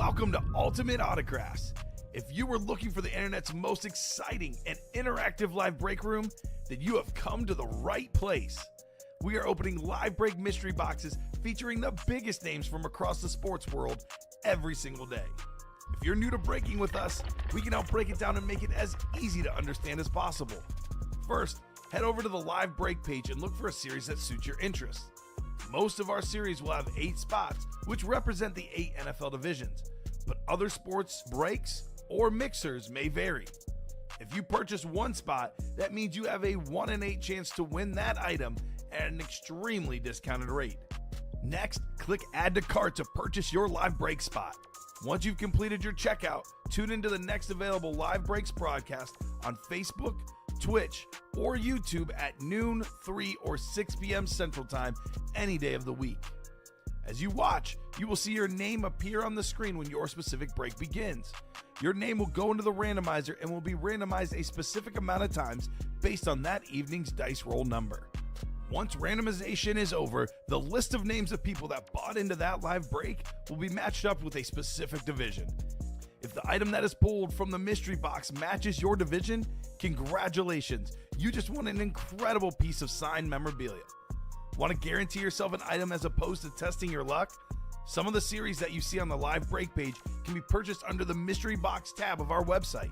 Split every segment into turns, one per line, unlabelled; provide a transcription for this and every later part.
Welcome to Ultimate Autographs. If you were looking for the internet's most exciting and interactive live break room, then you have come to the right place. We are opening live break mystery boxes featuring the biggest names from across the sports world every single day. If you're new to breaking with us, we can help break it down and make it as easy to understand as possible. First, head over to the live break page and look for a series that suits your interests. Most of our series will have 8 spots, which represent the 8 NFL divisions, but other sports breaks or mixers may vary. If you purchase one spot, that means you have a 1 in 8 chance to win that item at an extremely discounted rate. Next, click Add to Cart to purchase your live break spot. Once you've completed your checkout, tune into the next available live breaks broadcast on Facebook, Twitch, or YouTube at noon, 3, or 6 p.m. Central Time any day of the week. As you watch, you will see your name appear on the screen when your specific break begins. Your name will go into the randomizer and will be randomized a specific amount of times based on that evening's dice roll number. Once randomization is over, the list of names of people that bought into that live break will be matched up with a specific division. If the item that is pulled from the mystery box matches your division, congratulations, you just won an incredible piece of signed memorabilia. Want to guarantee yourself an item as opposed to testing your luck? Some of the series that you see on the live break page can be purchased under the mystery box tab of our website.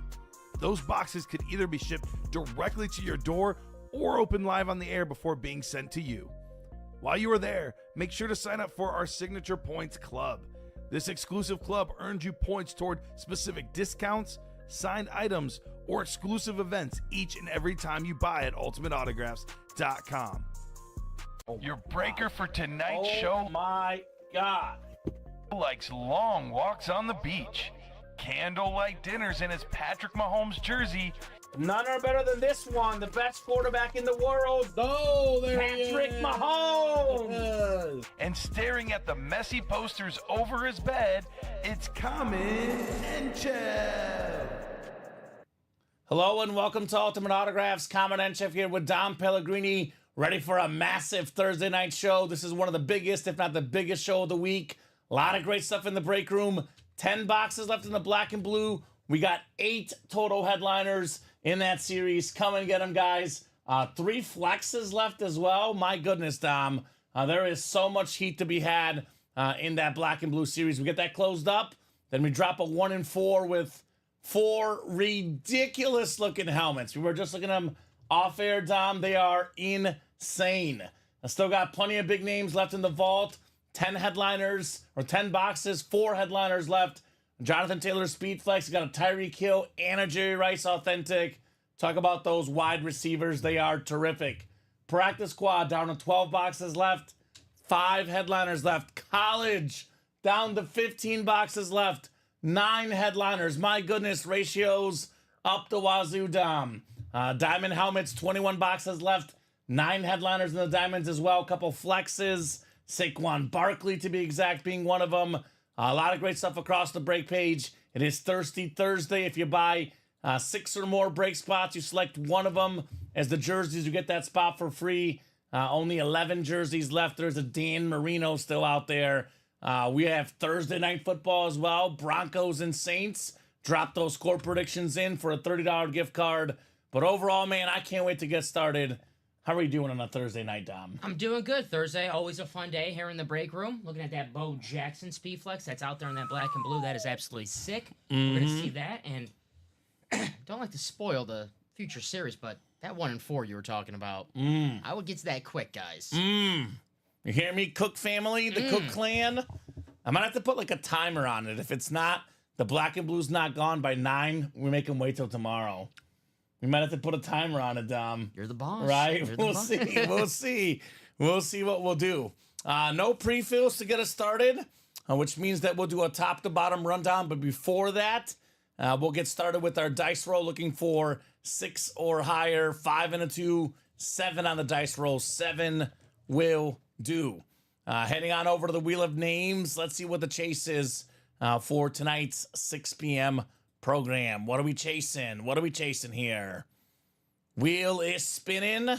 Those boxes could either be shipped directly to your door or open live on the air before being sent to you. While you are there, make sure to sign up for our Signature Points Club. This exclusive club earns you points toward specific discounts, signed items, or exclusive events each and every time you buy at ultimateautographs.com. Your breaker for tonight's show.
Oh my God.
Likes long walks on the beach, candlelight dinners in his Patrick Mahomes jersey,
None are better than this one. The best quarterback in the world.
Oh, there
Patrick
he is.
Mahomes.
and staring at the messy posters over his bed, it's Kamen Entchev.
Hello and welcome to Ultimate Autographs. Kamen Entchev here with Dom Pellegrini, ready for a massive Thursday night show. This is one of the biggest, if not the biggest show of the week. A lot of great stuff in the break room. 10 boxes left in the black and blue. We got 8 total headliners in that series. Come and get them, guys. 3 flexes left as well. My goodness, Dom. There is so much heat to be had in that black and blue series. We get that closed up. Then we drop a 1 in 4 with 4 ridiculous-looking helmets. We were just looking at them off air, Dom. They are insane. I still got plenty of big names left in the vault. 10 headliners, or 10 boxes, 4 headliners left. Jonathan Taylor Speed Flex, got a Tyreek Hill and a Jerry Rice Authentic. Talk about those wide receivers. They are terrific. Practice Squad down to 12 boxes left. 5 headliners left. College down to 15 boxes left. 9 headliners. My goodness, ratios up the wazoo, Dom. Diamond helmets, 21 boxes left. 9 headliners in the diamonds as well. A couple flexes. Saquon Barkley, to be exact, being one of them. A lot of great stuff across the break page. It is Thirsty Thursday. If you buy 6 or more break spots, you select one of them as the jerseys. You get that spot for free. Only 11 jerseys left. There's a Dan Marino still out there. We have Thursday night football as well. Broncos and Saints. Drop those score predictions in for a $30 gift card. But overall, man, I can't wait to get started. How are you doing on a Thursday night, Dom?
I'm doing good. Thursday, always a fun day here in the break room. Looking at that Bo Jackson Speed Flex that's out there in that black and blue. That is absolutely sick. We're going to see that. And don't like to spoil the future series, but that 1 in 4 you were talking about, I would get to that quick, guys.
You hear me, Cook family, the Cook clan? I might have to put like a timer on it. If it's not, the black and blue's not gone by 9, we make them wait till tomorrow. We might have to put a timer on it, Dom.
You're the boss.
Right?
You're the
We'll
boss.
see. We'll see. We'll see what we'll do. No pre-fills to get us started, which means that we'll do a top-to-bottom rundown. But before that, we'll get started with our dice roll, looking for 6 or higher, 5 and a 2, 7 on the dice roll. 7 will do. Heading on over to the Wheel of Names. Let's see what the chase is for tonight's 6 p.m. program. What are we chasing? What are we chasing here? Wheel is spinning.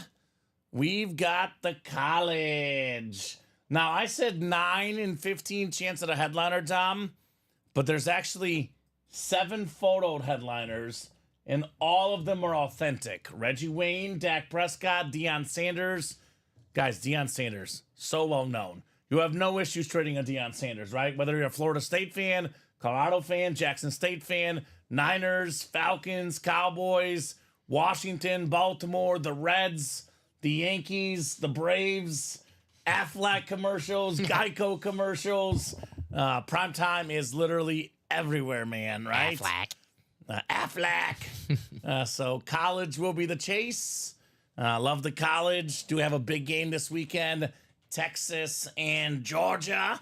We've got the college. Now, I said 9 in 15 chance at a headliner, Tom. but there's actually 7 photoed headliners, and all of them are authentic. Reggie Wayne, Dak Prescott, Deion Sanders. Guys, Deion Sanders, so well known. You have no issues trading a Deion Sanders, right? Whether you're a Florida State fan, Colorado fan, Jackson State fan, Niners, Falcons, Cowboys, Washington, Baltimore, the Reds, the Yankees, the Braves, Aflac commercials, Geico commercials. Primetime is literally everywhere, man, right? Aflac. So college will be the chase. Love the college. Do have a big game this weekend. Texas and Georgia.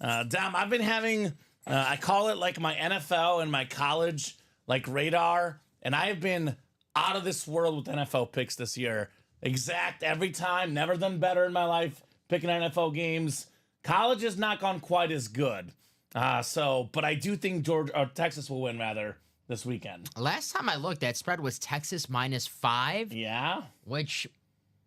Dom, I've been having, I call it like my NFL and my college like radar. And I have been out of this world with NFL picks this year. Exact every time. Never done better in my life picking NFL games. College has not gone quite as good. But I do think Texas will win rather this weekend.
Last time I looked, that spread was Texas -5.
Yeah.
Which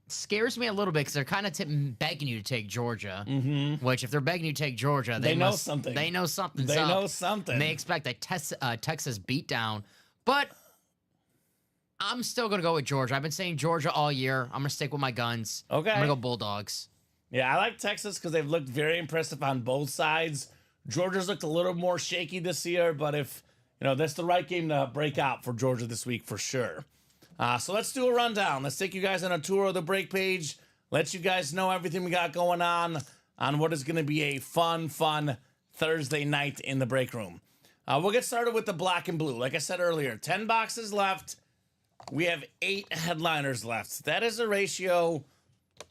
scares me a little bit because they're kind of begging you to take Georgia.
Mm-hmm.
Which, if they're begging you to take Georgia,
they know something.
They know something.
They know something.
They expect a Texas beatdown. But I'm still going to go with Georgia. I've been saying Georgia all year. I'm going to stick with my guns.
Okay.
I'm going to go Bulldogs.
Yeah, I like Texas because they've looked very impressive on both sides. Georgia's looked a little more shaky this year, but if, that's the right game to break out for Georgia this week for sure. So let's do a rundown. Let's take you guys on a tour of the break page. Let you guys know everything we got going on what is going to be a fun Thursday night in the break room. We'll get started with the black and blue. Like I said earlier, 10 boxes left. We have 8 headliners left. That is a ratio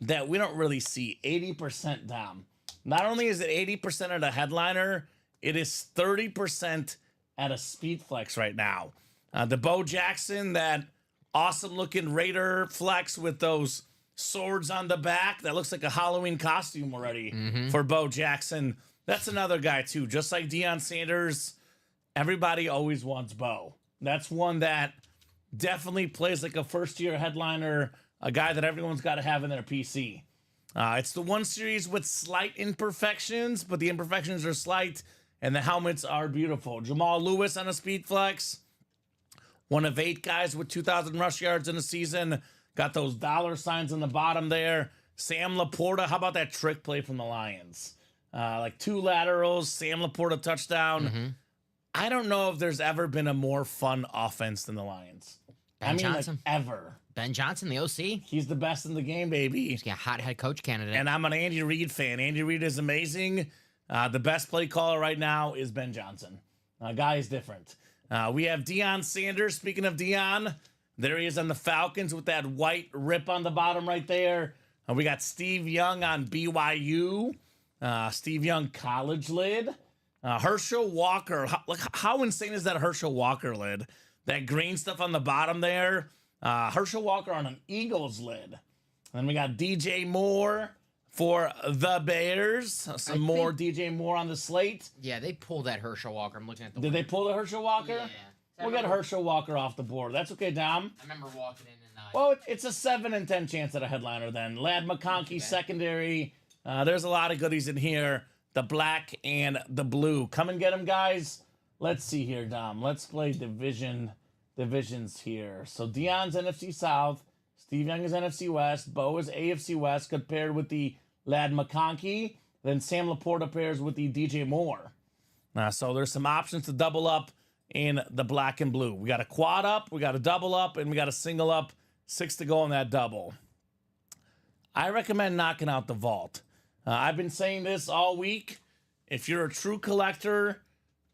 that we don't really see. 80% down. Not only is it 80% at a headliner, it is 30% at a speed flex right now. The Bo Jackson, that awesome looking Raider flex with those swords on the back. That looks like a Halloween costume already for Bo Jackson. That's another guy too. Just like Deion Sanders, everybody always wants Bo. That's one that definitely plays like a first-year headliner, a guy that everyone's got to have in their PC. It's the one series with slight imperfections, but the imperfections are slight, and the helmets are beautiful. Jamal Lewis on a speed flex, one of 8 guys with 2,000 rush yards in a season. Got those dollar signs on the bottom there. Sam Laporta, how about that trick play from the Lions? Like 2 laterals, Sam Laporta touchdown. I don't know if there's ever been a more fun offense than the Lions.
Ben Johnson.
Like ever.
Ben Johnson, the OC.
He's the best in the game, baby.
He's got a hot head coach candidate.
And I'm an Andy Reid fan. Andy Reid is amazing. The best play caller right now is Ben Johnson. Guy is different. We have Deion Sanders. Speaking of Deion, there he is on the Falcons with that white rip on the bottom right there. We got Steve Young on BYU. Steve Young college lid. Herschel Walker. How insane is that Herschel Walker lid? That green stuff on the bottom there. Herschel Walker on an Eagles lid. And then we got DJ Moore for the Bears. Some more DJ Moore on the slate.
Yeah, they pulled that Herschel Walker. I'm looking at the
Did they pull the Herschel Walker?
Yeah.
We'll get Herschel Walker off the board. That's okay, Dom.
I remember walking in and
well, it's a 7 in 10 chance at a headliner then. Lad McConkey secondary. There's a lot of goodies in here. The black and the blue. Come and get them, guys. Let's see here, Dom. Let's play divisions here. So Deion's NFC South. Steve Young is NFC West. Bo is AFC West compared with the Lad McConkey. Then Sam Laporta pairs with the DJ Moore. So there's some options to double up in the black and blue. We got a quad up, we got a double up, and we got a single up. 6 to go on that double. I recommend knocking out the vault. I've been saying this all week. If you're a true collector,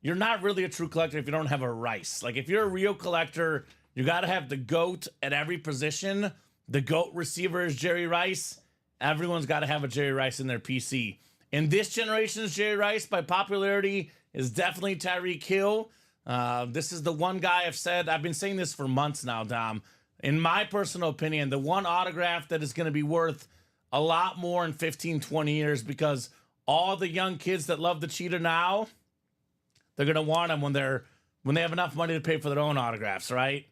you're not really a true collector if you don't have a Rice. Like, if you're a real collector, you got to have the GOAT at every position. The GOAT receiver is Jerry Rice. Everyone's got to have a Jerry Rice in their PC. In this generation's Jerry Rice, by popularity, is definitely Tyreek Hill. This is the one guy I've been saying this for months now, Dom. In my personal opinion, the one autograph that is going to be worth a lot more in 15, 20 years, because all the young kids that love the cheetah now, they're going to want them when they have enough money to pay for their own autographs, right?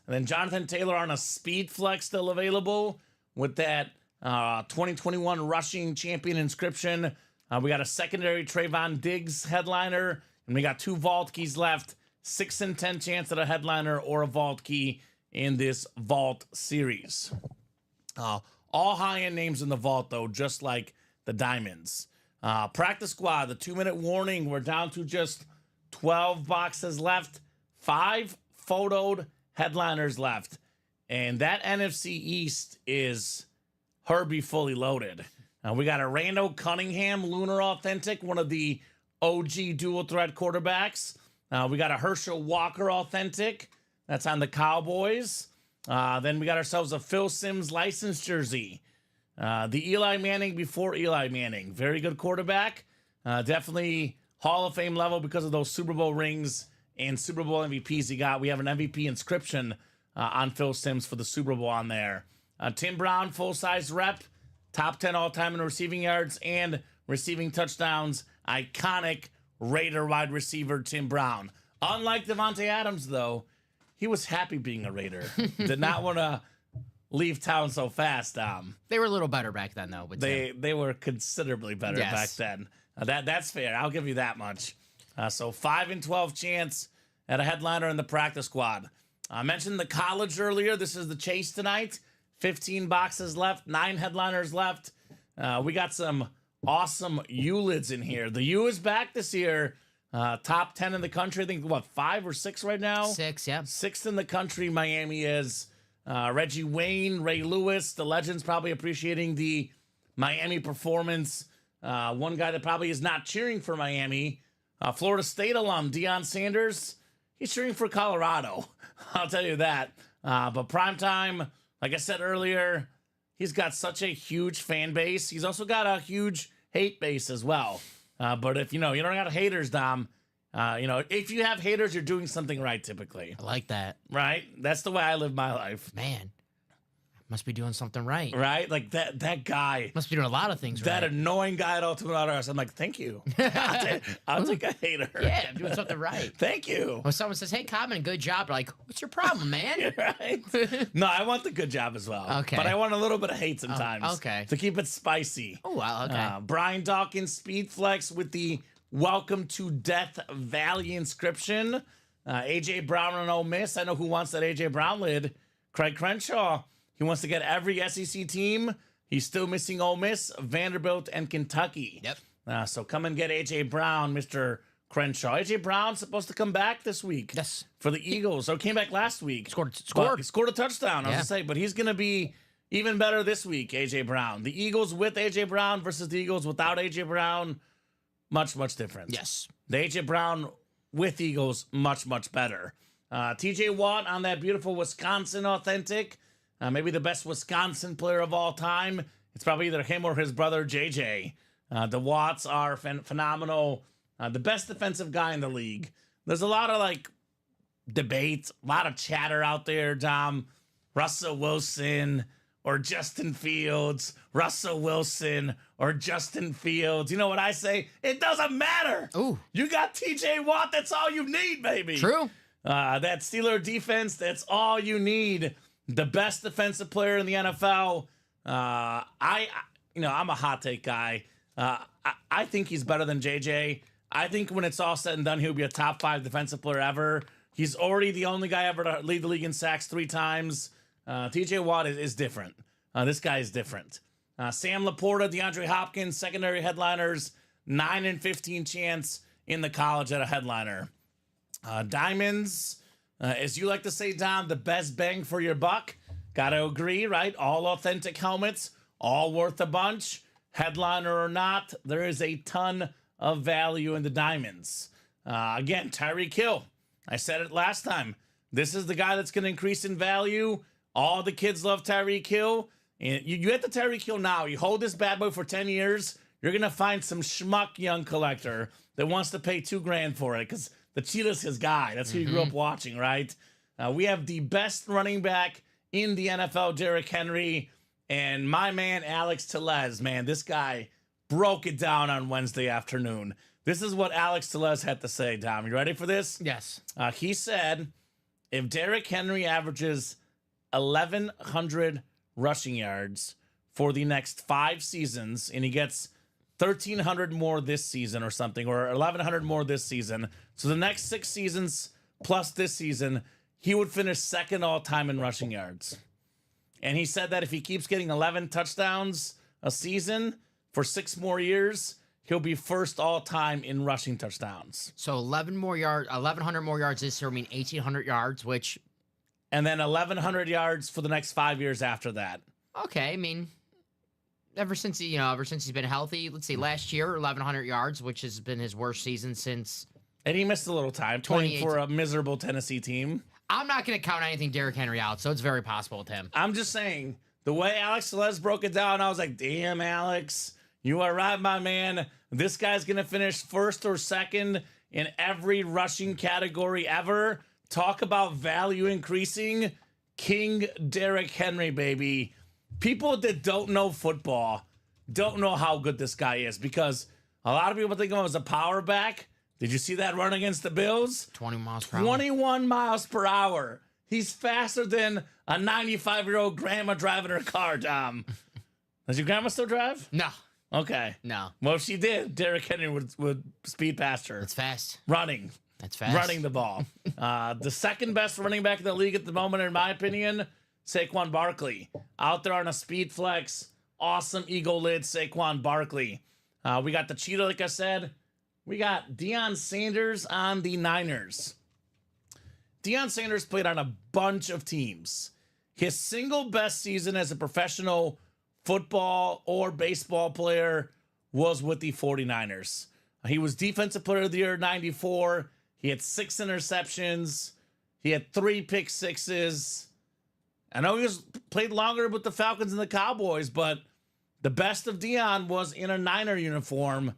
And then Jonathan Taylor on a speed flex still available with that 2021 rushing champion inscription. We got a secondary Trayvon Diggs headliner. And we got 2 vault keys left, 6 in 10 chance at a headliner or a vault key in this vault series. All high-end names in the vault, though, just like the diamonds. Practice squad, the 2-minute warning. We're down to just 12 boxes left. 5 photoed headliners left. And that NFC East is Herbie fully loaded. We got a Rando Cunningham Lunar Authentic, one of the OG dual threat quarterbacks. We got a Herschel Walker Authentic. That's on the Cowboys. Then we got ourselves a Phil Simms licensed jersey. The Eli Manning before Eli Manning. Very good quarterback. Definitely Hall of Fame level because of those Super Bowl rings and Super Bowl MVPs he got. We have an MVP inscription on Phil Simms for the Super Bowl on there. Tim Brown, full-size rep. Top 10 all-time in receiving yards and receiving touchdowns. Iconic Raider wide receiver Tim Brown. Unlike Devontae Adams, though, he was happy being a Raider. Did not want to leave town so fast.
They were a little better back then, though. But
they were considerably better back then. That's fair. I'll give you that much. So 5 in 12 chance at a headliner in the practice squad. I mentioned the college earlier. This is the chase tonight. 15 boxes left, 9 headliners left. We got some awesome U-lids in here. The U is back this year. Top 10 in the country. I think, 5 or 6 right now?
6, yeah.
6th in the country, Miami is. Reggie Wayne, Ray Lewis, the legends probably appreciating the Miami performance. One guy that probably is not cheering for Miami, Florida State alum, Deion Sanders. He's cheering for Colorado. I'll tell you that. But primetime, like I said earlier, he's got such a huge fan base. He's also got a huge hate base as well. But if you don't got haters, Dom, if you have haters, you're doing something right typically.
I like that.
Right? That's the way I live my life.
Man, must be doing something right.
Right? Like that guy.
Must be doing a lot of things
that
right.
annoying guy at Ultimate Auto House. I'm like, thank you. I'll take a hater.
Yeah, I'm doing something right.
Thank you.
When someone says, hey, Kamen, good job, you're like, what's your problem, man?
Right? No, I want the good job as well.
Okay.
But I want a little bit of hate sometimes.
Okay.
To keep it spicy.
Oh, wow, okay.
Brian Dawkins, Speed Flex with the Welcome to Death Valley inscription. A.J. Brown on Ole Miss. I know who wants that A.J. Brown lid. Craig Crenshaw. He wants to get every SEC team. He's still missing Ole Miss, Vanderbilt, and Kentucky.
Yep.
So come and get A.J. Brown, Mr. Crenshaw. A.J. Brown's supposed to come back this week.
Yes.
For the Eagles. Or came back last week.
Scored.
He scored a touchdown, I was going to say. But he's going to be even better this week, A.J. Brown. The Eagles with A.J. Brown versus the Eagles without A.J. Brown. Much, much different.
Yes.
The A.J. Brown with Eagles, much, much better. T.J. Watt on that beautiful Wisconsin authentic. Maybe the best Wisconsin player of all time. It's probably either him or his brother, J.J. The Watts are phenomenal. The best defensive guy in the league. There's a lot of, debate, a lot of chatter out there, Dom. Russell Wilson or Justin Fields. Russell Wilson or Justin Fields. You know what I say? It doesn't matter.
Ooh.
You got T.J. Watt. That's all you need, baby.
True.
That Steeler defense, that's all you need. The best defensive player in the NFL. I'm a hot take guy. I think he's better than JJ. I think when it's all said and done, he'll be a top 5 defensive player ever. He's already the only guy ever to lead the league in sacks 3 times. TJ Watt is different. This guy is different. Sam Laporta, DeAndre Hopkins, secondary headliners, 9 in 15 chance in the college at a headliner. Diamonds, as you like to say, Dom, the best bang for your buck. Gotta agree, right? All authentic helmets, all worth a bunch. Headliner or not, there is a ton of value in the diamonds. Again, Tyreek Hill. I said it last time. This is the guy that's going to increase in value. All the kids love Tyreek Hill. And you get the Tyreek Hill now. You hold this bad boy for 10 years, you're going to find some schmuck young collector that wants to pay $2,000 for it because the Cheetah's his guy. That's who you grew up watching, right? We have the best running back in the NFL, Derrick Henry, and my man, Alex Tellez. Man, this guy broke it down on Wednesday afternoon. This is what Alex Tellez had to say, Tom. You ready for this?
Yes.
He said, if Derrick Henry averages 1,100 rushing yards for the next 5 seasons and he gets 1,300 more this season or something, or 1,100 more this season. So the next 6 seasons plus this season, he would finish second all time in rushing yards. And he said that if he keeps getting 11 touchdowns a season for 6 more years, he'll be first all time in rushing touchdowns.
So 1,100 more yards this year, I mean 1,800 yards, which.
And then 1,100 yards for the next 5 years after that.
Okay, I mean, ever since he's been healthy. Let's see, last year 1,100 yards, which has been his worst season since.
And he missed a little time playing for a miserable Tennessee team.
I'm not going to count anything Derrick Henry out, so it's very possible with him.
I'm just saying, the way Alex Celez broke it down, I was like, damn, Alex, you are right, my man. This guy's going to finish first or second in every rushing category ever. Talk about value increasing. King Derrick Henry, baby. People that don't know football don't know how good this guy is, because a lot of people think of him as a power back. Did you see that run against the Bills?
20 miles per hour.
21 miles per hour. He's faster than a 95-year-old grandma driving her car, Dom. Does your grandma still drive?
No.
Okay.
No.
Well, if she did, Derrick Henry would speed past her.
That's fast.
Running.
That's fast.
Running the ball. The second best running back in the league at the moment, in my opinion, Saquon Barkley. Out there on a speed flex. Awesome ego lid, Saquon Barkley. We got the cheetah, like I said. We got Deion Sanders on the Niners. Deion Sanders played on a bunch of teams. His single best season as a professional football or baseball player was with the 49ers. He was Defensive Player of the Year 94. He had 6 interceptions. He had 3 pick sixes. I know he played longer with the Falcons and the Cowboys, but the best of Deion was in a Niner uniform.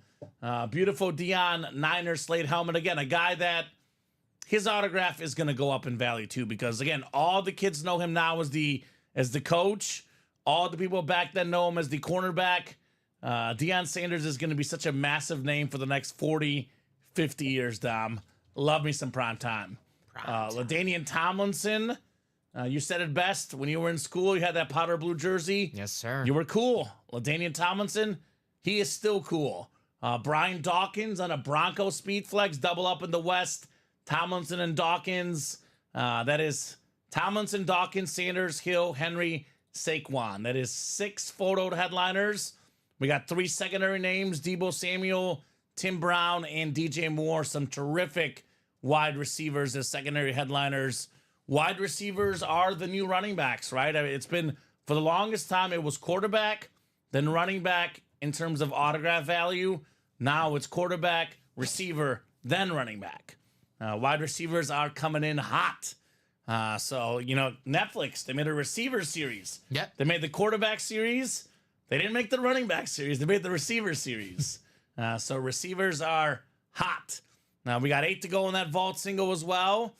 Beautiful Deion Niner Slate helmet. Again, a guy that his autograph is going to go up in value too, because again, all the kids know him now as the coach. All the people back then know him as the cornerback. Deion Sanders is going to be such a massive name for the next 40, 50 years, Dom. Love me some prime time. LaDainian Tomlinson, you said it best. When you were in school, you had that powder blue jersey.
Yes, sir.
You were cool. LaDainian Tomlinson, he is still cool. Brian Dawkins on a Bronco speed flex, double up in the West. Tomlinson and Dawkins. That is Tomlinson, Dawkins, Sanders, Hill, Henry, Saquon. That is 6 photoed headliners. We got 3 secondary names: Deebo Samuel, Tim Brown, and DJ Moore. Some terrific wide receivers as secondary headliners. Wide receivers are the new running backs, right? I mean, it's been, for the longest time, it was quarterback, then running back in terms of autograph value. Now it's quarterback, receiver, then running back. Wide receivers are coming in hot. So, Netflix, they made a receiver series.
Yep.
They made the quarterback series. They didn't make the running back series. They made the receiver series. So receivers are hot. Now, we got 8 to go in that vault single as well.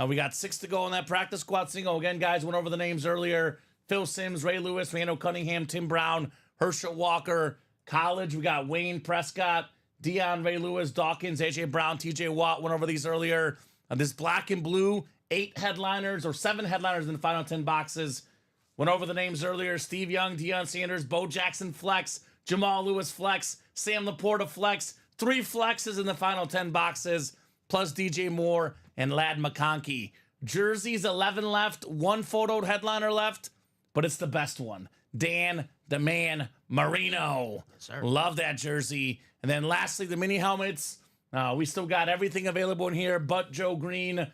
We got 6 to go in that practice squad single. Again, guys, went over the names earlier. Phil Simms, Ray Lewis, Randall Cunningham, Tim Brown, Herschel Walker. College, we got Wayne Prescott, Deion, Ray Lewis, Dawkins, A.J. Brown, T.J. Watt. Went over these earlier. This black and blue, 8 headliners or 7 headliners in the final 10 boxes. Went over the names earlier. Steve Young, Deion Sanders, Bo Jackson flex, Jamal Lewis flex, Sam Laporta flex. 3 flexes in the final 10 boxes, plus DJ Moore and Ladd McConkey. Jerseys, 11 left, 1 photoed headliner left, but it's the best one. Dan the Man Marino.
Yes, sir.
Love that jersey. And then lastly, the mini helmets. We still got everything available in here but Joe Green.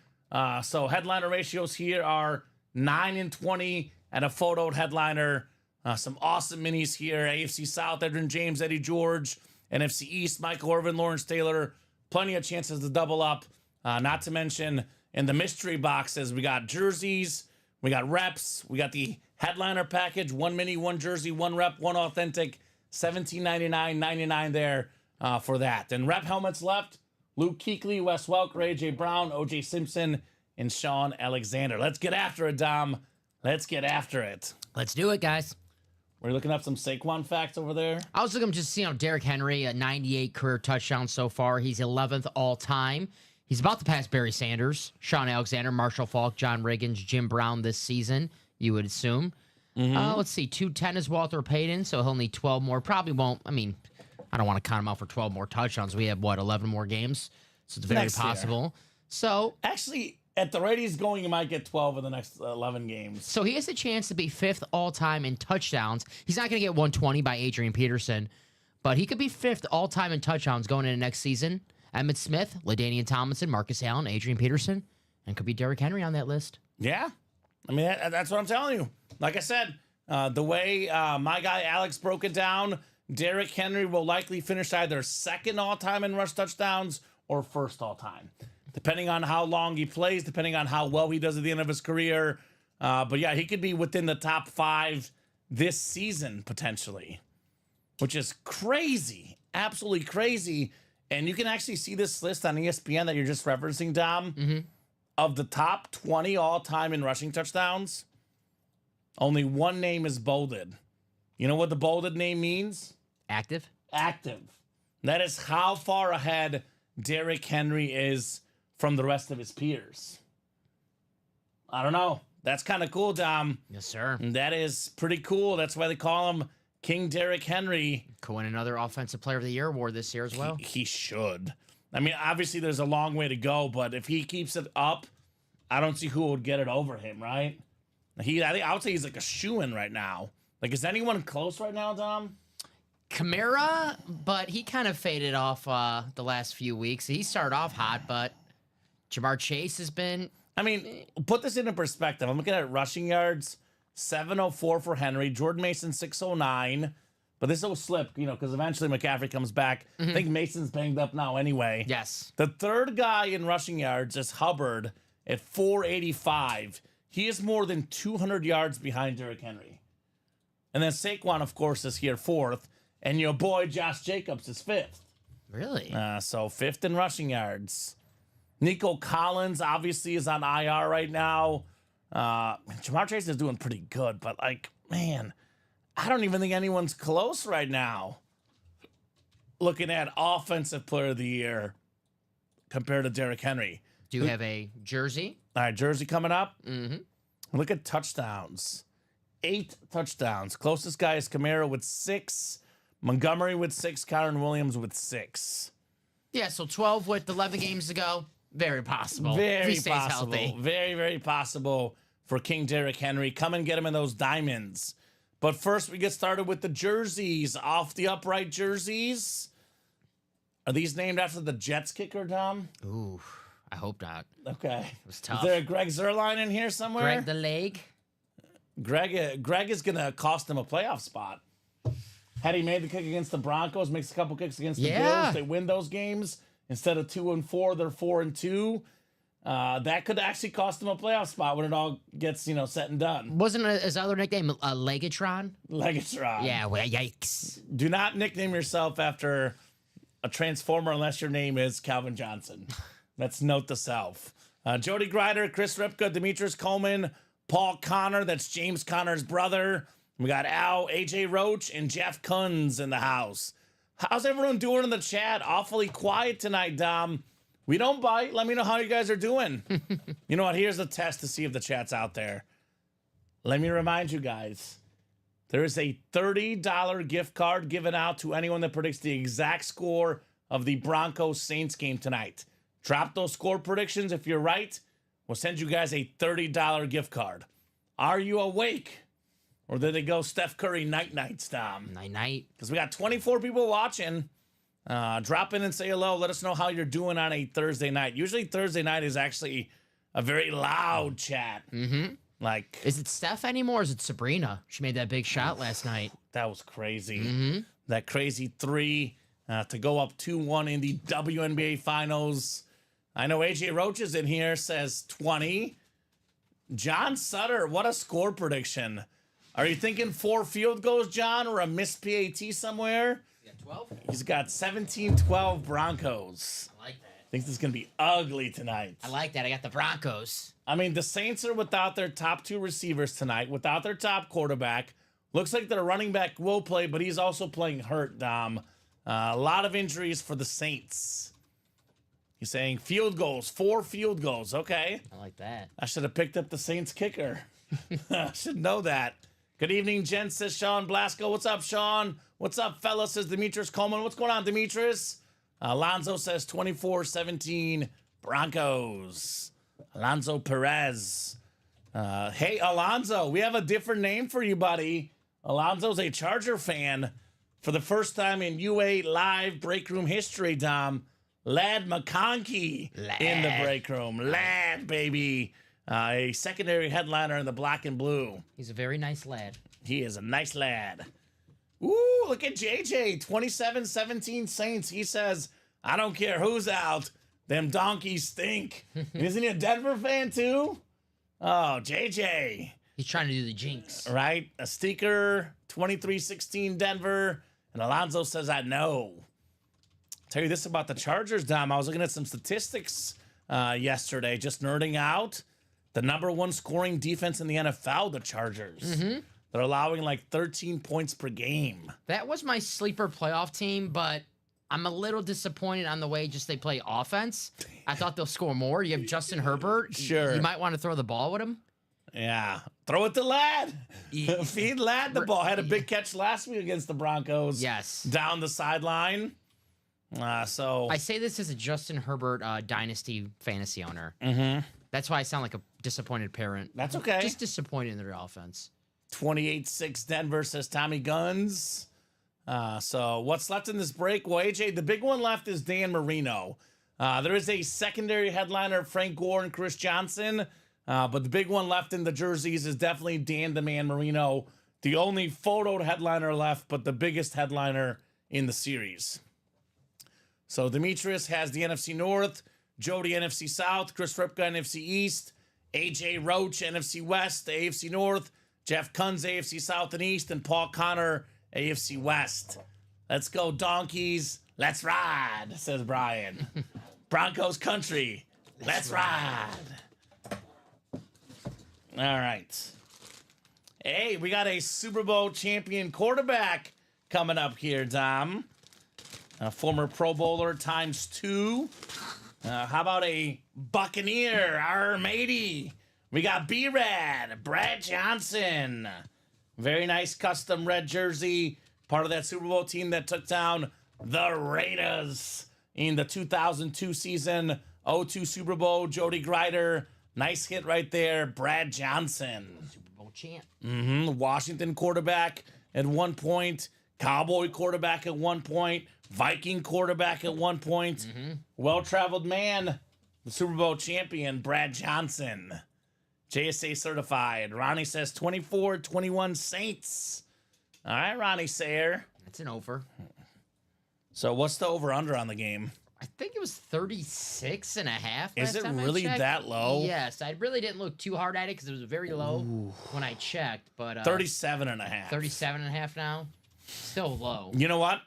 So headliner ratios here are 9 and 20 and a photoed headliner. Some awesome minis here. AFC South, Edrin James, Eddie George. NFC East, Michael Irvin, Lawrence Taylor. Plenty of chances to double up. Not to mention in the mystery boxes, we got jerseys, we got reps, we got the headliner package, 1 mini, 1 jersey, 1 rep, 1 authentic, $17.99.99 there for that. And rep helmets left: Luke Kuechly, Wes Welker, AJ Brown, OJ Simpson, and Sean Alexander. Let's get after it, Dom. Let's get after it.
Let's do it, guys.
We're looking up some Saquon facts over there.
I was looking just Derrick Henry at 98 career touchdowns so far. He's 11th all time. He's about to pass Barry Sanders, Sean Alexander, Marshall Faulk, John Riggins, Jim Brown this season, you would assume. Let's see, 210 is Walter Payton, so he'll need 12 more. Probably won't. I mean, I don't want to count him out for 12 more touchdowns. We have, 11 more games? So it's very
Next year.
possible. So
Actually, at the rate he's going, he might get 12 in the next 11 games.
So he has a chance to be 5th all-time in touchdowns. He's not going to get 120 by Adrian Peterson, but he could be 5th all-time in touchdowns going into next season. Emmitt Smith, LaDainian Tomlinson, Marcus Allen, Adrian Peterson, and could be Derrick Henry on that list.
Yeah. I mean, that's what I'm telling you. Like I said, the way my guy Alex broke it down, Derrick Henry will likely finish either 2nd all-time in rush touchdowns or 1st all-time, depending on how long he plays, depending on how well he does at the end of his career. But yeah, he could be within the top 5 this season, potentially, which is crazy, absolutely crazy. And you can actually see this list on ESPN that you're just referencing, Dom. Of the top 20 all-time in rushing touchdowns, only one name is bolded. You know what the bolded name means?
Active?
Active. That is how far ahead Derrick Henry is from the rest of his peers. I don't know. That's kind of cool, Dom.
Yes, sir.
That is pretty cool. That's why they call him King Derrick Henry.
Could win another Offensive Player of the Year award this year as well.
He should. I mean, obviously there's a long way to go, but if he keeps it up, I don't see who would get it over him, right? I would say he's like a shoo-in right now. Like, is anyone close right now, Dom?
Kamara, but he kind of faded off the last few weeks. He started off hot, but Jamar Chase has been...
I mean, put this into perspective. I'm looking at rushing yards, 704 for Henry. Jordan Mason, 609. But this will slip, because eventually McCaffrey comes back. I think Mason's banged up now anyway.
Yes.
The third guy in rushing yards is Hubbard at 485. He is more than 200 yards behind Derrick Henry. And then Saquon, of course, is here 4th. And your boy Josh Jacobs is 5th.
Really?
So 5th in rushing yards. Nico Collins obviously is on IR right now. Jamar Chase is doing pretty good, but man, I don't even think anyone's close right now. Looking at Offensive Player of the Year compared to Derrick Henry.
Do you have a jersey?
All right, jersey coming up.
Mm-hmm.
Look at touchdowns. 8 touchdowns. Closest guy is Kamara with 6. Montgomery with 6. Kyron Williams with 6.
Yeah, so 12 with 11 games to go. Very possible.
Very
if he stays
possible.
healthy.
Very, very possible for King Derrick Henry. Come and get him in those diamonds. But first, we get started with the jerseys. Off the upright jerseys. Are these named after the Jets kicker, Dom?
Ooh, I hope not.
Okay.
It was tough.
Is there a Greg Zuerlein in here somewhere?
Greg the leg.
Greg is going to cost him a playoff spot. Had he made the kick against the Broncos, makes a couple kicks against the Bills, they win those games. Instead of 2-4, they're 4-2. That could actually cost him a playoff spot when it all gets, said and done.
Wasn't his other nickname Legatron?
Legatron.
Yeah, well, yikes.
Do not nickname yourself after a Transformer unless your name is Calvin Johnson. That's note to self. Jody Grider, Chris Ripka, Demetrius Coleman, Paul Connor, that's James Connor's brother. We got Al, AJ Roach, and Jeff Kunz in the house. How's everyone doing in the chat? Awfully quiet tonight, Dom. We don't bite. Let me know how you guys are doing. You know what? Here's a test to see if the chat's out there. Let me remind you guys. There is a $30 gift card given out to anyone that predicts the exact score of the Broncos-Saints game tonight. Drop those score predictions. If you're right, we'll send you guys a $30 gift card. Are you awake? Or did they go Steph Curry night-night, Dom?
Night-night.
Because we got 24 people watching. Drop in and say hello. Let us know how you're doing on a Thursday night. Usually Thursday night is actually a very loud chat.
Mm-hmm.
Is
it Steph anymore or is it Sabrina? She made that big shot last night.
That was crazy.
Mm-hmm.
That crazy 3 to go up 2-1 in the WNBA Finals. I know AJ Roach is in here, says 20. John Sutter, what a score prediction. Are you thinking 4 field goals, John, or a missed PAT somewhere?
You got 12?
He's got 17-12 Broncos.
I like that.
Thinks this is going to be ugly tonight.
I like that. I got the Broncos.
I mean, the Saints are without their top 2 receivers tonight, without their top quarterback. Looks like their running back will play, but he's also playing hurt, Dom. A lot of injuries for the Saints. He's saying field goals, 4 field goals. Okay.
I like that.
I should have picked up the Saints kicker. I should know that. Good evening, gents, says Sean Blasco. What's up, Sean? What's up, fellas, says Demetrius Coleman. What's going on, Demetrius? Alonzo says 24-17 Broncos. Alonzo Perez. Hey, Alonzo, we have a different name for you, buddy. Alonzo's a Charger fan for the first time in UA live break room history, Dom. Lad McConkey in the break room. Lad, baby. A secondary headliner in the black and blue.
He's a very nice lad.
He is a nice lad. Ooh, look at JJ. 27-17 Saints. He says, I don't care who's out. Them donkeys stink. Isn't he a Denver fan too? Oh, JJ.
He's trying to do the jinx.
Right? A sticker, 23-16 Denver. And Alonzo says, I know. Tell you this about the Chargers, Dom. I was looking at some statistics yesterday, just nerding out. The number one scoring defense in the NFL, the Chargers. Mm-hmm. They're allowing like 13 points per game.
That was my sleeper playoff team, but I'm a little disappointed on the way just they play offense. I thought they'll score more. You have Justin Herbert.
Sure.
You might want to throw the ball with him.
Yeah. Throw it to Ladd. Feed Ladd the ball. Had a big catch last week against the Broncos.
Yes.
Down the sideline. So
I say this as a Justin Herbert dynasty fantasy owner.
Mm-hmm.
That's why I sound like a disappointed parent.
That's okay.
Just disappointed in their offense.
28-6 Denver, says Tommy Guns. So what's left in this break? Well, AJ, the big one left is Dan Marino. There is a secondary headliner, Frank Gore and Chris Johnson. But the big one left in the jerseys is definitely Dan the Man Marino. The only photoed headliner left, but the biggest headliner in the series. So Demetrius has the NFC North, Jody NFC South, Chris Ripka NFC East, AJ Roach NFC West, the AFC North, Jeff Kunz AFC South and East, and Paul Connor AFC West. Let's go Donkeys, let's ride, says Brian. Broncos country, let's ride. All right. Hey, we got a Super Bowl champion quarterback coming up here, Dom. A former Pro Bowler ×2. How about a Buccaneer, our matey? We got B-Rad, Brad Johnson. Very nice custom red jersey. Part of that Super Bowl team that took down the Raiders in the 2002 season. 0-2 Super Bowl, Jody Grider. Nice hit right there, Brad Johnson.
Super Bowl champ.
Washington quarterback at one point. Cowboy quarterback at one point. Viking quarterback at one point. Well-traveled man, the Super Bowl champion, Brad Johnson. JSA certified. Ronnie says 24-21 Saints. All right, Ronnie Sayer.
That's an over.
So what's the over-under on the game?
I think it was 36.5.
Is it really that low?
Yes. I really didn't look too hard at it because it was very low when I checked. But
37.5.
37.5 now. Still low.
You know what?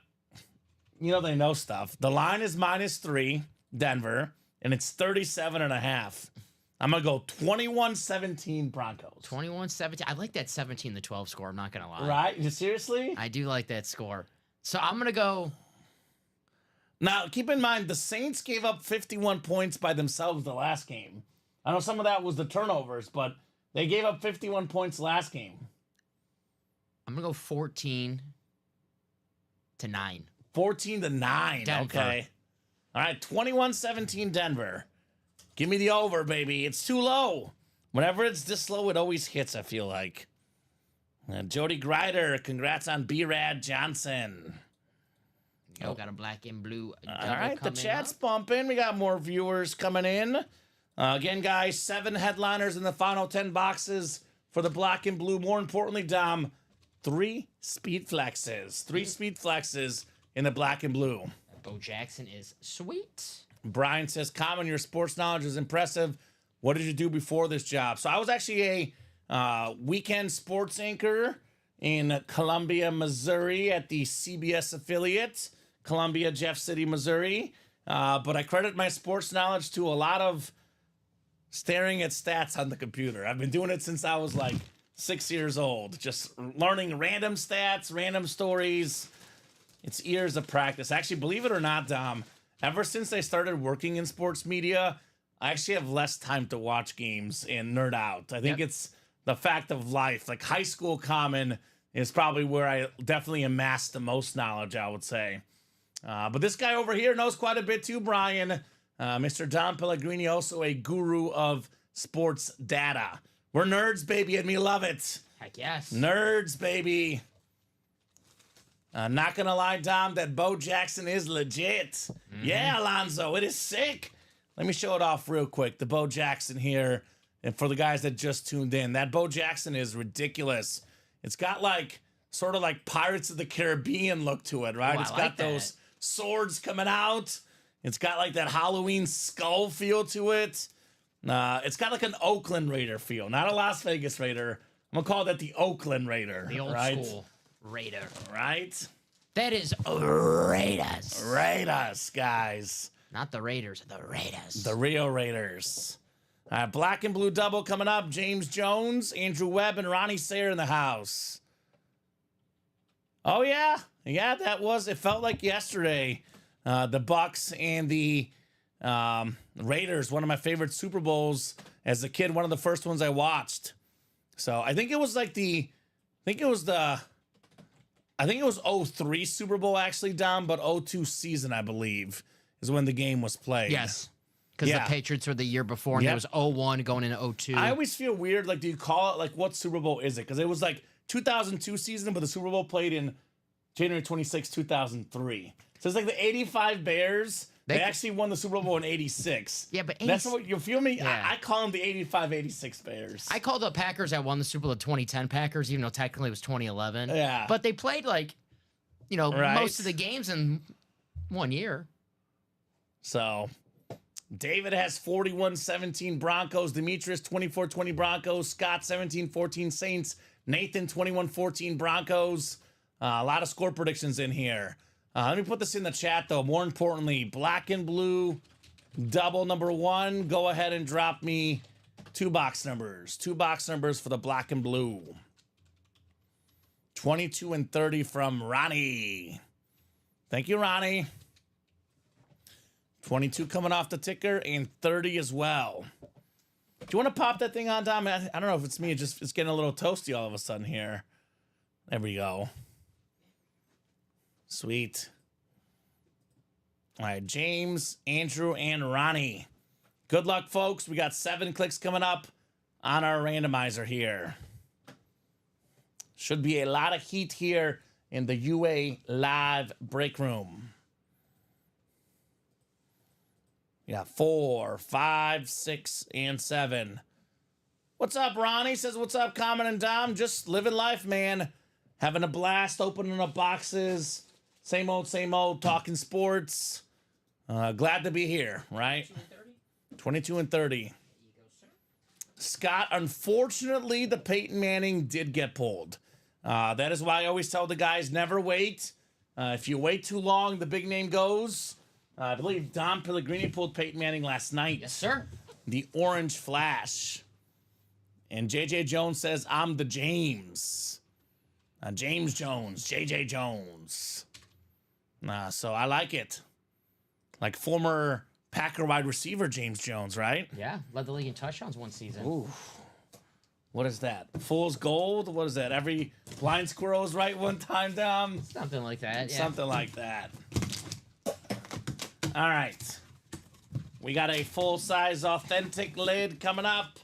You know they know stuff. The line is -3, Denver, and it's 37.5. I'm going to go 21-17 Broncos.
21-17. I like that 17-12 score. I'm not going to lie.
Right? Seriously?
I do like that score. So I'm going to go...
Now, keep in mind, the Saints gave up 51 points by themselves the last game. I know some of that was the turnovers, but they gave up 51 points last game.
I'm going to go 14-9.
14-9.
Denver.
Okay. All right, 21-17 Denver. Give me the over, baby. It's too low. Whenever it's this low, it always hits, I feel like. And Jody Grider, congrats on B-Rad Johnson.
Got a black and blue.
All right, the chat's bumping. We got more viewers coming in. Again, guys, 7 headliners in the final 10 boxes for the black and blue. More importantly, Dom, 3 speed flexes. 3 speed flexes in the black and blue.
Bo Jackson is sweet.
Brian says, Kamen, your sports knowledge is impressive. What did you do before this job? So I was actually a weekend sports anchor in Columbia, Missouri at the CBS affiliate, Columbia, Jeff City, Missouri. But I credit my sports knowledge to a lot of staring at stats on the computer. I've been doing it since I was like 6 years old, just learning random stats, random stories. It's years of practice. Actually, believe it or not, Dom, ever since I started working in sports media, I actually have less time to watch games and nerd out. I think it's the fact of life. Like high school Kamen is probably where I definitely amassed the most knowledge, I would say. But this guy over here knows quite a bit too, Brian. Mr. Don Pellegrini, also a guru of sports data. We're nerds, baby, and we love it.
Heck yes.
Nerds, baby. Not gonna lie, Dom, that Bo Jackson is legit. Yeah, Alonzo, it is sick. Let me show it off real quick. The Bo Jackson here. And for the guys that just tuned in, that Bo Jackson is ridiculous. It's got like sort of like Pirates of the Caribbean look to it, right?
Ooh,
It's
I
got
like that.
those swords coming out. It's got like that Halloween skull feel to it. It's got like an Oakland Raider feel, not a Las Vegas Raider. I'm gonna call that the Oakland Raider.
The old
right?
school Raider.
Right?
That is Raiders.
Raiders, guys.
Not the Raiders, the Raiders.
The Rio Raiders. Black and blue double coming up. James Jones, Andrew Webb, and Ronnie Sayer in the house. Oh, yeah. Yeah, that was, it felt like yesterday. The Bucks and the Raiders, one of my favorite Super Bowls as a kid, one of the first ones I watched. So I think it was like I think it was 03 Super Bowl actually, Dom, but 02 season, I believe, is when the game was played.
Yes. Because
Yeah.
the Patriots were the year before, and
Yep.
it was 01 going into 02.
I always feel weird, like, do you call it, like, what Super Bowl is it? Because it was, like, 2002 season, but the Super Bowl played in January 26, 2003. So it's like the 85 Bears, they actually won the Super Bowl in 86.
Yeah, but
That's what, you feel me?
Yeah.
I call them the 85-86 Bears.
I call the Packers that won the Super Bowl the 2010 Packers, even though technically it was 2011.
Yeah.
But they played, like,
Right.
most of the games in 1 year.
So, David has 41-17 Broncos. Demetrius, 24-20 Broncos. Scott, 17-14 Saints. Nathan, 21-14 Broncos. A lot of score predictions in here. Let me put this in the chat, though. More importantly, black and blue double number 1. Go ahead and drop me 2 box numbers. 2 box numbers for the black and blue. 22 and 30 from Ronnie. Thank you, Ronnie. 22 coming off the ticker and 30 as well. Do you want to pop that thing on, Dom? I don't know if it's me. It's getting a little toasty all of a sudden here. There we go. Sweet. All right, James, Andrew, and Ronnie. Good luck, folks. We got 7 clicks coming up on our randomizer here. Should be a lot of heat here in the UA live break room. Yeah, 4, 5, 6, and 7. What's up, Ronnie? Says, what's up, Kamen and Dom? Just living life, man. Having a blast, opening up boxes. Same old, talking sports. Glad to be here, right? 22 and 30. Scott, unfortunately, the Peyton Manning did get pulled. That is why I always tell the guys, never wait. If you wait too long, the big name goes. I believe Don Pellegrini pulled Peyton Manning last night.
Yes, sir.
The Orange Flash. And JJ Jones says, I'm the James. James Jones, JJ Jones. So I like it. Like former Packer wide receiver James Jones, right?
Yeah, led the league in touchdowns one season.
Ooh. What is that? Fool's gold? What is that? Every blind squirrel is right one time, Dom?
Something like that, yeah.
Something like that. All right. We got a full-size authentic lid coming up.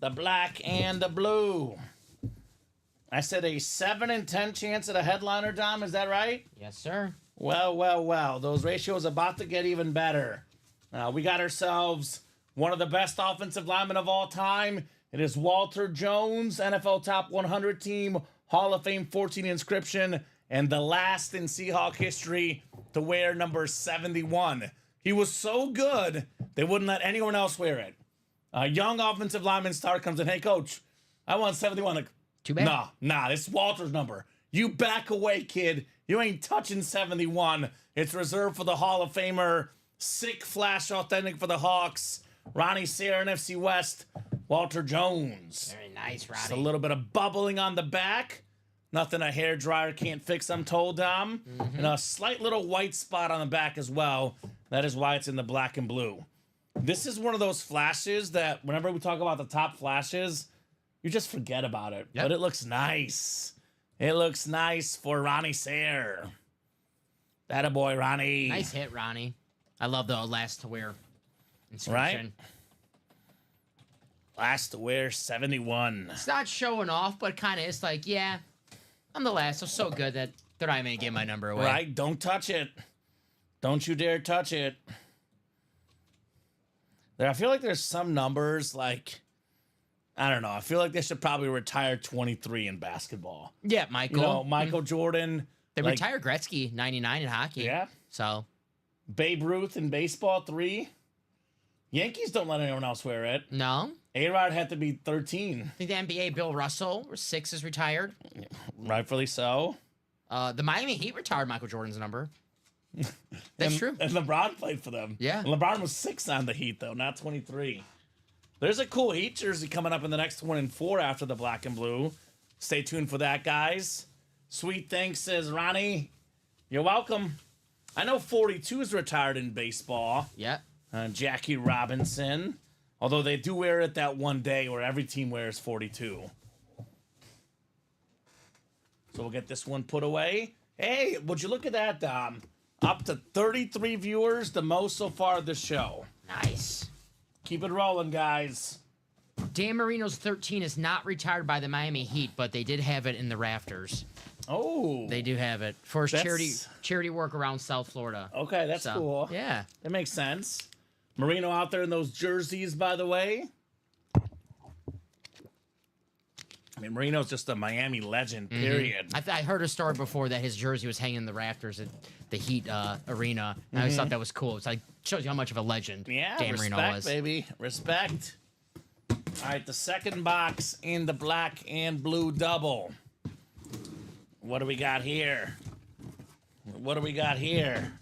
The black and the blue. I said a 7 in 10 chance at a headliner, Dom. Is that right?
Yes, sir.
Well. Those ratios about to get even better. We got ourselves one of the best offensive linemen of all time. It is Walter Jones, NFL Top 100 team, Hall of Fame 14 inscription, and the last in Seahawk history to wear number 71. He was so good, they wouldn't let anyone else wear it. A young offensive lineman star comes in, hey, coach, I want 71. Like,
Too bad.
Nah, this is Walter's number. You back away, kid. You ain't touching 71. It's reserved for the Hall of Famer. Sick flash authentic for the Hawks. Ronnie Sayer, NFC West. Walter Jones.
Very nice,
Just a
Roddy.
little bit of bubbling on the back. Nothing a hairdryer can't fix, I'm told, Dom. And a slight little white spot on the back as well. That is why it's in the black and blue. This is one of those flashes that whenever we talk about the top flashes, you just forget about it.
Yep.
But it looks nice. It looks nice for Ronnie Sayer. That a boy, Ronnie.
Nice hit, Ronnie. I love the last to wear inscription.
Right? Last to wear 71.
It's not showing off, but kind of it's like, yeah, I'm the last. I'm so good that they're not even going to give my number away.
Right? Don't touch it. Don't you dare touch it. I feel like there's some numbers, like, I don't know. I feel like they should probably retire 23 in basketball.
Yeah, Michael.
You know, Michael Jordan.
They
like,
retired Gretzky, 99 in hockey.
Yeah.
So.
Babe Ruth in baseball, 3. Yankees don't let anyone else wear it.
No.
A-Rod had to be 13.
I think the NBA, Bill Russell, 6 is retired.
Rightfully so.
The Miami Heat retired Michael Jordan's number. That's true.
And LeBron played for them.
Yeah.
And LeBron was 6 on the Heat, though, not 23. There's a cool Heat jersey coming up in the next 1 and 4 after the black and blue. Stay tuned for that, guys. Sweet thanks, says Ronnie. You're welcome. I know 42 is retired in baseball.
Yeah.
Jackie Robinson. Although they do wear it that one day where every team wears 42. So we'll get this one put away. Hey, would you look at that, Dom? Up to 33 viewers, the most so far this show.
Nice.
Keep it rolling, guys.
Dan Marino's 13 is not retired by the Miami Heat, but they did have it in the rafters.
Oh.
They do have it for his
That's-
charity work around South Florida.
Okay, that's
So,
cool.
Yeah.
That makes sense. Marino out there in those jerseys, by the way. I mean, Marino's just a Miami legend, period.
I heard a story before that his jersey was hanging in the rafters at the Heat arena. And I always thought that was cool. It's like shows you how much of a legend
Yeah,
Dan
respect,
Marino was.
baby. Respect. All right, the second box in the black and blue double. What do we got here? What do we got here?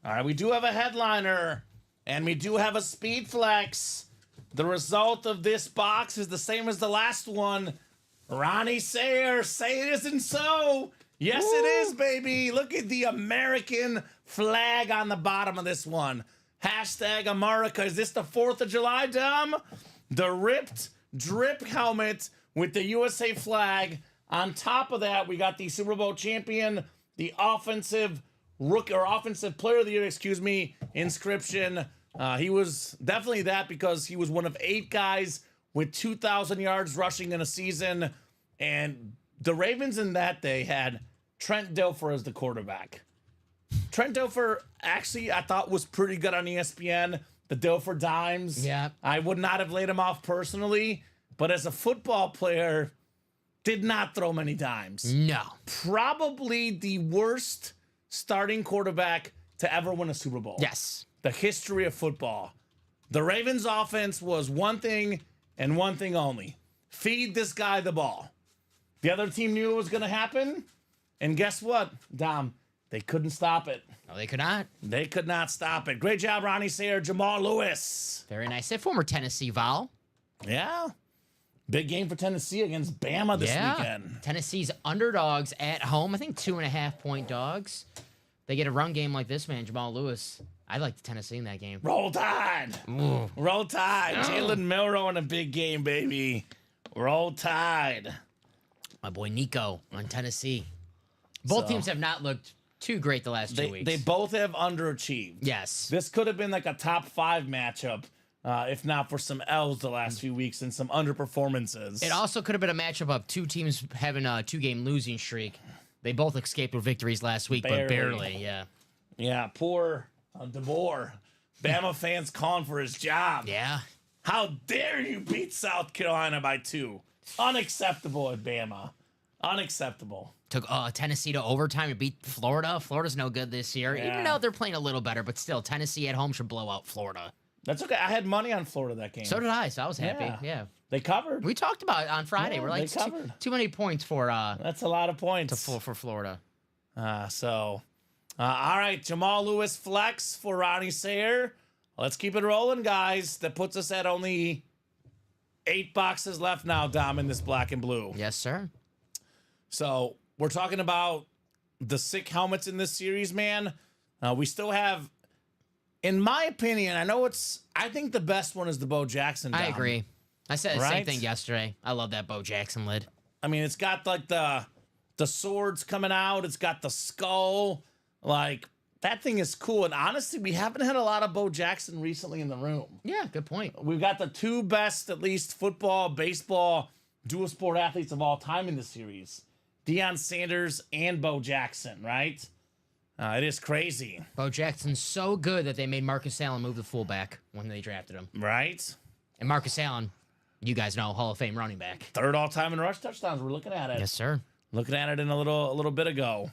All right, we do have a headliner, and we do have a speed flex. The result of this box is the same as the last one. Ronnie Sayer, say it isn't so. Yes, it is, baby. Look at the American flag on the bottom of this one. Hashtag America. Is this the 4th of July, Dom? The ripped drip helmet with the USA flag. On top of that, we got the Super Bowl champion, the offensive player of the year, inscription. He was definitely that because he was one of 8 guys with 2,000 yards rushing in a season. And the Ravens in that day had Trent Dilfer as the quarterback. Trent Dilfer actually, I thought, was pretty good on ESPN. The Dilfer dimes.
Yeah.
I would not have laid him off personally, but as a football player, did not throw many dimes.
No.
Probably the worst starting quarterback to ever win a Super Bowl.
Yes.
The history of football. The Ravens offense was one thing and one thing only. Feed this guy the ball. The other team knew it was going to happen. And guess what, Dom? They couldn't stop it.
No, they could not.
They could not stop it. Great job, Ronnie Sayer, Jamal Lewis.
Very nice. That former Tennessee Vol.
Yeah. Big game for Tennessee against Bama this weekend.
Tennessee's underdogs at home. I think 2.5-point dogs. They get a run game like this, man. Jamal Lewis. I like Tennessee in that game.
Roll Tide.
Ooh.
Roll Tide. Jalen Milroe in a big game, baby. Roll Tide.
My boy Nico on Tennessee. Both teams have not looked too great the last 2 weeks.
They both have underachieved.
Yes.
This could have been like a top 5 matchup, if not for some L's the last few weeks and some underperformances.
It also could have been a matchup of two teams having a 2-game losing streak. They both escaped with victories last week, but barely, yeah.
Yeah, poor DeBoer. Bama fans calling for his job.
Yeah.
How dare you beat South Carolina by 2? Unacceptable at Bama. Unacceptable.
Took Tennessee to overtime and beat Florida. Florida's no good this year, even though they're playing a little better, but still, Tennessee at home should blow out Florida.
That's okay. I had money on Florida that game.
So did I, so I was happy. Yeah.
They covered.
We talked about it on Friday.
Yeah,
We're like,
they covered.
too many points for
That's a lot of points.
for Florida.
All right, Jamal Lewis flex for Ronnie Sayer. Let's keep it rolling, guys. That puts us at only 8 boxes left now, Dom, in this black and blue.
Yes, sir.
So we're talking about the sick helmets in this series, man. We still have, in my opinion, I think the best one is the Bo Jackson. Dom.
I agree. I said the same
Right?
thing yesterday. I love that Bo Jackson lid.
I mean, it's got like the swords coming out. It's got the skull. Like, that thing is cool. And honestly, we haven't had a lot of Bo Jackson recently in the room.
Yeah, good point.
We've got the two best, at least, football, baseball, dual sport athletes of all time in the series. Deion Sanders and Bo Jackson, right? It is crazy.
Bo Jackson's so good that they made Marcus Allen move the fullback when they drafted him.
Right?
And Marcus Allen, you guys know, Hall of Fame running back.
Third all-time in rush touchdowns. We're looking at it.
Yes, sir.
Looking at it in a little bit ago.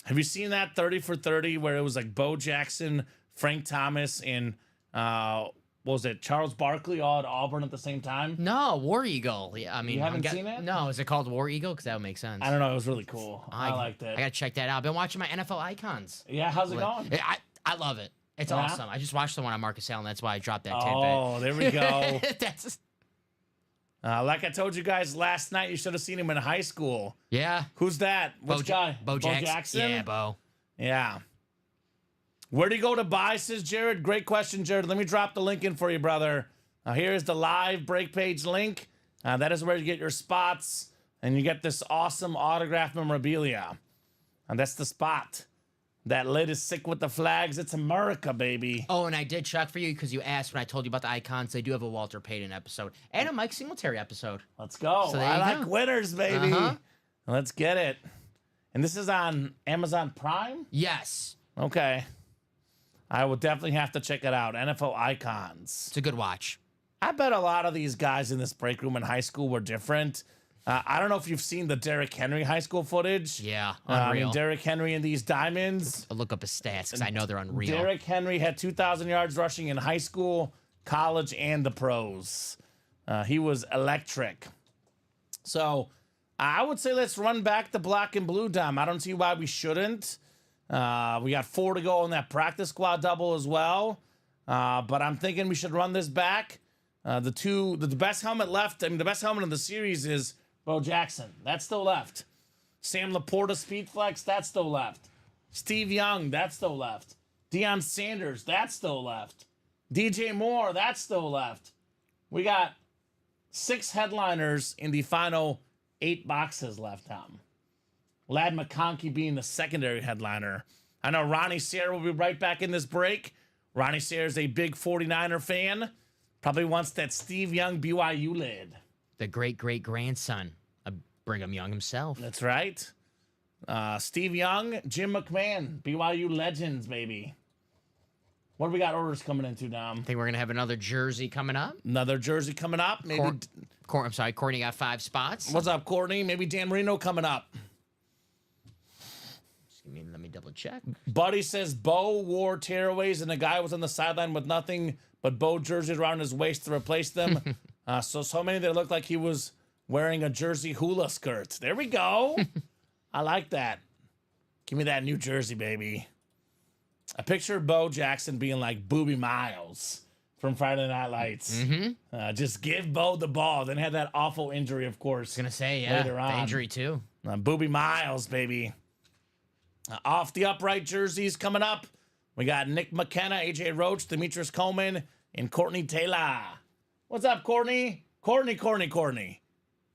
Have you seen that 30 for 30 where it was like Bo Jackson, Frank Thomas, and what was it, Charles Barkley all at Auburn at the same time?
No, War Eagle. Yeah, I mean,
You haven't seen that?
No, is it called War Eagle? Because that would make sense.
I don't know. It was really cool. I liked it.
I gotta check that out. I've been watching my NFL icons.
Yeah, how's it going?
I love it. It's
Yeah?
awesome. I just watched the one on Marcus Allen. That's why I dropped that tidbit.
Oh, there we go.
That's
Like I told you guys last night, you should have seen him in high school.
yeah.
Who's that? Which guy?
Bo
Jackson?
Yeah, Bo.
Yeah. Where do you go to buy, says Jared? Great question, Jared. Let me drop the link in for you, brother. Here's the live break page link. That is where you get your spots, and you get this awesome autograph memorabilia. And that's the spot. That lid is sick with the flags. It's America, baby.
Oh, and I did check for you because you asked when I told you about the icons. They do have a Walter Payton episode and a Mike Singletary episode.
Let's go.
So there
I
you
like
go.
winners, baby.
Uh-huh.
Let's get it. And this is on Amazon Prime?
Yes.
Okay. I will definitely have to check it out. NFL Icons.
It's a good watch.
I bet a lot of these guys in this break room in high school were different. I don't know if you've seen the Derrick Henry high school footage.
Yeah,
I
unreal.
mean, Derrick Henry and these diamonds.
I'll look up his stats because I know they're unreal.
Derrick Henry had 2,000 yards rushing in high school, college, and the pros. He was electric. So I would say let's run back the black and blue, Dom. I don't see why we shouldn't. We got 4 to go on that practice squad double as well. But I'm thinking we should run this back. The best helmet left, I mean, the best helmet in the series is Bo Jackson. That's still left. Sam Laporta Speed Flex, that's still left. Steve Young, that's still left. Deion Sanders, that's still left. DJ Moore, that's still left. We got 6 headliners in the final 8 boxes left, Tom. Ladd McConkey being the secondary headliner. I know Ronnie Sayre will be right back in this break. Ronnie Sayre is a big 49er fan. Probably wants that Steve Young BYU lid.
The great-great-grandson of Brigham Young himself.
That's right. Steve Young, Jim McMahon, BYU legends, baby. What do we got orders coming into, Dom?
I think we're going to have another jersey coming up.
Another jersey coming up. Maybe.
I'm sorry, Courtney got 5 spots.
What's up, Courtney? Maybe Dan Marino coming up.
Let me double check.
Buddy says Bo wore tearaways and the guy was on the sideline with nothing but Bo jerseys around his waist to replace them. So many that looked like he was wearing a jersey hula skirt. There we go. I like that. Give me that New Jersey, baby. I picture Bo Jackson being like Booby Miles from Friday Night Lights.
Mm-hmm.
Just give Bo the ball. Then had that awful injury, of course.
I was going to say, yeah,
later on.
the injury too.
Booby Miles, baby. Off the upright jerseys coming up. We got Nick McKenna, AJ Roach, Demetrius Coleman, and Courtney Taylor. What's up, Courtney? Courtney.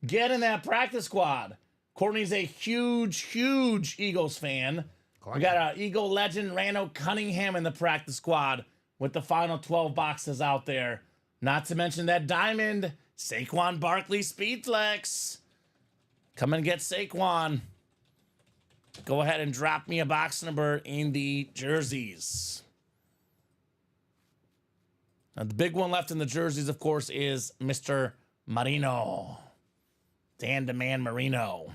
Get in that practice squad. Courtney's a huge Eagles fan.
Courtney.
We got Eagle legend Randall Cunningham in the practice squad with the final 12 boxes out there. Not to mention that diamond, Saquon Barkley Speed Flex. Come and get Saquon. Go ahead and drop me a box number in the jerseys. Now, the big one left in the jerseys, of course, is Mr. Marino. Dan the Man Marino.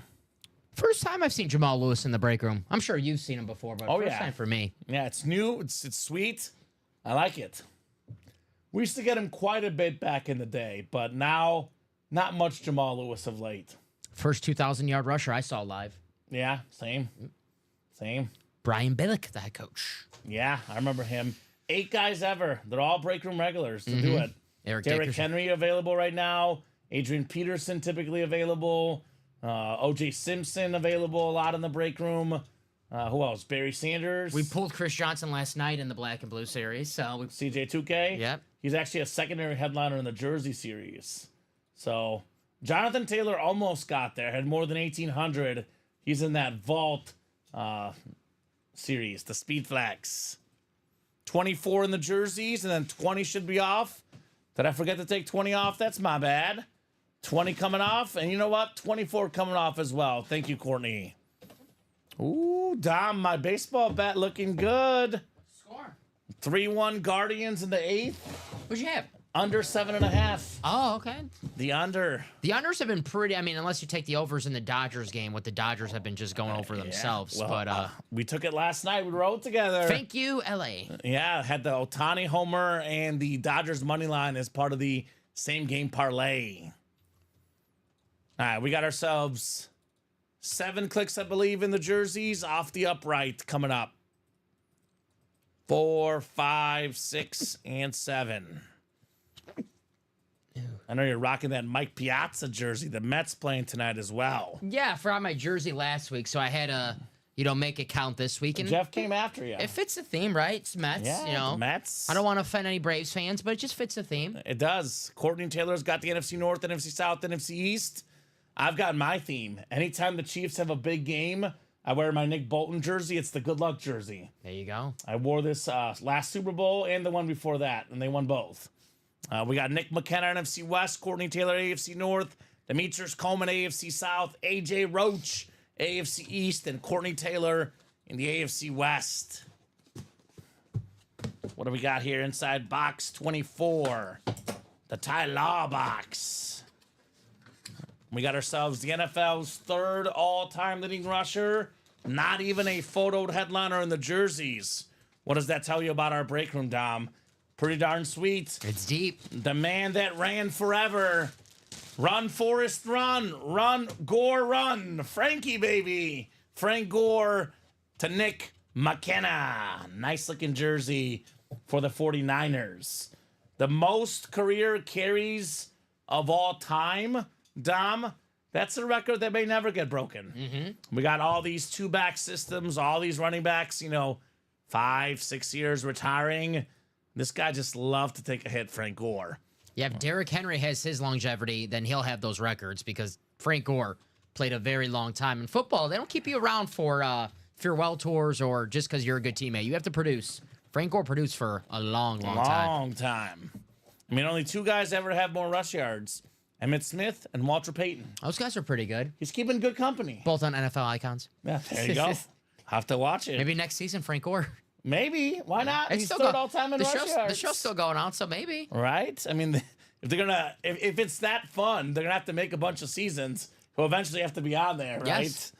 First time I've seen Jamal Lewis in the break room. I'm sure you've seen him before, but first time for me.
Yeah, it's new. It's sweet. I like it. We used to get him quite a bit back in the day, but now not much Jamal Lewis of late.
First 2,000-yard rusher I saw live.
Yeah, same.
Brian Billick, the head coach.
Yeah, I remember him. 8 guys ever. They're all break room regulars to do it.
Eric
Derrick
Dickerson.
Henry available right now. Adrian Peterson typically available. O.J. Simpson available a lot in the break room. Who else? Barry Sanders.
We pulled Chris Johnson last night in the Black and Blue series. So
CJ2K.
Yep.
He's actually a secondary headliner in the Jersey series. So Jonathan Taylor almost got there, had more than 1,800. He's in that vault series, the Speed Flex. 24 in the jerseys, and then 20 should be off. Did I forget to take 20 off? That's my bad. 20 coming off, and you know what? 24 coming off as well. Thank you, Courtney. Ooh, Dom, my baseball bat looking good.
Score.
3-1 Guardians in the 8th.
What'd you have?
Under 7.5.
Oh, okay.
The under.
The unders have been pretty. I mean, unless you take the overs in the Dodgers game, what the Dodgers have been just going over themselves.
Well,
but
we took it last night. We rode together.
thank you, LA.
Yeah, had the Ohtani homer and the Dodgers money line as part of the same game parlay. All right, we got ourselves 7 clicks, I believe, in the jerseys off the upright coming up. 4, 5, 6, and 7. I know you're rocking that Mike Piazza jersey. The Mets playing tonight as well.
Yeah, I forgot my jersey last week, so I had to, make it count this week. And
Jeff came after you.
it fits the theme, right? It's Mets,
Yeah, the Mets.
I don't want to offend any Braves fans, but it just fits the theme.
It does. Courtney Taylor's got the NFC North, NFC South, NFC East. I've got my theme. Anytime the Chiefs have a big game, I wear my Nick Bolton jersey. It's the good luck jersey.
There you go.
I wore this last Super Bowl and the one before that, and they won both. We got Nick McKenna, NFC West, Courtney Taylor, AFC North, Demetrius Coleman, AFC South, AJ Roach, AFC East, and Courtney Taylor in the AFC West. What do we got here inside box 24? The Ty Law box. We got ourselves the NFL's 3rd all-time leading rusher. Not even a photoed headliner in the jerseys. What does that tell you about our break room, Dom? Pretty darn sweet.
It's deep.
The man that ran forever. Run, Forrest, run. Run, Gore, run. Frankie, baby. Frank Gore to Nick McKenna. Nice looking jersey for the 49ers. The most career carries of all time, Dom. That's a record that may never get broken.
Mm-hmm.
We got all these 2-back systems, all these running backs, 5, 6 years retiring. This guy just loved to take a hit, Frank Gore.
Yeah, if Derrick Henry has his longevity, then he'll have those records because Frank Gore played a very long time. In football, they don't keep you around for farewell tours or just because you're a good teammate. You have to produce. Frank Gore produced for a long time.
Long time. I mean, only 2 guys ever have more rush yards. Emmitt Smith and Walter Payton.
Those guys are pretty good.
He's keeping good company.
Both on NFL icons.
Yeah, there you go. Have to watch it.
Maybe next season, Frank Gore.
Maybe. Why not?
It's
He's
still
3rd
go-
all-time in
the
rush
show's,
yards.
the show's still going on, so maybe.
Right? I mean, if they're gonna, if it's that fun, they're gonna have to make a bunch of seasons. Who eventually have to be on there, right?
Yes.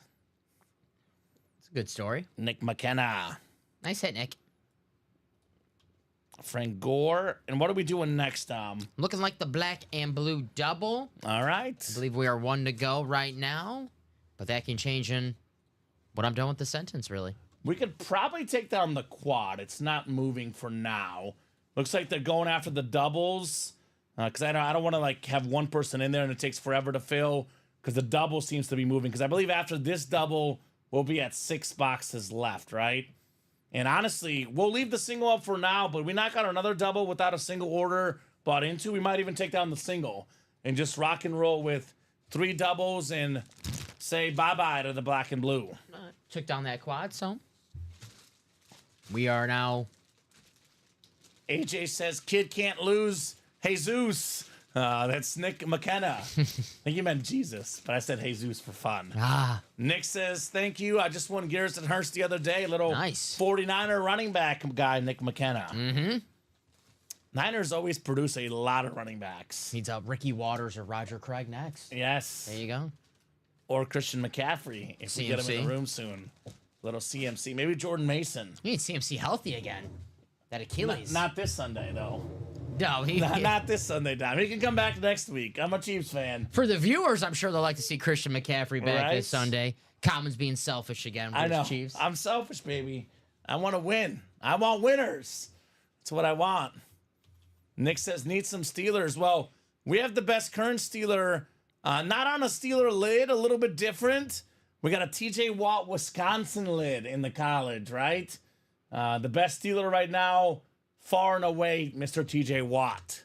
It's a good story.
Nick McKenna,
Nice hit, Nick.
Frank Gore, and what are we doing next,
Looking like the black and blue double.
All right.
I believe we are 1 to go right now, but that can change in when I'm done with the sentence, really.
We could probably take down the quad. It's not moving for now. Looks like they're going after the doubles. Because I don't want to have one person in there and it takes forever to fill. Because the double seems to be moving. Because I believe after this double, we'll be at 6 boxes left, right? And honestly, we'll leave the single up for now. But we knock out another double without a single order bought into. We might even take down the single and just rock and roll with 3 doubles and say bye-bye to the black and blue.
Took down that quad, so we are now.
AJ says, kid can't lose. Jesus. That's Nick McKenna. I think you meant Jesus, but I said Jesus for fun. Nick says, thank you. I just won Garrison Hurst the other day. Little
Nice.
49er running back guy, Nick McKenna.
Mm-hmm.
Niners always produce a lot of running backs.
Needs Ricky Waters or Roger Craig next.
Yes.
There you go.
Or Christian McCaffrey, if we get him in the room soon. Little CMC. Maybe Jordan Mason.
You need CMC healthy again. That Achilles.
Not this Sunday, though.
No,
Not this Sunday, Dom. He can come back next week. I'm a Chiefs fan.
For the viewers, I'm sure they'll like to see Christian McCaffrey back
Right?
this Sunday. Common's being selfish again with
I know.
his Chiefs.
I'm selfish, baby. I want to win. I want winners. That's what I want. Nick says, need some Steelers. Well, we have the best current Steeler, not on a Steeler lid, a little bit different. We got a TJ Watt, Wisconsin lid in the college, right? The best Steeler right now, far and away, Mr. TJ Watt.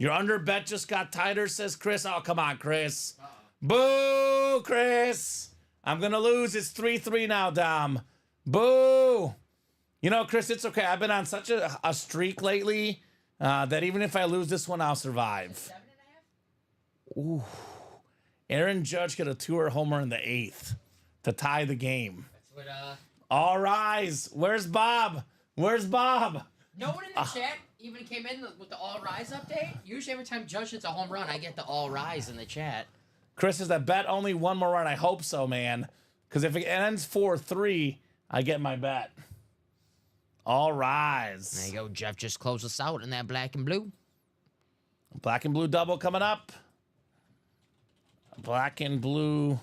Your under bet just got tighter, says Chris. Oh, come on, Chris. Boo, Chris. I'm going to lose. It's 3-3 now, Dom. Boo. You know, Chris, it's okay. I've been on such a streak lately that even if I lose this one, I'll survive.
7.5?
Ooh. Aaron Judge got a two-run homer in the 8th to tie the game.
That's what,
All rise. Where's Bob? Where's Bob?
No one in the chat even came in with the all rise update. Usually every time Judge hits a home run, I get the all rise in the chat.
Chris, is that bet only one more run? I hope so, man. Because if it ends 4-3, I get my bet. All rise.
There you go. Jeff just closed us out in that black and blue.
Black and blue double coming up. Black and blue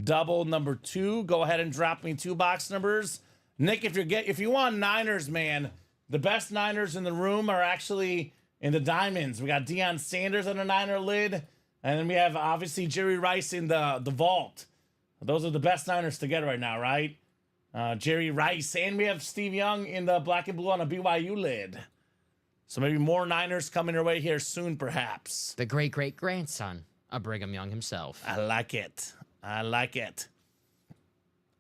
double number 2. Go ahead and drop me 2 box numbers. Nick, if you want Niners, man, the best Niners in the room are actually in the diamonds. We got Deion Sanders on the Niner lid, and then we have obviously Jerry Rice in the vault. Those are the best Niners to get right now, right? Jerry Rice, and we have Steve Young in the black and blue on a BYU lid. So maybe more Niners coming your way here soon, perhaps.
The great-great-grandson of Brigham Young himself.
I like it. I like it.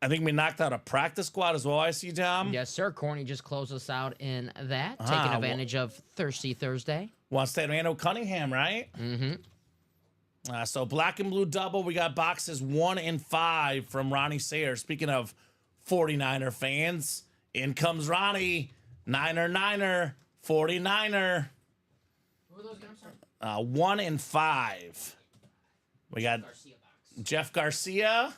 I think we knocked out a practice squad as well, I see, Tom.
Yes, sir. Corny just closed us out in that, taking advantage of Thirsty Thursday.
Wants that Randall Cunningham, right?
Mm-hmm.
So black and blue double. We got boxes 1 and 5 from Ronnie Sayre. Speaking of 49er fans, in comes Ronnie. Niner, 49er.
Who are those guys?
1 and 5. We got
Garcia box.
Jeff Garcia.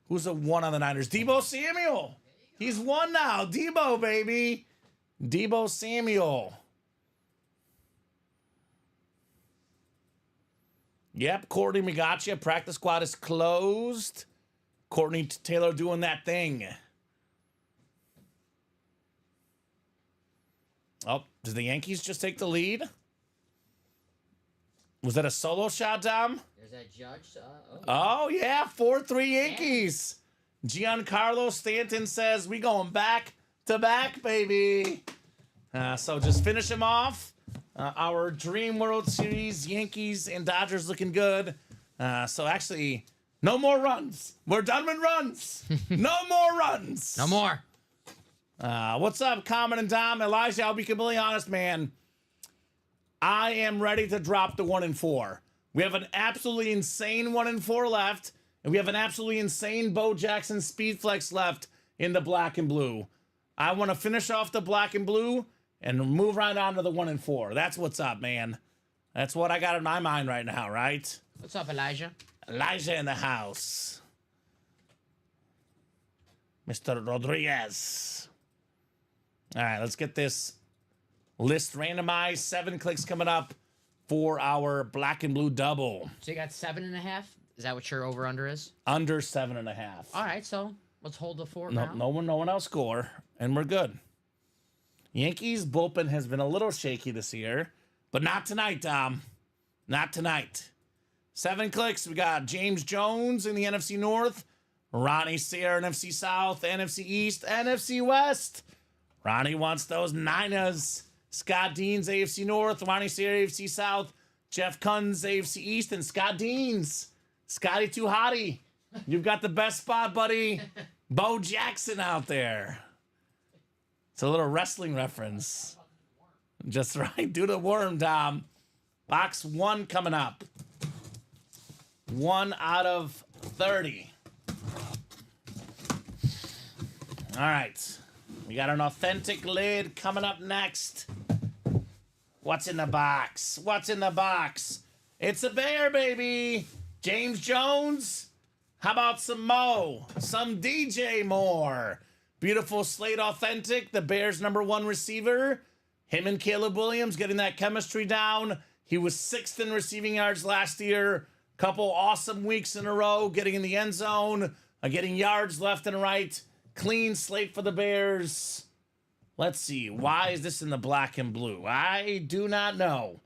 Who's a 1 on the Niners? Debo Samuel. He's 1 now. Debo, baby. Debo Samuel. Yep, Courtney, we got you. Practice squad is closed. Courtney Taylor doing that thing. Oh, did the Yankees just take the lead? Was that a solo shot, Dom?
There's that Judge.
Oh, yeah, 4-3 Yankees. Giancarlo Stanton says, we going back to back, baby. So just finish him off. Our Dream World Series, Yankees and Dodgers looking good. So actually, no more runs. We're done with runs. No more runs.
No more.
What's up, Kamen and Dom? Elijah, I'll be completely honest, man. I am ready to drop the 1 and 4. We have an absolutely insane 1 and 4 left, and we have an absolutely insane Bo Jackson Speed Flex left in the black and blue. I want to finish off the black and blue and move right on to the 1 and 4. That's what's up, man. That's what I got in my mind right now, right?
What's up, Elijah?
Elijah in the house. Mr. Rodriguez. All right, let's get this list randomized. 7 clicks coming up for our black and blue double.
So you got 7.5? Is that what your over-under is?
Under 7.5.
All right, so let's hold the fort
No,
now.
no one else score, and we're good. Yankees bullpen has been a little shaky this year, but not tonight, Dom. Not tonight. 7 clicks. We got James Jones in the NFC North, Ronnie Sayre, NFC South, NFC East, NFC West. Ronnie wants those Niners. Scott Deans, AFC North, Ronnie Sayre, AFC South, Jeff Kunz, AFC East, and Scott Deans. Scotty Too Hottie. You've got the best spot, buddy. Bo Jackson out there. It's a little wrestling reference. Just right. Do the worm, Dom. Box 1 coming up. 1 out of 30. All right. We got an authentic lid coming up next. What's in the box? What's in the box? It's a bear, baby. James Jones. How about some Mo? Some DJ Moore. Beautiful slate authentic. The Bears' #1 receiver. Him and Caleb Williams getting that chemistry down. He was 6th in receiving yards last year. Couple awesome weeks in a row. Getting in the end zone. Getting yards left and right. Clean slate for the Bears. Let's see. Why is this in the black and blue? I do not know.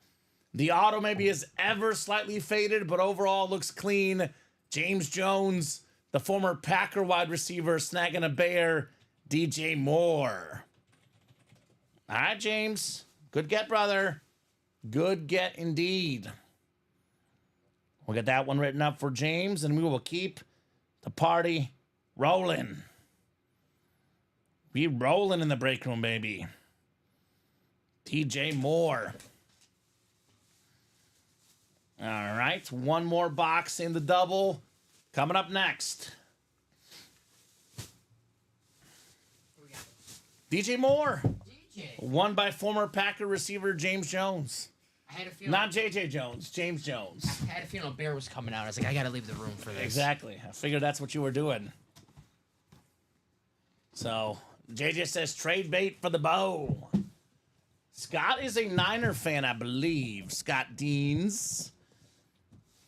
The auto maybe is ever slightly faded, but overall looks clean. James Jones, the former Packer wide receiver, snagging a Bear. DJ Moore. All right, James. Good get, brother. Good get indeed. We'll get that one written up for James, and we will keep the party rolling. Be rolling in the break room, baby. DJ Moore. All right, one more box in the double. Coming up next. DJ Moore.
DJ.
Won by former Packer receiver James Jones.
I had a feeling.
Not JJ Jones, James Jones.
I had a feeling a bear was coming out. I was like, I got to leave the room for this.
Exactly. I figured that's what you were doing. So, JJ says trade bait for the bow. Scott is a Niner fan, I believe. Scott Deans.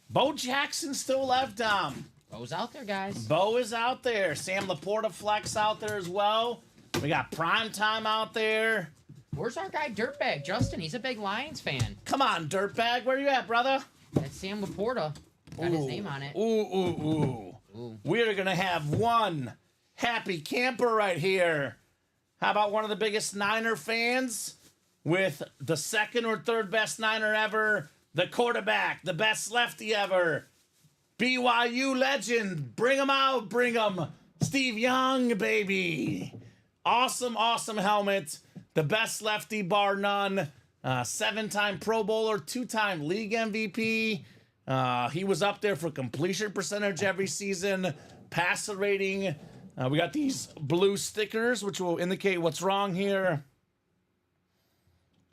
Bo Jackson still left, Dom.
Bo's out there, guys.
Bo is out there. Sam Laporta flex out there as well. We got Prime Time out there.
Where's our guy Dirtbag? Justin, he's a big Lions fan.
Come on, Dirtbag. Where you at, brother?
That's Sam Laporta. Got his name on it.
Ooh. We are going to have one happy camper right here. How about one of the biggest Niner fans with the second or third best Niner ever, the quarterback, the best lefty ever, BYU legend. Bring him out. Bring him. Steve Young, baby. Awesome helmet. The best lefty, bar none. 7-time Pro Bowler, 2-time league MVP. He was up there for completion percentage every season. Passer rating. We got these blue stickers, which will indicate what's wrong here.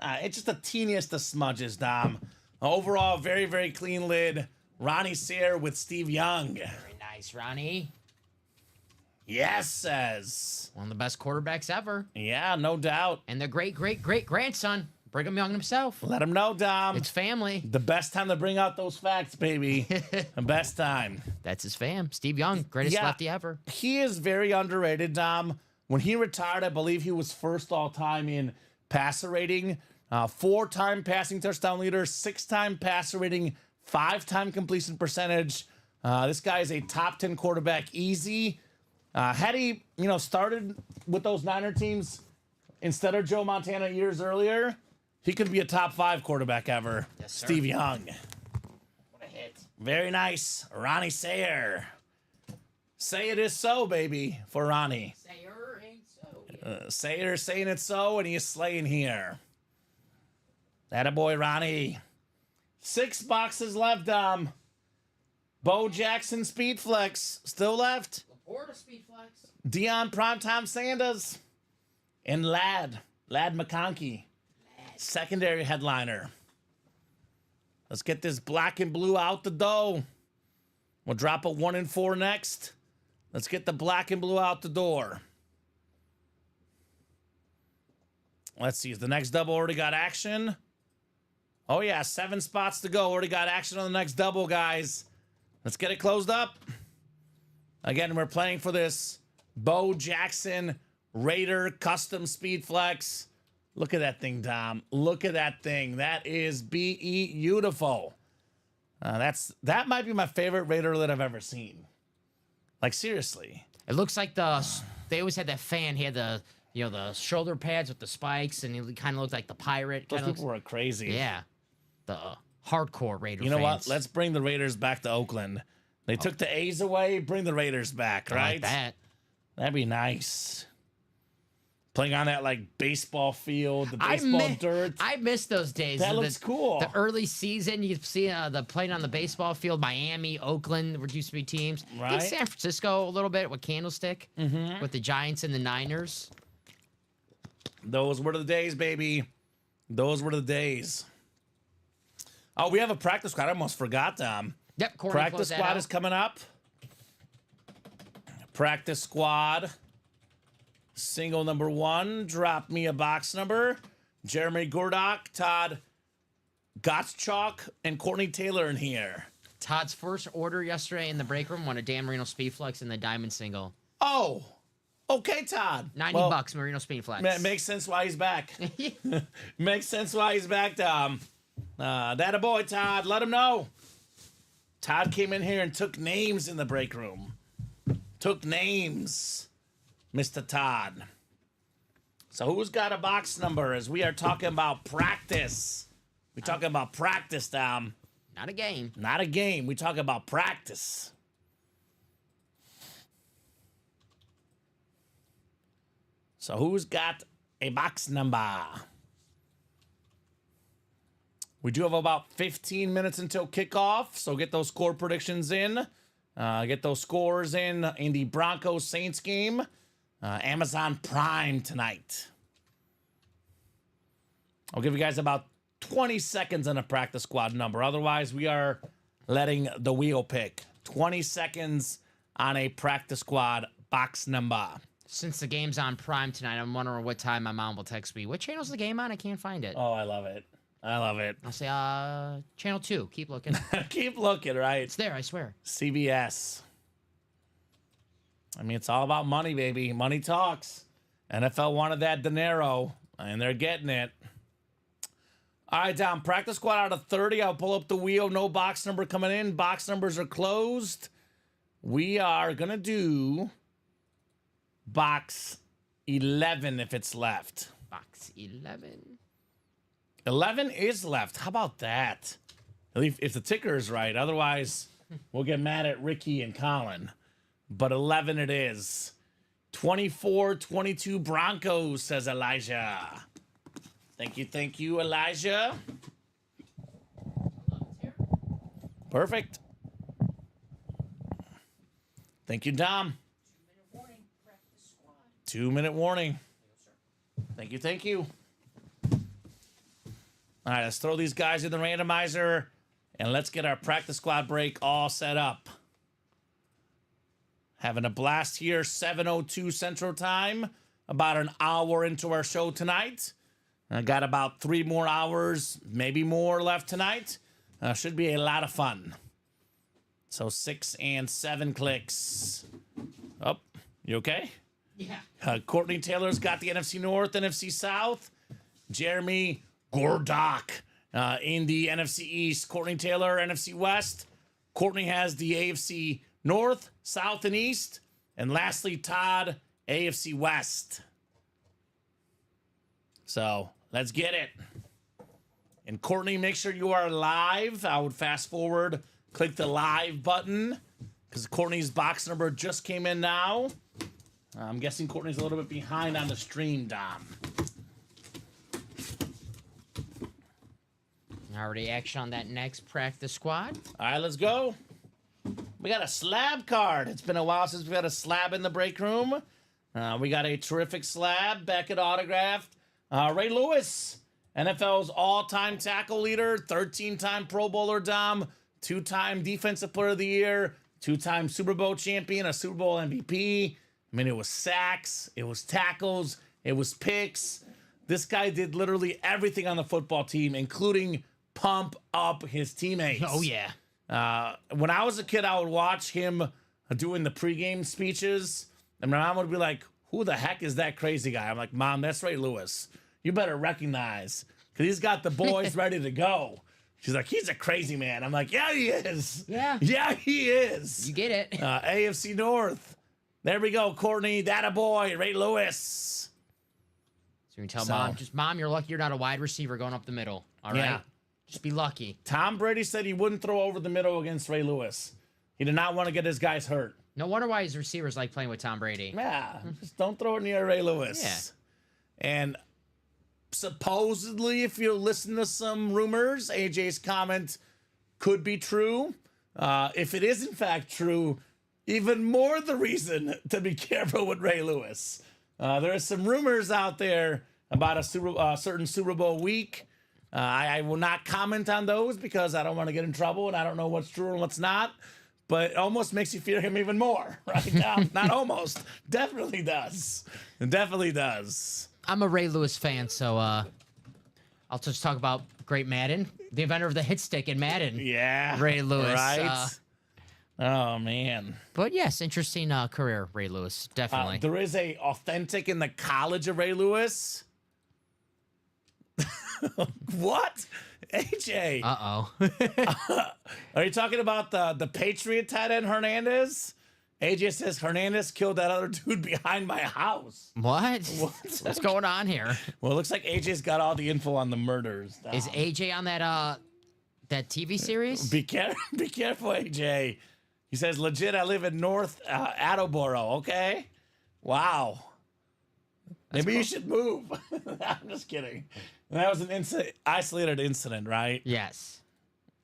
It's just the teeniest of smudges, Dom. Overall, very, very clean lid. Ronnie Sayre with Steve Young.
Very nice, Ronnie.
Yes, says.
One of the best quarterbacks ever.
Yeah, no doubt.
And their great-great-great-grandson, Brigham Young himself.
Let him know, Dom.
It's family.
The best time to bring out those facts, baby. The best time.
That's his fam. Steve Young, greatest lefty ever.
He is very underrated, Dom. When he retired, I believe he was first all-time in passer rating. 4-time passing touchdown leader, 6-time passer rating, 5-time completion percentage. This guy is a top 10 quarterback easy. Had he, started with those Niner teams instead of Joe Montana years earlier, he could be a top 5 quarterback ever.
Yes, sir.
Steve Young.
What a hit.
Very nice. Ronnie Sayre. Say it is so, baby, for Ronnie.
Sayer ain't so.
Sayre saying it so, and he is slaying here. Attaboy, Ronnie. 6 boxes left, Dom. Bo Jackson Speed Flex still left.
Laporta Speed Flex.
Deion Primetime Sanders. And Ladd McConkey. Secondary headliner. Let's get this black and blue out the door. We'll drop a 1 and 4 next. Let's get the black and blue out the door. Let's see. Is the next double already got action? Oh, yeah. 7 spots to go. Already got action on the next double, guys. Let's get it closed up. Again, we're playing for this Bo Jackson Raider Custom Speed Flex. Look at that thing, Dom. Look at that thing. That is beautiful. That might be my favorite Raider that I've ever seen. Like, seriously.
It looks like they always had that fan. He had the shoulder pads with the spikes, and he kind of looked like the pirate.
Those people were crazy.
Yeah. The hardcore Raider
You know
fans.
what? Let's bring the Raiders back to Oakland. They took the A's away. Bring the Raiders back,
I
right?
like that.
That'd be nice. Playing on that, baseball field, the baseball dirt.
I miss those days.
That looks cool.
The early season, you'd see the playing on the baseball field, Miami, Oakland, where used to be teams. I think
Right.
San Francisco a little bit with Candlestick, with the Giants and the Niners.
Those were the days, baby. Those were the days. Oh, we have a practice squad. I almost forgot them.
Yep, Corey
Practice
closed that
squad
out.
is coming up. Practice squad. Single number 1. Drop me a box number. Jeremy Gordock, Todd Gottschalk, and Courtney Taylor in here.
Todd's first order yesterday in the break room won a Dan Marino Speed Flex and the Diamond Single.
Oh, okay, Todd.
$90 Marino Speed Flex.
Makes sense why he's back. Makes sense why he's back, Tom. That a boy, Todd. Let him know. Todd came in here and took names in the break room. Took names, Mr. Todd. So who's got a box number as we are talking about practice? We're talking about practice, Dom.
Not a game.
Not a game. We talk about practice. So who's got a box number? We do have about 15 minutes until kickoff, so get those score predictions in. Get those scores in the Broncos-Saints game. Amazon Prime tonight. I'll give you guys about 20 seconds on a practice squad number. Otherwise, we are letting the wheel pick. 20 seconds on a practice squad box number.
Since the game's on Prime tonight, I'm wondering what time my mom will text me. What channel's the game on? I can't find it.
Oh, I love it. I love it.
I'll say, channel 2. Keep looking.
Keep looking, right?
It's there, I swear.
CBS. I mean, it's all about money, baby. Money talks. NFL wanted that dinero, and they're getting it. All right, Dom, practice squad out of 30. I'll pull up the wheel. No box number coming in. Box numbers are closed. We are going to do box 11 if it's left.
Box 11.
11 is left. How about that? At least if the ticker is right. Otherwise, we'll get mad at Ricky and Colin. But 11 it is. 24-22 Broncos, says Elijah. Thank you, Elijah. Perfect. Thank you, Dom.
2-minute warning. Practice squad.
2-minute warning. Thank you. All right, let's throw these guys in the randomizer, and let's get our practice squad break all set up. Having a blast here, 7:02 Central Time, about an hour into our show tonight. I got about 3 more hours, maybe more left tonight. Should be a lot of fun. So 6 and 7 clicks. Oh, you okay?
Yeah.
Courtney Taylor's got the NFC North, NFC South. Jeremy Gordock in the NFC East. Courtney Taylor, NFC West. Courtney has the AFC North, South, and East. And lastly, Todd, AFC West. So let's get it. And Courtney, make sure you are live. I would fast forward, click the live button, because Courtney's box number just came in now. I'm guessing Courtney's a little bit behind on the stream, Dom.
Already action on that next practice squad.
All right, let's go. We got a slab card. It's been a while since we had a slab in the break room. We got a terrific slab. Beckett autographed. Ray Lewis, NFL's all-time tackle leader, 13-time Pro Bowler, Dom, 2-time Defensive Player of the Year, 2-time Super Bowl champion, a Super Bowl MVP. I mean, it was sacks, it was tackles, it was picks. This guy did literally everything on the football team, including pump up his teammates.
Oh, yeah.
When I was a kid, I would watch him doing the pregame speeches, and my mom would be like, who the heck is that crazy guy? I'm like, Mom, that's Ray Lewis. You better recognize, because he's got the boys ready to go. She's like, he's a crazy man. I'm like, yeah, he is.
Yeah.
Yeah, he is.
You get it.
AFC North. There we go, Courtney. That a boy, Ray Lewis.
So you can tell Mom, Mom, you're lucky you're not a wide receiver going up the middle. All right?
Yeah.
Just be lucky.
Tom Brady said he wouldn't throw over the middle against Ray Lewis. He did not want to get his guys hurt.
No wonder why his receivers like playing with Tom Brady.
Yeah, just don't throw it near Ray Lewis.
Yeah.
And supposedly, if you listen to some rumors, AJ's comment could be true. If it is in fact true, even more the reason to be careful with Ray Lewis. There are some rumors out there about a certain Super Bowl week. I will not comment on those because I don't want to get in trouble and I don't know what's true and what's not. But it almost makes you fear him even more right now. Not almost. Definitely does. It definitely does.
I'm a Ray Lewis fan, so I'll just talk about great Madden. The inventor of the hit stick in Madden.
Yeah.
Ray Lewis.
Right? Oh, man.
But yes, interesting career, Ray Lewis. Definitely.
There is a authentic in the College of Ray Lewis. What? AJ.
Uh-oh.
Are you talking about the Patriot tight end Hernandez? AJ says Hernandez killed that other dude behind my house.
What? What's going on here?
Well, it looks like AJ's got all the info on the murders.
Is AJ on that TV series?
Be careful, AJ. He says, legit, I live in North Attleboro. Okay. Wow. Maybe you should move. I'm just kidding. That was an isolated incident, right?
Yes.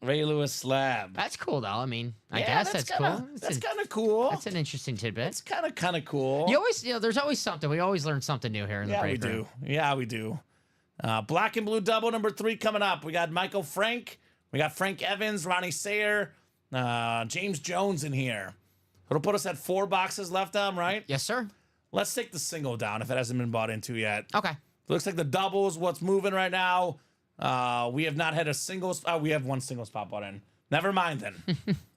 Ray Lewis Slab.
That's cool, though. I mean, I guess that's cool.
That's kind of cool.
That's an interesting tidbit.
It's kind of cool.
There's always something. We always learn something new here in the break room.
Yeah, we do. Black and Blue Double number 3 coming up. We got Michael Frank. We got Frank Evans, Ronnie Sayer, James Jones in here. It'll put us at 4 boxes left, right?
Yes, sir.
Let's take the single down if it hasn't been bought into yet.
Okay.
Looks like the double is what's moving right now. We have not had a single. We have 1 single spot bought in. Never mind then.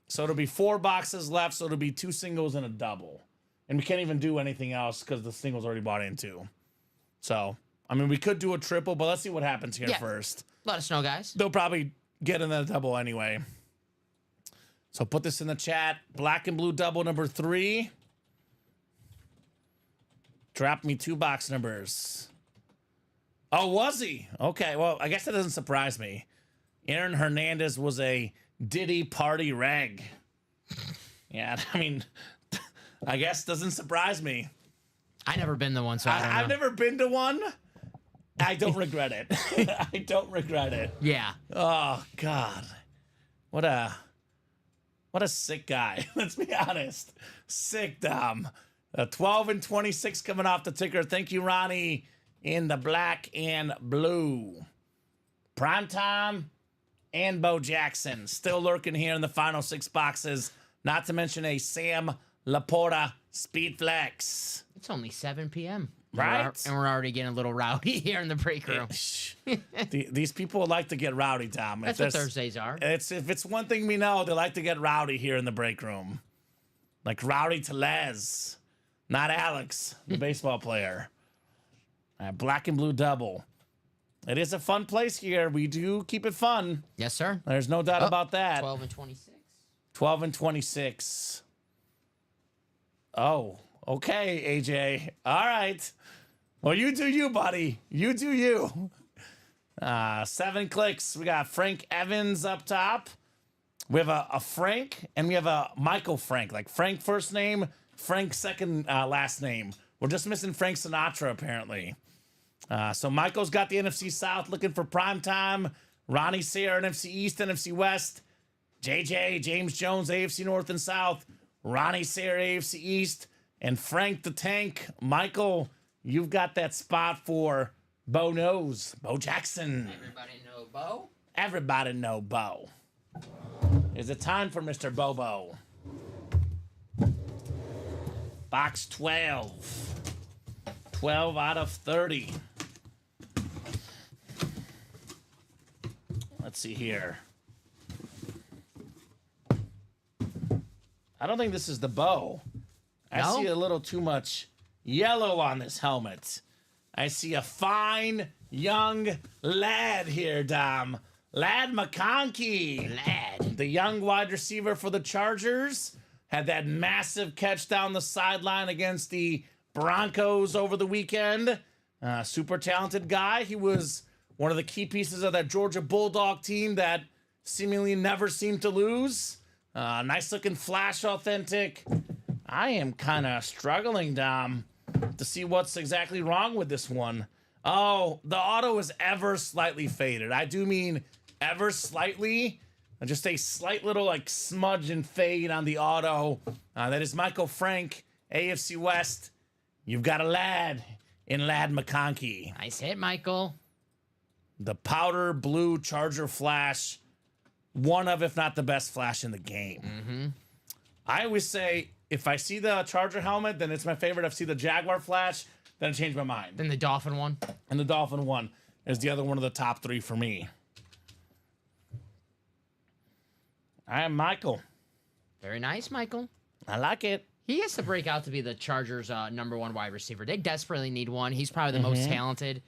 So it'll be 4 boxes left. So it'll be 2 singles and a double. And we can't even do anything else because the single's already bought into. So, I mean, we could do a triple, but let's see what happens here first.
Let us know, guys.
They'll probably get in the double anyway. So put this in the chat. Black and Blue Double number 3. Drop me 2 box numbers. Oh, was he? Okay, well, I guess that doesn't surprise me. Aaron Hernandez was a Diddy party reg. Yeah, I mean, I guess doesn't surprise me.
I never been to one, so I don't know.
I've never been to one. I don't regret it. I don't regret it.
Yeah.
Oh, God. What a sick guy. Let's be honest. Sick, Dom. 12 and 26 coming off the ticker. Thank you, Ronnie, in the black and blue. Primetime and Bo Jackson still lurking here in the final 6 boxes. Not to mention a Sam Laporta Speed Flex.
It's only 7 p.m.
Right?
And we're already getting a little rowdy here in the break room.
These people like to get rowdy, Tom.
That's what Thursdays are.
If it's one thing we know, they like to get rowdy here in the break room. Like Rowdy Telez. Not Alex, the baseball player. Black and Blue Double. It is a fun place here. We do keep it fun.
Yes, sir.
There's no doubt about that.
12 and 26.
12 and 26. Oh, okay, AJ. All right. Well, you do you, buddy. You do you. 7 clicks. We got Frank Evans up top. We have a Frank, and we have a Michael Frank. Like Frank first name, Frank second last name. We're just missing Frank Sinatra, apparently. So Michael's got the NFC South looking for prime time. Ronnie Sayer, NFC East, NFC West. JJ, James Jones, AFC North and South. Ronnie Sayer, AFC East. And Frank the Tank. Michael, you've got that spot for Bo Knows. Bo Jackson.
Everybody know Bo?
Everybody know Bo. Is it time for Mr. Bobo? Box 12. 12 out of 30. Let's see here. I don't think this is the bow. I see a little too much yellow on this helmet. I see a fine young lad here, Dom. Lad McConkey.
Lad.
The young wide receiver for the Chargers. Had that massive catch down the sideline against the Broncos over the weekend. Super talented guy. He was one of the key pieces of that Georgia Bulldog team that seemingly never seemed to lose. Nice looking flash authentic. I am kind of struggling, Dom, to see what's exactly wrong with this one. Oh, the auto is ever slightly faded. I do mean ever slightly. Just a slight little like smudge and fade on the auto. That is Michael Frank, AFC West. You've got a lad in Lad McConkey.
Nice hit, Michael.
The powder blue Charger flash. One of, if not the best flash in the game.
Mm-hmm.
I always say, if I see the Charger helmet, then it's my favorite. If I see the Jaguar flash, then I change my mind.
Then the Dolphin one.
And the Dolphin one is the other one of the top 3 for me. I am Michael.
Very nice, Michael.
I like it.
He has to break out to be the Chargers' #1 wide receiver. They desperately need one. He's probably the most talented.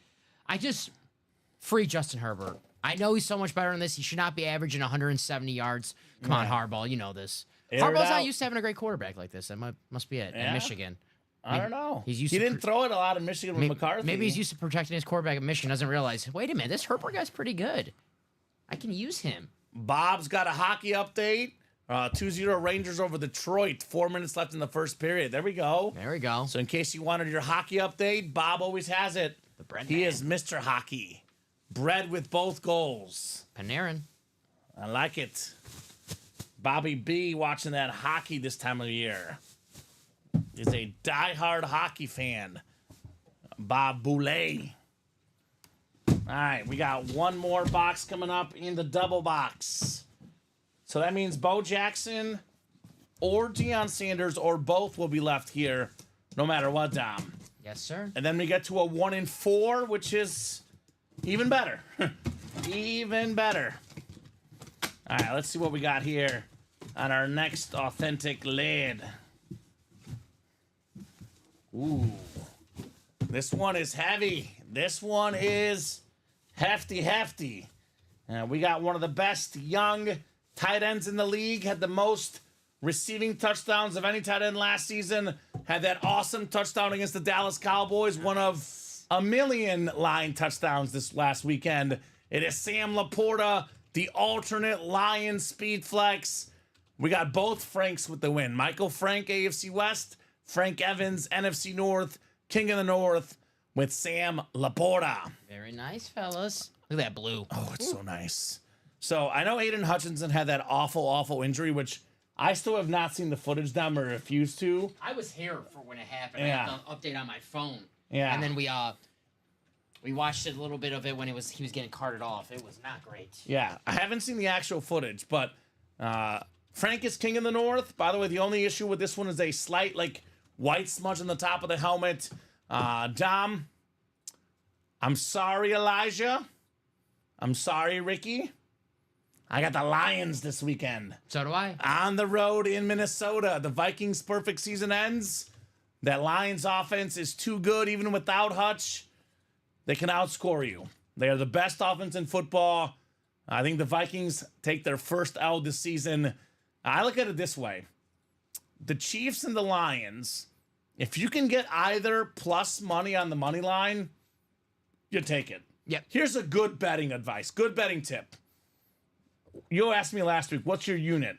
Free Justin Herbert. I know he's so much better than this. He should not be averaging 170 yards. Come on, Harbaugh. You know this.
Air it
Harbaugh's
out.
not used to having a great quarterback like this. That must be it.
Yeah.
At Michigan.
I don't know.
He's used
he
to
didn't throw it a lot in Michigan with McCarthy.
Maybe he's used to protecting his quarterback at Michigan. Doesn't realize, wait a minute, this Herbert guy's pretty good. I can use him.
Bob's got a hockey update. 2-0 Rangers over Detroit. 4 minutes left in the first period. There we go.
There we go.
So in case you wanted your hockey update, Bob always has it.
The bread
He
man.
is Mr. Hockey. Bread with both goals.
Panarin.
I like it. Bobby B watching that hockey this time of the year. Is a diehard hockey fan. Bob Boulay. All right, we got one more box coming up in the double box. So that means Bo Jackson or Deion Sanders or both will be left here no matter what, Dom.
Yes, sir.
And then we get to a 1 in 4, which is even better. Even better. All right, let's see what we got here on our next authentic lid. Ooh. This one is heavy. This one is hefty. We got one of the best young tight ends in the league. Had the most receiving touchdowns of any tight end last season. Had that awesome touchdown against the Dallas Cowboys. One of a million line touchdowns this last weekend. It is Sam Laporta, the alternate Lion speed flex. We got both Franks with the win. Michael Frank, AFC West. Frank Evans, NFC North. King of the North with Sam Laporta.
Very nice, fellas. Look at that blue.
Oh, it's so nice. So I know Aiden Hutchinson had that awful injury, which I still have not seen the footage down or refuse to.
I was here for when it happened.
Yeah.
I had the update on my phone.
Yeah.
And then we watched a little bit of it when he was getting carted off. It was not great.
Yeah, I haven't seen the actual footage, but Frank is King of the North. By the way, the only issue with this one is a slight, white smudge on the top of the helmet. Dom, I'm sorry, Elijah. I'm sorry, Ricky. I got the Lions this weekend.
So do I.
On the road in Minnesota. The Vikings' perfect season ends. That Lions offense is too good, even without Hutch. They can outscore you. They are the best offense in football. I think the Vikings take their first L this season. I look at it this way. The Chiefs and the Lions, if you can get either plus money on the money line, you take it.
Yep.
Here's a good betting advice, good betting tip. You asked me last week, what's your unit?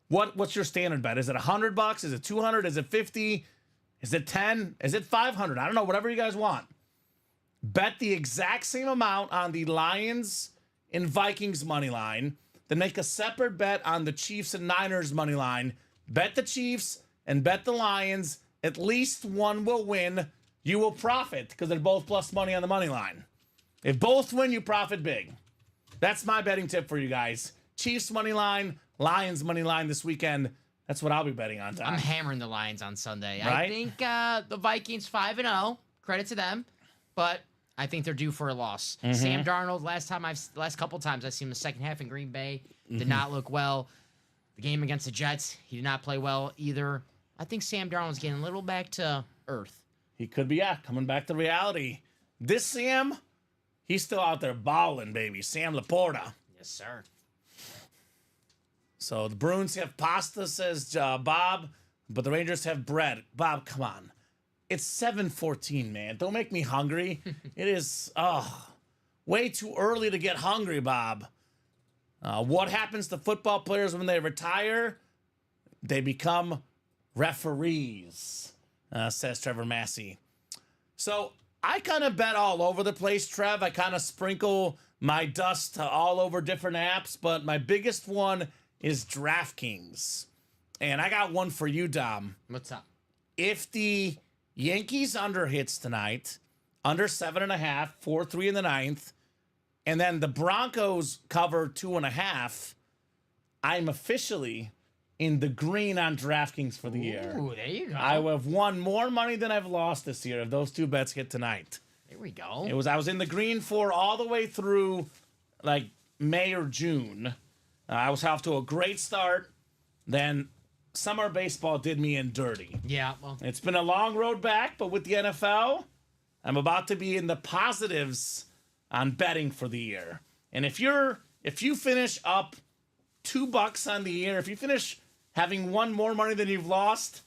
What's your standard bet? Is it $100? Is it 200? Is it 50? Is it 10? Is it 500? I don't know, whatever you guys want. Bet the exact same amount on the Lions and Vikings money line, then make a separate bet on the Chiefs and Niners money line. Bet the Chiefs and bet the Lions. At least one will win. You will profit because they're both plus money on the money line. If both win, you profit big. That's my betting tip for you guys. Chiefs money line, Lions money line this weekend. That's what I'll be betting on.
I'm hammering the Lions on Sunday.
Right?
I think the Vikings 5-0. Credit to them, but I think they're due for a loss. Sam Darnold. Last couple times I've seen him the second half in Green Bay did not look well. The game against the Jets, he did not play well either. I think Sam Darnold's getting a little back to earth.
He could be, coming back to reality. This Sam, he's still out there balling, baby. Sam Laporta.
Yes, sir.
So the Bruins have pasta, says Bob, but the Rangers have bread. Bob, come on. It's 7:14, man. Don't make me hungry. It is way too early to get hungry, Bob. What happens to football players when they retire? They become referees, says Trevor Massey. So I kind of bet all over the place, Trev. I kind of sprinkle my dust all over different apps, but my biggest one is DraftKings. And I got one for you, Dom.
What's up?
If the Yankees under hits tonight, under 7.5, 4-3 in the ninth, and then the Broncos cover 2.5, I'm officially in the green on DraftKings for the year.
Ooh, there you go.
I have won more money than I've lost this year if those two bets hit tonight.
There we go.
I was in the green for all the way through May or June. I was off to a great start. Then summer baseball did me in dirty.
Yeah, well.
It's been a long road back, but with the NFL, I'm about to be in the positives on betting for the year. And if you finish up $2 on the year, if you finish having won more money than you've lost,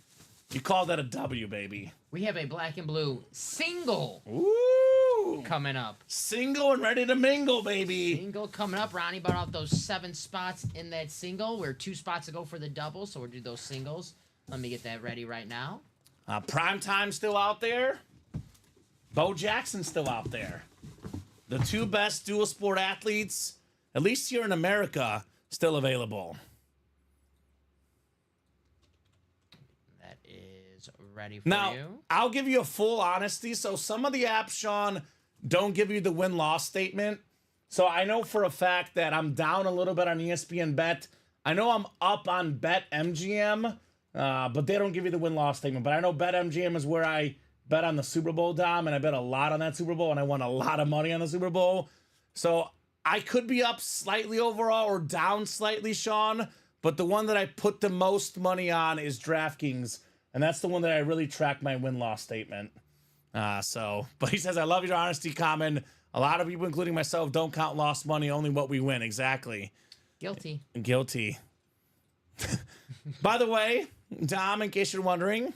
you call that a W, baby.
We have a black and blue single
Ooh.
coming up.
Single and ready to mingle, baby.
Single coming up. Ronnie bought out those 7 spots in that single. We're 2 spots to go for the double, so we'll do those singles. Let me get that ready right now.
Prime Time still out there. Bo Jackson's still out there. The 2 best dual sport athletes, at least here in America, still available.
That is ready for
Now,
you.
I'll give you a full honesty. So some of the apps, Sean, don't give you the win-loss statement. So I know for a fact that I'm down a little bit on ESPN Bet. I know I'm up on Bet MGM, but they don't give you the win-loss statement. But I know Bet MGM is where I bet on the Super Bowl, Dom, and I bet a lot on that Super Bowl, and I won a lot of money on the Super Bowl. So I could be up slightly overall or down slightly, Sean, but the one that I put the most money on is DraftKings, and that's the one that I really track my win-loss statement. But he says, I love your honesty, Kamen. A lot of people, including myself, don't count lost money, only what we win. Exactly.
Guilty.
Guilty. By the way, Dom, in case you're wondering,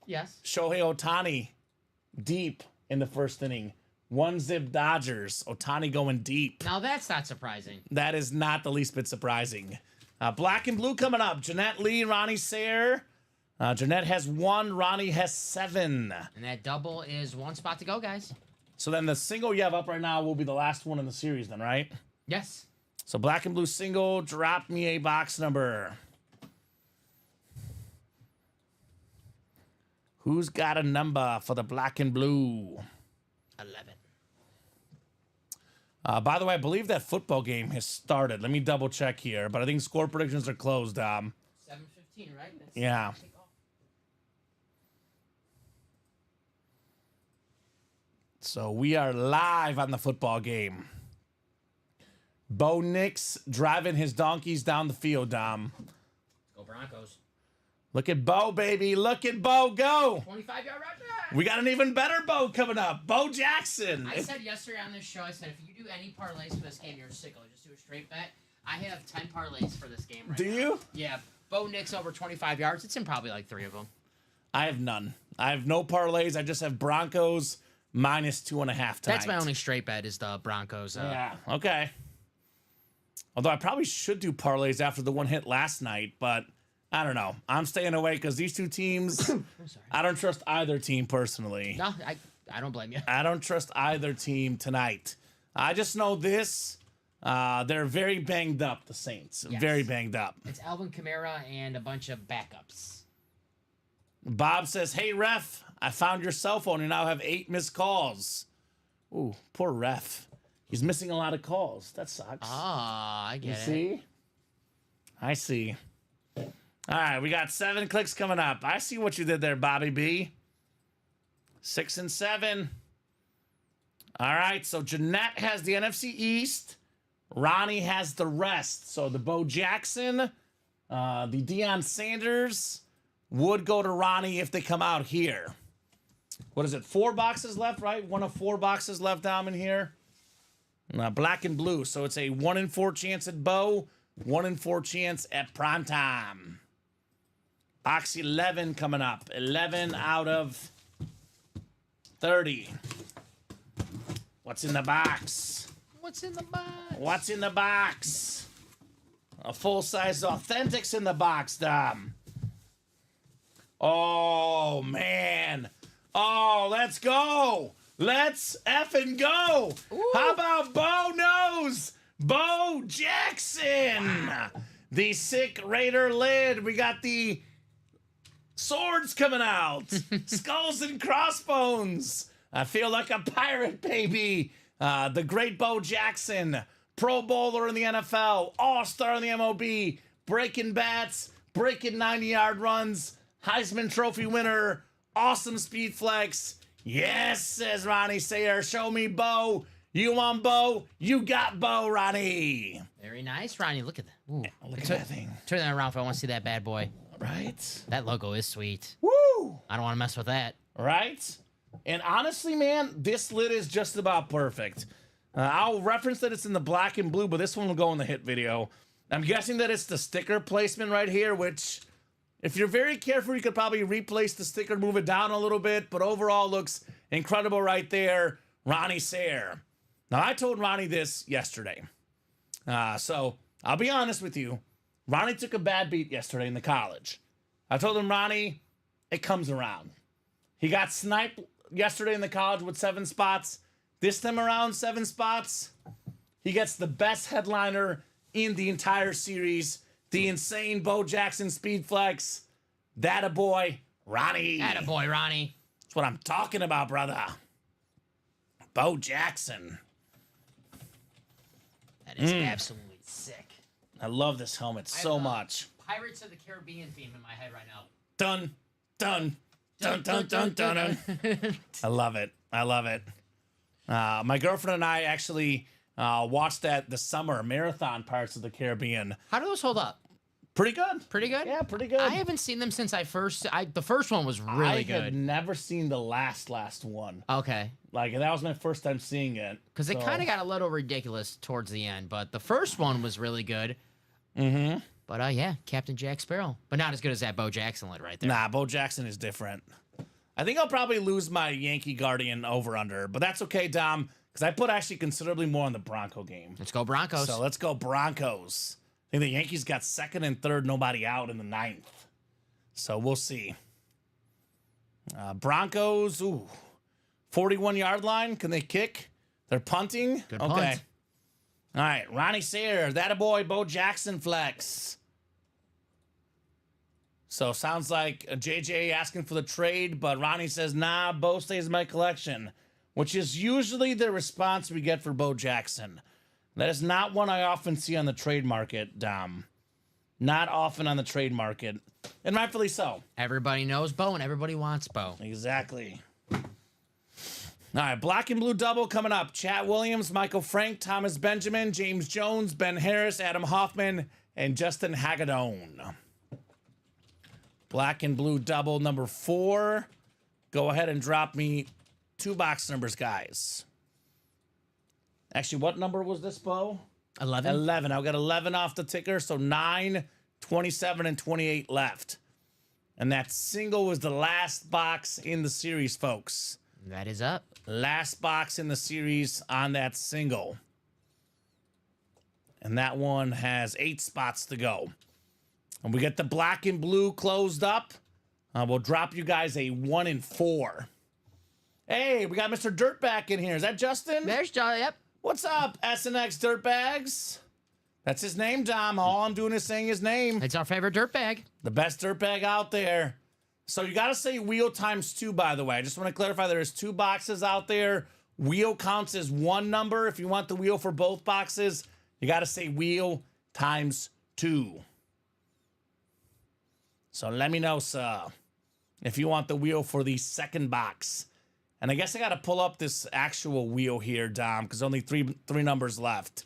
Yes.
Shohei Ohtani, deep in the first inning. 1-zip Dodgers. Ohtani going deep.
Now that's not surprising.
That is not the least bit surprising. Black and blue coming up. Jeanette Lee, Ronnie Sayer. Jeanette has 1. Ronnie has 7.
And that double is 1 spot to go, guys.
So then the single you have up right now will be the last one in the series then, right?
Yes.
So black and blue single, drop me a box number. Who's got a number for the black and blue?
11.
By the way, I believe that football game has started. Let me double check here, but I think score predictions are closed,
7:15, right? That's
Yeah. So we are live on the football game. Bo Nix driving his donkeys down the field, Dom.
Go Broncos.
Look at Bo, baby. Look at Bo go.
25-yard right back.
We got an even better Bo coming up. Bo Jackson.
I said yesterday on this show, I said, if you do any parlays for this game, you're a sicko. Just do a straight bet. I have 10 parlays for this game right
Do
now.
you?
Yeah. Bo Nix over 25 yards. It's in probably like 3 of them.
I have none. I have no parlays. I just have Broncos minus 2.5 tonight.
That's my only straight bet is the Broncos.
Yeah. Okay. Although I probably should do parlays after the one hit last night, but I don't know. I'm staying away because these 2 teams,
I'm sorry.
I don't trust either team personally.
No, I don't blame you.
I don't trust either team tonight. I just know this. They're very banged up, the Saints.
Yes.
Very banged up.
It's Alvin Kamara and a bunch of backups.
Bob says, hey, ref, I found your cell phone and now have 8 missed calls. Ooh, poor ref. He's missing a lot of calls. That sucks.
Ah, I
You
get it.
see? I see. All right, we got 7 clicks coming up. I see what you did there, Bobby B. 6 and 7. All right, so Jeanette has the NFC East. Ronnie has the rest. So the Bo Jackson, the Deion Sanders would go to Ronnie if they come out here. What is it? 4 boxes left, right? 1 of 4 boxes left down in here. Black and blue. So it's a 1 in 4 chance at Bo, 1 in 4 chance at prime time. Box 11 coming up. 11 out of 30. What's in the box?
What's in the box?
What's in the box? A full-size Authentics in the box, Dom. Oh, man. Oh, let's go. Let's effing go.
Ooh.
How about Bo knows? Bo Jackson.
Wow.
The sick Raider lid. We got the swords coming out. Skulls and crossbones. I feel like a pirate, baby. The great Bo Jackson. Pro Bowler in the NFL. All-Star in the MLB. Breaking bats. Breaking 90-yard runs. Heisman Trophy winner. Awesome speed flex. Yes, says Ronnie Sayer. Show me Bo. You want Bo? You got Bo, Ronnie.
Very nice, Ronnie. Look at that. Ooh.
Look at that thing.
Turn that around if I want to see that bad boy.
Right?
That logo is sweet.
Woo!
I don't want to mess with that.
Right? And honestly, man, this lid is just about perfect. I'll reference that it's in the black and blue, but this one will go in the hit video. I'm guessing that it's the sticker placement right here, which If you're very careful, you could probably replace the sticker, move it down a little bit, but overall looks incredible right there. Ronnie Sayre. Now, I told Ronnie this yesterday. So I'll be honest with you. Ronnie took a bad beat yesterday in the college. I told him, Ronnie, it comes around. He got sniped yesterday in the college with 7 spots. This time around, 7 spots. He gets the best headliner in the entire series. The insane Bo Jackson Speed Flex. That a boy, Ronnie.
That a boy, Ronnie.
That's what I'm talking about, brother. Bo Jackson.
That is absolutely sick.
I love this helmet so much.
Pirates of the Caribbean theme in my head right now.
Dun, dun, dun, dun, dun, dun, dun. I love it. I love it. My girlfriend and I actually watched the summer marathon Pirates of the Caribbean.
How do those hold up?
Pretty good.
Pretty good?
Yeah, pretty good.
I haven't seen them since the first one was really good.
I had never seen the last one.
Okay.
Like, that was my first time seeing it.
Because it kind of got a little ridiculous towards the end, but the first one was really good. Mm-hmm. But yeah, Captain Jack Sparrow. But not as good as that Bo Jackson lit right there.
Nah, Bo Jackson is different. I think I'll probably lose my Yankee Guardian over-under, but that's okay, Dom, because I put actually considerably more on the Bronco game.
Let's go Broncos.
So let's go Broncos. I think the Yankees got 2nd and 3rd, nobody out in the 9th. So we'll see. Broncos, 41-yard line. Can they kick? They're punting?
Good
okay.
punt.
All right, Ronnie Sayre, that a boy, Bo Jackson flex. So sounds like JJ asking for the trade, but Ronnie says, nah, Bo stays in my collection, which is usually the response we get for Bo Jackson. That is not one I often see on the trade market, Dom. Not often on the trade market, and rightfully so.
Everybody knows Bo, and everybody wants Bo.
Exactly. All right, black and blue double coming up. Chat Williams, Michael Frank, Thomas Benjamin, James Jones, Ben Harris, Adam Hoffman, and Justin Hagadone. Black and blue double number 4. Go ahead and drop me 2 box numbers, guys. Actually, what number was this, Bo?
11.
11. I've got 11 off the ticker, so 9, 27, and 28 left. And that single was the last box in the series, folks.
That is up.
Last box in the series on that single. And that one has 8 spots to go. And we get the black and blue closed up. We'll drop you guys a 1 and 4. Hey, we got Mr. Dirtbag in here. Is that Justin?
There's John. Yep.
What's up, SNX Dirtbags? That's his name, Dom. All I'm doing is saying his name.
It's our favorite dirtbag.
The best dirtbag out there. So you got to say wheel times 2, by the way. I just want to clarify there's 2 boxes out there. Wheel counts as 1 number. If you want the wheel for both boxes, you got to say wheel times 2. So let me know, sir, if you want the wheel for the second box. And I guess I got to pull up this actual wheel here, Dom, because only three numbers left.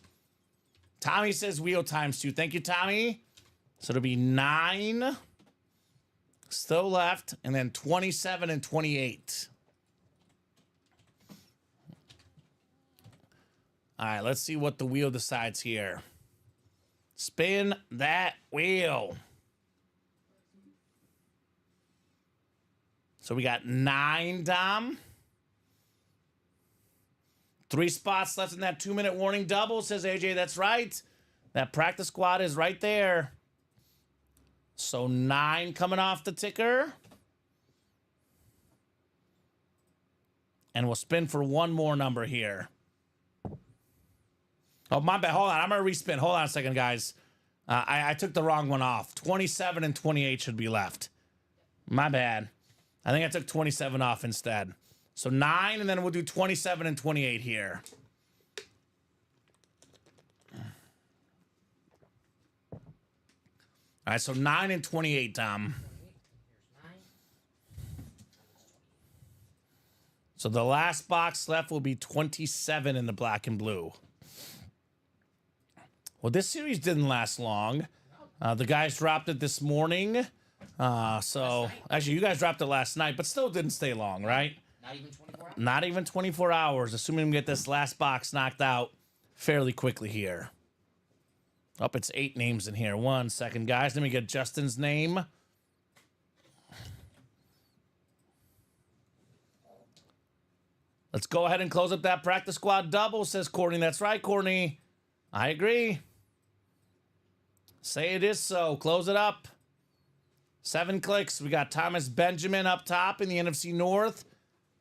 Tommy says wheel times 2. Thank you, Tommy. So it'll be 9 still left, and then 27 and 28. All right, let's see what the wheel decides here. Spin that wheel. So we got 9, Dom. 3 spots left in that 2-minute warning double, says AJ. That's right. That practice squad is right there. So 9 coming off the ticker. And we'll spin for 1 more number here. Oh, my bad. Hold on. I'm going to respin. Hold on a second, guys. I took the wrong one off. 27 and 28 should be left. My bad. I think I took 27 off instead. So 9, and then we'll do 27 and 28 here. All right, so 9 and 28, Tom. So the last box left will be 27 in the black and blue. Well, this series didn't last long. The guys dropped it this morning. So actually, you guys dropped it last night, but still didn't stay long, right?
Not even 24 hours.
Not even 24 hours, assuming we get this last box knocked out fairly quickly here. It's 8 names in here. 1 second, guys. Let me get Justin's name. Let's go ahead and close up that practice squad double, says Courtney. That's right, Courtney. I agree. Say it is so. Close it up. 7 clicks. We got Thomas Benjamin up top in the NFC North.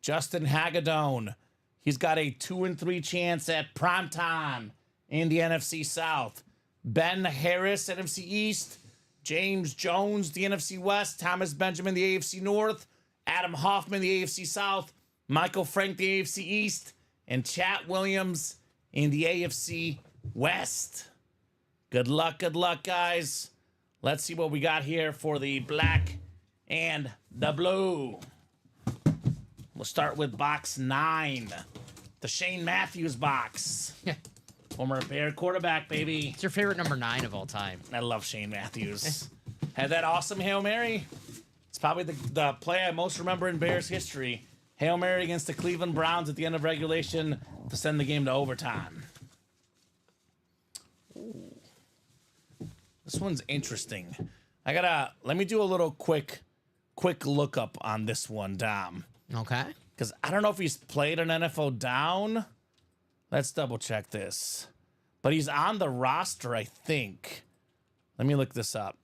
Justin Hagedorn. He's got a 2-3 chance at primetime in the NFC South. Ben Harris, NFC East. James Jones, the NFC West. Thomas Benjamin, the AFC North. Adam Hoffman, the AFC South. Michael Frank, the AFC East. And Chat Williams in the AFC West. Good luck, guys. Let's see what we got here for the black and the blue. We'll start with box 9. The Shane Matthews box. Former Bear quarterback, baby.
It's your favorite number 9 of all time.
I love Shane Matthews. Had that awesome Hail Mary. It's probably the play I most remember in Bears history. Hail Mary against the Cleveland Browns at the end of regulation to send the game to overtime. Ooh. This one's interesting. Let me do a little quick lookup on this one, Dom.
Okay.
Because I don't know if he's played an NFL down. Let's double check this. But he's on the roster, I think. Let me look this up.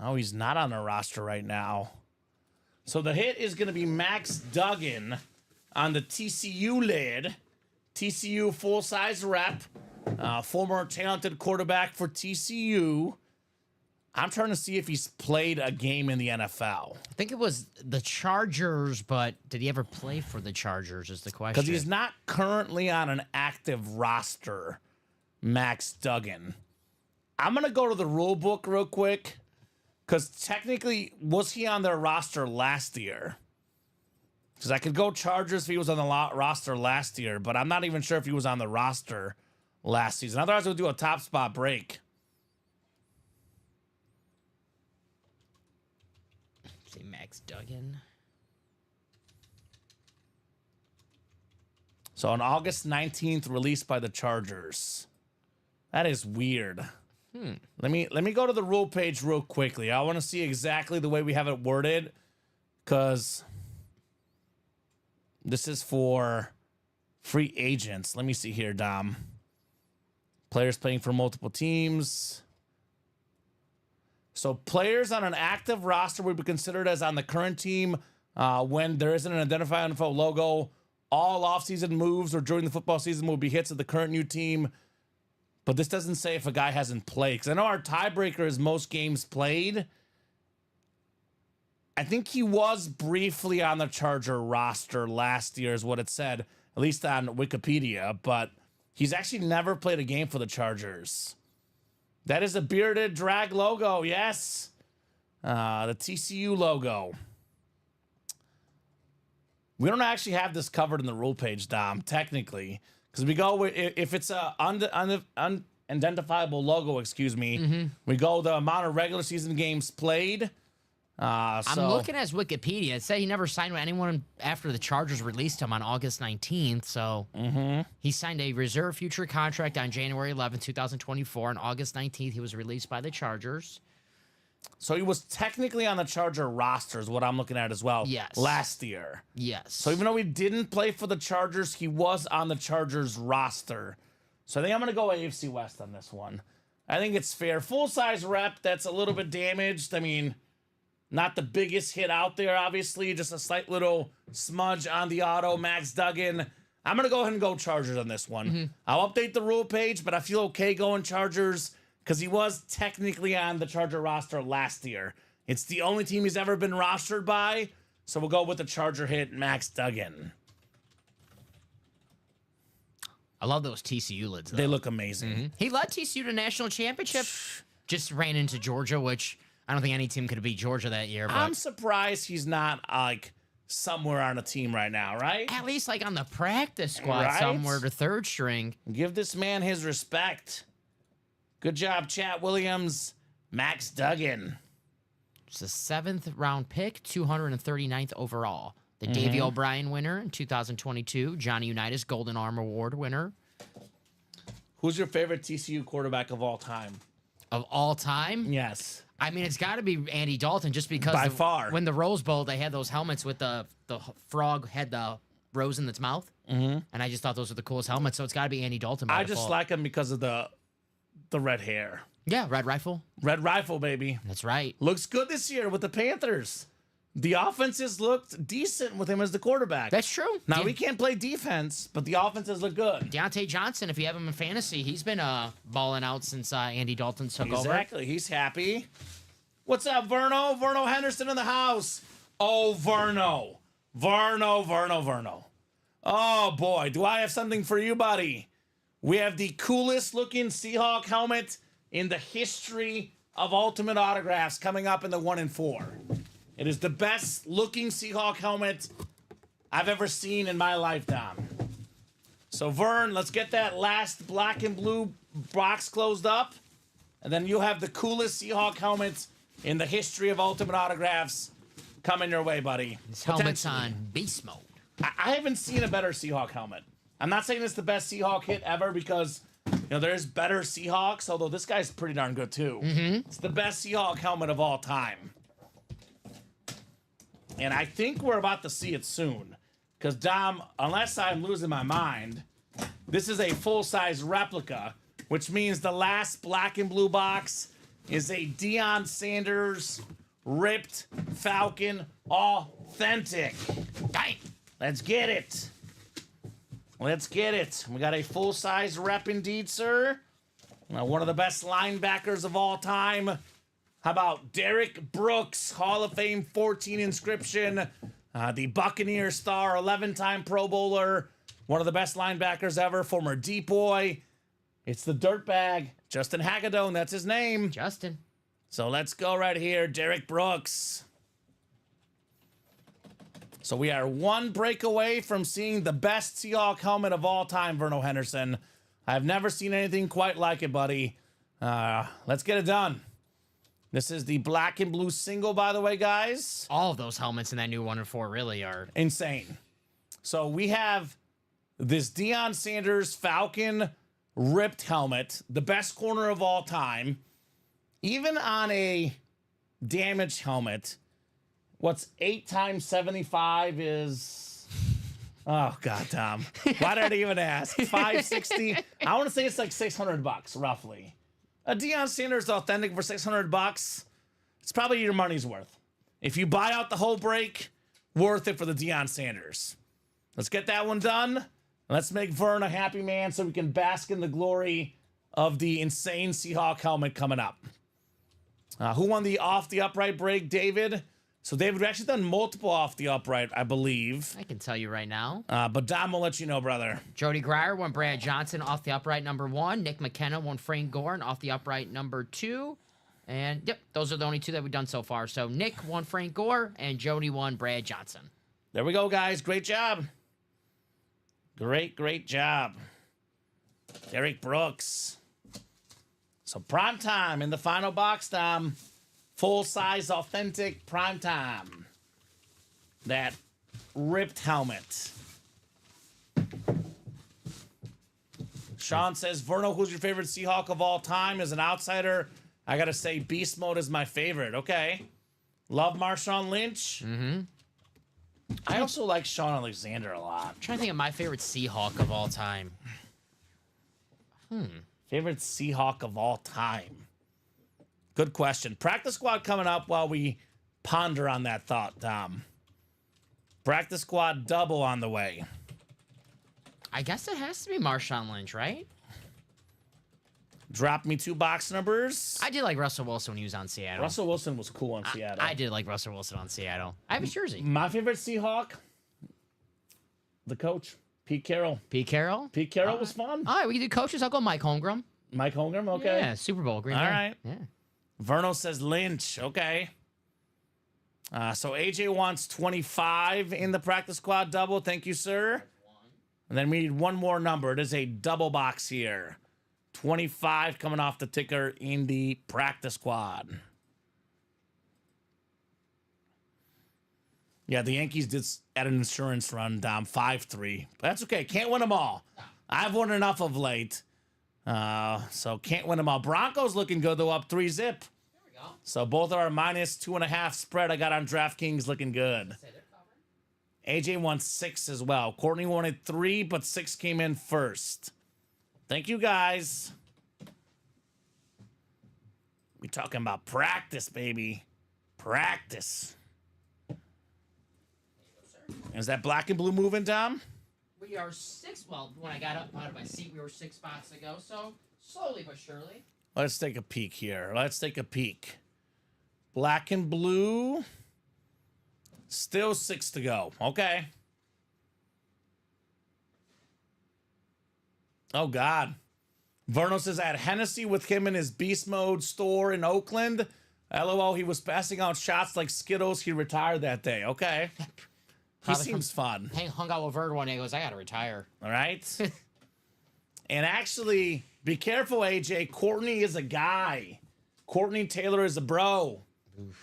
Oh, he's not on the roster right now. So the hit is going to be Max Duggan on the TCU lid. TCU full-size rep. Former talented quarterback for TCU. I'm trying to see if he's played a game in the NFL.
I think it was the Chargers, but did he ever play for the Chargers is the question.
Because he's not currently on an active roster, Max Duggan. I'm going to go to the rule book real quick. Because technically, was he on their roster last year? Because I could go Chargers if he was on the roster last year, but I'm not even sure if he was on the roster last season. Otherwise, we'll do a top spot break.
Say Max Duggan.
So on August 19th, released by the Chargers. That is weird. Let me go to the rule page real quickly. I want to see exactly the way we have it worded, because this is for free agents. Let me see here, Dom. Players playing for multiple teams. So players on an active roster would be considered as on the current team when there isn't an identified NFL logo. All offseason moves or during the football season will be hits of the current new team. But this doesn't say if a guy hasn't played. Because I know our tiebreaker is most games played. I think he was briefly on the Charger roster last year is what it said, at least on Wikipedia. But he's actually never played a game for the Chargers. That is a bearded drag logo, yes. The TCU logo. We don't actually have this covered in the rule page, Dom, technically. Because we go with, if it's a unidentifiable logo, we go the amount of regular season games played.
I'm looking at his Wikipedia. It said he never signed with anyone after the Chargers released him on August 19th. So he signed a reserve future contract on January 11th, 2024. On August 19th, he was released by the Chargers.
So he was technically on the Charger roster is what I'm looking at as well.
Yes.
Last year.
Yes.
So even though he didn't play for the Chargers, he was on the Chargers roster. So I think I'm going to go AFC West on this one. I think it's fair. Full-size rep, that's a little bit damaged. I mean, not the biggest hit out there, obviously. Just a slight little smudge on the auto. Max Duggan. I'm going to go ahead and go Chargers on this one. I'll update the rule page, but I feel okay going Chargers because he was technically on the Charger roster last year. It's the only team he's ever been rostered by, so we'll go with the Charger hit, Max Duggan.
I love those TCU lids, though.
They look amazing.
He led TCU to national championship. Just ran into Georgia, which I don't think any team could have beat Georgia that year. But
I'm surprised he's not, like, somewhere on a team right now, right?
at least, like, on the practice squad
Right?
somewhere to third string.
Give this man his respect. Good job, Chat Williams. Max Duggan.
It's a 7th round pick, 239th overall. The Davey O'Brien winner in 2022. Johnny Unitas Golden Arm Award winner.
Who's your favorite TCU quarterback of all time?
Of all time,
Yes.
I mean, it's got to be Andy Dalton just because
By far.
when the Rose Bowl, they had those helmets with the frog had the rose in its mouth. Mm-hmm. And I just thought those were the coolest helmets. So it's got to be Andy Dalton.
I just like him because of the red hair.
Yeah, Red Rifle.
Red Rifle, baby.
That's right.
Looks good this year with the Panthers. The offenses looked decent with him as the quarterback.
That's true.
Now, we can't play defense, but the offenses look good.
Deontay Johnson, if you have him in fantasy, he's been balling out since Andy Dalton took over.
Exactly. He's happy. What's up, Verno? Verno Henderson in the house. Oh, Verno. Verno. Oh, boy. Do I have something for you, buddy? We have the coolest looking Seahawk helmet in the history of Ultimate Autographs coming up in the 1 and 4. It is the best looking Seahawk helmet I've ever seen in my lifetime. So, Vern, let's get that last black and blue box closed up. And then you have the coolest Seahawk helmet in the history of Ultimate Autographs coming your way, buddy.
This helmet's on beast mode.
I haven't seen a better Seahawk helmet. I'm not saying it's the best Seahawk hit ever because, there's better Seahawks, although this guy's pretty darn good too. Mm-hmm. It's the best Seahawk helmet of all time. And I think we're about to see it soon. Because, Dom, unless I'm losing my mind, this is a full-size replica, which means the last black and blue box is a Deion Sanders ripped Falcon authentic. Dang. Let's get it. Let's get it. We got a full-size rep indeed, sir. One of the best linebackers of all time. How about Derek Brooks, Hall of Fame 14 inscription, the Buccaneer star, 11-time Pro Bowler, one of the best linebackers ever, former deep boy. It's the dirtbag, Justin Hagedorn, that's his name.
Justin.
So let's go right here, Derek Brooks. So we are one break away from seeing the best Seahawk helmet of all time, Verno Henderson. I've never seen anything quite like it, buddy. Let's get it done. This is the black and blue single, by the way, guys.
All of those helmets in that new 1 and 4 really are
insane. So we have this Deion Sanders Falcon ripped helmet, the best corner of all time. Even on a damaged helmet, what's 8 times 75 is... Oh, God, Tom. Why did I even ask? 560? I want to say it's like $600, roughly. A Deion Sanders authentic for $600, it's probably your money's worth. If you buy out the whole break, worth it for the Deion Sanders. Let's get that one done. Let's make Vern a happy man so we can bask in the glory of the insane Seahawk helmet coming up. Who won the off the upright break? David. So, David, we've actually done multiple off the upright, I believe.
I can tell you right now.
But Dom will let you know, brother.
Jody Grier won Brad Johnson off the upright number 1. Nick McKenna won Frank Gore off the upright number 2. And, yep, those are the only 2 that we've done so far. So, Nick won Frank Gore, and Jody won Brad Johnson.
There we go, guys. Great job. Great job. Derek Brooks. So, prime time in the final box, Dom. Full-size, authentic prime time. That ripped helmet. Sean says, Verno, who's your favorite Seahawk of all time? As an outsider, I got to say Beast Mode is my favorite. Okay. Love Marshawn Lynch. Mm-hmm. I also like Sean Alexander a lot.
I'm trying to think of my favorite Seahawk of all time.
Favorite Seahawk of all time? Good question. Practice squad coming up while we ponder on that thought, Dom. Practice squad double on the way.
I guess it has to be Marshawn Lynch, right?
Drop me 2 box numbers.
I did like Russell Wilson when he was on Seattle.
Russell Wilson was cool on Seattle.
I did like Russell Wilson on Seattle. I have his jersey.
My favorite Seahawk, the coach, Pete Carroll.
Pete Carroll?
Pete Carroll was fun.
All right, we can do coaches. I'll go Mike Holmgren.
Mike Holmgren, okay.
Yeah, Super Bowl, Green Bay.
All right.
Yeah.
Verno says Lynch, okay. So AJ wants 25 in the practice squad double. Thank you, sir. And then we need one more number. It is a double box here. 25 coming off the ticker in the practice squad. Yeah, the Yankees did at an insurance run, Dom, 5-3. That's okay. Can't win them all. I've won enough of late. So can't win them all. Broncos looking good, though, up 3-zip.
go.
So both of our -2.5 spread I got on DraftKings looking good.
Say they're covering.
AJ won 6 as well. Courtney wanted 3, but 6 came in first. Thank you, guys. We talking about practice, baby. Practice. Is that black and blue moving, Dom?
We are 6. Well, when I got up out of my seat, we were 6 spots ago. So slowly but surely.
Let's take a peek here. Let's take a peek. Black and blue. Still 6 to go. Okay. Oh, God. Verno says at Hennessy with him in his beast mode store in Oakland. LOL, he was passing out shots like Skittles. He retired that day. Okay. He
Probably
seems fun.
Hung out with Verd one day. He goes, I got to retire.
All right. And actually, be careful, AJ. Courtney is a guy. Courtney Taylor is a bro.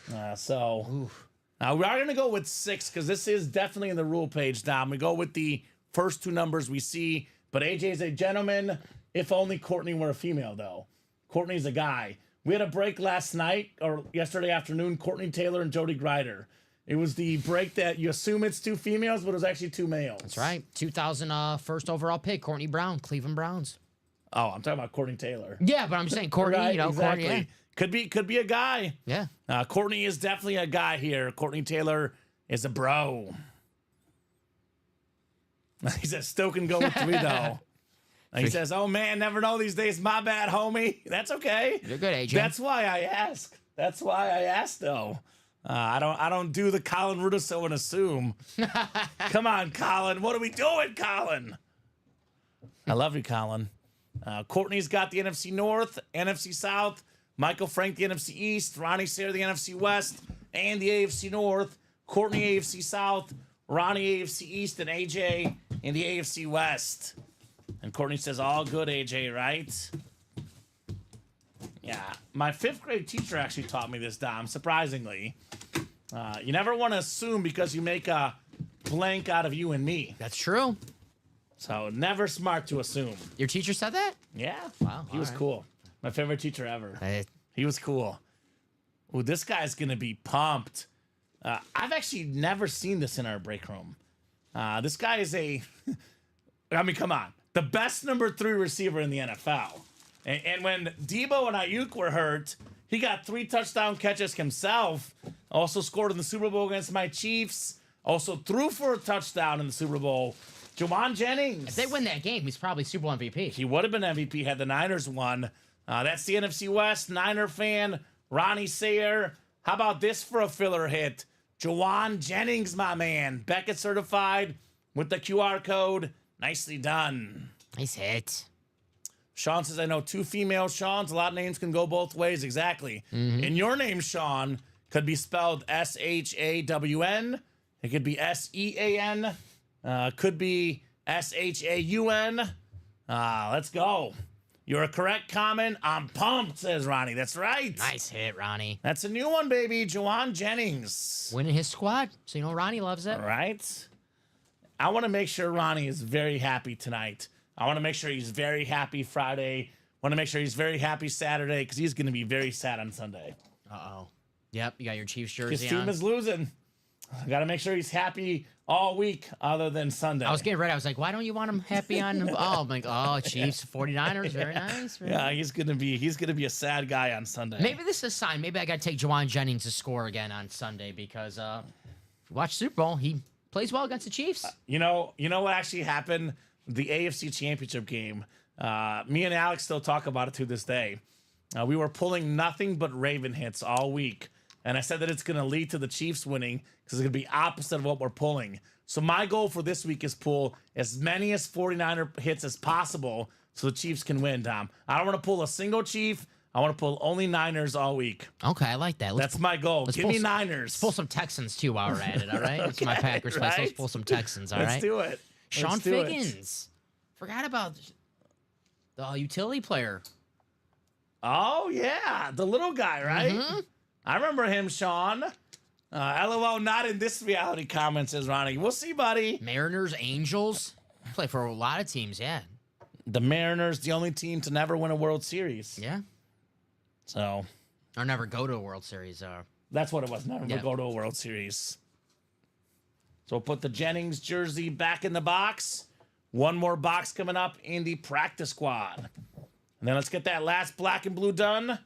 Now we are going to go with 6 because this is definitely in the rule page, Dom. We go with the first 2 numbers we see. But AJ is a gentleman. If only Courtney were a female, though. Courtney's a guy. We had a break last night or yesterday afternoon. Courtney Taylor and Jody Grider. It was the break that you assume it's 2 females, but it was actually 2 males.
That's right. 2000 first overall pick, Courtney Brown, Cleveland Browns.
Oh, I'm talking about Courtney Taylor.
Yeah, but I'm saying Courtney,
Right,
exactly.
exactly. Could be a guy.
Yeah.
Courtney is definitely a guy here. Courtney Taylor is a bro. He says still can go with 3 though. He says, "Oh man, never know these days. My bad, homie." That's okay.
You're good, AJ.
That's why I ask. That's why I ask though. I don't do the Colin Rudiso and assume. Come on, Colin. What are we doing, Colin? I love you, Colin. Courtney's got the NFC North, NFC South. Michael Frank, the NFC East. Ronnie Sayre, the NFC West, and the AFC North. Courtney, AFC South. Ronnie, AFC East, and AJ in the AFC West. And Courtney says, all good, AJ, right? Yeah. My 5th grade teacher actually taught me this, Dom, surprisingly. You never want to assume because you make a blank out of you and me.
That's true.
So never smart to assume.
Your teacher said that?
Yeah.
Wow,
He was
right.
cool. My favorite teacher ever. He was cool. Ooh, this guy's going to be pumped. I've actually never seen this in our break room. This guy is I mean, come on. The best number 3 receiver in the NFL. And when Debo and Ayuk were hurt, he got 3 touchdown catches himself. Also scored in the Super Bowl against my Chiefs. Also threw for a touchdown in the Super Bowl. Juwan Jennings.
If they win that game, he's probably Super Bowl MVP.
He would have been MVP had the Niners won. That's the NFC West. Niner fan, Ronnie Sayre. How about this for a filler hit? Juwan Jennings, my man. Beckett certified with the QR code. Nicely done.
Nice hit.
Sean says, I know 2 female Seans. A lot of names can go both ways. Exactly. And your name, Sean, could be spelled S-H-A-W-N. It could be S-E-A-N. Could be S-H-A-U-N. Let's go. You're correct, Kamen. I'm pumped, says Ronnie. That's right.
Nice hit, Ronnie.
That's a new one, baby. Juwan Jennings.
Winning his squad, so you know Ronnie loves it.
All right. I want to make sure Ronnie is very happy tonight. I want to make sure he's very happy Friday. Want to make sure he's very happy Saturday because he's going to be very sad on Sunday.
Uh-oh. Yep, you got your Chiefs jersey
His team
on.
is losing. I got to make sure he's happy all week other than Sunday.
I was getting ready. I was like, why don't you want him happy on... Oh, I'm like, oh, Chiefs, 49ers, very nice. Very
Yeah,
nice.
he's gonna be a sad guy on Sunday.
Maybe this is a sign. Maybe I got to take Juwan Jennings to score again on Sunday because if you watch Super Bowl, he plays well against the Chiefs.
You know what actually happened? The AFC Championship game. Me and Alex still talk about it to this day. We were pulling nothing but Raven hits all week. And I said that it's going to lead to the Chiefs winning because it's going to be opposite of what we're pulling. So my goal for this week is pull as many as 49er hits as possible so the Chiefs can win, Tom. I don't want to pull a single Chief. I want to pull only Niners all week.
Okay, I like that.
That's my goal. Give me Niners.
Let's pull some Texans, too, while we're at it, all right? It's my Packers place. Let's pull some Texans, all right?
Let's do it.
Sean
Let's do it.
Figgins. Forgot about the utility player.
Oh, yeah. The little guy, right?
Mm-hmm.
I remember him, Sean. LOL, not in this reality comment, says Ronnie. We'll see, buddy.
Mariners, Angels. Play for a lot of teams, yeah.
The Mariners, the only team to never win a World Series.
Yeah.
So,
Or never go to a World Series.
That's what it was. Never
Yeah.
go to a World Series. So we'll put the Jennings jersey back in the box. One more box coming up in the practice squad. And then let's get that last black and blue done.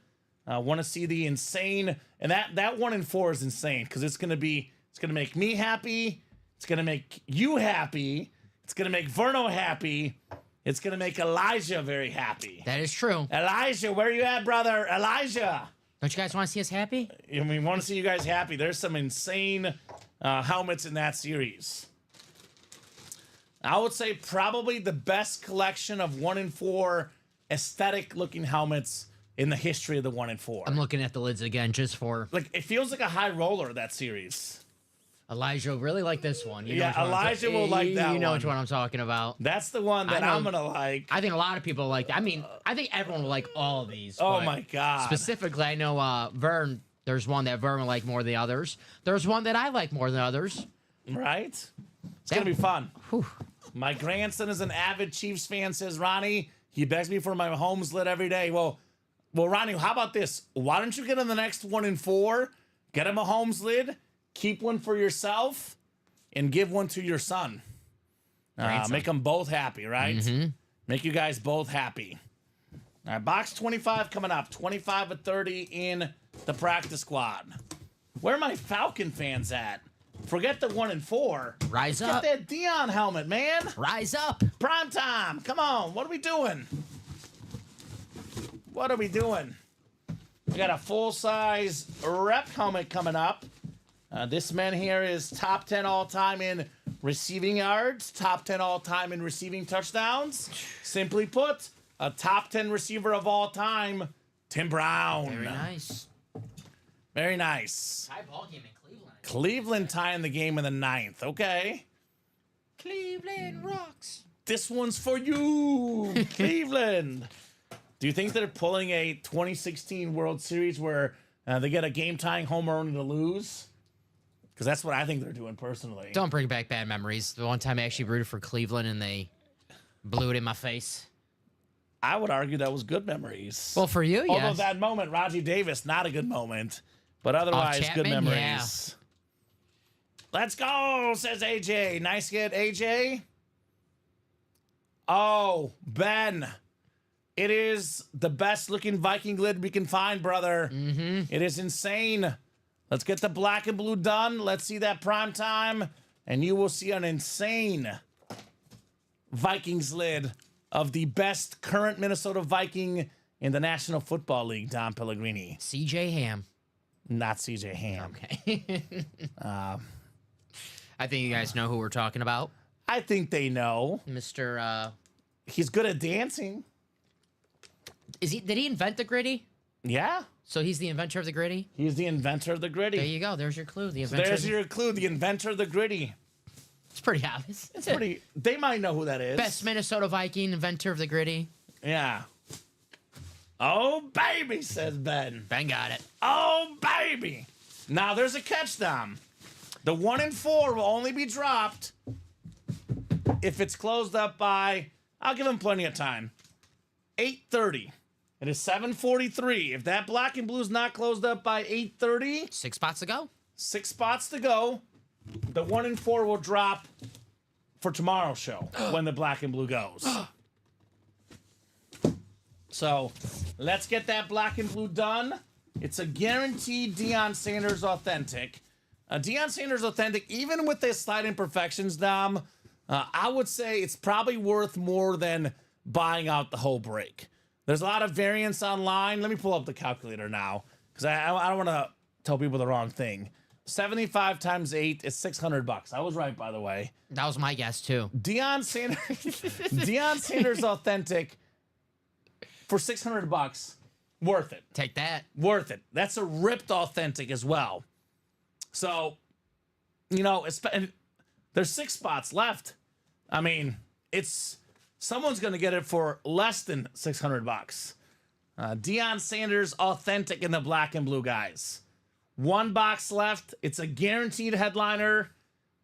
I want to see the insane, and that 1 in 4 is insane because it's gonna make me happy. It's gonna make you happy. It's gonna make Verno happy. It's gonna make Elijah very happy.
That is true.
Elijah, where you at, brother? Elijah.
Don't you guys want to see us happy?
We want to see you guys happy. There's some insane helmets in that series. I would say probably the best collection of 1 in 4 aesthetic looking helmets in the history of the 1 in 4.
I'm looking at the lids again just for
Like, it feels like a high roller, that series.
Elijah. Really like this one. You know
Yeah,
which one
Elijah will like that
You know
one.
which one I'm talking about.
That's the one that
I know.
I'm gonna like.
I think a lot of people like that. I mean, I think everyone will like all of these.
Oh
but
my god.
Specifically, I know Vern. There's one that Vern will like more than the others. There's one that I like more than others.
Right? It's gonna be fun.
Whew.
My grandson is an avid Chiefs fan, says Ronnie. He begs me for my Mahomes lid every day. Well, Ronnie, how about this? Why don't you get in the next 1 in 4? Get him a Mahomes lid, keep one for yourself, and give one to your son. Make them both happy, right?
Mm-hmm.
Make you guys both happy. All right, box 25 coming up. 25 of 30 in the practice squad. Where are my Falcon fans at? Forget the 1 in 4.
Rise
Get
up.
that Dion helmet, man.
Rise up.
Prime time. Come on. What are we doing? What are we doing? We got a full-size rep helmet coming up. This man here is top 10 all-time in receiving yards, top 10 all-time in receiving touchdowns. Simply put, a top 10 receiver of all time, Tim Brown.
Very nice.
Very nice.
High ball game in Cleveland.
Cleveland tying the game in the 9th. Okay.
Cleveland rocks.
This one's for you, Cleveland. Do you think they're pulling a 2016 World Series where they get a game-tying home run to lose? Because that's what I think they're doing personally.
Don't bring back bad memories. The one time I actually rooted for Cleveland and they blew it in my face.
I would argue that was good memories.
Well, for you,
Although
yes.
that moment, Raji Davis, not a good moment. But otherwise, good
Chapman,
memories. Let's go, says AJ. Nice hit, AJ. Oh, Ben. It is the best looking Viking lid we can find, brother.
Mm-hmm.
It is insane. Let's get the black and blue done. Let's see that prime time. And you will see an insane Vikings lid of the best current Minnesota Viking in the National Football League, Don Pellegrini.
CJ Ham.
Not CJ Ham.
Okay. I think you guys know who we're talking about.
I think they know.
Mr.
He's good at dancing.
Did he invent the gritty?
Yeah.
So he's the inventor of the gritty?
He's the inventor of the gritty.
There you go. There's your clue. The inventor.
There's your clue, the inventor of the gritty.
It's pretty obvious.
It's pretty. They might know who that is.
Best Minnesota Viking, inventor of the gritty.
Yeah. Oh, baby, says Ben.
Ben got it.
Oh, baby. Now, there's a catch, Dom. The 1 in 4 will only be dropped if it's closed up by, I'll give him plenty of time, 8:30. It is 7:43. If that black and blue is not closed up by 8:30,
6 spots to go.
6 spots to go. The 1 in 4 will drop for tomorrow's show when the black and blue goes. So let's get that black and blue done. It's a guaranteed Deion Sanders authentic. Deion Sanders authentic, even with the slight imperfections, Dom, I would say it's probably worth more than buying out the whole break. There's a lot of variants online. Let me pull up the calculator now because I don't want to tell people the wrong thing. 75 times 8 is $600. I was right, by the way.
That was my guess, too.
Deion Sanders authentic for $600. Worth it.
Take that.
Worth it. That's a ripped authentic as well. So, you know, there's 6 spots left. I mean, someone's going to get it for less than $600. Deion Sanders authentic in the black and blue, guys. 1 box left. It's a guaranteed headliner.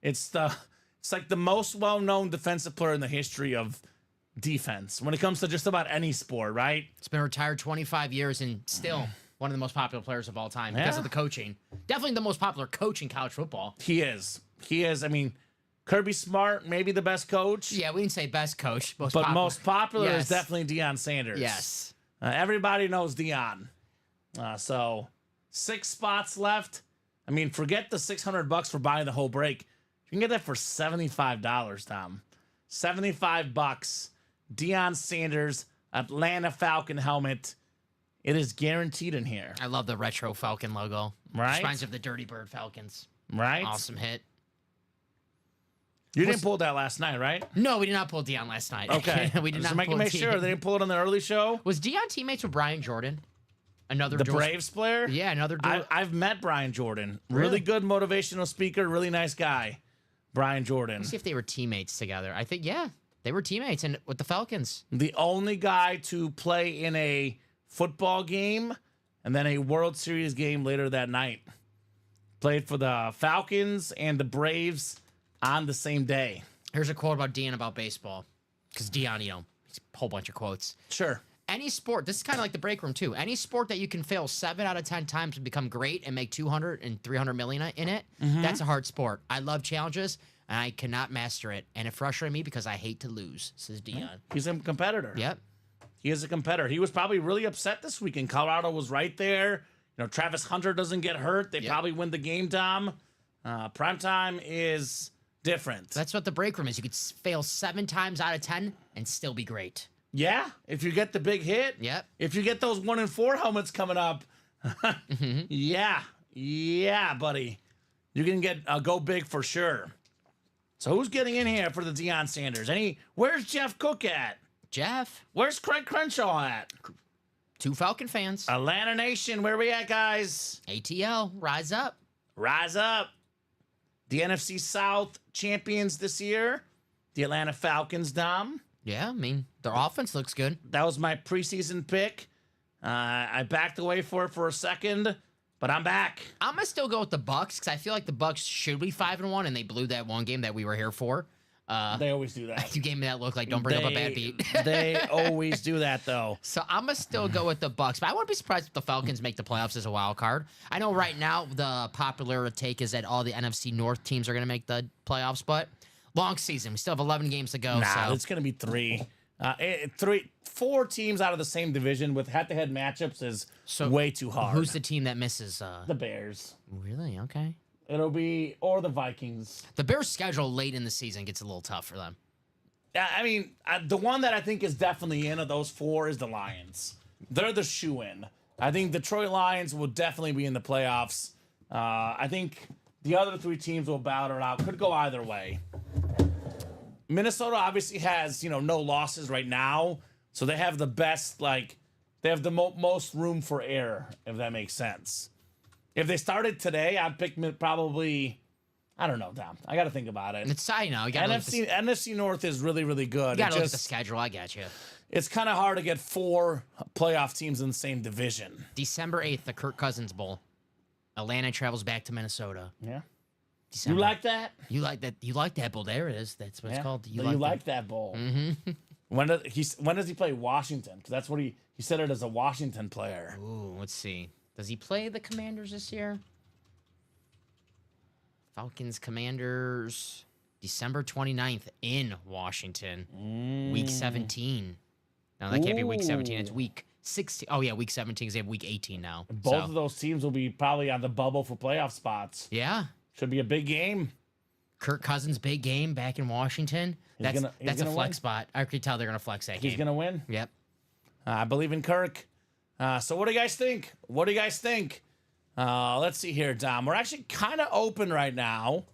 It's like the most well-known defensive player in the history of defense when it comes to just about any sport, right?
It's been retired 25 years and still one of the most popular players of all time because of the coaching. Definitely the most popular coach in college football.
He is. I mean, Kirby Smart, maybe the best coach.
Yeah, we didn't say best coach.
Most popular is definitely Deion Sanders.
Yes.
Everybody knows Deion. So 6 spots left. I mean, forget the $600 for buying the whole break. You can get that for $75, Tom. $75. Deion Sanders, Atlanta Falcon helmet. It is guaranteed in here.
I love the retro Falcon logo.
Right?
Reminds me of the Dirty Bird Falcons.
Right?
Awesome hit.
You didn't pull that last night, right?
No, we did not pull Deion last night.
Okay.
We did not
pull make sure they didn't pull it on the early show.
Was Deion teammates with Brian Jordan? Another
The Braves player?
Yeah, another
I've met Brian Jordan.
Really?
Really good motivational speaker, really nice guy. Brian Jordan.
Let's see if they were teammates together. I think, yeah, they were teammates with the Falcons.
The only guy to play in a football game and then a World Series game later that night. Played for the Falcons and the Braves on the same day.
Here's a quote about Deion about baseball. Because Deion, he's a whole bunch of quotes.
Sure.
Any sport, this is kind of like the break room too. Any sport that you can fail 7 out of 10 times and become great and make 200 and 300 million in it, that's a hard sport. I love challenges and I cannot master it. And it frustrates me because I hate to lose, says Deion.
He's a competitor.
Yep.
He is a competitor. He was probably really upset this weekend. Colorado was right there. Travis Hunter doesn't get hurt. They probably win the game, Tom. Primetime is different.
That's what the break room is. You could fail 7 times out of 10 and still be great.
Yeah, if you get the big hit.
Yep.
If you get those 1 and 4 helmets coming up. Yeah, buddy. You can get go big for sure. So who's getting in here for the Deion Sanders? Where's Jeff Cook at?
Jeff.
Where's Craig Crenshaw at?
2 Falcon fans.
Atlanta Nation, where we at, guys?
ATL, rise up.
Rise up. The NFC South champions this year. The Atlanta Falcons, Dom.
Yeah, I mean, their offense looks good.
That was my preseason pick. I backed away for it for a second, but I'm back.
I'm going to still go with the Bucks because I feel like the Bucks should be 5-1, and they blew that one game that we were here for.
They always do that.
You gave me that look like don't bring up a bad beat.
They always do that, though.
So I'm going to still go with the Bucks, but I wouldn't be surprised if the Falcons make the playoffs as a wild card. I know right now the popular take is that all the NFC North teams are going to make the playoffs, but long season. We still have 11 games to go.
Nah,
so
it's going to be 3. 4 teams out of the same division with head-to-head matchups is way too hard.
Who's the team that misses?
The Bears.
Really? Okay.
It'll be, or the Vikings.
The Bears' schedule late in the season gets a little tough for them.
I mean, the one that I think is definitely in of those 4 is the Lions. They're the shoe-in. I think Detroit Lions will definitely be in the playoffs. I think the other 3 teams will battle it out. Could go either way. Minnesota obviously has, no losses right now. So they have the best, they have the most room for error, if that makes sense. If they started today, I'd pick probably, I don't know, Dom. I got to think about it.
It's, I know. You gotta
NFC North is really, really good.
You got to look at the schedule. I got you.
It's kind of hard to get 4 playoff teams in the same division.
December 8th, the Kirk Cousins Bowl. Atlanta travels back to Minnesota.
Yeah.
December.
You like that?
You like that? You like that bowl? There it is. That's what it's called.
You like that bowl. Mm-hmm. When does he play Washington? Because that's what he said it as a Washington player.
Ooh, let's see. Does he play the Commanders this year? Falcons, Commanders, December 29th in Washington. Week 17. No, that can't be week 17. It's week 16. Oh, yeah, week 17 because they have week 18 now.
Both of those teams will be probably on the bubble for playoff spots.
Yeah.
Should be a big game.
Kirk Cousins' big game back in Washington. That's a flex spot. I can tell they're going to flex that game.
He's going to win?
Yep.
I believe in Kirk. So what do you guys think? Let's see here, Dom. We're actually kind of open right now.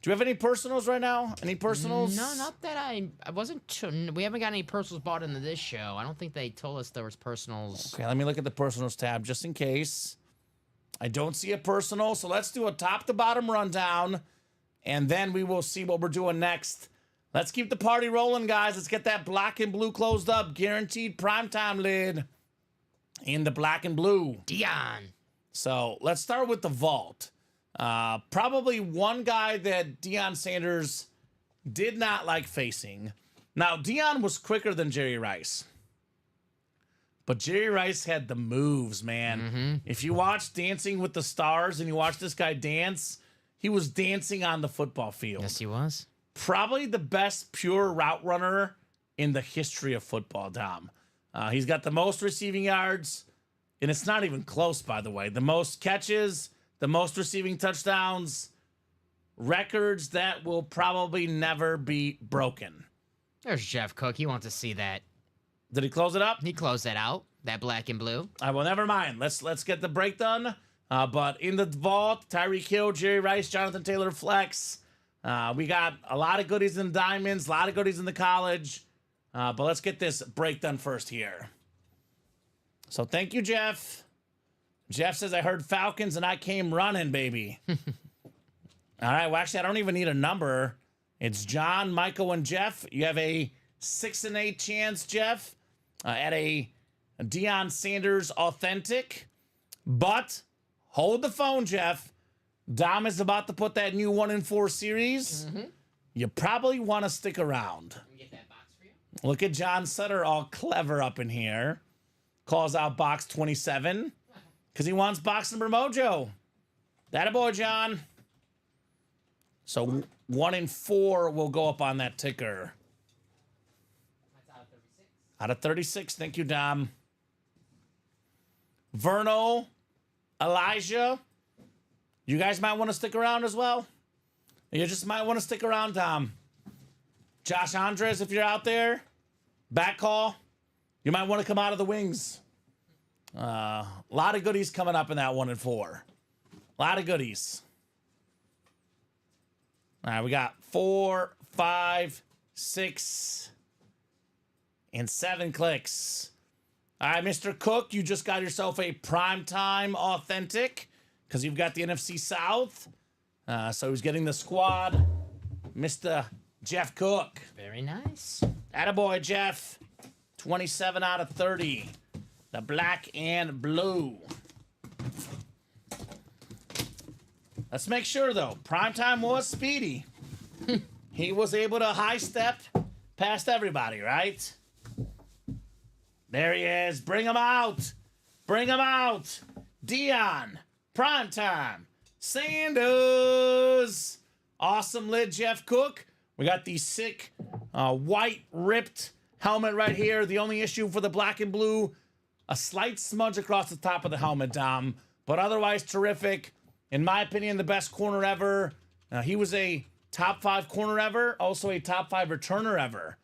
Do you have any personals right now? Any personals?
No, not that I wasn't. We haven't got any personals bought into this show. I don't think they told us there was personals.
Okay, let me look at the personals tab just in case. I don't see a personal, so let's do a top-to-bottom rundown, and then we will see what we're doing next. Let's keep the party rolling, guys. Let's get that black and blue closed up. Guaranteed primetime lid in the black and blue.
Deion.
So let's start with the vault. Probably one guy that Deion Sanders did not like facing. Now, Deion was quicker than Jerry Rice. But Jerry Rice had the moves, man. If you watch Dancing with the Stars and you watch this guy dance, he was dancing on the football field.
Yes, he was.
Probably the best pure route runner in the history of football, Dom. He's got the most receiving yards, and it's not even close, by the way. The most catches, the most receiving touchdowns, records that will probably never be broken.
There's Jeff Cook. You want to see that.
Did he close it up?
He closed that out, that black and blue.
Well, never mind. Let's get the break done. But in the vault, Tyreek Hill, Jerry Rice, Jonathan Taylor, flex. We got a lot of goodies in the diamonds, a lot of goodies in the college. But let's get this break done first here. So thank you, Jeff. Jeff says, I heard Falcons and I came running, baby. All right. Well, actually, I don't even need a number. It's John, Michael, and Jeff. You have a 6 and 8 chance, Jeff, at a Deion Sanders authentic. But hold the phone, Jeff. Dom is about to put that new 1 and 4 series. You probably want to stick around.
Let me get that box for you.
Look at John Sutter all clever up in here. Calls out box 27 because he wants box number mojo. That a boy, John. So 1 and 4 will go up on that ticker.
That's out of 36.
Out of 36. Thank you, Dom. Verno, Elijah. You guys might want to stick around as well. You just might want to stick around, Dom. Josh Andres, if you're out there, back call. You might want to come out of the wings. A lot of goodies coming up in that 1 and 4. A lot of goodies. All right, we got 4, 5, 6, and 7 clicks. All right, Mr. Cook, you just got yourself a primetime authentic because you've got the NFC South. So he's getting the squad. Mr. Jeff Cook.
Very nice.
Attaboy, Jeff. 27 out of 30. The black and blue. Let's make sure, though. Primetime was speedy. He was able to high step past everybody, right? There he is. Bring him out. Bring him out. Dion. Primetime. Sanders. Awesome lid, Jeff Cook. We got the sick white ripped helmet right here. The only issue for the black and blue, a slight smudge across the top of the helmet, Dom. But otherwise terrific. In my opinion, the best corner ever. He was a top 5 corner ever, also a top 5 returner ever.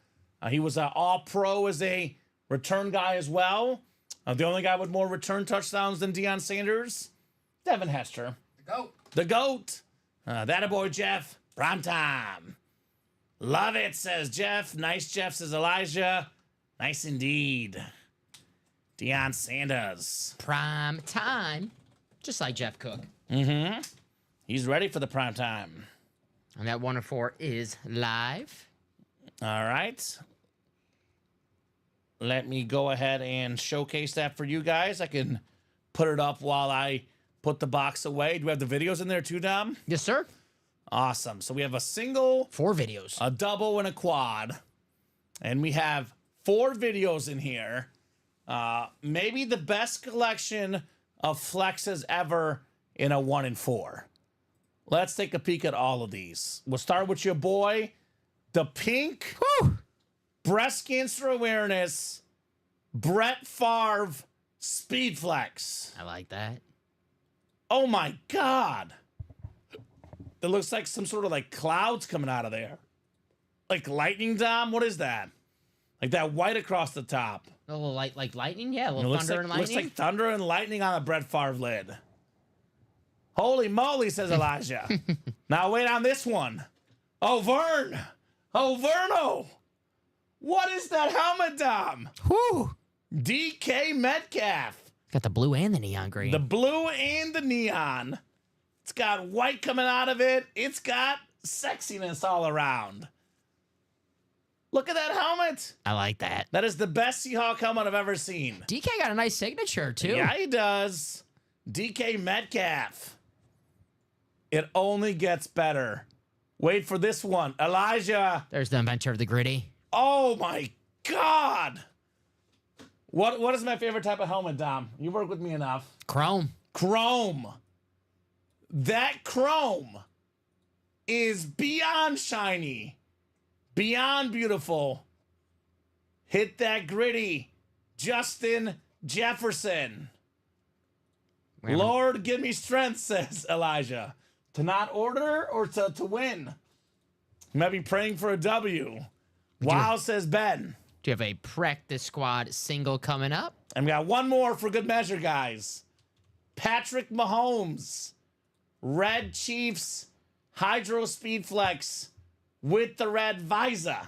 He was an all-pro as a return guy as well. The only guy with more return touchdowns than Deion Sanders, Devin Hester.
The GOAT.
The GOAT. That a boy, Jeff. Prime time. Love it, says Jeff. Nice, Jeff, says Elijah. Nice indeed. Deion Sanders.
Prime time. Just like Jeff Cook.
Mm-hmm. He's ready for the prime time.
And that 1 and 4 is live.
All right. Let me go ahead and showcase that for you guys. I can put it up while I put the box away. Do we have the videos in there too, Dom?
Yes, sir.
Awesome. So we have a single,
4 videos.
a double, and a quad. And we have 4 videos in here. Maybe the best collection of flexes ever in a 1 and 4. Let's take a peek at all of these. We'll start with your boy, the pink breast cancer awareness, Brett Favre speed flex.
I like that.
Oh my God. It looks like some sort of like clouds coming out of there. Like lightning, Dom? What is that? Like that white across the top.
A little light, like lightning? Yeah, a little
Looks
thunder
like,
and lightning.
looks like thunder and lightning on a Brett Favre lid. Holy moly, says Elijah. Now wait on this one. Oh, Vern. Oh, Verno. What is that helmet, Dom?
Whew.
DK Metcalf.
Got the blue and the neon green.
The blue and the neon. It's got white coming out of it. It's got sexiness all around. Look at that helmet.
I like that.
That is the best Seahawk helmet I've ever seen.
DK got a nice signature, too.
Yeah, he does. DK Metcalf. It only gets better. Wait for this one. Elijah.
There's the inventor of the gritty.
Oh, my God. What is my favorite type of helmet, Dom? You work with me enough.
Chrome.
Chrome. That chrome is beyond shiny, beyond beautiful. Hit that gritty. Justin Jefferson. Lord, give me strength, says Elijah. To not order or to win? You might be praying for a W. Wow, says Ben.
Do you have a practice squad single coming up?
And we got one more for good measure, guys. Patrick Mahomes. Red Chiefs Hydro Speed Flex with the red visor.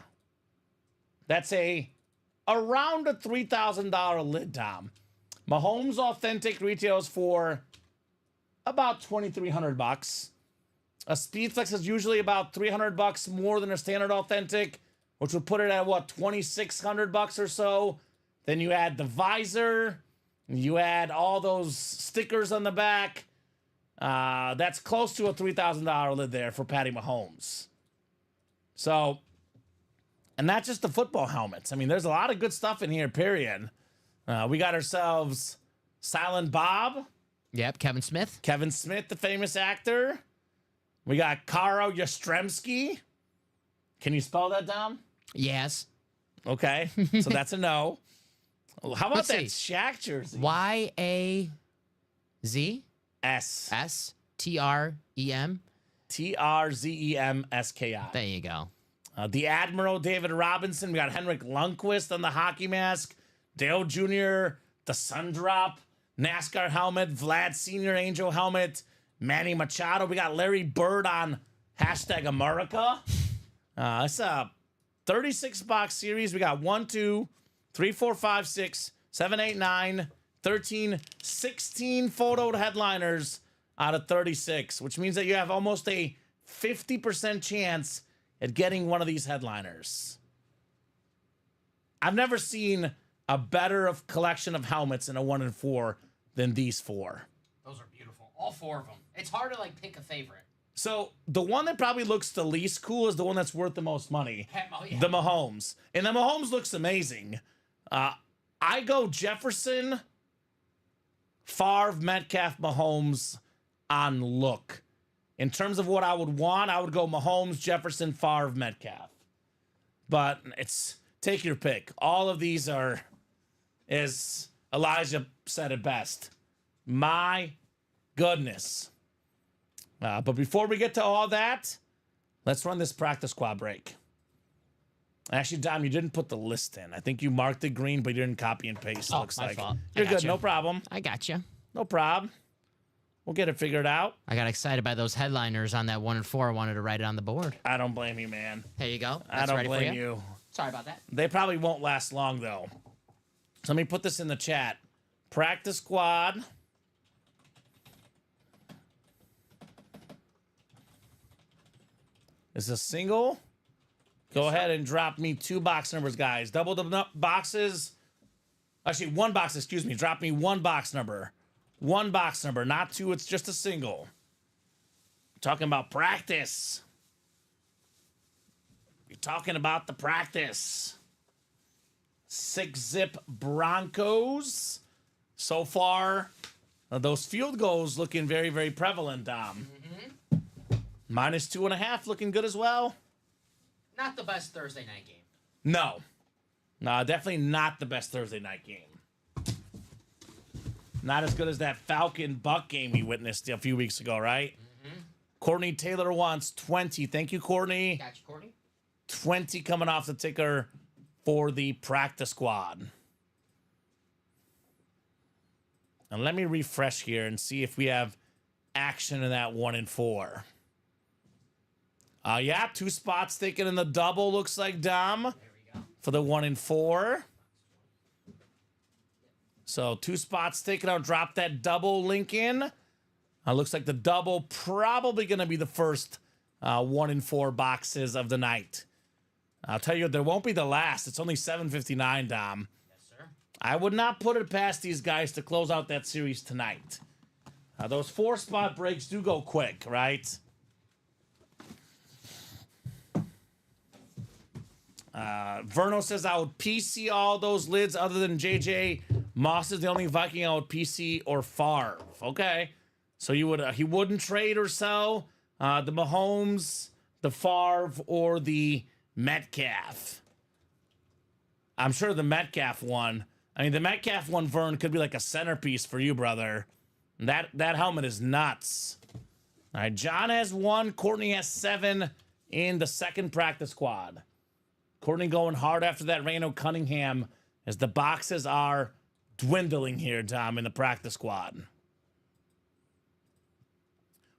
That's around a $3,000 lid, Dom. Mahomes Authentic retails for about $2,300. A Speed Flex is usually about $300 more than a standard Authentic, which would put it at what, $2,600 or so. Then you add the visor, you add all those stickers on the back. That's close to a $3,000 lid there for Patty Mahomes. So, and that's just the football helmets. I mean, there's a lot of good stuff in here, period. We got ourselves Silent Bob.
Yep, Kevin Smith.
Kevin Smith, the famous actor. We got Karo Yastrzemski. Can you spell that down?
Yes.
Okay, so that's a no. How about
Let's
that
see.
Shaq jersey?
YAZ
S.
STREM.
TRZEMSKI.
There you go.
The Admiral David Robinson. We got Henrik Lundqvist on the hockey mask. Dale Jr., the Sundrop, NASCAR helmet, Vlad Sr. Angel helmet, Manny Machado. We got Larry Bird on #America. It's a 36-box series. We got 1, 2, 3, 4, 5, 6, 7, 8, 9, 13, 16 photoed headliners out of 36, which means that you have almost a 50% chance at getting one of these headliners. I've never seen a better collection of helmets in a 1 in 4 than these 4.
Those are beautiful. All 4 of them. It's hard to pick a favorite.
So the one that probably looks the least cool is the one that's worth the most money.
Yeah.
The Mahomes. And the Mahomes looks amazing. I go Jefferson, Favre, Metcalf, Mahomes on look. In terms of what I would want, I would go Mahomes, Jefferson, Favre, Metcalf. But it's take your pick. All of these are, as Elijah said it best, my goodness. But before we get to all that, let's run this practice squad break. Actually, Dom, you didn't put the list in. I think you marked it green, but you didn't copy and paste.
Oh,
looks
my
like
fault.
You're good.
You.
No problem.
I got you.
No problem. We'll get it figured out.
I got excited by those headliners on that 1 in 4. I wanted to write it on the board.
I don't blame you, man.
There you go.
I
That's
don't
ready
blame
for
you.
Sorry about that.
They probably won't last long, though. So let me put this in the chat. Practice squad. Is a single. Go ahead and drop me 2 box numbers, guys. Double the boxes. Actually, 1 box, excuse me. Drop me 1 box number. 1 box number, not 2. It's just a single. Talking about practice. You're talking about the practice. 6-zip Broncos. So far, those field goals looking very, very prevalent, Dom. -2.5 looking good as well.
Not the best Thursday night game.
No, definitely not the best Thursday night game. Not as good as that Falcon-Buck game we witnessed a few weeks ago, right? Courtney Taylor wants 20. Thank you, Courtney.
Got you, Courtney.
20 coming off the ticker for the practice squad. And let me refresh here and see if we have action in that 1 in 4. Yeah, 2 spots taken in the double, looks like, Dom.
There we go.
For the 1 in 4. So 2 spots taken out. Drop that double link in. Looks like the double probably going to be the first 1 in 4 boxes of the night. I'll tell you, there won't be the last. It's only 7:59, Dom.
Yes, sir.
I would not put it past these guys to close out that series tonight. Those 4 spot breaks do go quick, right? Verno says I would PC all those lids other than JJ. Moss is the only Viking I would PC or Favre. Okay. So you would he wouldn't trade or sell the Mahomes, the Favre, or the Metcalf. I'm sure the Metcalf one. I mean, the Metcalf one, Vern, could be like a centerpiece for you, brother. That helmet is nuts. All right, John has 1. Courtney has 7 in the second practice squad. Courtney going hard after that Reno Cunningham as the boxes are dwindling here, Tom, in the practice squad.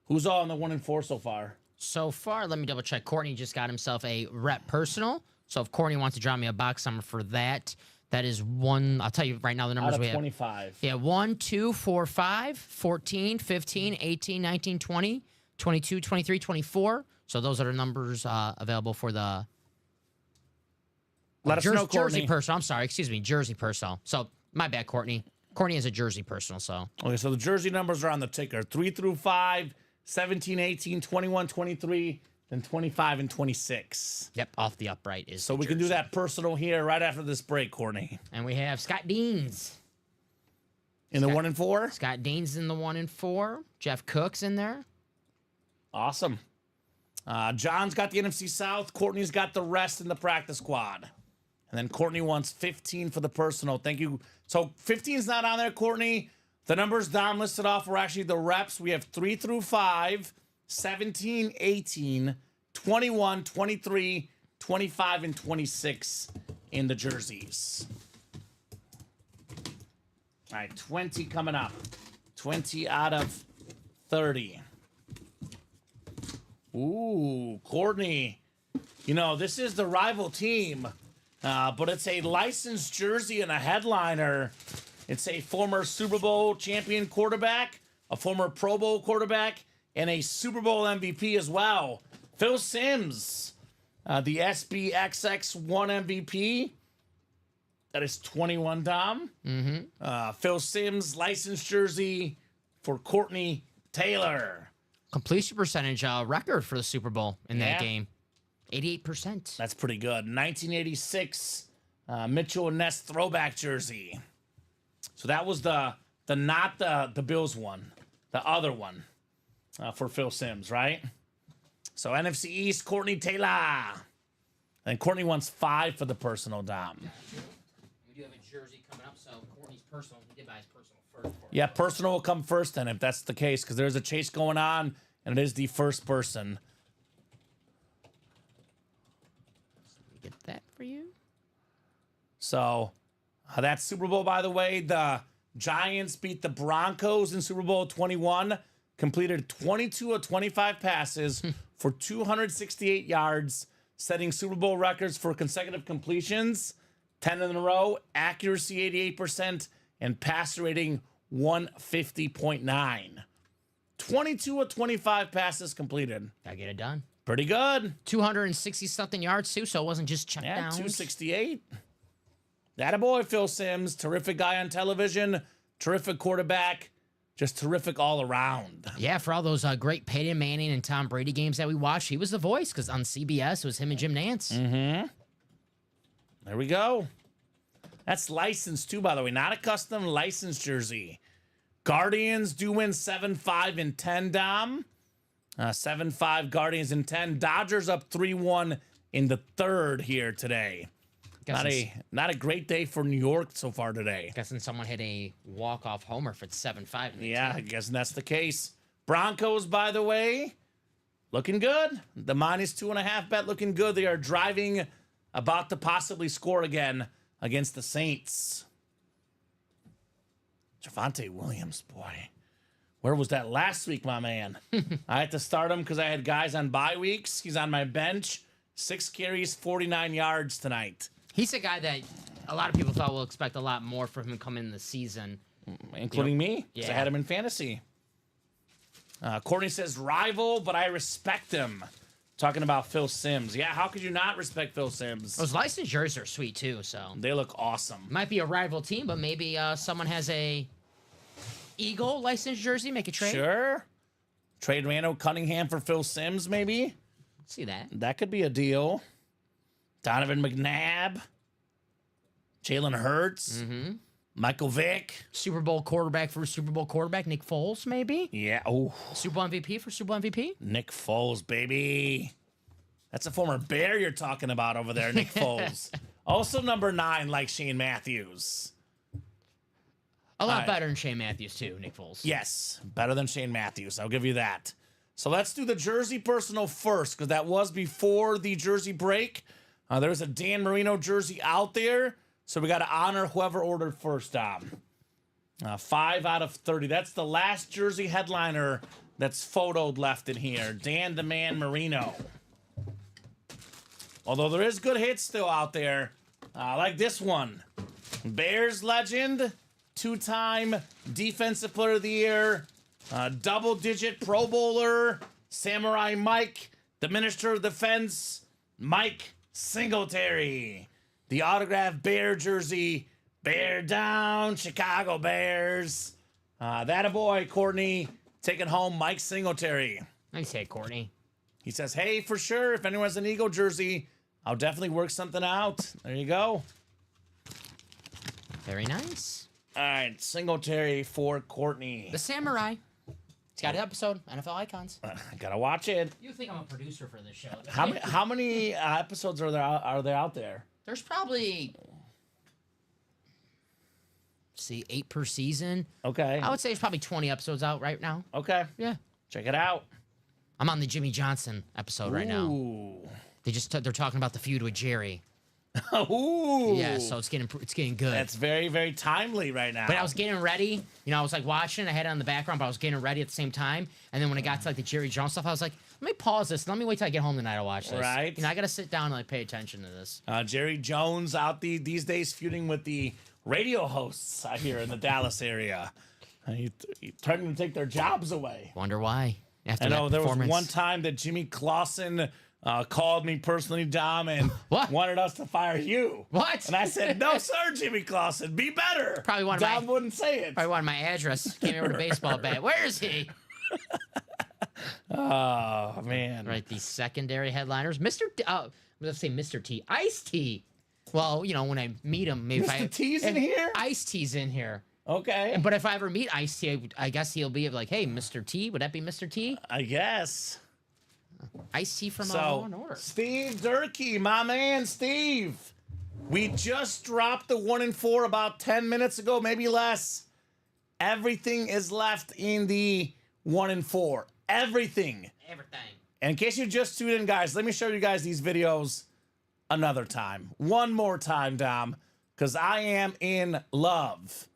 Who's all in the 1 and 4 so far?
So far, let me double check. Courtney just got himself a rep personal. So if Courtney wants to draw me a box number for that, that is 1. I'll tell you right now the numbers
Out of
we have.
25.
Yeah, 1, 2, 4, 5, 14, 15, 18, 19, 20, 22, 23, 24. So those are the numbers available for the
Let us know, Courtney.
jersey personal. I'm sorry, excuse me, jersey personal. So my bad, Courtney. Courtney is a jersey personal, so.
Okay, so the jersey numbers are on the ticker. 3 through 5, 17, 18, 21, 23, then 25 and 26.
Yep, off the upright is.
So we can do that personal here right after this break, Courtney.
And we have Scott Deans.
In the 1 and 4?
Scott Deans in the 1 and 4. Jeff Cook's in there.
Awesome. John's got the NFC South. Courtney's got the rest in the practice squad. And then Courtney wants 15 for the personal. Thank you. So 15's not on there, Courtney. The numbers Dom listed off were actually the reps. We have 3 through 5, 17, 18, 21, 23, 25, and 26 in the jerseys. All right, 20 coming up. 20 out of 30. Ooh, Courtney. You know, this is the rival team, but it's a licensed jersey and a headliner. It's a former Super Bowl champion quarterback, a former Pro Bowl quarterback, and a Super Bowl MVP as well. Phil Simms, the SBXX1 MVP. That is 21, Dom. Phil Simms, licensed jersey for Courtney Taylor.
Completion percentage record for the Super Bowl in that
Yeah.
game. 88%.
That's pretty good. 1986 Mitchell and Ness throwback jersey. So that was not the Bills one, the other one for Phil Simms, right? So NFC East, Courtney Taylor. And Courtney wants 5 for the personal, Dom.
We do have a jersey coming up, so Courtney's personal. He did buy his personal first.
Yeah, personal will come first then if that's the case, because there's a chase going on, and it is the first person.
Let me get that for you.
So that's Super Bowl, by the way. The Giants beat the Broncos in Super Bowl 21, completed 22 of 25 passes for 268 yards, setting Super Bowl records for consecutive completions, 10 in a row, accuracy 88%, and passer rating 150.9. 22 of 25 passes completed.
Gotta get it done.
Pretty good.
260-something yards, too, so it wasn't just check
Yeah,
down.
268. Attaboy, Phil Simms. Terrific guy on television. Terrific quarterback. Just terrific all around.
Yeah, for all those great Peyton Manning and Tom Brady games that we watched, he was the voice, because on CBS, it was him and Jim Nantz.
There we go. That's licensed, too, by the way. Not a custom licensed jersey. Guardians do win 7-5 and 10, Dom. 7-5 Guardians in 10. Dodgers up 3-1 in the third here today. Not a great day for New York so far today.
Guessing someone hit a walk-off homer for 7-5.
Yeah, I guess that's the case. Broncos, by the way, looking good. The -2.5 bet looking good. They are driving, about to possibly score again against the Saints. Javonte Williams, boy. Where was that last week, my man? I had to start him because I had guys on bye weeks. He's on my bench. 6 carries, 49 yards tonight.
He's a guy that a lot of people thought we'll expect a lot more from him coming in the season.
Including me, because I
Yeah.
had him in fantasy. Courtney says, rival, but I respect him. Talking about Phil Simms. Yeah, how could you not respect Phil Simms?
Those licensed jerseys are sweet, too, so.
They look awesome.
Might be a rival team, but maybe someone has a Eagle licensed jersey, make a trade.
Sure. Trade Randall Cunningham for Phil Simms, maybe?
See that.
That could be a deal. Donovan McNabb, Jalen Hurts, Michael Vick.
Super Bowl quarterback for Super Bowl quarterback, Nick Foles, maybe?
Yeah. Oh,
Super Bowl MVP for Super Bowl MVP?
Nick Foles, baby. That's a former Bear you're talking about over there, Nick Foles. Also number 9, like Shane Matthews.
A lot better than Shane Matthews, too, Nick Foles.
Yes, better than Shane Matthews. I'll give you that. So let's do the jersey personal first, because that was before the jersey break. There's a Dan Marino jersey out there, so we got to honor whoever ordered first. 5 out of 30. That's the last jersey headliner that's photoed left in here. Dan the Man Marino. Although there is good hits still out there, like this one. Bears legend, 2-time Defensive Player of the Year, double-digit Pro Bowler, Samurai Mike, the Minister of Defense, Mike Singletary. The autographed Bear jersey, Bear down, Chicago Bears. That boy, Courtney, taking home Mike Singletary.
Nice hit, Courtney.
He says, hey, for sure, if anyone has an Eagle jersey, I'll definitely work something out. There you go.
Very nice.
All right, Singletary for Courtney.
The Samurai. It's got an episode, NFL Icons.
I gotta watch it.
You think I'm a producer for this show?
How many episodes are there out there?
There's probably 8 per season.
Okay.
I would say there's probably 20 episodes out right now.
Okay.
Yeah.
Check it out.
I'm on the Jimmy Johnson episode right now.
Ooh.
They're talking about the feud with Jerry.
Ooh.
Yeah, so it's getting good.
That's very, very timely right now.
But I was getting ready. I was like watching. I had it on the background, but I was getting ready at the same time. And then when it got to like the Jerry Jones stuff, I was like, let me pause this. Let me wait till I get home tonight to watch this.
Right.
I got to sit down and like pay attention to this.
Jerry Jones out these days feuding with the radio hosts out here in the Dallas area. He threatening to take their jobs away.
Wonder why. After
I know
that
there was
performance.
one time that Jimmy Clausen called me personally, Dom, and
What?
wanted us to fire you.
What?
And I said, no, sir, Jimmy Clausen, be better.
Probably wanted
Dom wouldn't say it.
Probably wanted my address. Came here with a baseball bat. Where is he?
Oh, man.
Right, these secondary headliners. Let's say Mr. T. Ice-T. Well, when I meet him, maybe
Mr. T's in here?
Ice-T's in here.
Okay.
But if I ever meet Ice-T, I guess he'll be like, hey, Mr. T. Would that be Mr. T?
I guess.
Ice-T from
So,
Law and Order.
Steve Durkee, my man, Steve. We just dropped the 1 and 4 about 10 minutes ago, maybe less. Everything is left in the 1 and 4. Everything. And in case you just tuned in, guys, let me show you guys these videos another time. One more time, Dom, because I am in love.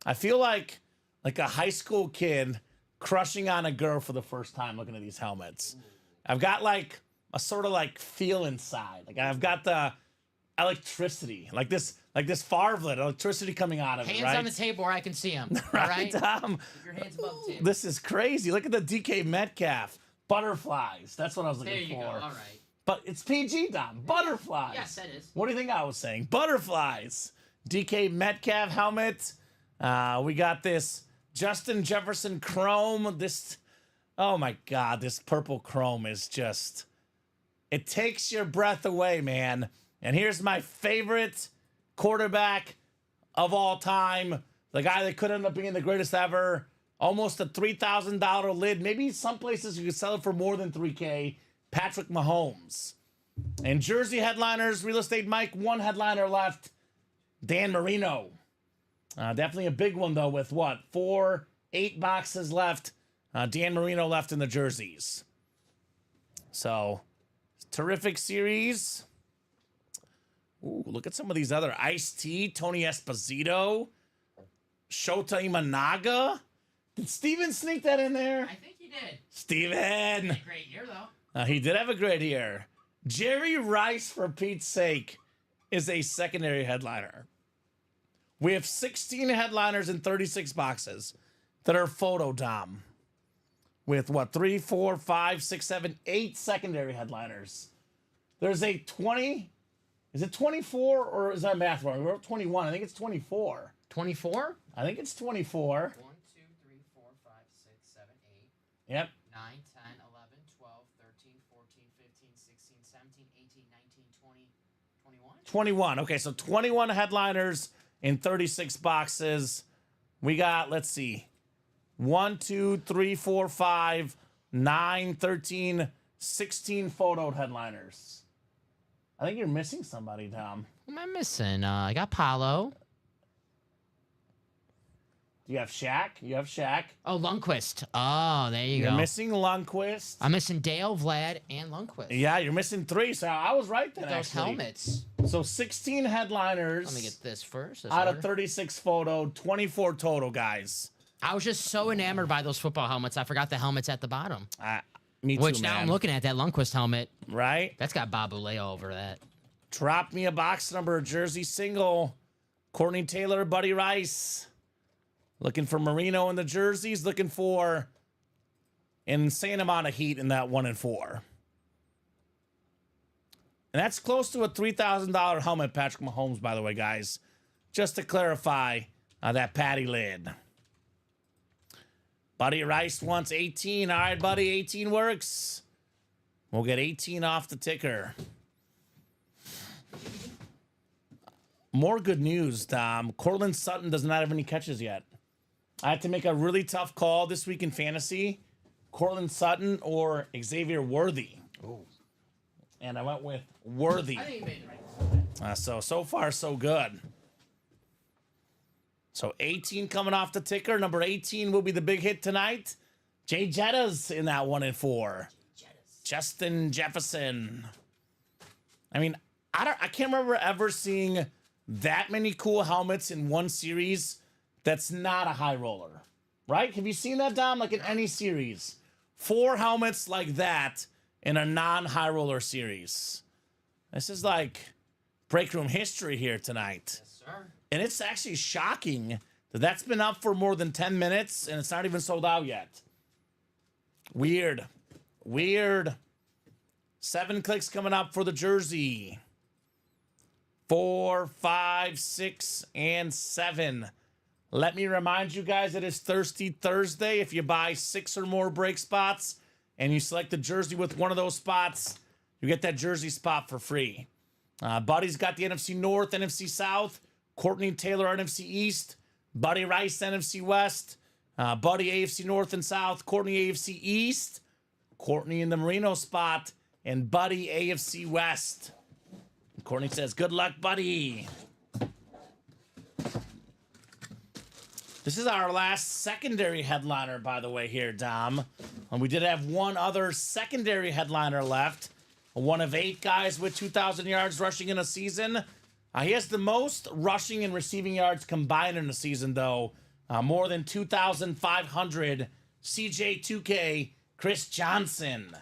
I feel like a high school kid crushing on a girl for the first time looking at these helmets. I've got like a sort of like feel inside. Like I've got the electricity, like this Favre electricity coming out of it, right?
Hands on the table where I can see him.
Right,
All right?
Dom?
Keep your hands above the table.
This is crazy. Look at the DK Metcalf. Butterflies. That's what I was looking
There you
for.
go. All right.
But it's PG, Dom. Butterflies.
Yes, that is.
What do you think I was saying? Butterflies. DK Metcalf helmet. We got this Justin Jefferson chrome. Oh my God, this purple chrome is just, it takes your breath away, man. And here's my favorite quarterback of all time. The guy that could end up being the greatest ever. Almost a $3,000 lid. Maybe some places you could sell it for more than $3K. Patrick Mahomes. And jersey headliners, Real Estate Mike, one headliner left. Dan Marino. Definitely a big one, though, with what? 8 boxes left. Dan Marino left in the jerseys. So, terrific series. Ooh, look at some of these other. Ice-T, Tony Esposito, Shota Imanaga. Did Steven sneak that in there?
I think he did.
Steven!
Great year, though.
He did have a great year. Jerry Rice, for Pete's sake, is a secondary headliner. We have 16 headliners in 36 boxes that are photo Dom. With what, 3, 4, 5, 6, 7, 8 secondary headliners. There's a 20. Is it 24 or is that math wrong? We're at 21. I think it's 24.
24?
I think it's 24.
1, 2, 3, 4, 5, 6, 7, 8.
Yep.
9, 10, 11, 12, 13, 14, 15, 16, 17, 18, 19, 20,
21. Okay, so 21 headliners in 36 boxes. We got, let's see, 1, 2, 3, 4, 5, 9, 13, 16 photoed headliners. I think you're missing somebody, Tom.
Who am I missing? I got Paulo.
Do you have Shaq? You have Shaq.
Oh, Lundqvist. Oh, there you
You're
go.
missing Lundqvist.
I'm missing Dale, Vlad, and Lundqvist.
Yeah, you're missing 3, so I was right then,
Those
actually.
helmets.
So 16 headliners.
Let me get this first.
Out of 36 photo, 24 total, guys.
I was just so enamored by those football helmets. I forgot the helmets at the bottom.
Me too,
Which now
man.
I'm looking at that Lundqvist helmet.
Right?
That's got Bob Boulay all over that.
Drop me a box number, jersey single. Courtney Taylor, Buddy Rice. Looking for Marino in the jerseys. Looking for an insane amount of heat in that 1 and 4. And that's close to a $3,000 helmet, Patrick Mahomes, by the way, guys. Just to clarify that patty lid. Buddy Rice wants 18. All right, buddy, 18 works. We'll get 18 off the ticker. More good news, Tom. Cortland Sutton does not have any catches yet. I had to make a really tough call this week in fantasy. Cortland Sutton or Xavier Worthy.
Oh.
And I went with Worthy.
I think you made the right decision.
So far, so good. So 18 coming off the ticker. Number 18 will be the big hit tonight. Jay Jetta's in that 1 and 4. Justin Jefferson. I mean, I can't remember ever seeing that many cool helmets in one series that's not a high roller. Right? Have you seen that, Dom? Like in any series. 4 helmets like that in a non-high roller series. This is like break room history here tonight.
Yes, sir.
And it's actually shocking that that's been up for more than 10 minutes and it's not even sold out yet. Weird. 7 clicks coming up for the jersey. 4, 5, 6, and 7. Let me remind you guys, it is Thirsty Thursday. If you buy 6 or more break spots and you select the jersey with one of those spots, you get that jersey spot for free. Buddy's got the NFC North, NFC South. Courtney Taylor, NFC East. Buddy Rice, NFC West. Buddy, AFC North and South. Courtney, AFC East. Courtney in the Marino spot. And Buddy, AFC West. Courtney says, good luck, Buddy. This is our last secondary headliner, by the way, here, Dom. And we did have one other secondary headliner left. One of 8 guys with 2,000 yards rushing in a season. He has the most rushing and receiving yards combined in a season, though. More than 2,500. CJ2K, Chris Johnson,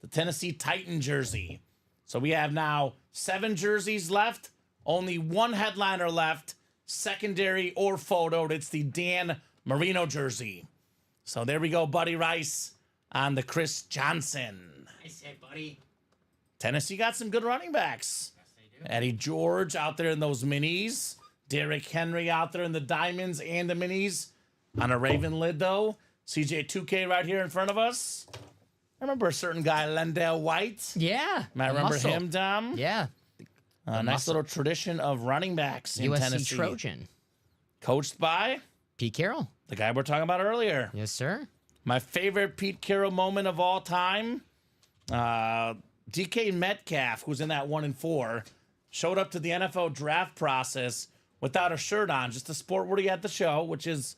the Tennessee Titan jersey. So we have now 7 jerseys left. Only 1 headliner left. Secondary or photoed. It's the Dan Marino jersey. So there we go, Buddy Rice on the Chris Johnson.
Nice hit, buddy.
Tennessee got some good running backs. Eddie George out there in those minis. Derrick Henry out there in the diamonds and the minis. On a Raven lid, though. CJ2K right here in front of us. I remember a certain guy, Lendale White.
Yeah.
I remember him, Dom.
Yeah.
Nice little tradition of running backs in
USC
Tennessee.
Trojan.
Coached by
Pete Carroll.
the guy we're talking about earlier.
Yes, sir.
My favorite Pete Carroll moment of all time. DK Metcalf, who's in that 1 and 4, showed up to the NFL draft process without a shirt on, just to sport what he had to show, which is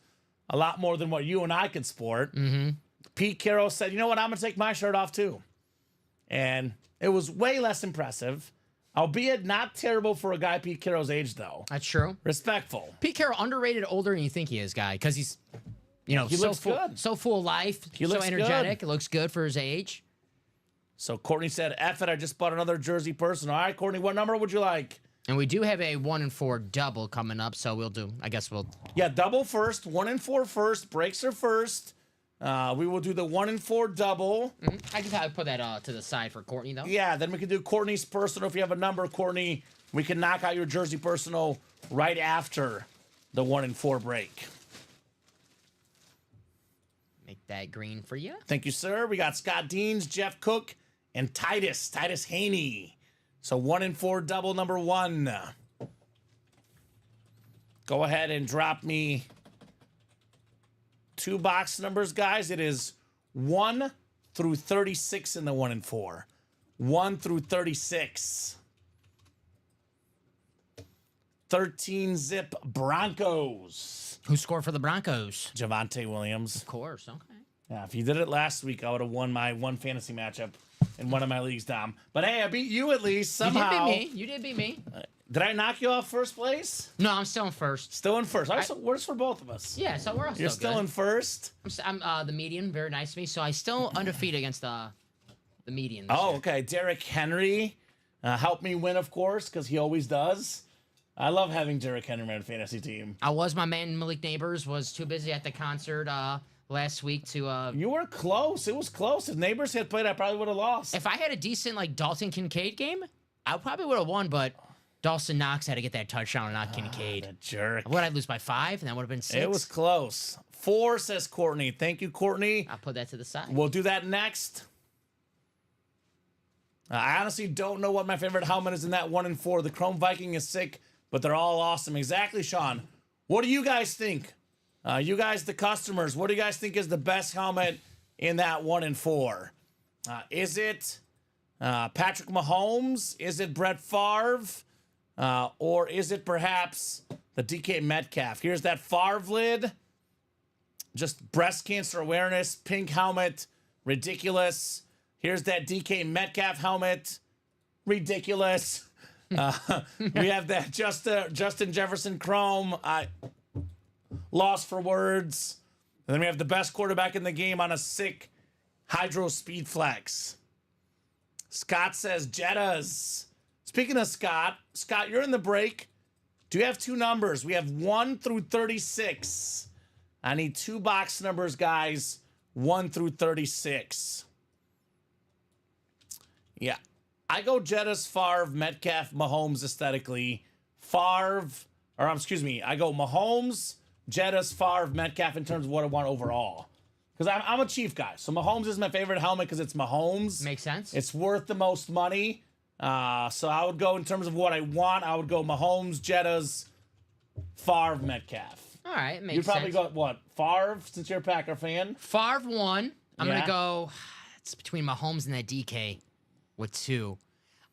a lot more than what you and I could sport.
Mm-hmm.
Pete Carroll said, you know what, I'm going to take my shirt off too. And it was way less impressive, albeit not terrible for a guy Pete Carroll's age, though.
That's true.
Respectful.
Pete Carroll, underrated, older than you think he is, guy, because he's,
He
so
looks
full,
good.
so full of life,
He
so
looks
energetic.
good.
It looks good for his age.
So Courtney said, F it, I just bought another jersey person. All right, Courtney, what number would you like?
And we do have a 1 and 4 double coming up, so we'll do. I guess we'll.
Yeah, double first, 1 and 4 first, breaks are first. We will do the 1 and 4 double.
I can probably put that to the side for Courtney, though.
Yeah, then we can do Courtney's personal. If you have a number, Courtney, we can knock out your jersey personal right after the 1 and 4 break.
Make that green for you.
Thank you, sir. We got Scott Deans, Jeff Cook, and Titus Haney. So 1 and 4 double number 1. Go ahead and drop me 2 box numbers, guys. It is 1 through 36 in the 1 and 4. 1 through 36. 13 zip Broncos.
Who scored for the Broncos?
Javonte Williams.
Of course. Okay.
Yeah, if you did it last week, I would have won my one fantasy matchup in one of my leagues, Dom. But hey, I beat you at least somehow.
You did beat me.
Did I knock you off first place?
No, I'm still in first.
Still in first. All right, so works for both of us.
Yeah, so we're all
You're still in first.
I'm the median, very nice to me. So I still undefeated against the median. This
Oh,
year.
okay. Derrick Henry helped me win, of course, because he always does. I love having Derrick Henry on my fantasy team.
I was my man Malik Neighbors was too busy at the concert last week to.
You were close. It was close. If Neighbors had played, I probably would have lost.
If I had a decent like Dalton Kincaid game, I probably would have won. But Dawson Knox had to get that touchdown and not Kincaid.
That jerk.
Would I lose by 5? And that would have been 6.
It was close. 4, says Courtney. Thank you, Courtney.
I'll put that to the side.
We'll do that next. I honestly don't know what my favorite helmet is in that 1 and 4. The Chrome Viking is sick, but they're all awesome. Exactly, Sean. What do you guys think? You guys, the customers, what do you guys think is the best helmet in that 1 and 4? Is it Patrick Mahomes? Is it Brett Favre? Or is it perhaps the DK Metcalf? Here's that Favre lid. Just breast cancer awareness, pink helmet, ridiculous. Here's that DK Metcalf helmet, ridiculous. We have that Justin Jefferson Chrome. I lost for words. And then we have the best quarterback in the game on a sick Hydro Speed Flex. Scott says Jettas. Speaking of Scott, you're in the break. Do you have 2 numbers? We have 1 through 36. I need 2 box numbers, guys. 1 through 36. Yeah. I go Jettas, Favre, Metcalf, Mahomes aesthetically. I go Mahomes, Jettas, Favre, Metcalf in terms of what I want overall. Because I'm a Chief guy. So Mahomes is my favorite helmet because it's Mahomes.
Makes sense.
It's worth the most money. So I would go in terms of what I want. I would go Mahomes, Jettas, Favre, Metcalf.
All right, makes sense.
You'd probably go, what, Favre, since you're a Packer fan?
Favre 1. I'm
Yeah.
going to go, it's between Mahomes and that DK with 2.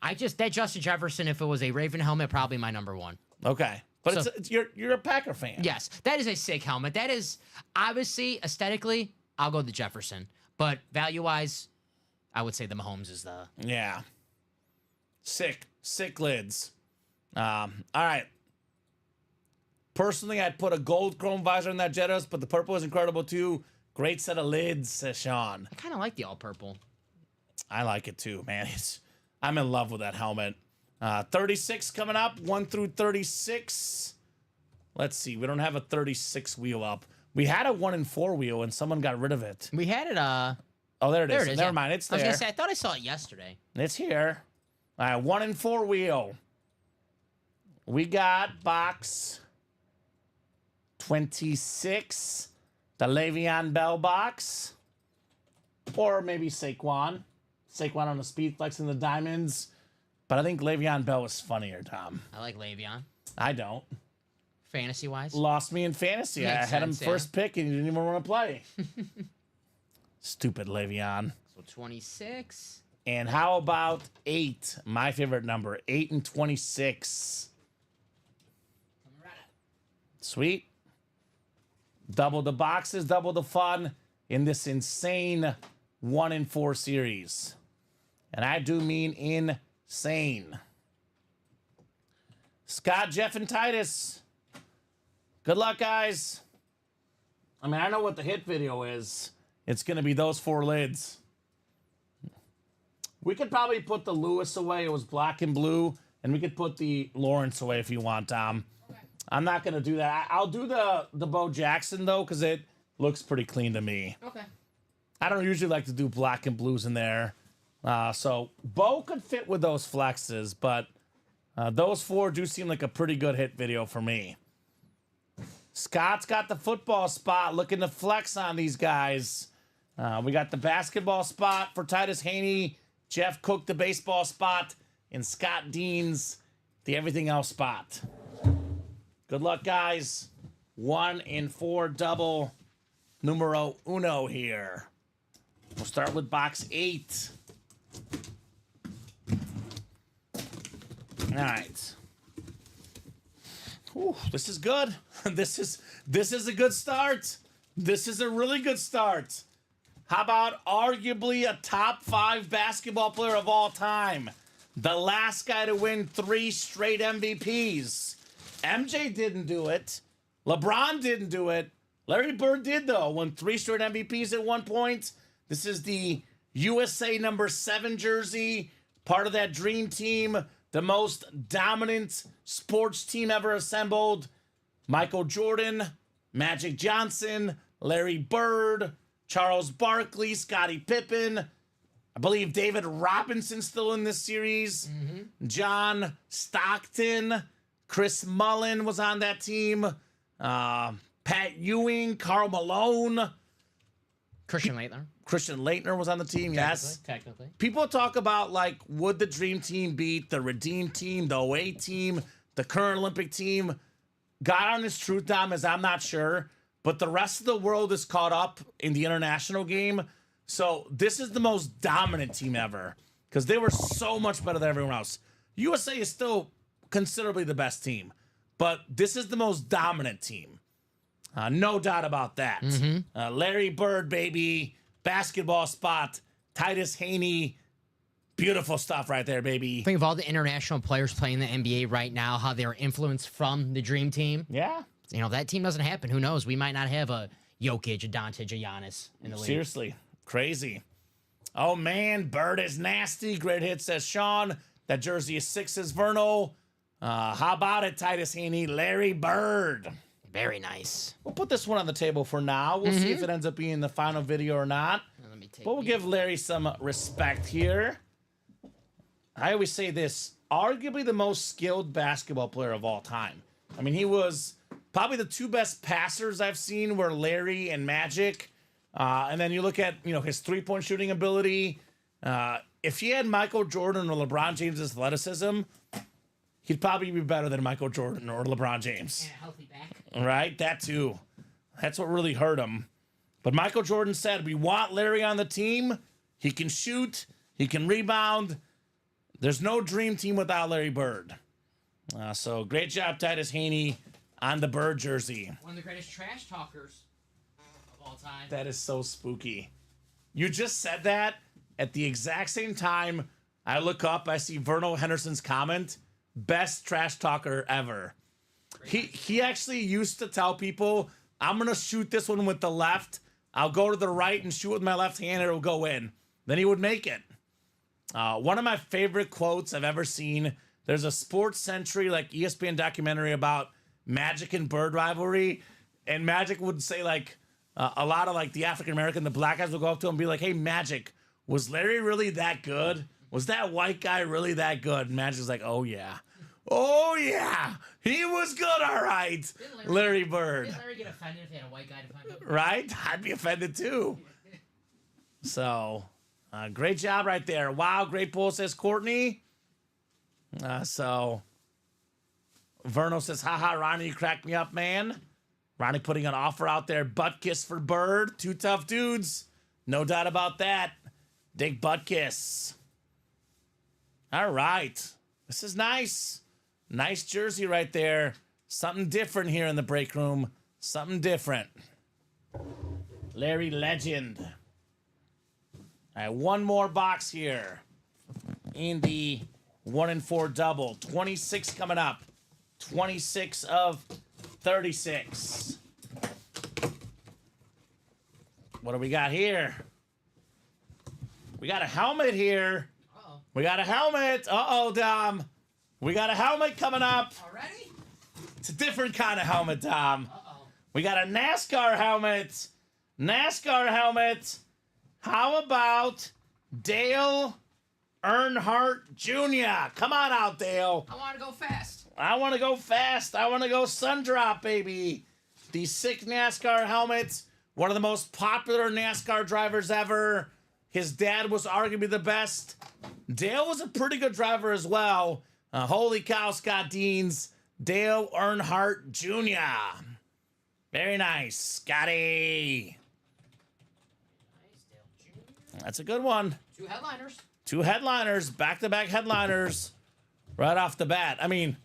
That Justin Jefferson, if it was a Raven helmet, probably my number 1.
Okay. But
So-
you're a Packer fan.
Yes, that is a sick helmet. That is, obviously, aesthetically, I'll go the Jefferson. But value-wise, I would say the Mahomes is the...
Yeah. Sick lids. All right. Personally, I'd put a gold chrome visor in that Jettas, but the purple is incredible too. Great set of lids, says Sean.
I kind of like the all-purple.
I like it too, man. I'm in love with that helmet. 36 coming up, 1 through 36. Let's see. We don't have a 36 wheel up. We had a 1 and 4 wheel, and someone got rid of it.
We had it,
Oh, there it is.
there it is.
Never
yeah.
mind. It's
I was
there.
going to say, I thought I saw it yesterday.
It's here. All right, 1 and 4 wheel. We got box 26, the Le'Veon Bell box. Or maybe Saquon. Saquon on the speed flex and the diamonds. But I think Le'Veon Bell is funnier, Tom.
I like Le'Veon.
I don't.
Fantasy-wise.
Lost me in fantasy. I
Makes
had him
sense,
first pick and he didn't even want to play. Stupid Le'Veon.
So 26.
And how about 8? My favorite number, 8 and 26. Sweet. Double the boxes, double the fun in this insane 1 and 4 series. And I do mean insane. Scott, Jeff, and Titus. Good luck, guys. I mean, I know what the hit video is. It's going to be those 4 lids. We could probably put the Lewis away. It was black and blue. And we could put the Lawrence away if you want, Tom. Okay. I'm not going to do that. I'll do the Bo Jackson, though, because it looks pretty clean to me.
Okay.
I don't usually like to do black and blues in there. So Bo could fit with those flexes, but those 4 do seem like a pretty good hit video for me. Scott's got the football spot, looking to flex on these guys. We got the basketball spot for Titus Haney. Jeff Cook, the baseball spot. in Scott Dean's the everything else spot. Good luck, guys. 1 in 4 double numero uno here. We'll start with box 8. All right. Ooh, this is good. This is a good start. This is a really good start. How about arguably a top 5 basketball player of all time? The last guy to win 3 straight MVPs. MJ didn't do it. LeBron didn't do it. Larry Bird did, though. Won 3 straight MVPs at one point. This is the USA number 7 jersey. Part of that dream team. The most dominant sports team ever assembled. Michael Jordan, Magic Johnson, Larry Bird, Charles Barkley, Scottie Pippen. I believe David Robinson's still in this series. John Stockton, Chris Mullin was on that team. Pat Ewing, Karl Malone.
Christian Laettner.
Christian Laettner was on the team, yes.
Technically.
People talk about, like, would the Dream Team beat the Redeem Team, the 08 team, the current Olympic team? God honest truth, Dom, is I'm not sure. But the rest of the world is caught up in the international game. So this is the most dominant team ever. Because they were so much better than everyone else. USA is still considerably the best team. But this is the most dominant team. No doubt about that. Larry Bird, baby. Basketball spot. Titus Haney. Beautiful stuff right there, baby.
Think of all the international players playing the NBA right now, how they're influenced from the Dream Team.
Yeah.
You know, if that team doesn't happen, who knows? We might not have a Jokic, a Doncic, a Giannis in the league.
Seriously. Crazy. Oh, man. Bird is nasty. Great hit, says Sean. That jersey is 6, says Verno. How about it, Titus Haney? Larry Bird.
Very nice.
We'll put this one on the table for now. We'll see if it ends up being the final video or not.
Let me take
But we'll give Larry some respect here. I always say this. Arguably the most skilled basketball player of all time. I mean, he was probably the 2 best passers I've seen were Larry and Magic. And then you look at, his 3-point shooting ability. If he had Michael Jordan or LeBron James' athleticism, he'd probably be better than Michael Jordan or LeBron James.
And a healthy back.
Right? That too. That's what really hurt him. But Michael Jordan said, we want Larry on the team. He can shoot. He can rebound. There's no dream team without Larry Bird. So great job, Titus Haney, on the Bird jersey.
One of the greatest trash talkers of all time.
That is so spooky. You just said that at the exact same time I look up, I see Verno Henderson's comment, best trash talker ever. He actually used to tell people, I'm going to shoot this one with the left. I'll go to the right and shoot with my left hand and it'll go in. Then he would make it. One of my favorite quotes I've ever seen, there's a Sports Century, like ESPN documentary about Magic and Bird rivalry. And Magic would say, like, a lot of, like, the African-American, the black guys would go up to him and be like, hey, Magic, was Larry really that good? Was that white guy really that good? And Magic's like, oh, yeah. Oh, yeah. He was good, all right. Larry Bird.
Didn't Larry get offended if he had a white guy to find him?
Right? I'd be offended, too. So, great job right there. Wow, great pull, says Courtney. So, Verno says, haha, Ronnie, you cracked me up, man. Ronnie putting an offer out there. Butt kiss for Bird. 2 tough dudes. No doubt about that. Dig butt kiss. All right. This is nice. Nice jersey right there. Something different here in the break room. Something different. Larry Legend. All right, one more box here in the 1 in 4 double. 26 coming up. 26 of 36. What do we got here? We got a helmet here.
Uh-oh.
We got a helmet. Uh-oh, Dom. We got a helmet coming up.
Already?
It's a different kind of helmet, Dom.
Uh-oh.
We got a NASCAR helmet. NASCAR helmet. How about Dale Earnhardt Jr.? Come on out, Dale.
I want to go fast.
I want to go fast. I want to go sun drop, baby. These 6 NASCAR helmets. One of the most popular NASCAR drivers ever. His dad was arguably the best. Dale was a pretty good driver as well. Holy cow, Scott Deans. Dale Earnhardt Jr. Very nice, Scotty. That's a good one. Two headliners, back-to-back headliners, right off the bat. I mean,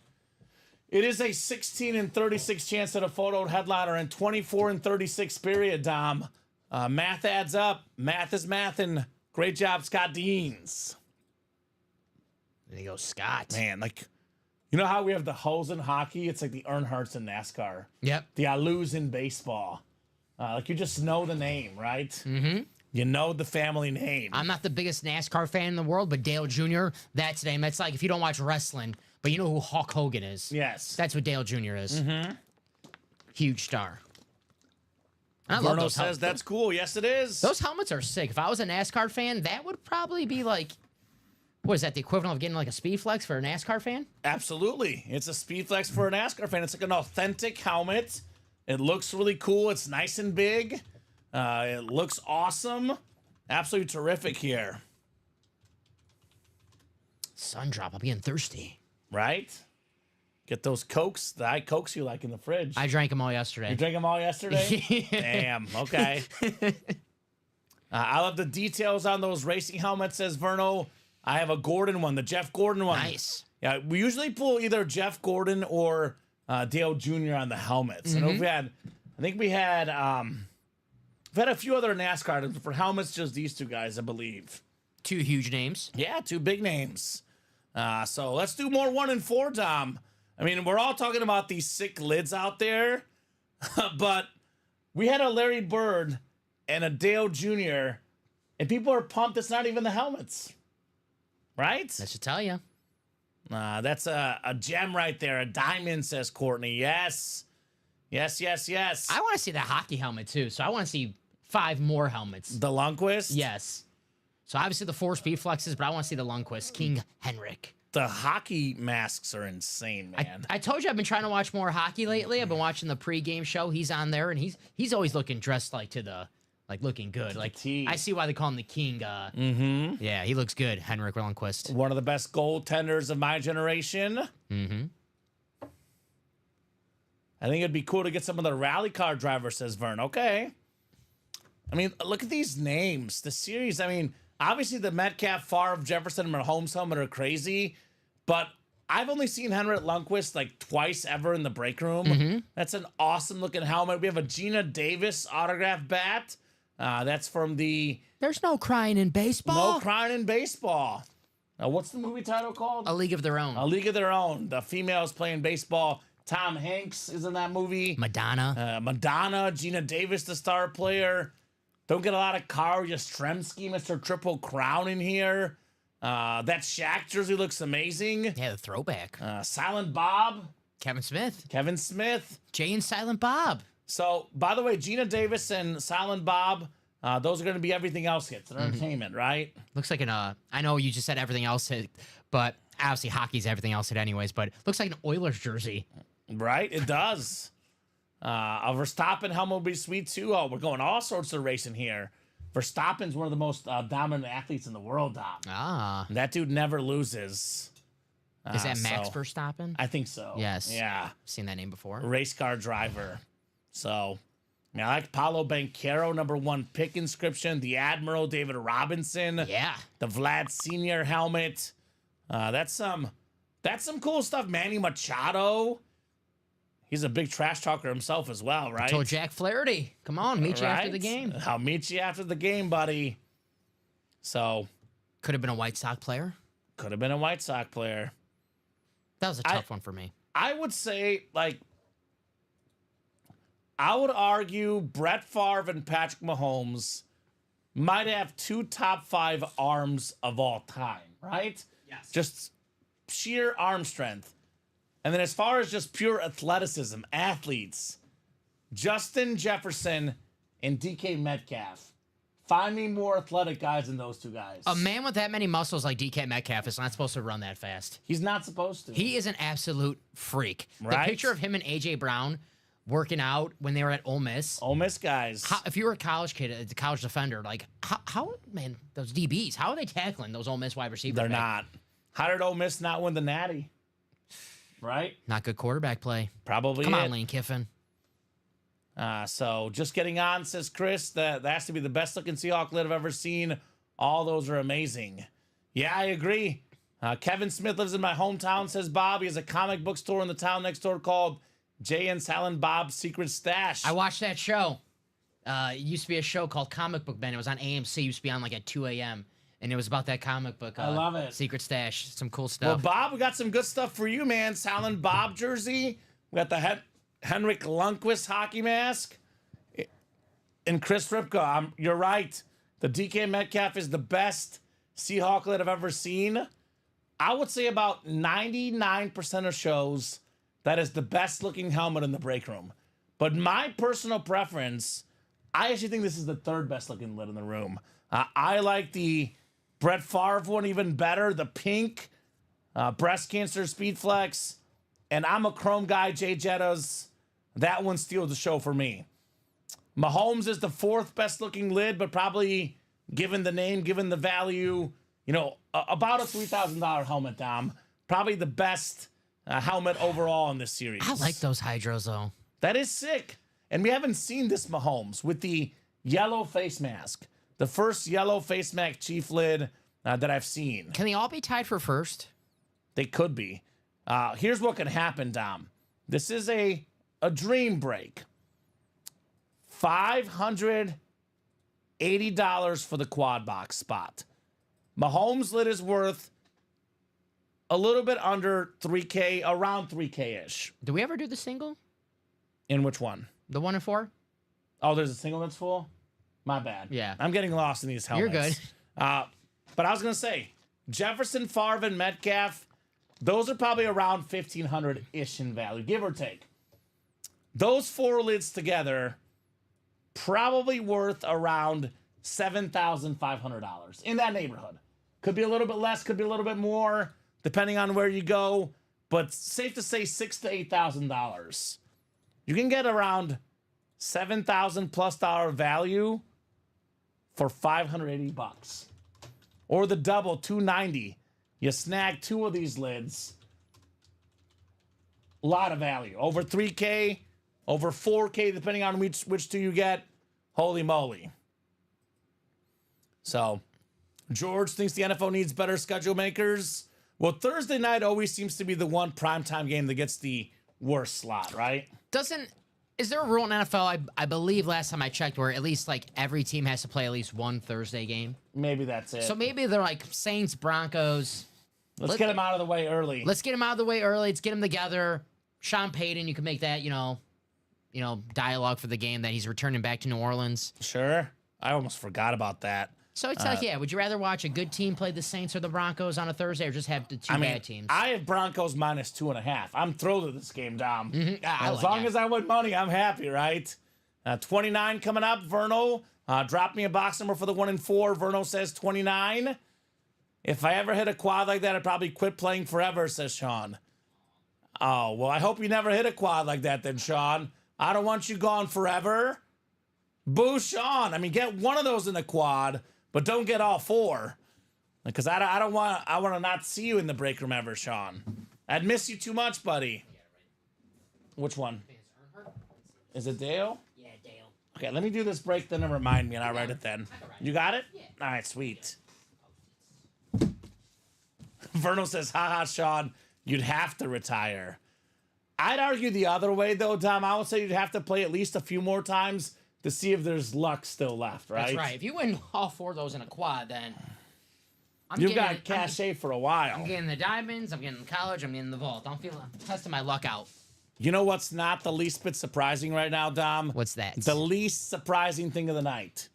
it is a 16 and 36 chance at a photo headliner and 24 and 36 period, Dom. Math adds up. Math is mathin'. Great job, Scott Deans.
There you go, Scott.
Man, like, you know how we have the Hoes in hockey? It's like the Earnhardts in NASCAR.
Yep.
The Alous in baseball. Like, you just know the name, right? Mm-hmm. You know the family name.
I'm not the biggest NASCAR fan in the world, but Dale Jr., that's the name. That's like if you don't watch wrestling, but you know who Hulk Hogan is.
Yes.
That's what Dale Jr. is.
Mm-hmm.
Huge star. I love
Bruno
those
says
helmets.
that's cool. Yes, it is.
Those helmets are sick. If I was a NASCAR fan, that would probably be like, what is that, the equivalent of getting like a Speed Flex for a NASCAR fan?
Absolutely. It's a Speed Flex for a NASCAR fan. It's like an authentic helmet. It looks really cool. It's nice and big. It looks awesome. Absolutely terrific here.
Sun drop. I'm getting thirsty.
Right? Get those Cokes, the Diet Cokes you like in the fridge.
I drank them all yesterday.
You drank them all yesterday?
Yeah.
Damn. Okay. I love the details on those racing helmets, says Verno. I have a Gordon one, the Jeff Gordon one.
Nice.
Yeah, we usually pull either Jeff Gordon or Dale Jr. on the helmets. I know we've had a few other NASCAR items, but for helmets, just these two guys, I believe.
Two huge names.
Yeah, two big names. So let's do more 1 and 4, Dom. I mean, we're all talking about these sick lids out there, but we had a Larry Bird and a Dale Jr., and people are pumped it's not even the helmets. Right?
That should tell you.
That's a gem right there. A diamond, says Courtney. Yes. Yes, yes, yes.
I want to see the hockey helmet too, so I want to see 5 more helmets.
The Lundqvist?
Yes. So obviously the 4 Speed Flexes, but I want to see the Lundqvist, King Henrik.
The hockey masks are insane, man.
I told you I've been trying to watch more hockey lately. I've been watching the pregame show. He's on there, and he's always looking dressed looking good. Like
T.
I see why they call him the King. Yeah, he looks good, Henrik Lundqvist.
One of the best goaltenders of my generation.
Mm-hmm.
I think it'd be cool to get some of the rally car drivers, says Vern. Okay. I mean, look at these names. The series, I mean, obviously the Metcalf, Favre, Jefferson, and Mahomes helmet are crazy, but I've only seen Henrik Lundqvist like twice ever in the break room.
Mm-hmm.
That's an awesome looking helmet. We have a Gina Davis autograph bat. That's from the
There's no crying in baseball.
No Crying in Baseball. What's the movie title called?
A League of Their Own.
A League of Their Own. The females playing baseball. Tom Hanks is in that movie.
Madonna.
Madonna. Gina Davis, the star player. Don't get a lot of Karl Yastrzemski, Mr. Triple Crown in here. That Shaq jersey looks amazing.
Yeah, the throwback.
Silent Bob.
Kevin Smith.
Kevin Smith.
Jay and Silent Bob.
So, by the way, Gina Davis and Silent Bob, those are going to be everything else hits. They're entertainment, right?
Looks like I know you just said everything else hit, but obviously hockey's everything else hit anyways, but it looks like an Oilers jersey.
Right? It does. A Verstappen helmet would be sweet, too. Oh, we're going all sorts of racing here. Verstappen's one of the most dominant athletes in the world, Dom.
Ah.
That dude never loses.
Is that Max Verstappen?
I think so.
Yes.
Yeah.
Seen that name before.
Race car driver. So, I mean, I like Paulo Banchero, #1 pick inscription. The Admiral, David Robinson.
Yeah.
The Vlad Sr. helmet. That's some cool stuff. Manny Machado. He's a big trash talker himself as well, right?
I told Jack Flaherty, come on, meet you after the game.
I'll meet you after the game, buddy. So.
Could have been a White Sox player.
Could have been a White Sox player.
That was a tough one for me.
I would say, I would argue Brett Favre and Patrick Mahomes might have 2 top 5 arms of all time, right?
Yes.
Just sheer arm strength. And then as far as just pure athleticism, athletes, Justin Jefferson and DK Metcalf. Find me more athletic guys than those 2 guys.
A man with that many muscles like DK Metcalf is not supposed to run that fast.
He's not supposed to.
He is an absolute freak.
Right?
The picture of him and A.J. Brown working out when they were at Ole Miss.
Ole Miss guys.
If you were a college kid, a college defender, like how man, those DBs, how are they tackling those Ole Miss wide receivers?
They're not. How did Ole Miss not win the Natty? Right?
Not good quarterback play.
Probably.
Come on, Lane Kiffin.
So just getting on, says Chris, that has to be the best looking Seahawk lid I've ever seen. All those are amazing. Yeah, I agree. Kevin Smith lives in my hometown, says Bob. He has a comic book store in the town next door called Jay and Silent Bob's Secret Stash.
I watched that show. It used to be a show called Comic Book Ben. It was on AMC. It used to be on like at 2 a.m. And it was about that comic book.
I love it.
Secret Stash. Some cool stuff.
Well, Bob, we got some good stuff for you, man. Silent Bob jersey. We got the Henrik Lundqvist hockey mask. And Chris Ripka, you're right. The DK Metcalf is the best Seahawk lid I've ever seen. I would say about 99% of shows, that is the best looking helmet in the break room. But my personal preference, I actually think this is the third best looking lid in the room. I like the Brett Favre one even better, the pink, breast cancer speed flex, and I'm a chrome guy, Jay Jettas. That one steals the show for me. Mahomes is the fourth best looking lid, but probably given the name, given the value, about a $3,000 helmet, Dom. Probably the best helmet overall in this series.
I like those hydros though.
That is sick. And we haven't seen this Mahomes with the yellow face mask. The first yellow face mask Chief lid that I've seen.
Can they all be tied for first?
They could be. Here's what can happen, Dom. This is a dream break. $580 for the quad box spot. Mahomes lid is worth a little bit under 3K, around 3K-ish.
Do we ever do the single?
In which one?
The 1 and 4?
Oh, there's a single that's full? My bad.
Yeah.
I'm getting lost in these helmets.
You're good.
But I was going to say, Jefferson, Favre, and Metcalf, those are probably around $1,500-ish in value, give or take. Those four lids together, probably worth around $7,500 in that neighborhood. Could be a little bit less, could be a little bit more, depending on where you go. But safe to say $6,000 to $8,000. You can get around $7,000 plus value for $580. Or the double, $290. You snag two of these lids. A lot of value. Over 3K, over 4K, depending on which two you get. Holy moly. So, George thinks the NFL needs better schedule makers. Well, Thursday night always seems to be the one primetime game that gets the worst slot, right?
Is there a rule in NFL? I believe last time I checked where at least like every team has to play at least one Thursday game.
Maybe that's it.
So maybe they're like Saints, Broncos.
Let's get them out of the way early.
Let's get them out of the way early. Let's get them together. Sean Payton, you can make that, dialogue for the game that he's returning back to New Orleans.
Sure. I almost forgot about that.
So it's like, would you rather watch a good team play the Saints or the Broncos on a Thursday, or just have the two bad teams?
I have Broncos minus 2.5. I'm thrilled with this game, Dom.
Mm-hmm.
As long as I win money, I'm happy, right? 29 coming up. Verno, drop me a box number for the 1 and 4. Verno says 29. If I ever hit a quad like that, I'd probably quit playing forever, says Sean. Oh, well, I hope you never hit a quad like that then, Sean. I don't want you gone forever. Boo, Sean. Get one of those in the quad, but don't get all four. Because I want to not see you in the break room ever, Sean. I'd miss you too much, buddy. Which one? Is it Dale?
Yeah, Dale.
Okay, let me do this break then and remind me, and I'll write it then. You got it?
Yeah.
All right, sweet. Verno says, haha, Sean, you'd have to retire. I'd argue the other way, though, Tom. I would say you'd have to play at least a few more times to see if there's luck still left, right?
That's right. If you win all four of those in a quad, then
you've got cachet for a while.
I'm getting the diamonds, I'm getting the college, I'm getting the vault. I'm testing my luck out.
You know what's not the least bit surprising right now, Dom?
What's that?
The least surprising thing of the night.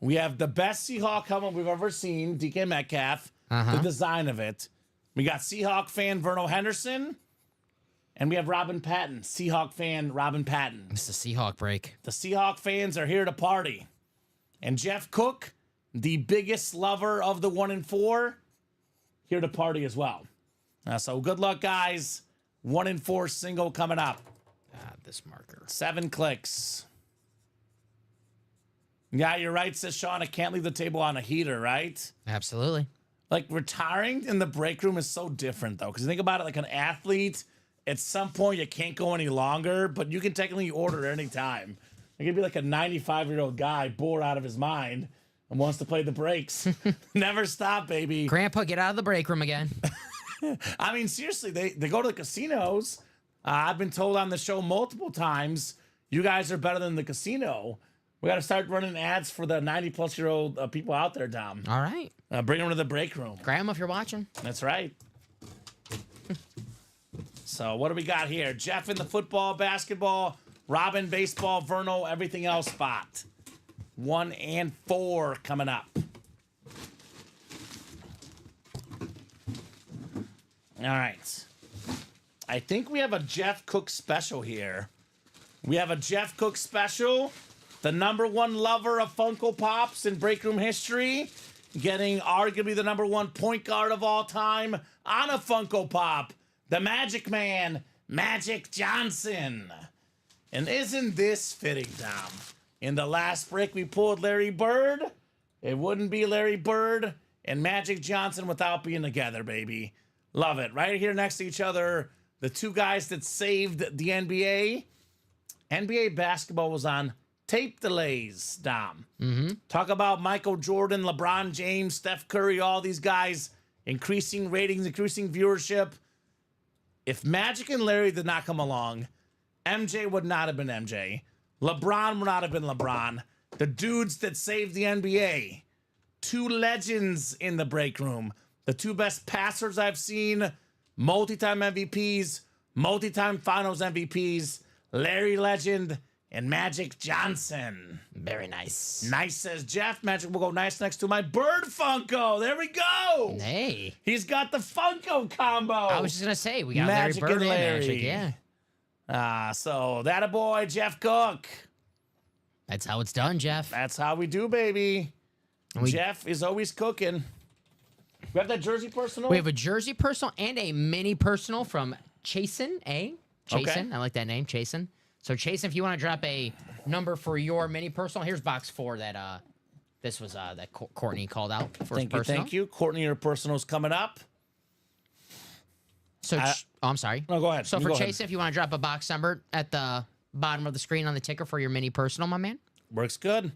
We have the best Seahawk helmet we've ever seen, DK Metcalf, the design of it. We got Seahawk fan Verno Henderson, and we have Robin Patton, Seahawk fan Robin Patton.
It's the Seahawk break.
The Seahawk fans are here to party. And Jeff Cook, the biggest lover of the 1 and 4, here to party as well. So good luck, guys. 1 and 4 single coming up.
want this marker.
7 clicks. Yeah, you're right, says Sean. I can't leave the table on a heater, right?
Absolutely.
Like, retiring in the break room is so different, though. Because you think about it like an athlete, at some point you can't go any longer, but you can technically order at any time. It could be like a 95-year-old guy bored out of his mind and wants to play the breaks. Never stop, baby.
Grandpa, get out of the break room again.
I mean, seriously, they go to the casinos. I've been told on the show multiple times, you guys are better than the casino. We got to start running ads for the 90-plus-year-old people out there, Dom.
All right.
Bring them to the break room.
Grandma, if you're watching.
That's right. So what do we got here? Jeff in the football, basketball, Robin, baseball, Verno, everything else spot. 1 and 4 coming up. All right. I think we have a Jeff Cook special here. We have a Jeff Cook special. The #1 lover of Funko Pops in break room history. Getting arguably the #1 point guard of all time on a Funko Pop. The Magic Man, Magic Johnson. And isn't this fitting, Tom? In the last break, we pulled Larry Bird. It wouldn't be Larry Bird and Magic Johnson without being together, baby. Love it. Right here next to each other, the two guys that saved the NBA. NBA basketball was on tape delays, Dom. Talk about Michael Jordan, LeBron James, Steph Curry, all these guys increasing ratings, increasing viewership. If Magic and Larry did not come along, MJ would not have been MJ. LeBron would not have been LeBron. The dudes that saved the NBA. 2 legends in the break room. The 2 best passers I've seen. Multi-time MVPs. Multi-time finals MVPs. Larry Legend and Magic Johnson.
Very nice.
Nice, says Jeff. Magic will go nice next to my Bird Funko. There we go.
Hey.
He's got the Funko combo.
I was just going to say, we got
Magic
Larry Bird
and Larry.
Magic, yeah.
So that a boy, Jeff Cook.
That's how it's done, Jeff.
That's how we do, baby. Jeff is always cooking. We have that jersey personal?
We have a jersey personal and a mini personal from Chasen, eh? Chasen,
Okay.
I like that name, Chasen. So, Chasen, if you want to drop a number for your mini personal, here's box 4 that this was that Courtney called out for his personal.
Thank you. Courtney, your personal's coming up.
So, I'm sorry.
No, go ahead.
So,
You
for
go ahead.
Chasen, if you want to drop a box number at the bottom of the screen on the ticker for your mini personal, my man.
Works good.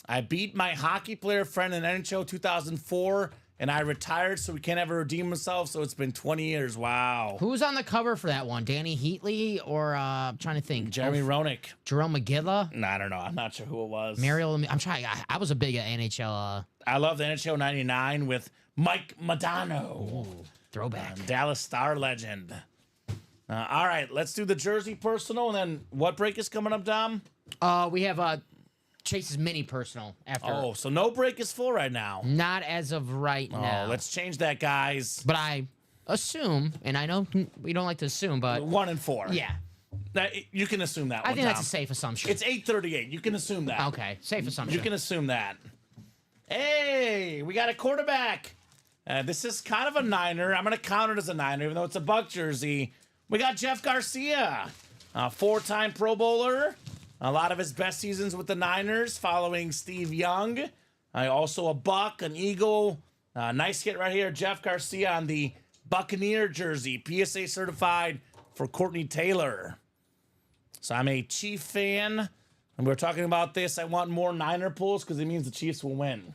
I beat my hockey player friend in NHL 2004, and I retired, so we can't ever redeem himself, so it's been 20 years. Wow.
Who's on the cover for that one? Danny Heatley or I'm trying to think.
Jeremy Roenick.
Jerome McGilla?
No, I don't know. I'm not sure who it was.
Mariel, I'm trying. I was a big NHL
I love the NHL 99 with Mike Modano.
throwback.
Dallas Star legend. All right, let's do the jersey personal, and then what break is coming up, Dom?
We have Chase's mini personal after.
Oh, so no break is full right now.
Not as of right now.
Oh, let's change that, guys.
But I assume, and I know we don't like to assume, but
1 and 4.
yeah,
You can assume that
I
one,
think that's
Tom.
a safe assumption.
It's 8:38. You can assume that.
Okay, safe assumption.
You can assume that. Hey, we got a quarterback. This is kind of a Niner. I'm going to count it as a Niner, even though it's a Buck jersey. We got Jeff Garcia, a 4-time Pro Bowler. A lot of his best seasons with the Niners following Steve Young. Also a Buck, an Eagle. Nice hit right here. Jeff Garcia on the Buccaneer jersey. PSA certified for Courtney Taylor. So I'm a Chief fan. And we're talking about this. I want more Niner pulls because it means the Chiefs will win.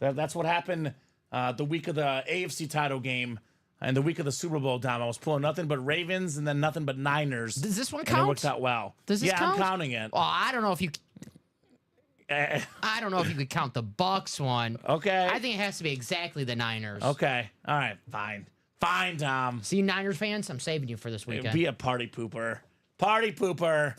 That's what happened the week of the AFC title game and the week of the Super Bowl, Dom. I was pulling nothing but Ravens and then nothing but Niners.
Does this one
And
count?
it worked out well.
Does this count?
I'm counting it.
Well, I don't know if you. I don't know if you could count the Bucks one.
Okay.
I think it has to be exactly the Niners.
Okay. All right. Fine. Fine, Tom.
See, Niners fans, I'm saving you for this weekend.
Be a party pooper. Party pooper.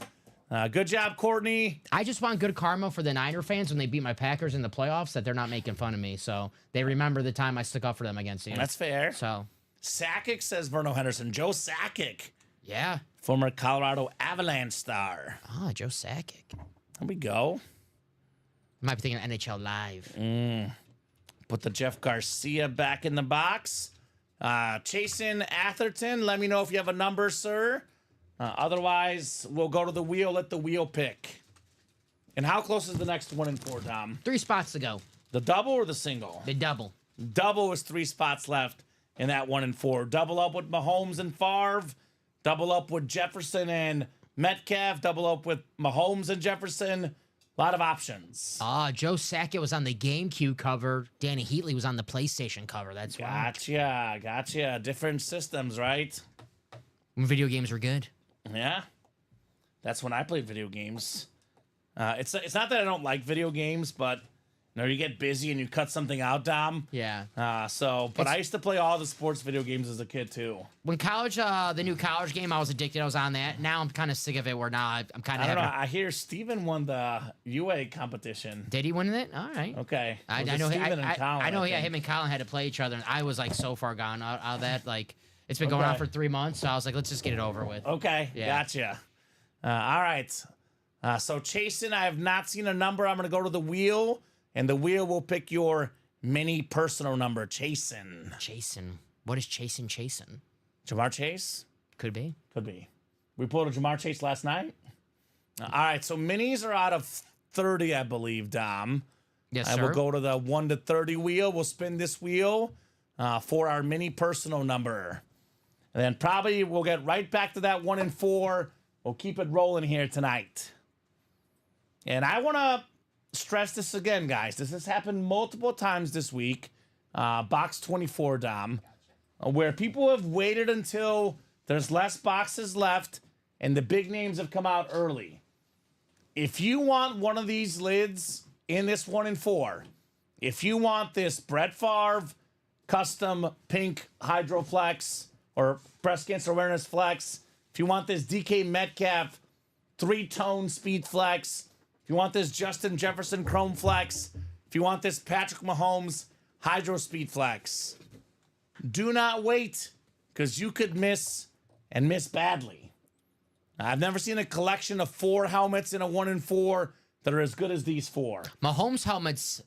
Good job, Courtney.
I just want good karma for the Niner fans when they beat my Packers in the playoffs that they're not making fun of me. So they remember the time I stuck up for them against you.
That's fair.
So,
Sakic, says Verno Henderson. Joe Sakic,
yeah.
former Colorado Avalanche star.
Ah, Joe Sakic.
There we go.
Might be thinking NHL Live.
Put the Jeff Garcia back in the box. Chasen Atherton, let me know if you have a number, sir. Otherwise, we'll go to the wheel, let the wheel pick. And how close is the next 1 and 4, Dom?
3 spots to go.
The double or the single?
The double.
Double is 3 spots left in that 1 and 4. Double up with Mahomes and Favre. Double up with Jefferson and Metcalf. Double up with Mahomes and Jefferson. A lot of options.
Joe Sackett was on the GameCube cover. Danny Heatley was on the PlayStation cover. That's why.
Gotcha. Different systems, right?
When video games were good.
Yeah. That's when I played video games. It's not that I don't like video games, but you get busy and you cut something out, Dom.
Yeah.
But I used to play all the sports video games as a kid too.
When college, the new college game, I was addicted. I was on that. Now I'm kind of sick of it. Where now I'm kind of.
I don't know. I hear Steven won the UA competition.
Did he win it? All right.
Okay.
I know. I know. Yeah, him and Colin had to play each other, and I was like so far gone out of that. Like it's been going on for 3 months, so I was like, let's just get it over with.
Okay. Yeah. Gotcha. All right. So Chasen, I have not seen a number. I'm going to go to the wheel. And the wheel will pick your mini personal number, Chasen.
Chasen. What is Chasen?
Jamar Chase?
Could be.
Could be. We pulled a Jamar Chase last night. All right, so minis are out of 30, I believe, Dom.
Yes,
sir. I will go to the 1 to 30 wheel. We'll spin this wheel for our mini personal number. And then probably we'll get right back to that 1 and 4. We'll keep it rolling here tonight. And I want to stress this again, guys. This has happened multiple times this week. Box 24, Dom, where people have waited until there's less boxes left and the big names have come out early. If you want one of these lids in this 1 and 4, if you want this Brett Favre custom pink Hydroflex or breast cancer awareness flex, if you want this DK Metcalf 3-tone speed flex, if you want this Justin Jefferson Chrome Flex, if you want this Patrick Mahomes Hydro Speed Flex, do not wait, because you could miss and miss badly. I've never seen a collection of 4 helmets in a 1 and 4 that are as good as these 4.
Mahomes helmets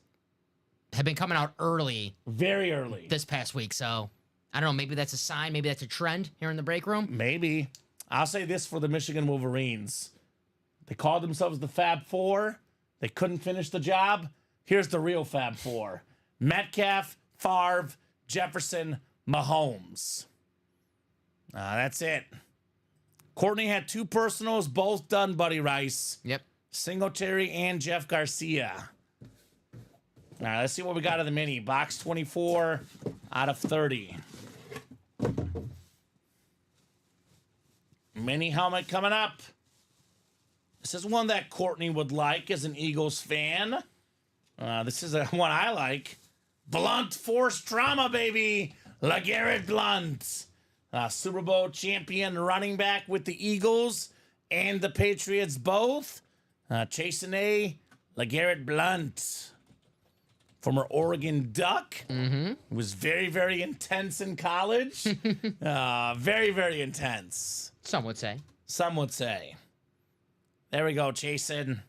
have been coming out early.
Very early.
This past week, so I don't know, maybe that's a sign, maybe that's a trend here in the break room.
Maybe. I'll say this for the Michigan Wolverines. They called themselves the Fab Four. They couldn't finish the job. Here's the real Fab Four. Metcalf, Favre, Jefferson, Mahomes. That's it. Courtney had 2 personals, both done, Buddy Rice.
Yep.
Singletary and Jeff Garcia. All right, let's see what we got in the mini. Box 24 out of 30. Mini helmet coming up. This is one that Courtney would like as an Eagles fan. This is one I like. Blunt Force Trauma, baby. LeGarrette Blunt. Super Bowl champion running back with the Eagles and the Patriots both. Chasen A. LeGarrette Blunt. Former Oregon Duck. Mm-hmm. Was very, very intense in college. Very, very intense.
Some would say.
Some would say. There we go, Chasen.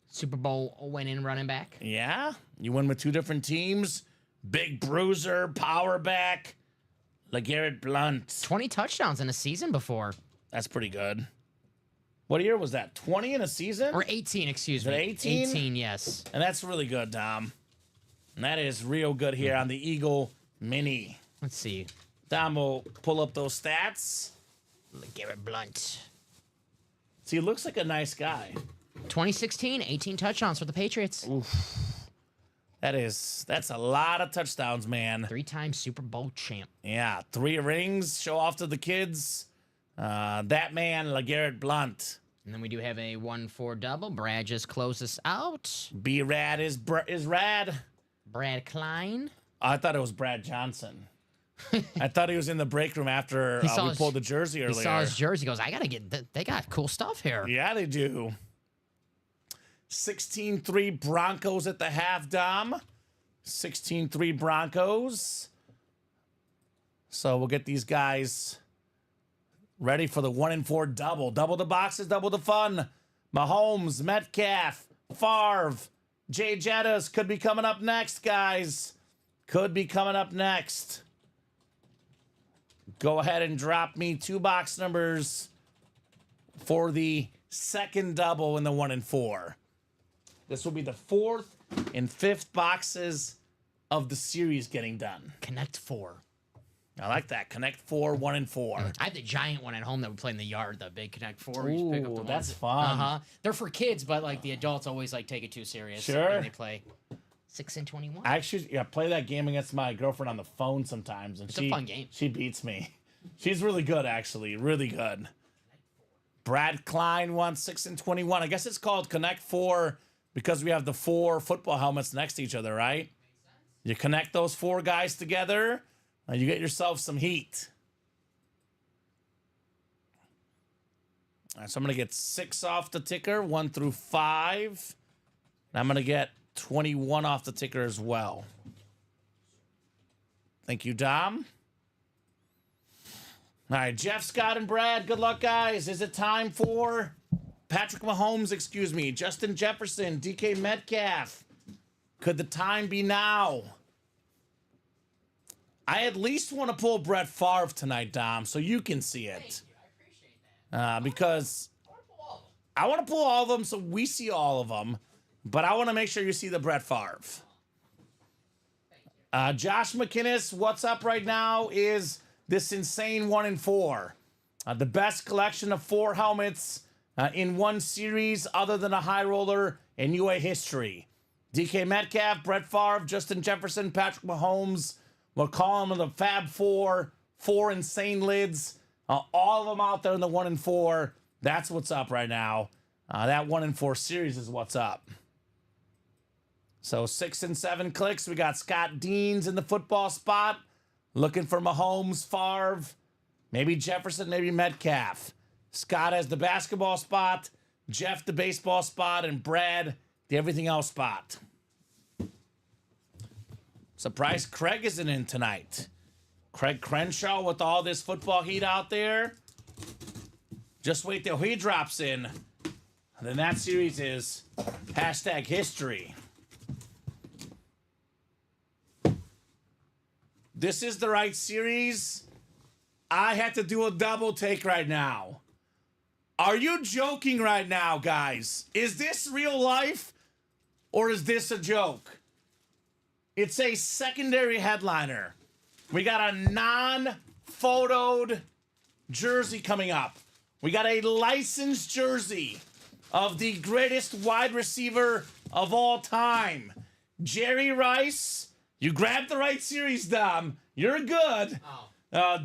Super Bowl winning running back.
Yeah, you win with 2 different teams. Big bruiser, power back. LeGarrette Blunt.
20 touchdowns in a season before.
That's pretty good. What year was that? 20 in a season?
Or 18, excuse me.
18?
18, yes.
And that's really good, Dom. And that is real good here on the Eagle Mini.
Let's see.
Dom will pull up those stats.
LeGarrette Blunt.
See, he looks like a nice guy.
2016, 18 touchdowns for the Patriots.
Oof. That's a lot of touchdowns, man.
3-time Super Bowl champ.
Yeah, 3 rings. Show off to the kids. That man, LeGarrette Blunt.
And then we do have a 1-4 double. Brad just closed us out.
B-Rad is rad.
Brad Klein.
I thought it was Brad Johnson. I thought he was in the break room after we pulled the jersey earlier.
He saw his jersey. He goes, I got to get, they got cool stuff here.
Yeah, they do. 16-3 Broncos at the half, Dom. 16-3 Broncos. So we'll get these guys ready for the 1 and 4 double. Double the boxes, double the fun. Mahomes, Metcalf, Favre, Jay Jettas could be coming up next, guys. Could be coming up next. Go ahead and drop me 2 box numbers for the second double in the 1 and 4. This will be the 4th and 5th boxes of the series getting done.
Connect 4.
I like that. Connect 4, 1 and 4.
I have the giant one at home that we play in the yard, the big Connect 4. We just pick up the
Ooh,
ones
that's
that-
fun.
They're for kids, but like the adults always like take it too serious.
Sure.
And they play 6 and 21.
I actually play that game against my girlfriend on the phone sometimes, and
It's a fun game.
She beats me. She's really good, actually, really good. Brad Klein won 6 and 21. I guess it's called Connect 4 because we have the 4 football helmets next to each other, right? You connect those 4 guys together, and you get yourself some heat. All right, so I'm going to get 6 off the ticker, 1 through 5. And I'm going to get 21 off the ticker as well. Thank you, Dom. All right, Jeff, Scott, and Brad, good luck, guys. Is it time for Patrick Mahomes, Justin Jefferson, DK Metcalf? Could the time be now? I at least want to pull Brett Favre tonight, Dom, so you can see it.
Thank you. I appreciate that.
Because I want to pull all of them so we see all of them, but I want to make sure you see the Brett Favre. Josh McInnes, what's up right now is this insane 1 and 4. The best collection of 4 helmets in one series other than a high roller in UA history. DK Metcalf, Brett Favre, Justin Jefferson, Patrick Mahomes. We'll call them the Fab 4, 4 insane lids. All of them out there in the 1 and 4. That's what's up right now. That 1 and 4 series is what's up. So 6 and 7 clicks. We got Scott Deans in the football spot. Looking for Mahomes, Favre, maybe Jefferson, maybe Metcalf. Scott has the basketball spot, Jeff the baseball spot, and Brad the everything else spot. Surprised Craig isn't in tonight. Craig Crenshaw with all this football heat out there. Just wait till he drops in. And then that series is #history. This is the right series. I had to do a double take right now. Are you joking right now, guys? Is this real life or is this a joke? It's a secondary headliner. We got a non-photoed jersey coming up. We got a licensed jersey of the greatest wide receiver of all time, Jerry Rice. You grabbed the right series, Dom. You're good.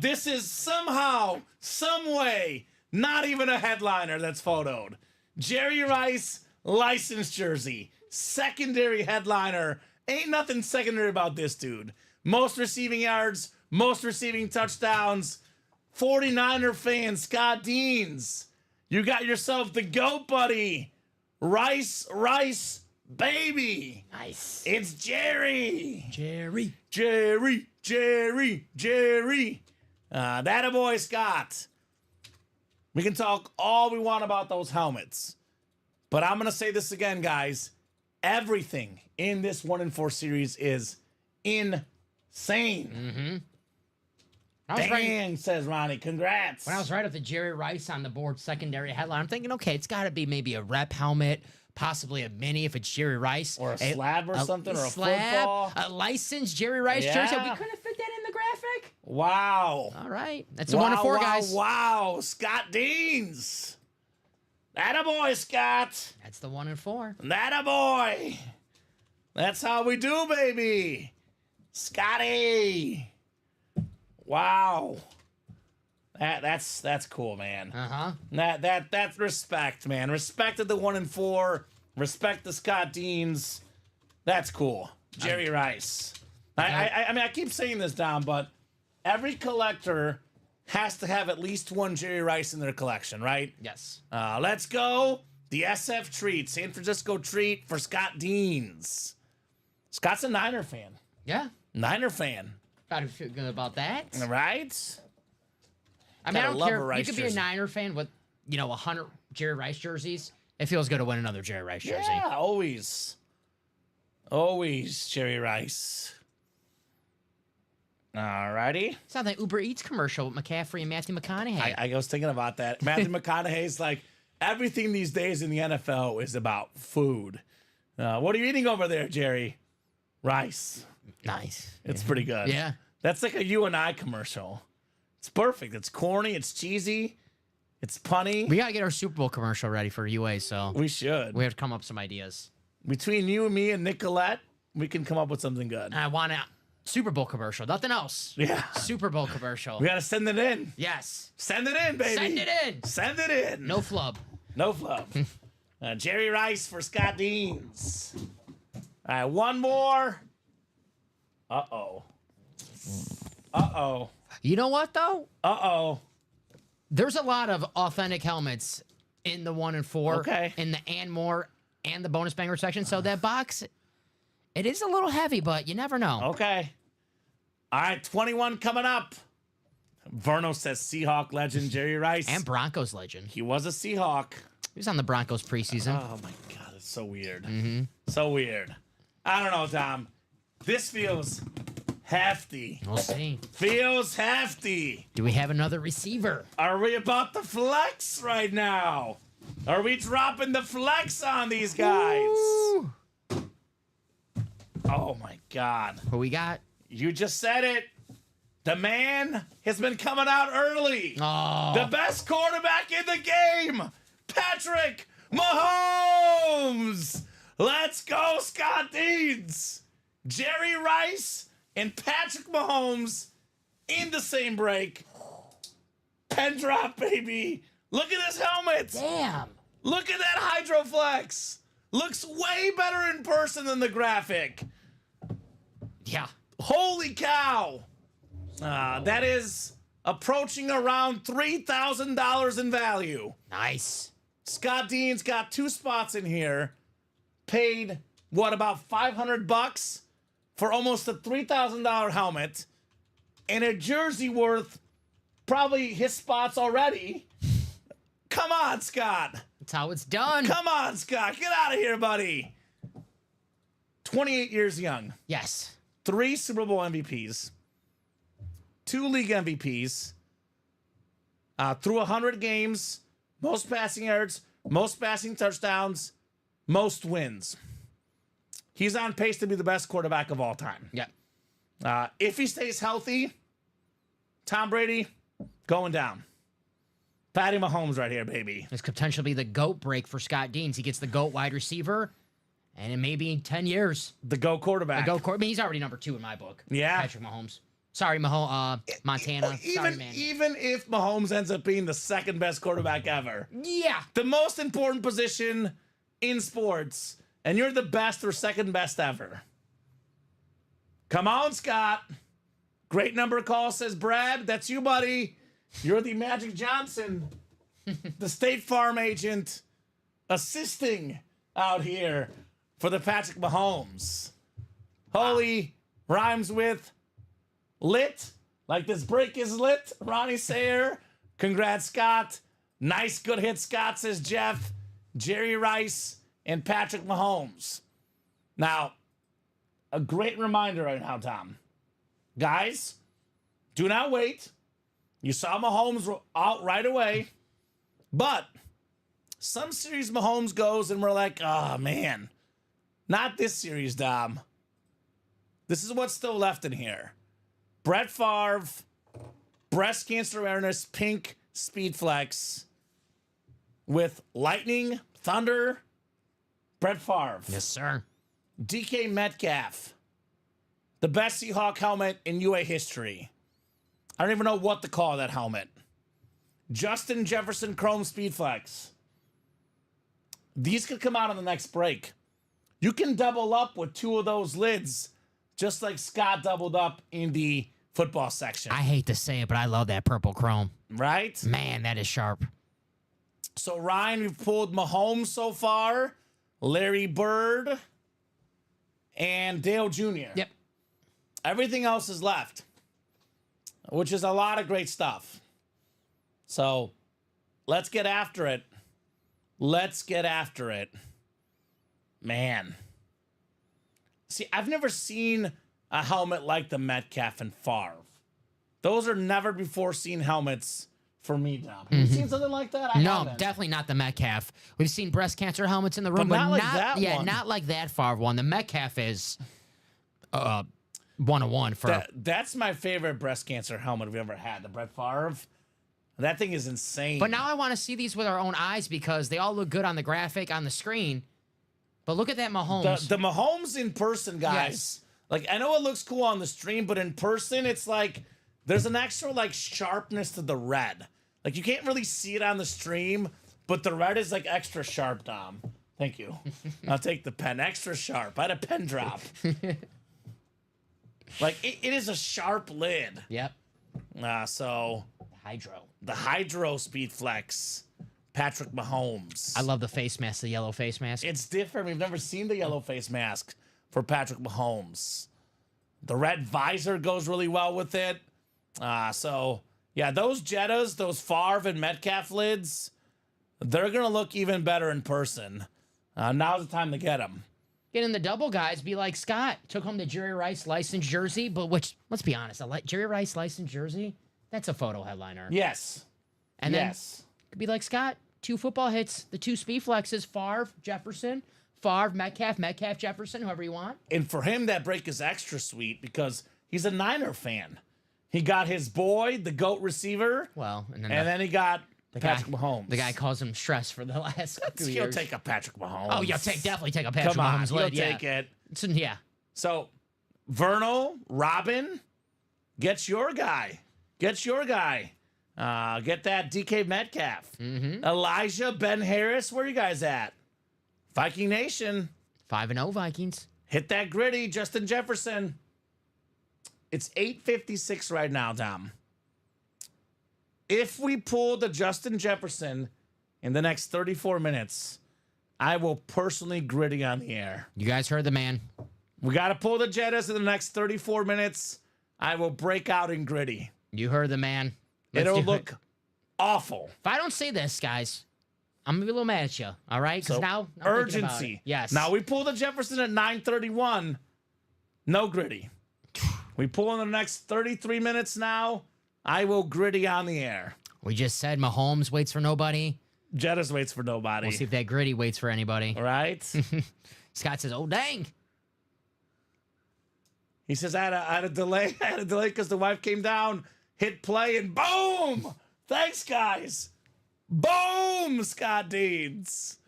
This is somehow, some way, not even a headliner that's photoed. Jerry Rice, licensed jersey. Secondary headliner. Ain't nothing secondary about this dude. Most receiving yards, most receiving touchdowns. 49er fan, Scott Deans. You got yourself the GOAT, buddy. Rice, baby.
Nice.
It's Jerry.
Jerry.
That a boy, Scott. We can talk all we want about those helmets. But I'm going to say this again, guys. Everything in this 1 and 4 series is insane.
Mm-hmm.
Dang, says Ronnie. Congrats.
When I was right with the Jerry Rice on the board secondary headline, I'm thinking, okay, it's got to be maybe a rep helmet, possibly a mini if it's Jerry Rice.
Or a slab or something, or a
slab,
football.
a licensed Jerry Rice jersey. We
Yeah.
couldn't fit that in the graphic.
Wow.
All right. That's a 1 and 4, guys.
Wow. Scott Deans. That a boy, Scott.
That's the 1 and 4.
That a boy. That's how we do, baby. Scotty. Wow. That's cool, man.
Uh-huh.
That's respect, man. Respect to the 1 and 4. Respect to Scott Deans. That's cool. Jerry Rice. I mean, I keep saying this, Dom, but every collector has to have at least one Jerry Rice in their collection, right?
Yes.
Let's go. The SF treat, San Francisco treat for Scott Deans. Scott's a Niner fan.
Yeah.
Niner fan.
Gotta feel good about that.
Right?
I mean, I
Gotta
don't
love a
care. You
Rice
could be a
jersey.
Niner fan with, 100 Jerry Rice jerseys. It feels good to win another Jerry Rice jersey.
Yeah, always. Always Jerry Rice. Alrighty.
It's not that Uber Eats commercial with McCaffrey and Matthew McConaughey.
I was thinking about that. Matthew McConaughey's like, everything these days in the NFL is about food. What are you eating over there, Jerry? Rice.
Nice.
It's pretty good.
Yeah.
That's like a you and I commercial. It's perfect. It's corny. It's cheesy. It's punny.
We got to get our Super Bowl commercial ready for UA, so
We should.
we have to come up with some ideas.
Between you and me and Nicolette, we can come up with something good.
I want a Super Bowl commercial. Nothing else.
Yeah.
Super Bowl commercial.
We got to send it in.
Yes.
Send it in, baby.
Send it in.
Send it in.
No flub.
No flub. Jerry Rice for Scott Deans. All right, one more. Uh-oh. Uh-oh.
You know what, though?
Uh-oh.
There's a lot of authentic helmets in the 1 and 4.
Okay.
In the and more and the bonus banger section. So that box, it is a little heavy, but you never know.
Okay. All right, 21 coming up. Verno says Seahawk legend Jerry Rice.
And Broncos legend.
He was a Seahawk.
He was on the Broncos preseason.
Oh, my God. It's so weird. So weird. I don't know, Tom. This feels hefty.
We'll see.
Feels hefty.
Do we have another receiver?
Are we about to flex right now? Are we dropping the flex on these guys?
Ooh.
Oh, my God.
Who we got?
You just said it. The man has been coming out early.
Oh.
The best quarterback in the game, Patrick Mahomes. Let's go, Scott Deans. Jerry Rice and Patrick Mahomes in the same break. Pen drop, baby. Look at his helmet.
Damn.
Look at that Hydroflex. Looks way better in person than the graphic.
Yeah.
Holy cow. That is approaching around $3,000 in value.
Nice.
Scott Dean's got 2 spots in here. Paid, what, about $500 for almost a $3,000 helmet. And a jersey worth probably his spots already. Come on, Scott.
That's how it's done.
Come on, Scott. Get out of here, buddy. 28 years young.
Yes.
3 Super Bowl MVPs. 2 league MVPs. Through 100 games. Most passing yards. Most passing touchdowns. Most wins. He's on pace to be the best quarterback of all time.
Yeah.
If he stays healthy, Tom Brady, going down. Patty Mahomes right here, baby.
This could potentially be the GOAT break for Scott Deans. He gets the GOAT wide receiver, and in maybe 10 years,
The GO quarterback.
the GOAT quarterback. I mean, he's already number 2 in my book.
Yeah.
Patrick Mahomes. Sorry, Montana. Sorry, man.
Even if Mahomes ends up being the second best quarterback ever,
Yeah.
the most important position in sports, and you're the best or second best ever. Come on, Scott. Great number call, says Brad. That's you, buddy. You're the Magic Johnson, the State Farm agent, assisting out here for the Patrick Mahomes. Holy rhymes with lit, like this break is lit. Ronnie Sayer, congrats, Scott. Nice, good hit, Scott, says Jeff, Jerry Rice, and Patrick Mahomes. Now, a great reminder right now, Tom. Guys, do not wait. You saw Mahomes out right away, but some series Mahomes goes and we're like, oh, man, not this series, Dom. This is what's still left in here. Brett Favre, breast cancer awareness, pink speed flex with lightning, thunder, Brett Favre.
Yes, sir.
DK Metcalf, the best Seahawk helmet in UA history. I don't even know what to call that helmet. Justin Jefferson Chrome Speedflex. These could come out on the next break. You can double up with 2 of those lids, just like Scott doubled up in the football section.
I hate to say it, but I love that purple chrome.
Right?
Man, that is sharp.
So, Ryan, we've pulled Mahomes so far, Larry Bird, and Dale Jr.
Yep.
Everything else is left, which is a lot of great stuff. So, let's get after it. Let's get after it. Man. See, I've never seen a helmet like the Metcalf and Favre. Those are never before seen helmets for me, Dom. Have you seen something like that? I
No,
haven't.
definitely not the Metcalf. We've seen breast cancer helmets in the room,
But not like that
yeah,
one.
not like that Favre one. The Metcalf is 101 for.
That's my favorite breast cancer helmet we've ever had, the Brett Favre. That thing is insane.
But now I want to see these with our own eyes because they all look good on the graphic on the screen. But look at that Mahomes.
The Mahomes in person, guys.
Yes.
Like, I know it looks cool on the stream, but in person, it's like there's an extra like sharpness to the red. Like, you can't really see it on the stream, but the red is like extra sharp, Dom. Thank you. I'll take the pen. Extra sharp. I had a pen drop. Like, it is a sharp lid.
Yep.
So
Hydro.
the Hydro Speed Flex, Patrick Mahomes.
I love the face mask, the yellow face mask.
It's different. We've never seen the yellow face mask for Patrick Mahomes. The red visor goes really well with it. So, yeah, those Jettas, those Favre and Metcalf lids, they're going to look even better in person. Now's the time to get them.
Get in the double, guys. Be like Scott. Took home the Jerry Rice licensed jersey, but let's be honest, Jerry Rice licensed jersey, that's a photo headliner.
Yes.
And then
yes.
could be like Scott. 2 football hits, the 2 speed flexes, Favre, Jefferson, Favre, Metcalf, Jefferson, whoever you want.
And for him, that break is extra sweet because he's a Niner fan. He got his boy, the GOAT receiver.
Well, and
then he got Patrick Mahomes.
The guy calls him stress for the last 2
He'll
years.
take a Patrick Mahomes.
Oh, yeah, definitely take a Patrick
Come on,
Mahomes
he'll
lid. Yeah.
take it.
So, yeah.
So, Vernal, Robin, get your guy. Get your guy. Get that DK Metcalf. Elijah, Ben Harris, where are you guys at? Viking Nation.
5-0 Vikings.
Hit that gritty, Justin Jefferson. It's 8:56 right now, Dom. If we pull the Justin Jefferson in the next 34 minutes, I will personally gritty on the air.
You guys heard the man.
We got to pull the Jettas in the next 34 minutes. I will break out in gritty.
You heard the man.
It'll look awful.
If I don't say this, guys, I'm going to be a little mad at you, all right? Because
So,
now I'm thinking about
urgency.
it. Yes.
Now we pull the Jefferson at 9:31. No gritty. We pull in the next 33 minutes now. I will gritty on the air.
We just said Mahomes waits for nobody.
Jettas waits for nobody.
We'll see if that gritty waits for anybody.
All right.
Scott says, oh, dang.
He says, I had a delay. I had a delay because the wife came down, hit play, and boom! Thanks, guys. Boom, Scott Deeds.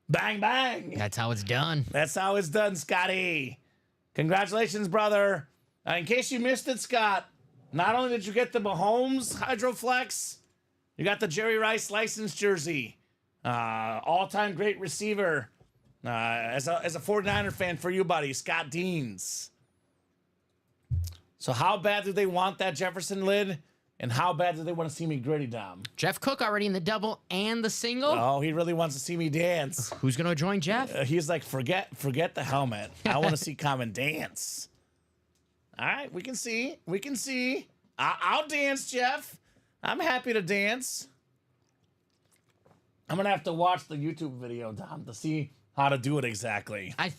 Bang, bang.
That's how it's done.
That's how it's done, Scotty. Congratulations, brother. In case you missed it, Scott, not only did you get the Mahomes Hydroflex, you got the Jerry Rice licensed jersey. All-time great receiver. As a 49er fan for you, buddy, Scott Deans. So how bad do they want that Jefferson lid? And how bad do they want to see me gritty, Dom?
Jeff Cook already in the double and the single.
Oh, he really wants to see me dance.
Who's going to join Jeff?
He's like, forget the helmet. I want to see Kamen dance. All right, we can see. We can see. I'll dance, Jeff. I'm happy to dance. I'm going to have to watch the YouTube video, Dom, to see how to do it exactly.
I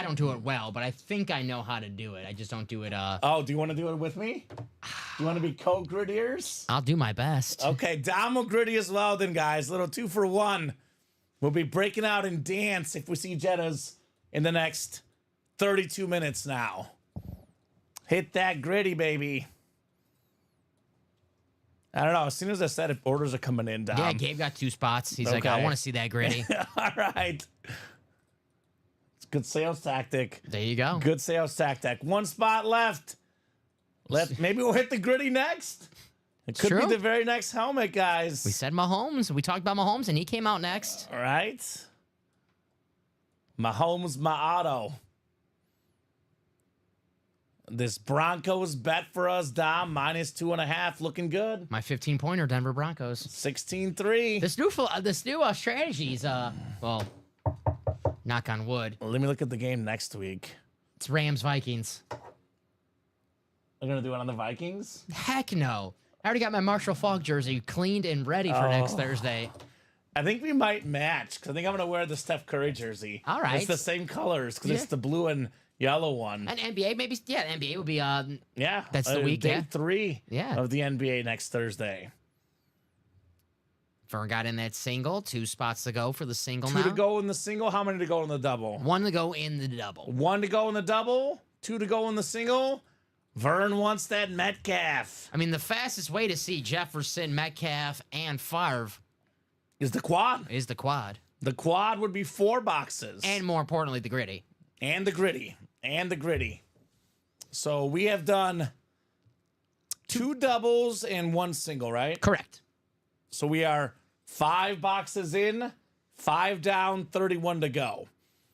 don't do it well, but I think I know how to do it. I just don't do it.
Oh, do you want to do it with me? Do you want to be co-grittiers?
I'll do my best.
Okay, Dom will gritty as well then, guys. Little 2 for 1. We'll be breaking out in dance if we see Jettas in the next 32 minutes now. Hit that gritty, baby. I don't know. As soon as I said it, orders are coming in, Dom.
Yeah, Gabe got 2 spots. He's like, I
Okay.
want to see that gritty.
All right. It's a good sales tactic.
There you go.
Good sales tactic. 1 spot left. Maybe we'll hit the gritty next. It could
True.
be the very next helmet, guys.
We said Mahomes. We talked about Mahomes, and he came out next.
All right. Mahomes, my auto. This Broncos bet for us, Dom, -2.5, looking good.
My 15-pointer, Denver Broncos.
16-3.
This new strategy is, well, knock on wood.
Let me look at the game next week.
It's Rams Vikings.
They're going to do it on the Vikings?
Heck no. I already got my Marshall Falk jersey cleaned and ready for next Thursday.
I think we might match because I think I'm going to wear the Steph Curry jersey.
All right.
It's the same colors because
Yeah.
it's the blue and yellow one.
And NBA, maybe, yeah, NBA would be,
Yeah.
That's the week,
Day
yeah.
3
Yeah.
of the NBA next Thursday.
Vern got in that single. 2 spots to go for the single
2
now.
to go in the single. How many to go in the double?
1 to go in the double.
1 to go in the double. 2 to go in the single. Vern wants that Metcalf.
I mean, the fastest way to see Jefferson, Metcalf, and Favre
Is the quad.
is the quad.
The quad would be 4 boxes.
And more importantly, the gritty.
And the gritty. And the gritty. So we have done 2 doubles and 1 single, right?
Correct.
So we are 5 boxes in, 5 down, 31 to go.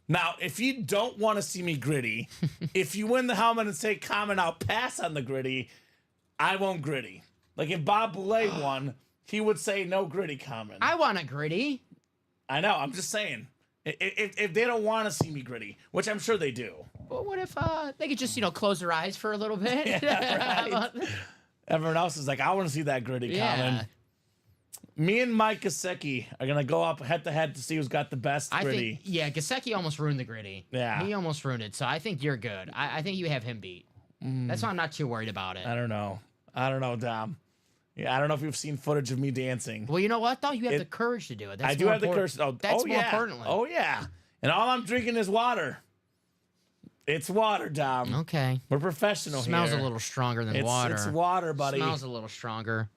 Now, if you don't want to see me gritty, if you win the helmet and say Kamen, I'll pass on the gritty, I won't gritty. Like if Bob Boulay won, he would say no gritty Kamen.
I want a gritty.
I know, I'm just saying. If they don't want to see me gritty, which I'm sure they do.
But what if they could just, close their eyes for a little bit?
Yeah, right. Everyone else is like, I want to see that gritty
Yeah.
Kamen. Me and Mike Gesicki are going to go up head-to-head to see who's got the best gritty.
Gesicki almost ruined the gritty.
Yeah.
He almost ruined it, so I think you're good. I think you have him beat. That's why I'm not too worried about it.
I don't know, Dom. Yeah, I don't know if you've seen footage of me dancing.
Well, you know what, though? You have the courage to do it. That's
I do
more
have the
important.
courage.
That's more
yeah.
importantly.
Oh, yeah. And all I'm drinking is water. It's water, Dom.
Okay.
We're professional
Smells
here.
a little stronger than water.
It's water, buddy.
Smells a little stronger.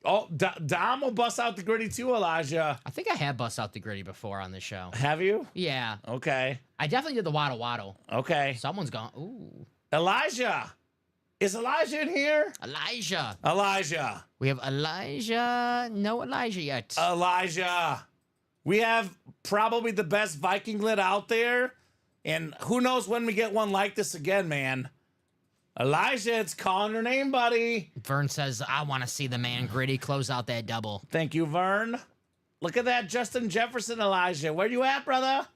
Oh, Dom will bust out the gritty too, Elijah.
I think I have bust out the gritty before on this show.
Have you?
Yeah.
Okay.
I definitely did the waddle waddle.
Okay.
Someone's gone. Ooh.
Elijah. Is Elijah in here?
Elijah.
Elijah.
We have Elijah. No Elijah yet.
Elijah. We have probably the best Viking lid out there. And who knows when we get one like this again, man. Elijah, it's calling your name, buddy.
Vern says, I want to see the man gritty close out that double.
Thank you, Vern. Look at that Justin Jefferson, Elijah. Where you at, brother?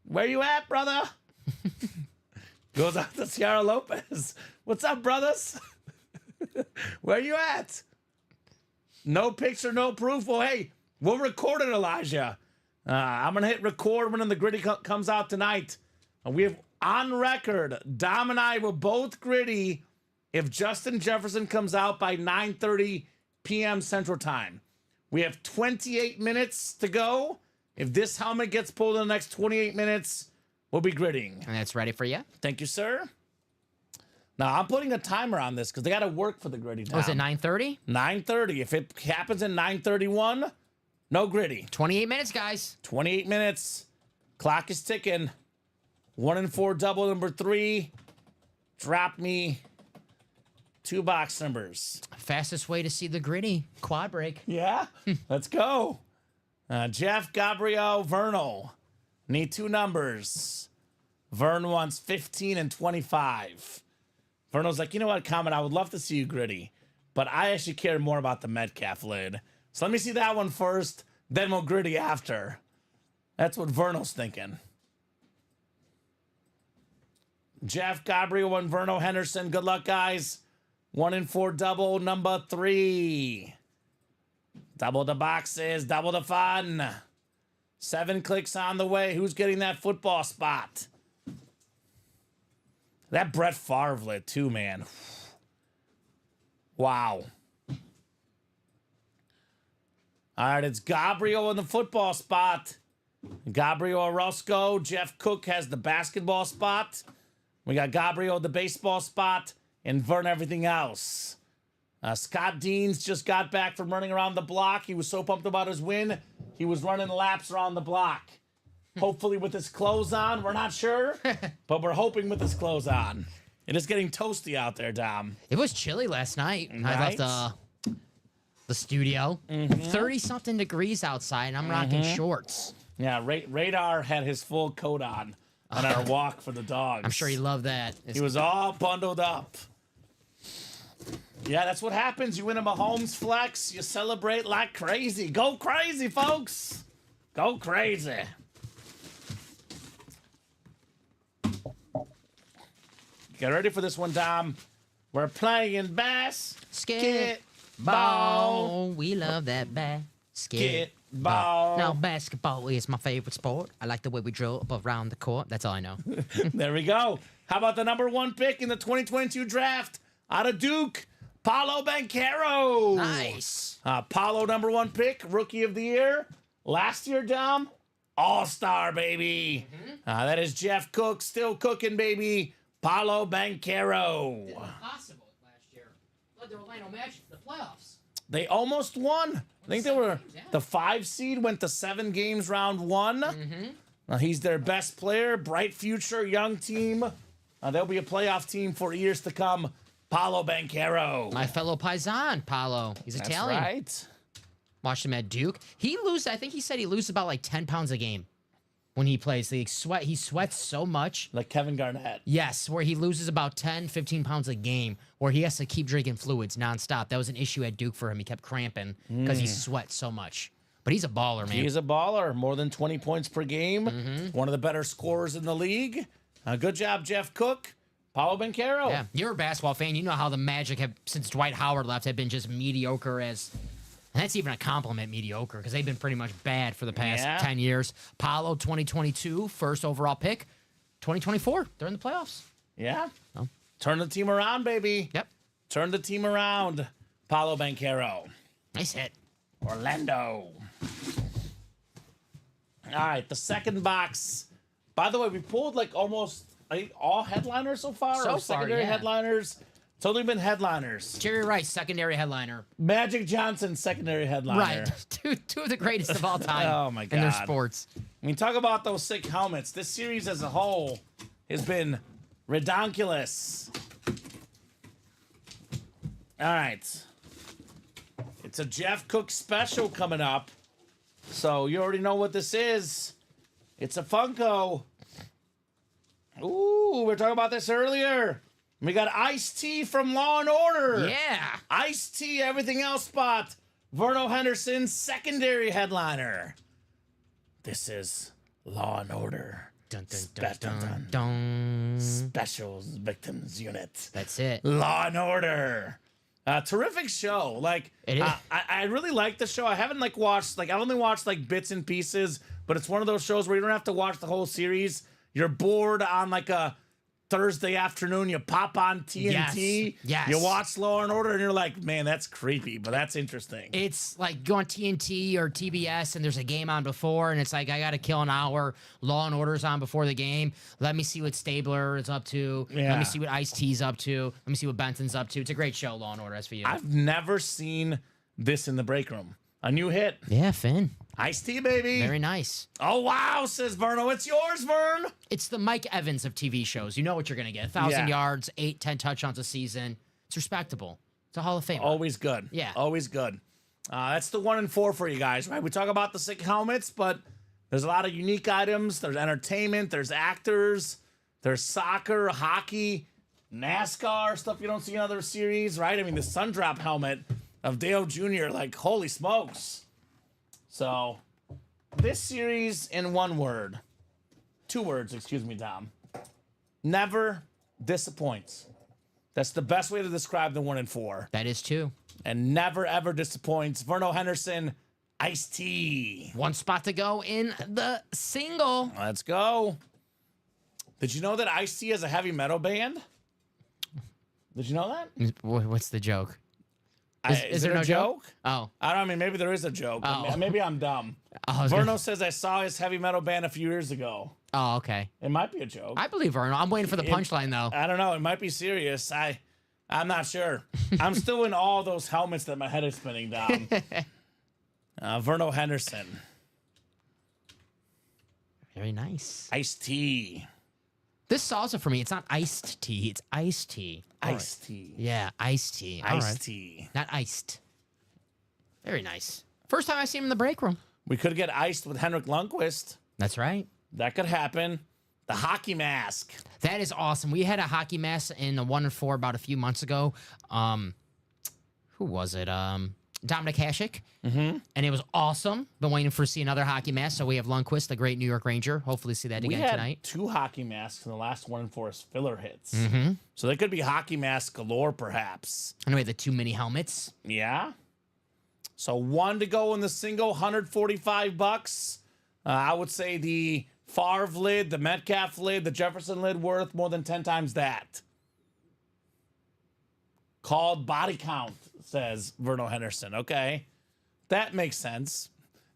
Where you at, brother? Goes out to Ciara Lopez. What's up, brothers? Where you at? No picture, no proof. Well, hey, we'll record it, Elijah. I'm going to hit record when the gritty comes out tonight. And we have on record, Dom and I were both gritty if Justin Jefferson comes out by 9:30 p.m. Central Time. We have 28 minutes to go. If this helmet gets pulled in the next 28 minutes, we'll be gritting.
And that's ready for you?
Thank you, sir. Now, I'm putting a timer on this because they got to work for the gritty time.
Was it 9:30?
9:30. If it happens in 9:31, no gritty.
28 minutes, guys.
28 minutes. Clock is ticking. 1 and 4 double number 3. Drop me 2 box numbers.
Fastest way to see the gritty. Quad break.
Yeah? Let's go. Jeff, Gabriel, Vernal. Need 2 numbers. Vern wants 15 and 25. Vernal's like, you know what, Kamen, I would love to see you gritty, but I actually care more about the Metcalf lid. So let me see that one first, then we'll gritty after. That's what Vernal's thinking. Jeff, Gabriel, and Verno Henderson. Good luck, guys. 1 and 4 double number 3. Double the boxes, double the fun. 7 clicks on the way. Who's getting that football spot? That Brett Favre lit too, man. Wow. All right, it's Gabriel in the football spot. Gabriel Orozco. Jeff Cook has the basketball spot. We got Gabriel the baseball spot, and Vern everything else. Scott Deans just got back from running around the block. He was so pumped about his win, he was running laps around the block. Hopefully with his clothes on. We're not sure, but we're hoping with his clothes on. It is getting toasty out there, Dom.
It was chilly last night.
Right?
I left the studio. 30-something degrees outside, and I'm rocking shorts.
Yeah, Radar had his full coat on our walk for the dogs.
I'm sure he loved that.
He was all bundled up. Yeah, that's what happens. You win a Mahomes flex, you celebrate like crazy. Go crazy, folks. Go crazy. Get ready for this one, Dom. We're playing basketball.
We love that basket.
Ball.
Now, basketball is my favorite sport. I like the way we dribble around the court. That's all I know.
There we go. How about the number 1 pick in the 2022 draft out of Duke, Paolo Banchero?
Nice.
Paolo, number 1 pick, rookie of the year. Last year, Dom, all-star, baby. That is Jeff Cook, still cooking, baby. Paolo Banchero.
Impossible last year. Led the Orlando Magic to the playoffs.
They almost won. I think they were the 5 seed, went to 7 games round 1. Now he's their best player, bright future, young team. They'll be a playoff team for years to come. Paolo Banchero.
My fellow Paisan, Paolo. He's Italian.
That's right.
Watched him at Duke. He loses, I think he said he loses about like 10 pounds a game when he plays. He sweats so much.
Like Kevin Garnett.
Yes, where he loses about 10, 15 pounds a game, where he has to keep drinking fluids nonstop. That was an issue at Duke for him. He kept cramping because he sweats so much. But he's a baller, man.
He's a baller. More than 20 points per game. One of the better scorers in the league. Good job, Jeff Cook. Paolo Banchero.
Yeah, you're a basketball fan. You know how the Magic have, since Dwight Howard left, have been just mediocre as... And that's even a compliment, mediocre, because they've been pretty much bad for the past 10 years. Paolo, 2022, first overall pick. 2024, they're in the playoffs.
Yeah.
Oh.
Turn the team around, baby.
Yep.
Turn the team around. Paolo Banchero.
Nice hit.
Orlando. All right, the second box. By the way, we pulled like almost all headliners so far.
So
or secondary
far, yeah.
headliners. It's only been headliners.
Jerry Rice, secondary headliner.
Magic Johnson, secondary headliner.
Right. Two of the greatest of all time
Oh, my
in their
God.
sports.
I mean, talk about those sick helmets. This series as a whole has been redonkulous. All right. It's a Jeff Cook special coming up. So you already know what this is. It's a Funko. Ooh, we were talking about this earlier. We got Ice-T from Law and Order.
Yeah.
Ice-T, everything else spot. Verno Henderson, secondary headliner. This is Law and Order.
Dun, dun,
Spe-
dun,
dun,
dun,
dun.
dun.
Special Victims Unit.
That's it.
Law and Order. Terrific show. Like,
It is.
I really like the show. I haven't watched I've only watched bits and pieces, but it's one of those shows where you don't have to watch the whole series. You're bored on a Thursday afternoon, you pop on TNT,
Yes.
you watch Law and Order, and you're like, man, that's creepy, but that's interesting.
It's like go on TNT or TBS and there's a game on before, and it's like, I got to kill an hour. Law and Order's on before the game. Let me see what Stabler is up to. Let
Yeah.
me see what Ice-T's up to. Let me see what Benson's up to. It's a great show, Law and Order, SVU.
I've never seen this in the break room. A new hit.
Yeah, Finn.
Ice-T, baby.
Very nice.
Oh, wow, says Verno. It's yours, Vern.
It's the Mike Evans of TV shows. You know what you're going to get. 1,000
Yeah.
yards, 8, 10 touchdowns a season. It's respectable. It's a Hall of Famer.
Always good.
Yeah.
Always good. That's the 1 and 4 for you guys, right? We talk about the sick helmets, but there's a lot of unique items. There's entertainment. There's actors. There's soccer, hockey, NASCAR, stuff you don't see in other series, right? I mean, the Sundrop helmet of Dale Jr., holy smokes. So, this series in 1 word. 2 words, excuse me, Dom. Never disappoints. That's the best way to describe the 1 and 4.
That is too.
And never, ever disappoints. Verno Henderson, Ice-T.
1 spot to go in the single.
Let's go. Did you know that Ice-T has a heavy metal band? Did you know that?
What's the joke?
Is there
no
a joke?
Oh.
I don't know. I mean, maybe there is a joke.
Oh.
Maybe I'm dumb. Verno says I saw his heavy metal band a few years ago.
Oh, okay.
It might be a joke.
I believe Verno. I'm waiting for the punchline, though.
I don't know. It might be serious. I'm not sure. I'm still in all those helmets that my head is spinning down. Verno Henderson.
Very nice.
Ice-T.
This solves it for me. It's not iced tea. It's iced tea.
Ice-T.
Yeah, iced tea. All right.
Ice-T.
Not iced. Very nice. First time I see him in the break room.
We could get iced with Henrik Lundqvist.
That's right.
That could happen. The hockey mask.
That is awesome. We had a hockey mask in the 1 and 4 about a few months ago. Who was it? Dominic Hasek. And it was awesome. Been waiting for to see another hockey mask. So we have Lundqvist, the great New York Ranger. Hopefully see that
We
again
had
tonight.
2 hockey masks in the last 1 and 4 as filler hits. So they could be hockey mask galore, perhaps.
And we had the 2 mini helmets.
Yeah. So 1 to go in the single, $145. I would say the Favre lid, the Metcalf lid, the Jefferson lid worth more than 10 times that. Called body count, says Verno Henderson. Okay, that makes sense.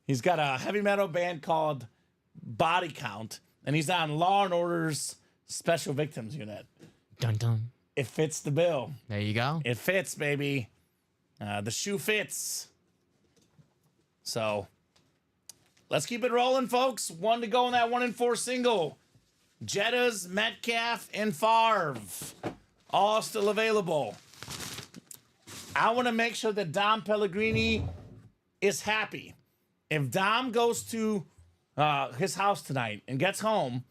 He's got a heavy metal band called Body Count, and he's on Law and Order's Special Victims Unit.
Dun dun.
It fits the bill.
There you go.
It fits, baby. The shoe fits. So let's keep it rolling, folks. 1 to go in that 1 in 4 single. Jettas, Metcalf, and Favre. All still available. I want to make sure that Dom Pellegrini is happy. If Dom goes to his house tonight and gets home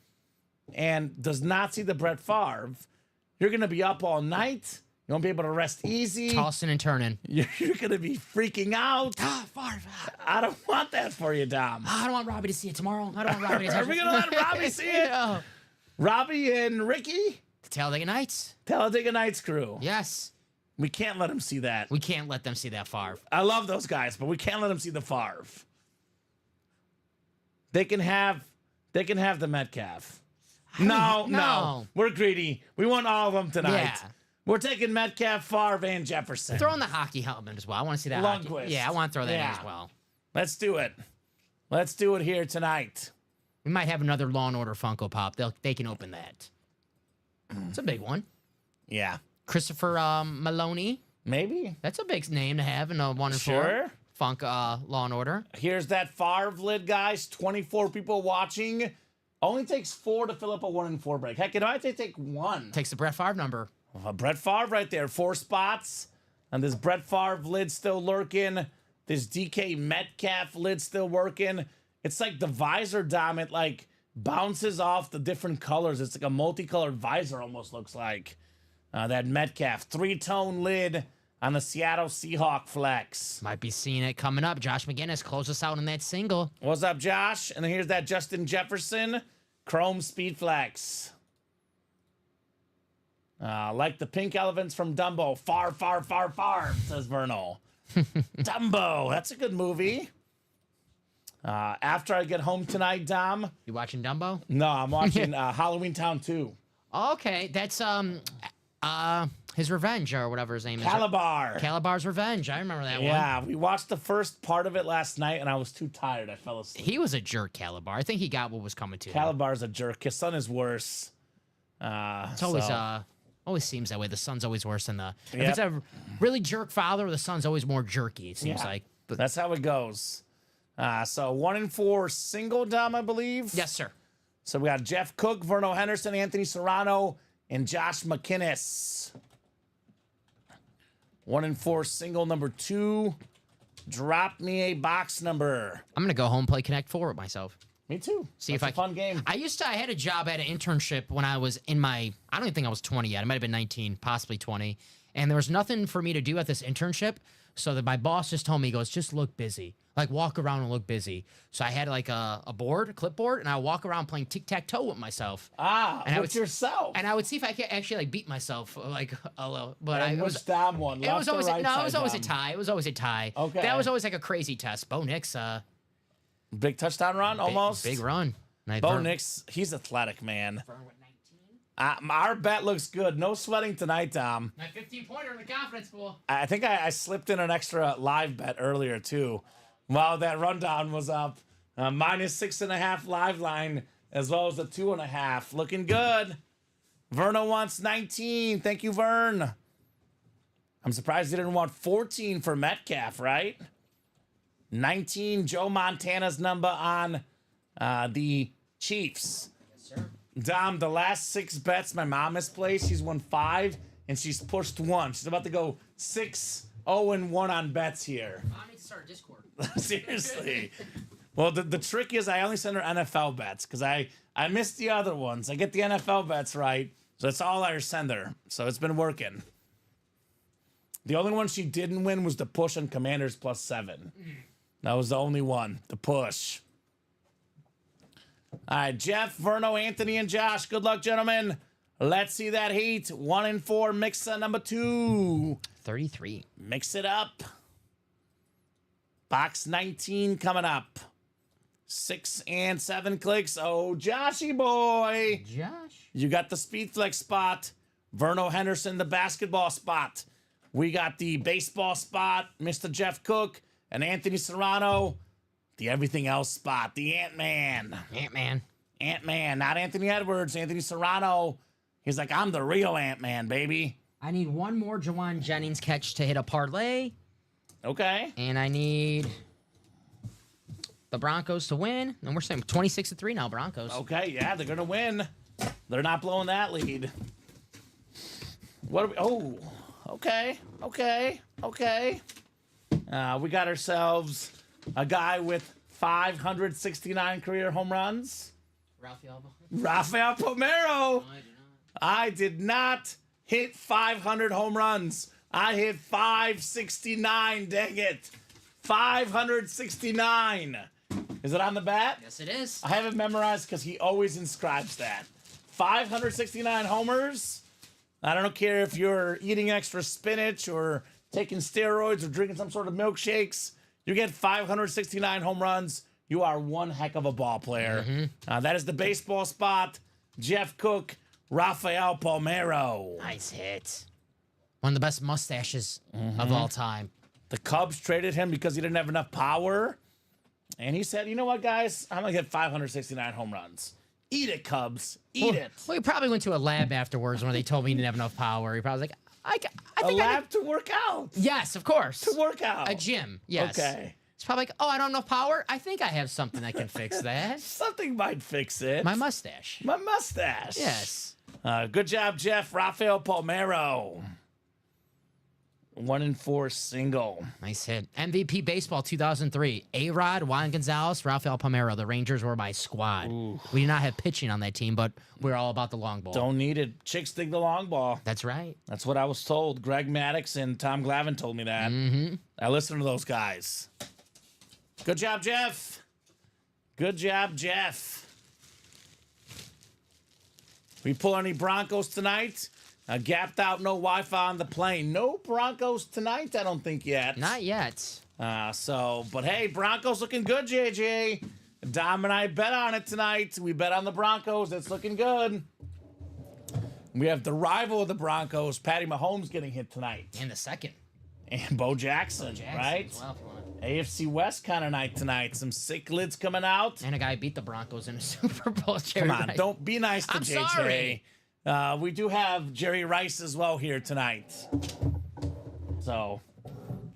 and does not see the Brett Favre, you're going to be up all night. You won't be able to rest easy.
Tossing and turning.
You're going to be freaking out.
Favre.
I don't want that for you, Dom.
I don't want Robbie to see it tomorrow. I don't want Robbie to see it.
Are we going to let Robbie see it?
Yeah.
Robbie and Ricky?
The Talladega Nights.
Talladega Nights crew.
Yes.
We can't let him see that.
We can't let them see that Favre.
I love those guys, but we can't let them see the Favre. They can have the Metcalf. No. We're greedy. We want all of them tonight.
Yeah.
We're taking Metcalf, Favre, and Jefferson.
Throw in the hockey helmet as well. I want to see that.
Lundqvist.
Yeah, I want to throw that in
Yeah.
as well.
Let's do it. Let's do it here tonight.
We might have another Law and Order Funko Pop. They can open that. It's a big one.
Yeah.
Christopher Maloney.
Maybe.
That's a big name to have in a 1 in 4
Sure.
Funk Law and Order.
Here's that Favre lid, guys. 24 people watching. Only takes 4 to fill up a 1 in 4 break. Heck, it might take 1.
Takes the Brett Favre number.
Brett Favre right there. 4 spots. And this Brett Favre lid still lurking. This DK Metcalf lid still working. It's like the visor, Dom. It like bounces off the different colors. It's like a multicolored visor almost looks like. That Metcalf 3-tone lid on the Seattle Seahawk flex.
Might be seeing it coming up. Josh McGinnis close us out in that single.
What's up, Josh? And then here's that Justin Jefferson Chrome Speed Flex. Like the pink elephants from Dumbo. Far, says Vernal. Dumbo, that's a good movie. After I get home tonight, Dom.
You watching Dumbo?
No, I'm watching Halloween Town 2.
Okay, that's his Revenge or whatever his name is.
Calabar.
Calabar's Revenge. I remember that one.
Yeah, we watched the first part of it last night, and I was too tired. I fell asleep.
He was a jerk, Calabar. I think he got what was coming to him.
Calabar's a jerk. His son is worse.
It's always always seems that way. The son's always worse than the. If
Yep.
it's a really jerk father, the son's always more jerky. It seems like. But
That's how it goes. So 1 in 4 single, Dom, I believe.
yes, sir.
So we got Jeff Cook, Verno Henderson, Anthony Serrano, and Josh McInnes. 1 in 4 single number 2. Drop me a box number.
I'm gonna go home and play Connect 4 with myself.
Me too.
See
That's
if
a fun game.
I had a job at an internship when I was in my, I don't even think I was 20 yet. I might have been 19, possibly 20. And there was nothing for me to do at this internship. So that my boss just told me, he goes, just look busy. Like walk around and look busy. So I had like a clipboard, and I walk around playing tic-tac-toe with myself.
And with yourself.
And I would see if I could actually like beat myself like a little. But
And
it
which
was
Dom one?
it was always
right
no, it was
side
always a
Dom?
tie. It was always a tie.
Okay.
That was always like a crazy test. Bo Nix,
Big touchdown run, almost.
big run.
Bo Nix, he's athletic, man. Our bet looks good. No sweating tonight, Dom.
My 15-pointer in the confidence pool.
I think I slipped in an extra live bet earlier, too. While that rundown was up. Minus 6.5 live line, as well as the 2.5. Looking good. Verno wants 19. Thank you, Vern. I'm surprised he didn't want 14 for Metcalf, right? 19, Joe Montana's number on the Chiefs.
Yes, sir.
Dom, the last 6 bets my mom has placed, she's won 5, and she's pushed 1. She's about to go 6-0-1 on bets here.
I need to start a Discord.
Seriously. Well, the trick is I only send her NFL bets because I missed the other ones. I get the NFL bets right, so that's all I send her. So it's been working. The only one she didn't win was the push on Commanders +7. That was the only one, the push. All right, Jeff, Verno, Anthony, and Josh. Good luck, gentlemen. Let's see that heat. 1 in 4, mix number 2.
33.
Mix it up. Box 19 coming up. 6 and 7 clicks. Oh, Joshy boy.
Josh.
You got the speed flex spot. Verno Henderson, the basketball spot. We got the baseball spot, Mr. Jeff Cook, and Anthony Serrano, the everything else spot, the Ant-Man.
Ant-Man.
Ant-Man, not Anthony Edwards, Anthony Serrano. He's like, I'm the real Ant-Man, baby.
I need one more Jawan Jennings catch to hit a parlay.
Okay.
And I need the Broncos to win. And we're saying 26-3 now, Broncos.
Okay, yeah, they're going to win. They're not blowing that lead. What are we... Oh, okay. We got ourselves a guy with 569 career home runs. Rafael Palmeiro. I did not hit 500 home runs. I hit 569, dang it. 569. Is it on the bat?
Yes, it is.
I have it memorized because he always inscribes that. 569 homers. I don't care if you're eating extra spinach or taking steroids or drinking some sort of milkshakes. You get 569 home runs. You are one heck of a ball player. That is the baseball spot. Jeff Cook, Rafael Palmeiro.
Nice hit. One of the best mustaches of all time.
The Cubs traded him because he didn't have enough power. And he said, you know what, guys? I'm going to get 569 home runs. Eat it, Cubs. Eat it.
Well, he probably went to a lab afterwards when they told me he didn't have enough power. He probably was like, I think
a lab to work out.
Yes, of course.
To work out.
A gym, yes.
Okay.
It's probably like, oh, I don't have enough power? I think I have something that can fix that.
Something might fix it.
My mustache.
My mustache.
Yes.
Good job, Jeff. Rafael Palmeiro. 1-4 single.
Nice hit. MVP Baseball 2003. A-Rod, Juan Gonzalez, Rafael Palmeiro. The Rangers were my squad.
Ooh.
We did not have pitching on that team, but we're all about the long ball.
Don't need it. Chicks dig the long ball.
That's right.
That's what I was told. Greg Maddux and Tom Glavine told me that. I listen to those guys. Good job, Jeff. Good job, Jeff. We pull any Broncos tonight? Gapped out, no Wi-Fi on the plane. No Broncos tonight, I don't think yet.
Not yet.
But hey, Broncos looking good, JJ. Dom and I bet on it tonight. We bet on the Broncos. It's looking good. We have the rival of the Broncos, Patty Mahomes, getting hit tonight.
And the second.
And Bo Jackson, right?
As well, if you want.
AFC West kind of night tonight. Some sick lids coming out.
And a guy beat the Broncos in a Super Bowl.
Come on, don't be nice to
I'm
JJ.
sorry.
We do have Jerry Rice as well here tonight. So,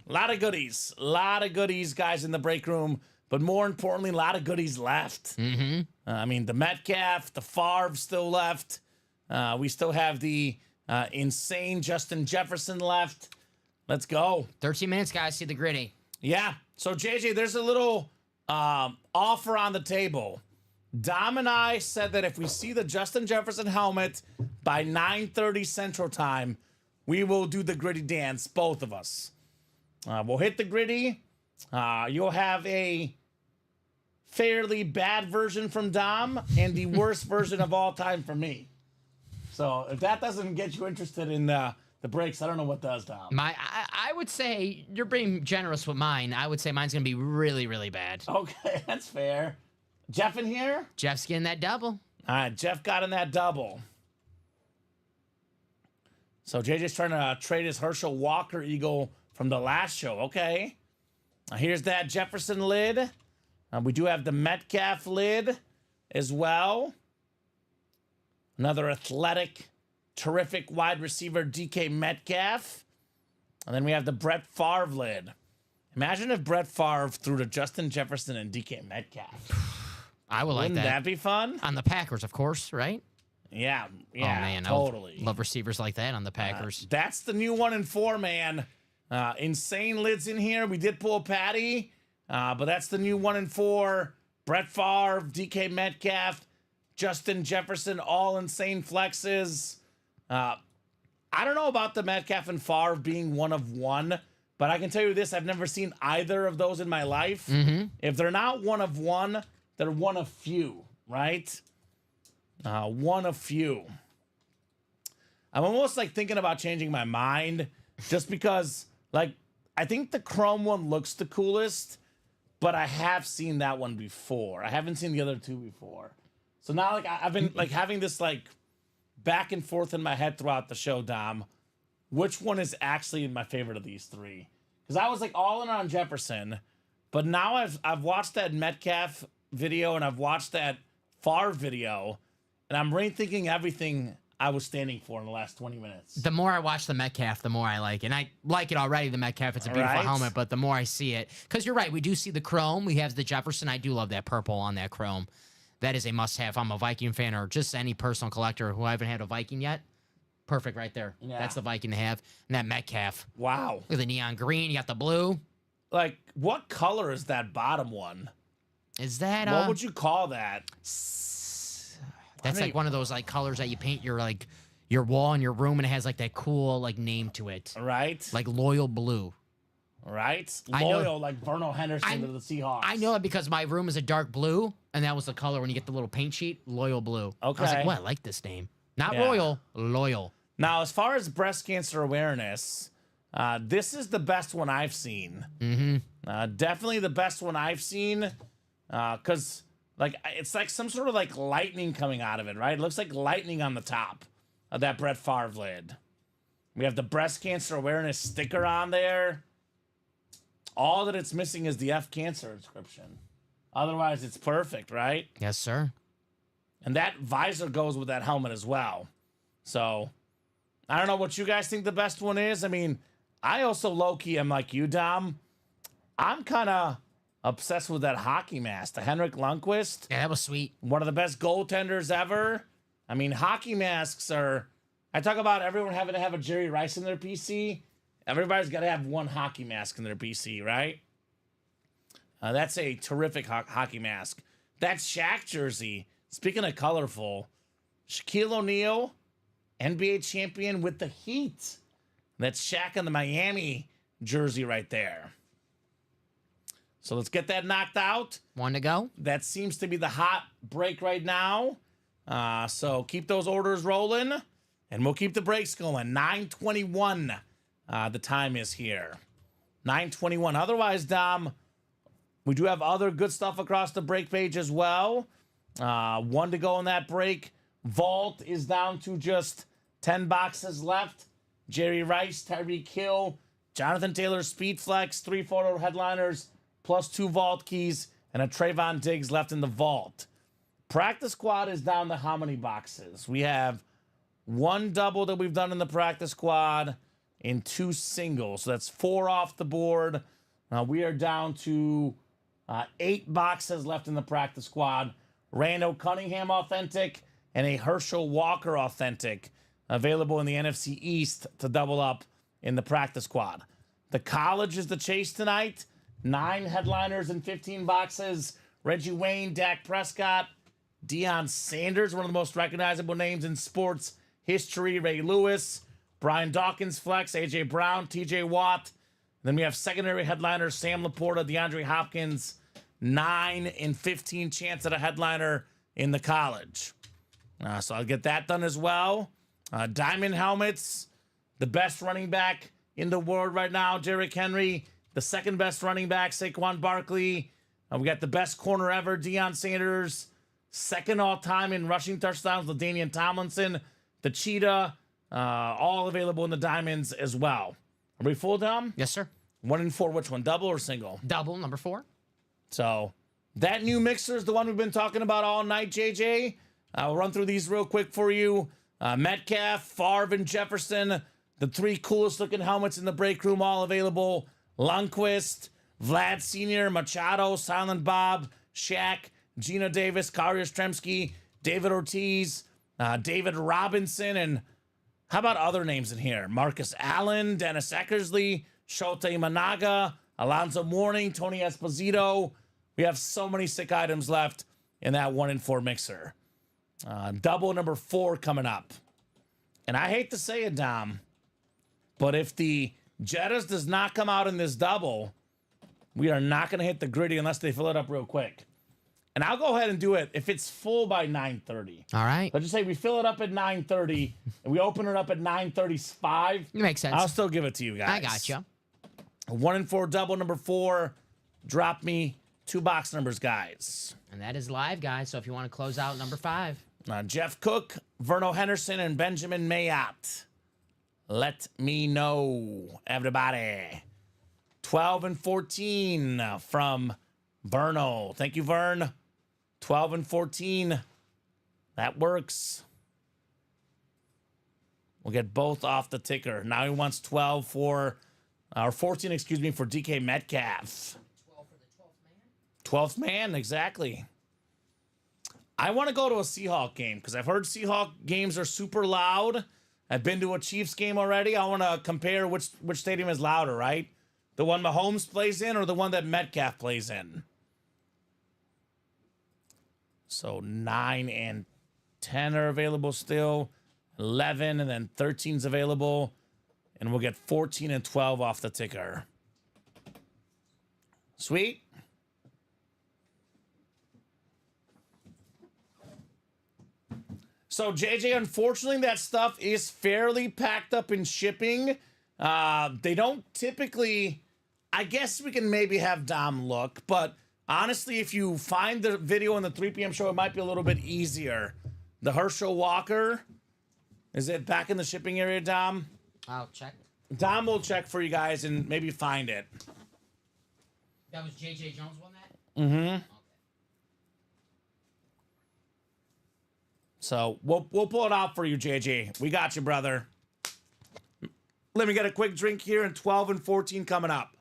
a lot of goodies. A lot of goodies, guys, in the break room. But more importantly, a lot of goodies left. I mean, the Metcalf, the Favre still left. We still have the insane Justin Jefferson left. Let's go.
13 minutes, guys. See the gritty.
Yeah. So, JJ, there's a little offer on the table. Dom and I said that if we see the Justin Jefferson helmet by 9:30 Central Time, we will do the gritty dance, both of us. We'll hit the gritty. You'll have a fairly bad version from Dom and the worst version of all time from me. So if that doesn't get you interested in the breaks, I don't know what does, Dom.
I would say you're being generous with mine. I would say mine's going to be really, really bad.
Okay, that's fair. Jeff in here?
Jeff's getting that double.
All right, Jeff got in that double. So JJ's trying to trade his Herschel Walker Eagle from the last show. Okay. Here's that Jefferson lid. We do have the Metcalf lid as well. Another athletic, terrific wide receiver, DK Metcalf. And then we have the Brett Favre lid. Imagine if Brett Favre threw to Justin Jefferson and DK Metcalf.
I would like
Wouldn't that be fun?
On the Packers, of course, right?
Yeah,
Oh, man,
totally.
I love receivers like that on the Packers.
That's the new 1-4, man. Insane lids in here. We did pull a Patty, but that's the new 1-4. Brett Favre, DK Metcalf, Justin Jefferson, all insane flexes. I don't know about the Metcalf and Favre being 1-1, but I can tell you this: I've never seen either of those in my life. If they're not 1-1, they're one of few, right? One of few. I'm almost like thinking about changing my mind just because, like, I think the chrome one looks the coolest, but I have seen that one before. I haven't seen the other two before. So now, like, I've been like having this like back and forth in my head throughout the show, Dom. Which one is actually my favorite of these three? Because I was like all in on Jefferson, but now I've watched that Metcalf video and I've watched that Favre video, and I'm rethinking everything I was standing for in the last 20 minutes.
The more I watch the Metcalf, the more I like it. And I like it already, the Metcalf. It's a beautiful helmet, but the more I see it, because you're right, we do see the chrome. We have the Jefferson. I do love that purple on that chrome. That is a must-have. I'm a Viking fan or just any personal collector who haven't had a Viking yet. Perfect right there. Yeah. That's the Viking to have. And that Metcalf.
Wow.
Look at the neon green. You got the blue.
Like, what color is that bottom one?
Is that...
what would you call that?
That's like one of those like colors that you paint your wall in your room, and it has like that cool like name to it.
Right.
Like Loyal Blue.
Right? Loyal, like Verno Henderson to the Seahawks.
I know it because my room is a dark blue, and that was the color when you get the little paint sheet, Loyal Blue.
Okay.
I was like, well, I like this name. Not Royal, Loyal.
Now, as far as breast cancer awareness, this is the best one I've seen. Mm-hmm. Definitely the best one I've seen, because like it's like some sort of like lightning coming out of it, right? It looks like lightning on the top of that Brett Favre lid. We have the breast cancer awareness sticker on there. All that it's missing is the F cancer inscription. Otherwise, it's perfect, right?
Yes, sir.
And that visor goes with that helmet as well. So, I don't know what you guys think the best one is. I mean, I also low-key am like you, Dom. I'm kind of obsessed with that hockey mask, the Henrik Lundqvist.
Yeah, that was sweet.
One of the best goaltenders ever. I mean, hockey masks are... I talk about everyone having to have a Jerry Rice in their PC. Everybody's got to have one hockey mask in their PC, right? That's a terrific hockey mask. That Shaq jersey, speaking of colorful, Shaquille O'Neal, NBA champion with the Heat. That's Shaq in the Miami jersey right there. So let's get that knocked out.
One to go.
That seems to be the hot break right now. So keep those orders rolling, and we'll keep the breaks going. 9:21. The time is here. 9:21. Otherwise, Dom, we do have other good stuff across the break page as well. One to go in that break. Vault is down to just 10 boxes left. Jerry Rice, Tyreek Hill, Jonathan Taylor, Speedflex, 3 photo headliners, plus 2 vault keys, and a Trayvon Diggs left in the vault. Practice squad is down to how many boxes? We have 1 double that we've done in the practice squad and 2 singles. So that's 4 off the board. We are down to 8 boxes left in the practice squad. Rando Cunningham authentic and a Herschel Walker authentic available in the NFC East to double up in the practice squad. The college is the chase tonight. 9 headliners and 15 boxes. Reggie Wayne, Dak Prescott, Deion Sanders, one of the most recognizable names in sports history. Ray Lewis, Brian Dawkins flex, A.J. Brown, T.J. Watt. Then we have secondary headliners Sam Laporta, DeAndre Hopkins, 9 and 15 chance at a headliner in the college. So I'll get that done as well. Diamond helmets, the best running back in the world right now, Derrick Henry. The second best running back, Saquon Barkley. We got the best corner ever, Deion Sanders. Second all-time in rushing touchdowns, LaDainian Tomlinson. The Cheetah, all available in the diamonds as well. Are we full, Dom?
Yes, sir.
1 and 4, which one, double or single?
Double, number 4.
So that new mixer is the one we've been talking about all night, JJ. I'll run through these real quick for you. Metcalf, Favre, and Jefferson, the 3 coolest looking helmets in the break room, all available. Lundqvist, Vlad Sr., Machado, Silent Bob, Shaq, Gina Davis, Kari Ostremski, David Ortiz, David Robinson, and how about other names in here? Marcus Allen, Dennis Eckersley, Shota Imanaga, Alonzo Mourning, Tony Esposito. We have so many sick items left in that 1 and 4 mixer. Double number 4 coming up. And I hate to say it, Dom, but if the Jettas does not come out in this double, we are not going to hit the gritty unless they fill it up real quick. And I'll go ahead and do it if it's full by 9:30.
All right.
Let's just say we fill it up at 9:30 and we open it up at 9:35.
Makes sense.
I'll still give it to you guys.
I gotcha.
1 and 4 double number 4. Drop me 2 box numbers, guys.
And that is live, guys. So if you want to close out number 5.
Jeff Cook, Verno Henderson, and Benjamin Mayotte. Let me know, everybody. 12 and 14 from Verno. Thank you, Vern. 12 and 14. That works. We'll get both off the ticker. Now he wants 12 for, or 14, excuse me, for DK Metcalf.
12 for the 12th man?
12th man, exactly. I want to go to a Seahawk game because I've heard Seahawk games are super loud. I've been to a Chiefs game already. I want to compare which stadium is louder, right? The one Mahomes plays in or the one that Metcalf plays in? So 9 and 10 are available still. 11 and then 13's available. And we'll get 14 and 12 off the ticker. Sweet. So, JJ, unfortunately, that stuff is fairly packed up in shipping. They don't typically... I guess we can maybe have Dom look, but honestly, if you find the video on the 3 p.m. show, it might be a little bit easier. The Herschel Walker, is it back in the shipping area, Dom?
I'll check.
Dom will check for you guys and maybe find it.
That was J.J. Jones won that?
Mm-hmm.
Okay.
So we'll pull it out for you, JJ. We got you, brother. Let me get a quick drink here, and 12 and 14 coming up.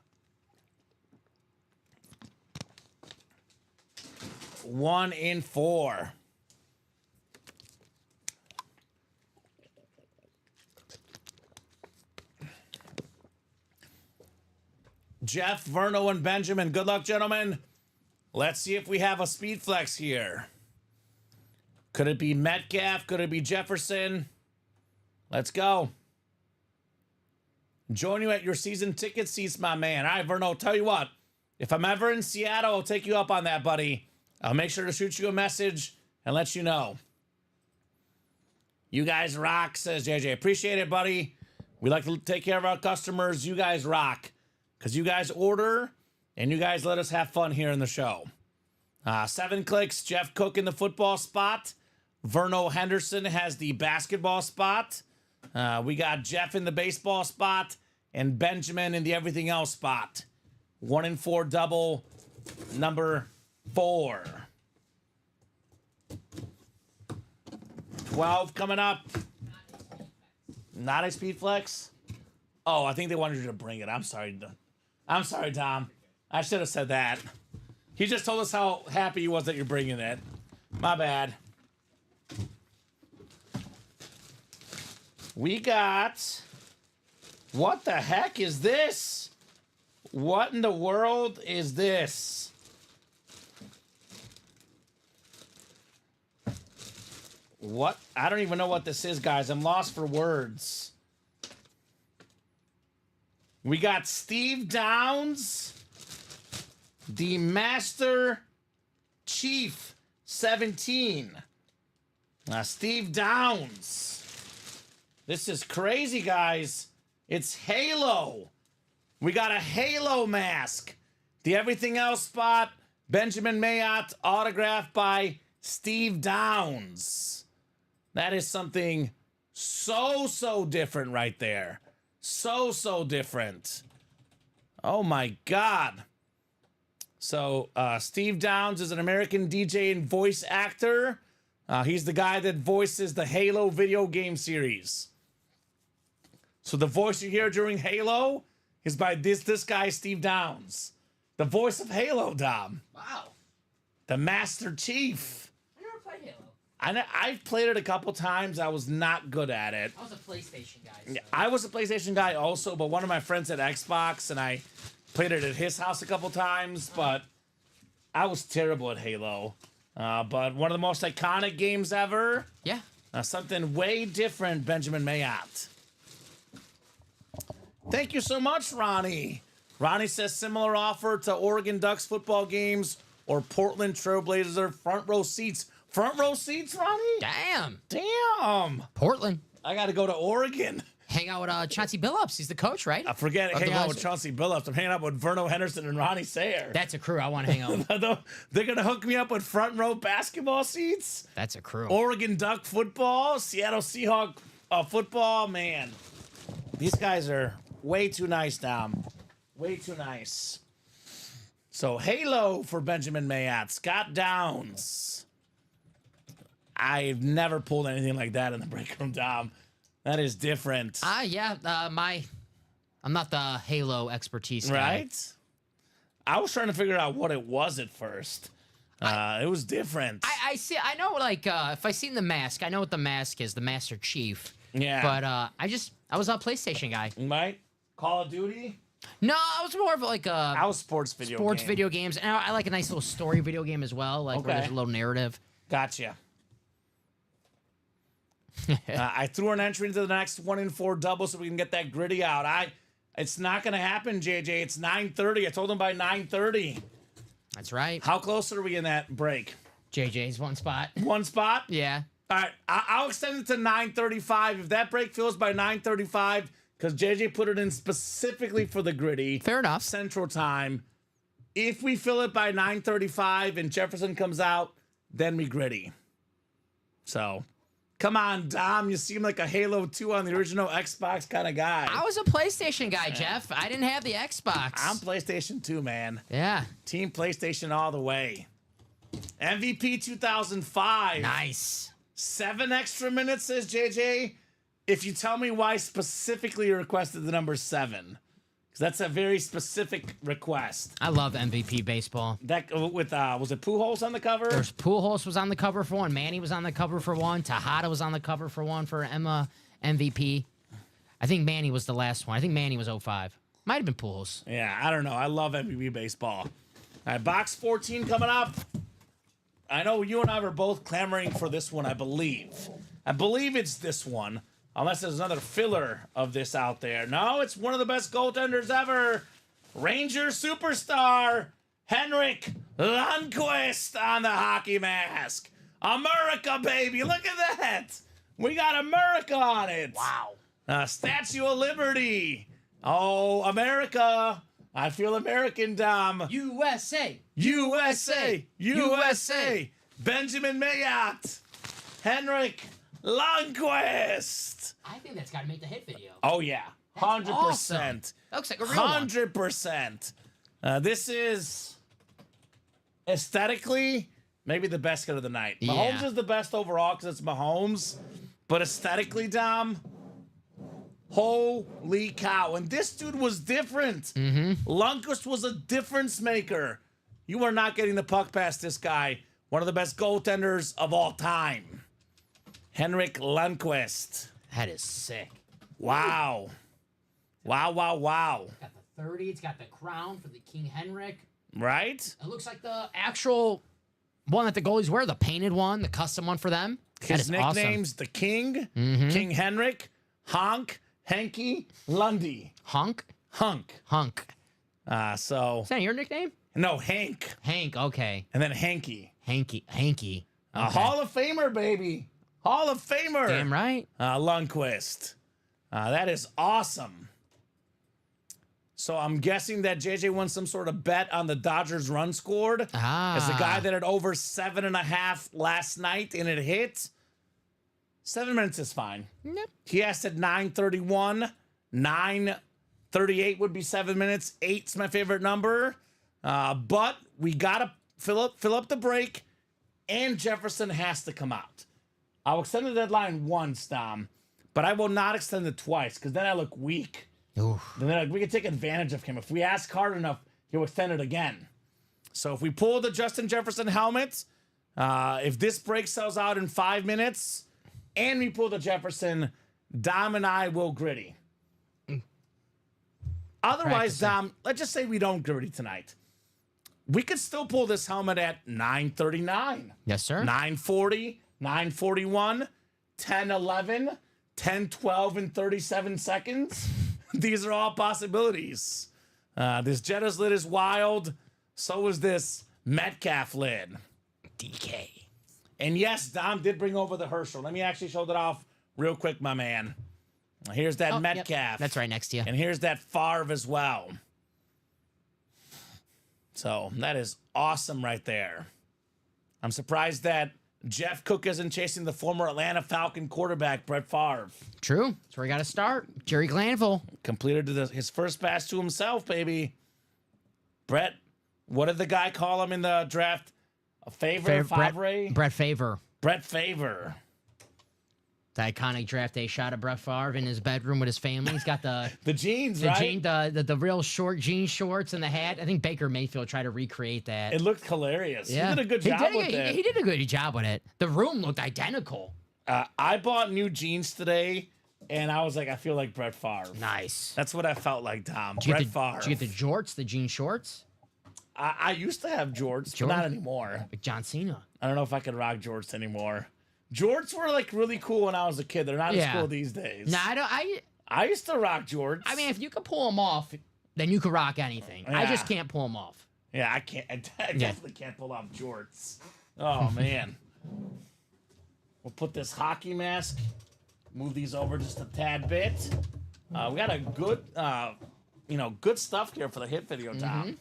1 in 4. Jeff, Verno, and Benjamin. Good luck, gentlemen. Let's see if we have a speed flex here. Could it be Metcalf? Could it be Jefferson? Let's go. Join you at your season ticket seats, my man. All right, Verno, tell you what. If I'm ever in Seattle, I'll take you up on that, buddy. I'll make sure to shoot you a message and let you know. You guys rock, says JJ. Appreciate it, buddy. We like to take care of our customers. You guys rock. Because you guys order and you guys let us have fun here in the show. 7 clicks. Jeff Cook in the football spot. Verno Henderson has the basketball spot. We got Jeff in the baseball spot and Benjamin in the everything else spot. 1 in 4 double, number 4. 12 coming up. Not a speed flex. Oh, I think they wanted you to bring it. I'm sorry. I'm sorry, Tom. I should have said that. He just told us how happy he was that you're bringing it. My bad. We got... What the heck is this? What in the world is this? What? I don't even know what this is, guys. I'm lost for words. We got Steve Downs, the Master Chief 17. Steve Downs. This is crazy, guys. It's Halo. We got a Halo mask. The everything else spot, Benjamin Mayotte, autographed by Steve Downs. That is something so different right there. So different. Oh my God. So Steve Downs is an American DJ and voice actor. He's the guy that voices the Halo video game series. So the voice you hear during Halo is by this guy, Steve Downs. The voice of Halo, Dom.
Wow.
The Master Chief.
I never played Halo.
I've played it a couple times. I was not good at it.
I was a PlayStation guy. So.
I was a PlayStation guy also, but one of my friends had Xbox, and I played it at his house a couple times, but I was terrible at Halo. But one of the most iconic games ever.
Yeah.
Something way different, Benjamin Mayotte. Thank you so much, Ronnie. Ronnie says similar offer to Oregon Ducks football games or Portland Trailblazer front row seats. Front row seats, Ronnie?
Damn.
Damn.
Portland.
I got to go to Oregon.
hang out with Chauncey Billups. He's the coach, right?
I forget
Of the
hanging out
Blazers.
with Chauncey Billups. I'm hanging out with Verno Henderson and Ronnie Sayer.
That's a crew I want to hang out with.
They're gonna hook me up with front row basketball seats.
That's a crew.
Oregon Duck football, Seattle Seahawk football. Man, these guys are way too nice, Dom. Way too nice. So Halo for Benjamin Mayotte. Scott Downs. I've never pulled anything like that in the break room, Dom. That is different.
Yeah. I'm not the Halo expertise guy.
Right? I was trying to figure out what it was at first. It was different.
I see. I know, like, if I seen the mask, I know what the mask is, the Master Chief.
Yeah.
But I was a PlayStation guy.
Right? Call of Duty?
No, I was more of like a
I was sports game.
video games, and I like a nice little story video game as well, like where
Okay.
there's a little narrative.
Gotcha. I threw an entry into the next 1 in 4 double so we can get that gritty out. It's not gonna happen, JJ. It's 9:30. I told him by 9:30.
That's right.
How close are we in that break?
JJ's one spot.
One spot?
Yeah.
All right, I'll extend it to 9:35. If that break fills by 9:35, because JJ put it in specifically for the gritty.
Fair enough.
Central Time. If we fill it by 9:35 and Jefferson comes out, then we gritty. So, come on, Dom. You seem like a Halo 2 on the original Xbox kind of guy.
I was a PlayStation guy, Jeff. I didn't have the Xbox.
I'm PlayStation 2, man.
Yeah.
Team PlayStation all the way. MVP 2005.
Nice.
7 extra minutes, says JJ. If you tell me why specifically you requested the number 7, because that's a very specific request.
I love MVP baseball.
That with was it Pujols on the cover?
There's Pujols was on the cover for one. Manny was on the cover for one. Tejada was on the cover for one for Emma MVP. I think Manny was the last one. I think Manny was 05. Might have been Pujols.
Yeah, I don't know. I love MVP baseball. All right, box 14 coming up. I know you and I were both clamoring for this one, I believe. I believe it's this one. Unless there's another filler of this out there. No, it's one of the best goaltenders ever. Ranger superstar, Henrik Lundqvist on the hockey mask. America, baby. Look at that. We got America on it.
Wow.
Statue of Liberty. Oh, America. I feel American, Dom.
USA.
USA. USA. Benjamin Mayotte. Henrik Lundqvist.
I think that's got to make the hit video.
Oh, yeah. 100%.
Awesome. That looks like a real one.
100%. This is aesthetically maybe the best cut of the night.
Yeah.
Mahomes is the best overall because it's Mahomes. But aesthetically, Dom, holy cow. And this dude was different. Lundqvist was a difference maker. You are not getting the puck past this guy. One of the best goaltenders of all time. Henrik Lundqvist.
That is sick.
Wow. Wow.
It's got the 30. It's got the crown for the King Henrik.
Right?
It looks like the actual one that the goalies wear, the painted one, the custom one for them. That
His
is
nickname's the King, King Henrik, Honk, Henky, Lundy.
Hunk?
Hunk.
Hunk.
So,
Is that your nickname?
no, Hank.
Hank, okay.
And then Hanky.
Hanky. Hanky.
A Hall of Famer, baby. Hall of Famer.
Damn right.
Lundqvist. That is awesome. So I'm guessing that JJ won some sort of bet on the Dodgers run scored. As the guy that had over 7.5 last night and it hit. 7 minutes is fine.
Yep.
He asked at 9:31. 9:38 would be 7 minutes. 8's my favorite number. But we gotta fill up the break, and Jefferson has to come out. I'll extend the deadline once, Dom, but I will not extend it twice because then I look weak.
Oof.
Then we can take advantage of him. If we ask hard enough, he'll extend it again. So if we pull the Justin Jefferson helmet, if this break sells out in 5 minutes, and we pull the Jefferson, Dom and I will gritty. Otherwise,
Practicing.
Dom, let's just say we don't gritty tonight. We could still pull this helmet at 9:39.
Yes, sir.
9:40, 9:41, 10:11, 10:12, and 37 seconds. These are all possibilities. This Jetta's lid is wild. So is this Metcalf lid.
DK.
And yes, Dom did bring over the Herschel. Let me actually show that off real quick, my man. Here's that
Yep.
Metcalf.
That's right next to you.
And here's that Favre as well. So that is awesome right there. I'm surprised that Jeff Cook isn't chasing the former Atlanta Falcon quarterback, Brett Favre.
True. That's where we got to start. Jerry Glanville.
Completed his first pass to himself, baby. Brett, what did the guy call him in the draft? A Favre?
Brett Favre.
Brett Favre.
The iconic draft day shot of Brett Favre in his bedroom with his family. He's got the
The jeans, right?
the real short jean shorts and the hat. I think Baker Mayfield tried to recreate that.
It looked hilarious.
Yeah.
He did a good job with it.
He did a good job with it. The room looked identical.
I bought new jeans today, and I was like, I feel like Brett Favre.
Nice.
That's what I felt like, Tom.
Did you
Brett
get
Favre.
Did you get the jorts, the jean shorts?
I used to have jorts, but not anymore.
Like John Cena.
I don't know if I could rock jorts anymore. Jorts were like really cool when I was a kid. They're not as cool these days.
No,
I used to rock jorts.
I mean, if you could pull them off, then you could rock anything. I just can't pull them off.
Yeah, I can't. I definitely can't pull off jorts. Oh man. We'll put this hockey mask. Move these over just a tad bit. We got a good, good stuff here for the hit video, Tom.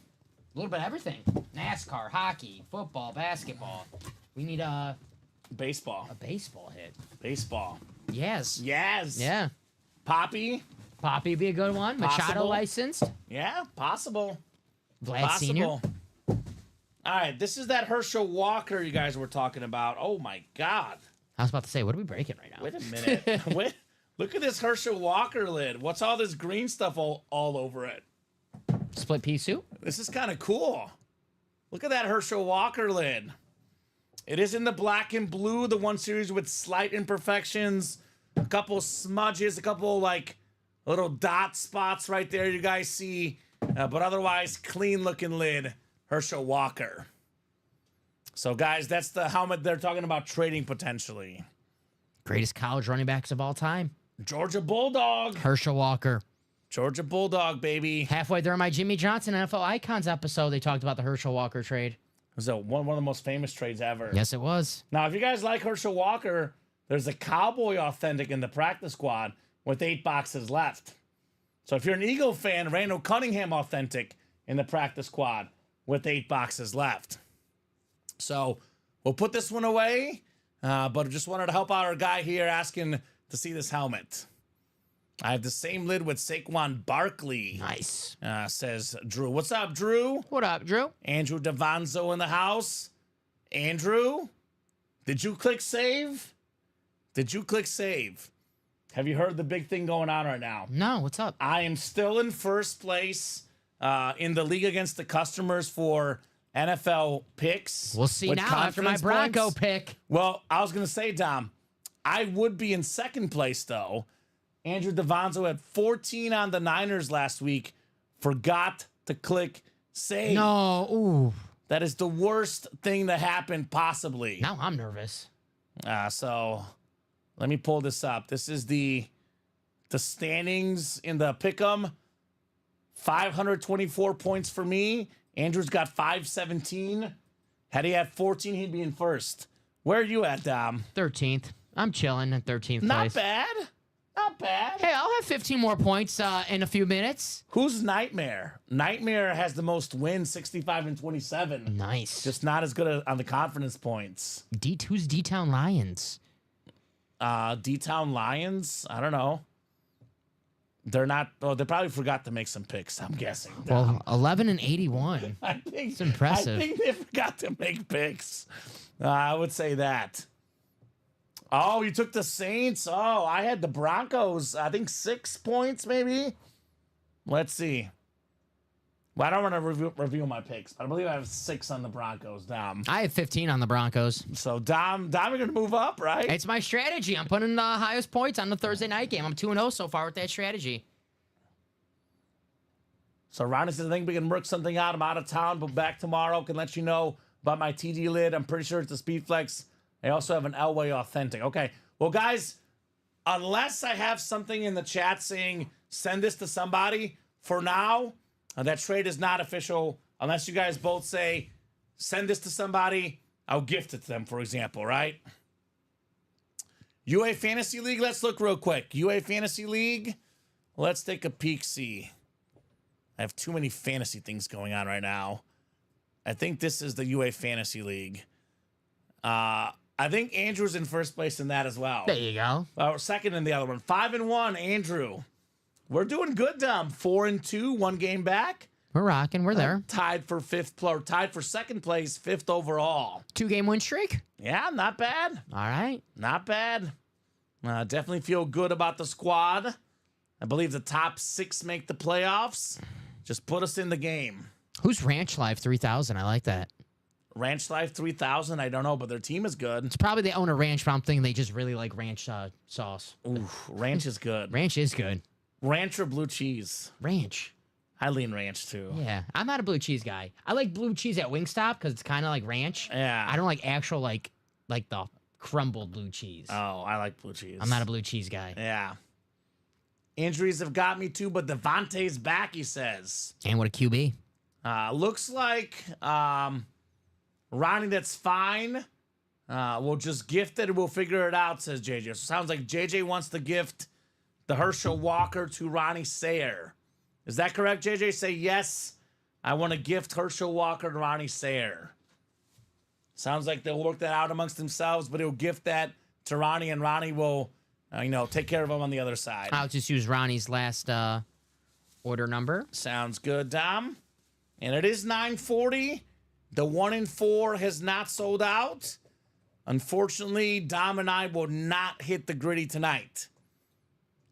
A little bit of everything. NASCAR, hockey, football, basketball. We need a
Baseball.
baseball hit.
Baseball.
Yes.
Yes.
Yeah.
Poppy.
Poppy be a good one. Machado
Possible.
licensed.
Yeah, possible.
Vlad Senior.
Possible. All right, this is that Herschel Walker you guys were talking about. Oh my God.
I was about to say, what are we breaking right now?
Wait a minute. Wait. Look at this Herschel Walker lid. What's all this green stuff all over it?
Split pea soup.
This is kind of cool. Look at that Herschel Walker lid. It is in the black and blue, the one series with slight imperfections, a couple smudges, a couple like little dot spots right there you guys see, but otherwise clean looking lid, Herschel Walker. So guys, that's the helmet they're talking about trading potentially.
Greatest college running backs of all time.
Georgia Bulldog.
Herschel Walker.
Georgia Bulldog, baby.
Halfway through my Jimmy Johnson NFL Icons episode, they talked about the Herschel Walker trade.
It was one of the most famous trades ever.
Yes, it was.
Now, if you guys like Herschel Walker, there's a Cowboy authentic in the practice squad with 8 boxes left. So if you're an Eagle fan, Randall Cunningham authentic in the practice squad with 8 boxes left. So we'll put this one away, but just wanted to help out our guy here asking to see this helmet. I have the same lid with Saquon Barkley.
Nice.
Says Drew. What's up, Drew?
What up, Drew?
Andrew Davanzo in the house. Andrew, did you click save? Did you click save? Have you heard the big thing going on right now?
No, what's up?
I am still in first place in the league against the customers for NFL picks.
We'll see
with
now after my
confidence
Bronco
points.
pick.
Well, I was going to say, Dom, I would be in second place, though. Andrew Davanzo had 14 on the Niners last week. Forgot to click save.
No, ooh.
That is the worst thing to happen possibly.
Now I'm nervous.
So let me pull this up. This is the standings in the pick'em. 524 points for me. Andrew's got 517. Had he had 14, he'd be in first. Where are you at, Dom?
13th. I'm chilling in 13th
Not
place.
bad. Not bad.
Hey, I'll have 15 more points in a few minutes.
Who's Nightmare? Nightmare has the most wins, 65 and 27.
Nice.
Just not as good on the confidence points.
Who's D-Town Lions?
D-Town Lions? I don't know. They're not. Oh, they probably forgot to make some picks, I'm guessing.
Well, 11 and 81.
I think
it's impressive.
I think they forgot to make picks. I would say that. Oh, you took the Saints. Oh, I had the Broncos. I think 6 points, maybe. Let's see. Well, I don't want to review my picks, but I believe I have 6 on the Broncos, Dom.
I have 15 on the Broncos.
So, Dom, you're going to move up, right?
It's my strategy. I'm putting the highest points on the Thursday night game. I'm 2-0 so far with that strategy.
So, Ronnie says, I think we can work something out. I'm out of town, but back tomorrow. Can let you know about my TD lid. I'm pretty sure it's a Speed Flex. I also have an Elway Authentic. Okay. Well, guys, unless I have something in the chat saying send this to somebody, for now, that trade is not official. Unless you guys both say send this to somebody, I'll gift it to them, for example, right? UA Fantasy League, let's look real quick. UA Fantasy League, let's take a peek, see. I have too many fantasy things going on right now. I think this is the UA Fantasy League. I think Andrew's in first place in that as well.
There you go.
Second in the other one. 5-1, Andrew. We're doing good, Dom. 4-2, 1 game back.
We're rocking. We're there.
Tied for second place, 5th overall.
2-game win streak.
Yeah, not bad.
All right.
Not bad. Definitely feel good about the squad. I believe the top 6 make the playoffs. Just put us in the game.
Who's Ranch Life 3000? I like that.
Ranch Life 3000, I don't know, but their team is good.
It's probably they own a ranch, but I'm thinking they just really like ranch sauce.
Ooh, ranch is good.
Ranch is good.
Ranch or blue cheese?
Ranch.
I lean ranch too.
Yeah, I'm not a blue cheese guy. I like blue cheese at Wingstop because it's kind of like ranch.
Yeah.
I don't like actual like the crumbled blue cheese.
Oh, I like blue cheese.
I'm not a blue cheese guy.
Yeah. Injuries have got me too, but Devontae's back, he says.
And what a QB.
Looks like Ronnie, that's fine. We'll just gift it and we'll figure it out, says JJ. So sounds like JJ wants to gift the Herschel Walker to Ronnie Sayer. Is that correct, JJ? Say yes. I want to gift Herschel Walker to Ronnie Sayer. Sounds like they'll work that out amongst themselves, but he'll gift that to Ronnie, and Ronnie will, take care of him on the other side.
I'll just use Ronnie's last order number.
Sounds good, Dom. And it is 9:40. The 1-4 has not sold out. Unfortunately, Dom and I will not hit the gritty tonight.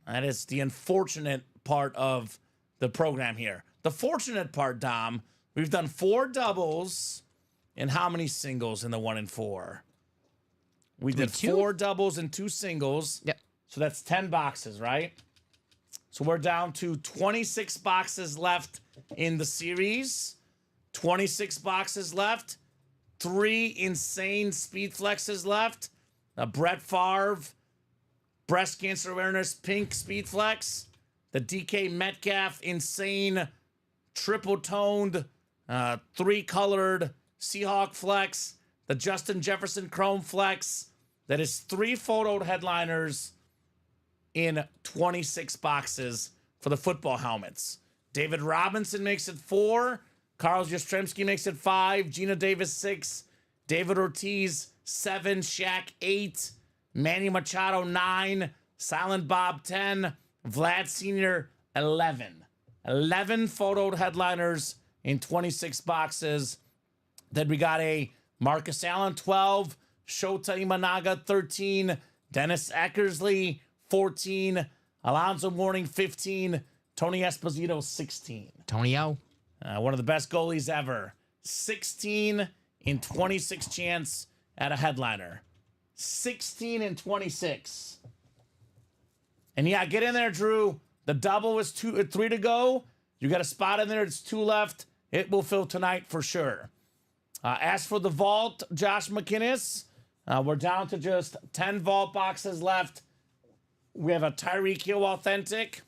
That is the unfortunate part of the program here. The fortunate part, Dom, we've done 4 doubles and how many singles in the 1-4? We did 4 doubles and 2 singles.
Yep.
So that's 10 boxes, right? So we're down to 26 boxes left in the series. 26 boxes left. 3 insane speed flexes left. A Brett Favre breast cancer awareness pink speed flex. The DK Metcalf insane triple toned 3-colored Seahawk flex. The Justin Jefferson chrome flex. That is 3 photoed headliners in 26 boxes for the football helmets. David Robinson makes it 4. Carl Yastrzemski makes it 5. Gina Davis 6. David Ortiz 7. Shaq 8. Manny Machado 9. Silent Bob 10. Vlad Sr. 11. 11 photoed headliners in 26 boxes. Then we got a Marcus Allen 12. Shota Imanaga 13. Dennis Eckersley 14. Alonzo Mourning 15. Tony Esposito 16.
Tony O.
One of the best goalies ever. 16 in 26 chance at a headliner. 16 in 26. And yeah, get in there, Drew. The double is 3 to go. You got a spot in there. It's 2 left. It will fill tonight for sure. As for the vault, Josh McInnes, we're down to just 10 vault boxes left. We have a Tyreek Hill authentic.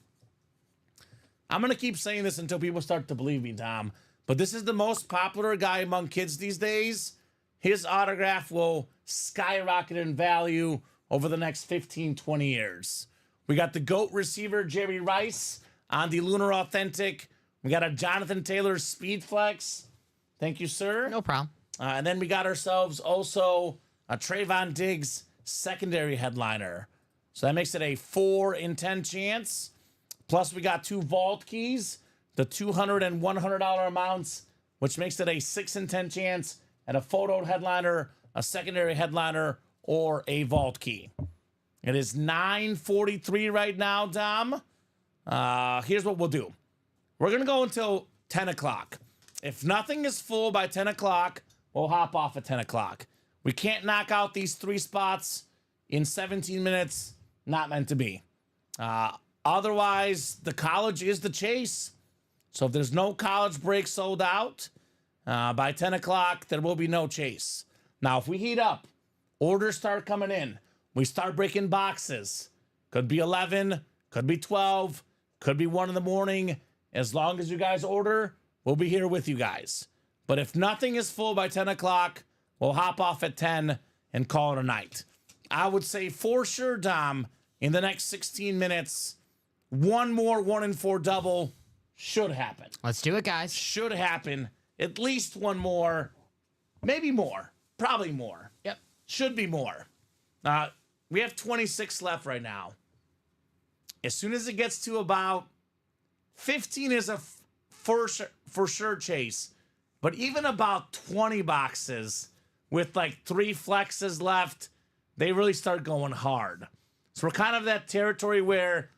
I'm going to keep saying this until people start to believe me, Tom. But this is the most popular guy among kids these days. His autograph will skyrocket in value over the next 15, 20 years. We got the GOAT receiver, Jerry Rice, on the Lunar Authentic. We got a Jonathan Taylor Speed Flex. Thank you, sir.
No problem.
And then we got ourselves also a Trayvon Diggs secondary headliner. So that makes it a 4 in 10 chance. Plus, we got 2 vault keys, the $200 and $100 amounts, which makes it a 6 in 10 chance at a photoed headliner, a secondary headliner, or a vault key. It is 9:43 right now, Dom. Here's what we'll do. We're going to go until 10 o'clock. If nothing is full by 10 o'clock, we'll hop off at 10 o'clock. We can't knock out these 3 spots in 17 minutes. Not meant to be. Otherwise, the college is the chase. So if there's no college break sold out, by 10 o'clock, there will be no chase. Now, if we heat up, orders start coming in, we start breaking boxes. Could be 11, could be 12, could be 1 in the morning. As long as you guys order, we'll be here with you guys. But if nothing is full by 10 o'clock, we'll hop off at 10 and call it a night. I would say for sure, Dom, in the next 16 minutes, one more 1-4 double should happen.
Let's do it, guys.
Should happen. At least one more. Maybe more. Probably more.
Yep.
Should be more. We have 26 left right now. As soon as it gets to about 15 is a for sure chase. But even about 20 boxes with like 3 flexes left, they really start going hard. So we're kind of that territory where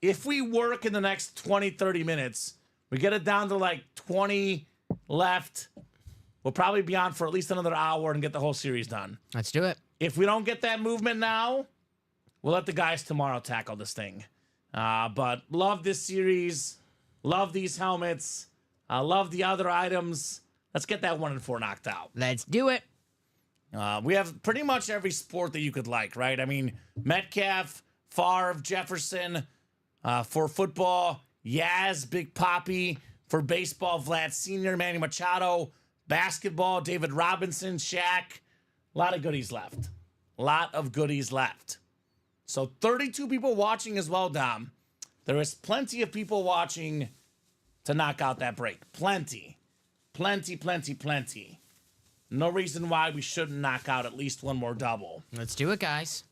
if we work in the next 20, 30 minutes, we get it down to like 20 left, we'll probably be on for at least another hour and get the whole series done.
Let's do it.
If we don't get that movement now, we'll let the guys tomorrow tackle this thing. But love this series. Love these helmets. Love the other items. Let's get that 1-4 knocked out.
Let's do it.
We have pretty much every sport that you could like, right? I mean, Metcalf, Favre, Jefferson for football, Yaz, Big Papi for baseball, Vlad Sr., Manny Machado, basketball, David Robinson, Shaq. A lot of goodies left. So 32 people watching as well, Dom. There is plenty of people watching to knock out that break. Plenty. No reason why we shouldn't knock out at least one more double.
Let's do it, guys.